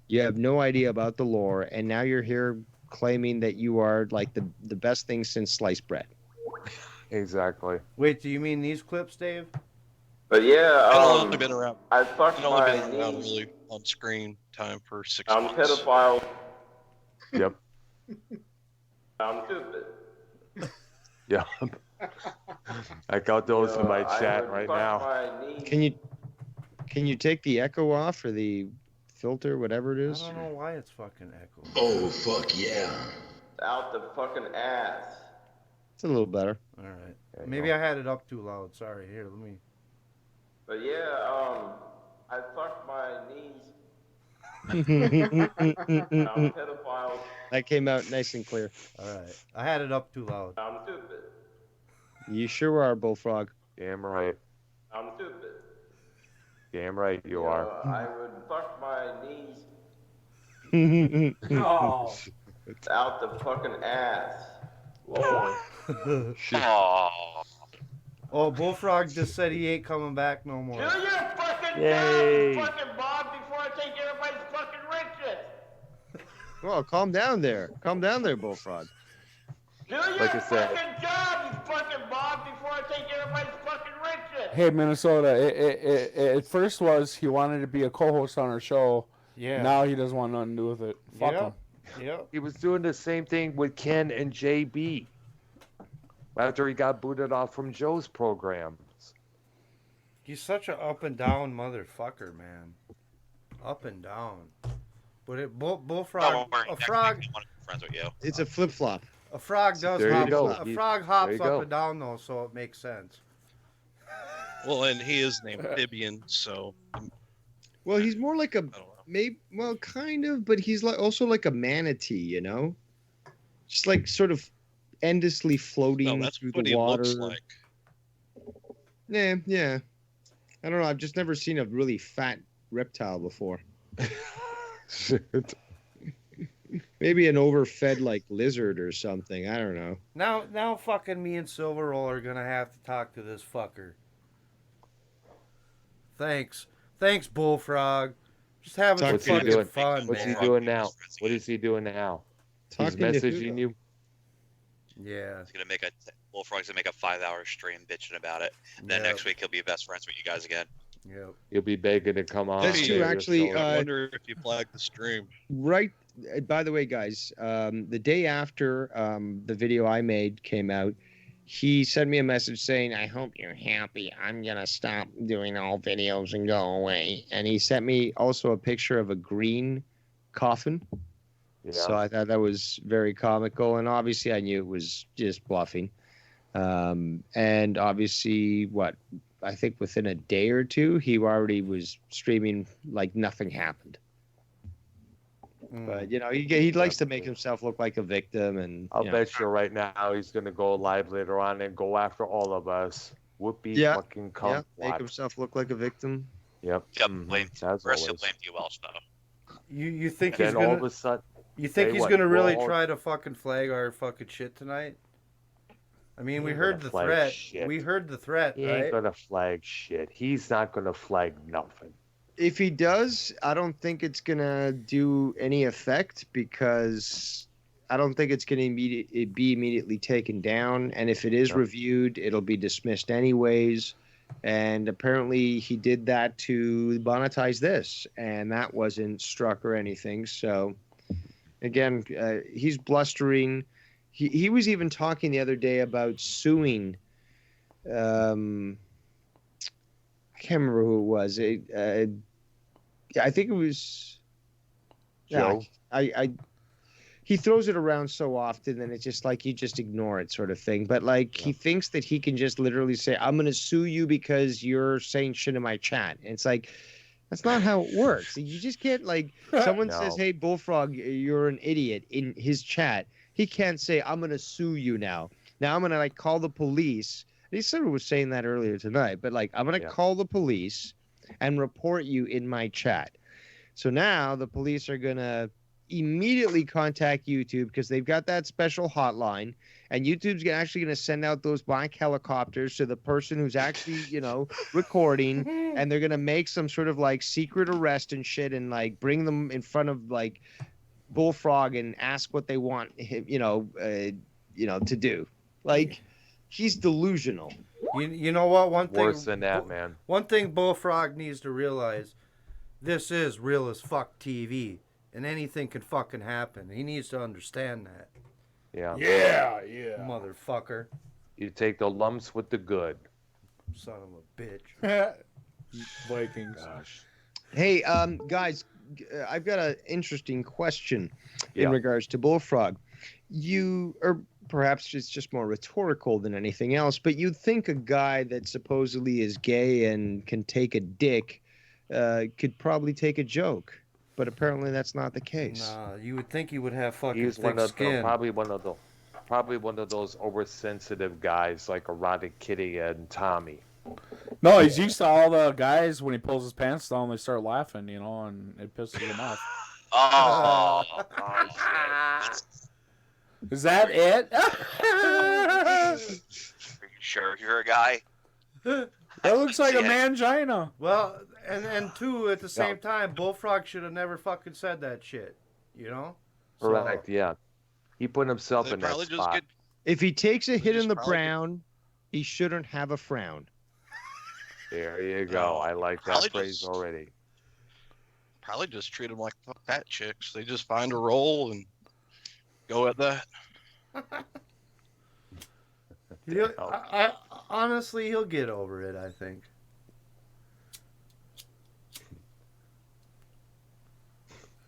You have no idea about the lore, and now you're here claiming that you are like the best thing since sliced bread. Exactly. Wait, do you mean these clips, Dave? But yeah, I've only been around. I fucked I've only my been around niece. really on screen time for 6 I'm months. pedophile. Yep. I'm stupid. Yep. I got those in my chat right now. Can you take the echo off or the filter, whatever it I is? don't know why it's fucking echoing. Oh, fuck yeah. Out the fucking ass. It's a little better. All right. Maybe I had it up too loud. Sorry. Here, let me. But yeah, I fucked my niece. I'm pedophile. That came out nice and clear. All right. I had it up too loud. I'm stupid. You sure are, Bullfrog. Damn right. I'm stupid. Damn right you are. I would fuck my niece. Oh. Out the fucking ass. Oh, Bullfrog just said he ain't coming back no more. Do your fucking Yay. job, fucking Bob, before I take everybody's fucking riches. Well, calm down there. Calm down there, Bullfrog. Do your Like I said. fucking job, you fucking Bob, before I take everybody's fucking riches. Hey, Minnesota. It at first was he wanted to be a co-host on our show. Yeah. Now he doesn't want nothing to do with it. Fuck him. Yep. He was doing the same thing with Ken and JB. After he got booted off from Joe's programs. He's such a up and down motherfucker, man. Up and down. But Bullfrog, Don't worry, a next frog, week I want to be friends with you. It's a flip flop. a frog does There you hop. go. A frog hops you up go. and down though, so it makes sense. Well, and he is named Amphibian, so Well, he's more like a I don't know. maybe. Well, kind of, but he's like also like a manatee, you know, just like sort of endlessly floating No, that's through what the he water. looks like. Yeah. I don't know. I've just never seen a really fat reptile before. Maybe an overfed like lizard or something. I don't know. Now, fucking me and Silver Roll are gonna have to talk to this fucker. Thanks, Bullfrog. Just having some What's he fucking doing? fun, What's man. he doing now? What is he doing now? He's Talking to who, messaging though? you. Yeah. He's gonna make Bullfrog's gonna make a 5-hour stream bitching about it. And then Yep. next week he'll be best friends with you guys again. Yep. You'll be begging to come on. That's and true, you're actually, so- I wonder if you flagged the stream. Right. By the way, guys, the day after the video I made came out, he sent me a message saying, "I hope you're happy. I'm gonna stop doing all videos and go away." And he sent me also a picture of a green coffin. Yeah. So I thought that was very comical, and obviously I knew it was just bluffing. And obviously, I think within a day or two, he already was streaming like nothing happened. But you know, he likes to make himself look like a victim, and I'll you know. bet you right now he's gonna go live later on and go after all of us. Whoopee Yeah. fucking Yeah, cum. make himself look like a victim. Yep. Yep, Mhm. blame. As First he'll always. blame D Welsh though. You think Then he's all of gonna? a sudden, You think say he's what? gonna really Well, try to fucking flag our fucking shit tonight? I mean, we ain't heard gonna the flag threat. shit. We heard the threat, he ain't right? gonna flag shit. He's not gonna flag nothing. If he does, I don't think it's gonna do any effect because I don't think it's gonna be immediately taken down. And if it is Yeah. reviewed, it'll be dismissed anyways. And apparently, he did that to monetize this, and that wasn't struck or anything. So, again, he's blustering. He was even talking the other day about suing. I can't remember who it was. I think it was Joe? He throws it around so often, and it's just like you just ignore it, sort of thing. But like he thinks that he can just literally say, "I'm going to sue you because you're saying shit in my chat." And it's like that's not how it works. You just can't like someone No. says, "Hey, Bullfrog, you're an idiot" in his chat. He can't say, "I'm going to sue you now." Now I'm going to like call the police. He sort of was saying that earlier tonight, but like I'm going to call the police and report you in my chat. So now the police are going to immediately contact YouTube because they've got that special hotline, and YouTube's actually going to send out those black helicopters to the person who's actually, you know, recording, and they're going to make some sort of like secret arrest and shit, and like bring them in front of like Bullfrog and ask what they want him, to do. Like he's delusional. You know what? One thing Worse than that, man. One thing Bullfrog needs to realize: this is real as fuck TV, and anything can fucking happen. He needs to understand that. Yeah. Yeah. Motherfucker. You take the lumps with the good. Son of a bitch. Vikings. Gosh. Hey, guys, I've got an interesting question Yeah. in regards to Bullfrog. Or perhaps it's just more rhetorical than anything else, but you'd think a guy that supposedly is gay and can take a dick could probably take a joke, but apparently that's not the case. Nah, you would think he would have fucking He's thick one of skin. probably one of those oversensitive guys like Erotic Kitty and Tommy. No, he's used to all the guys when he pulls his pants down, they start laughing, and it pisses him off. Oh, Is that it? are you sure you're a guy? That looks like a mangina. Well, and two, at the same time, Bullfrog should have never fucking said that shit. Correct, yeah. He put himself in that spot. If he takes a hit in the brown, he shouldn't have a frown. There you go. I like that Probably phrase just- already. Probably just treat them like fat chicks. They just find a role and go at that. Honestly, he'll get over it, I think.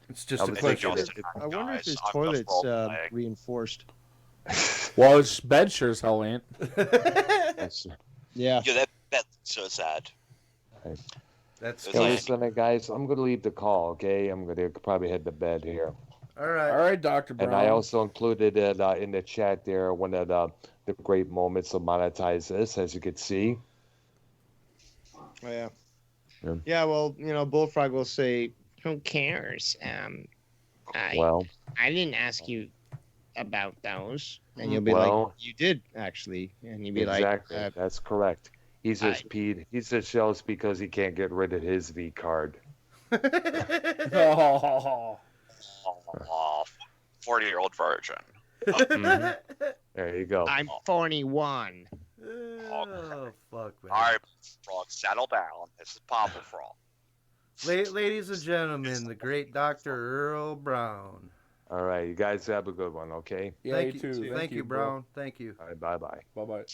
It's just a question. I wonder if his toilet's reinforced. Well, his bed sure as hell ain't. Yeah. That's so sad. That's Hey, listen, guys, I'm going to leave the call, okay? I'm going to probably head to bed here. All right. All right, Dr. Brown. And I also included it in the chat there, one of the great moments of monetize this, as you can see. Oh, yeah. Yeah, well, Bullfrog will say, who cares? I didn't ask you about those. And you'll be like, you did, actually. And you'll be exactly. like... That's correct. He's just He's just jealous because he can't get rid of his V card. Oh. 40-year-old virgin. There you go. I'm 41. Oh, fuck, man. All right, Frog, settle down. This is Papa Frog. Ladies and gentlemen, the great Dr. Earl Brown. All right, you guys have a good one, okay? Yeah, Thank you too. Thank you, Brown. Thank you. All right, bye-bye. Bye-bye.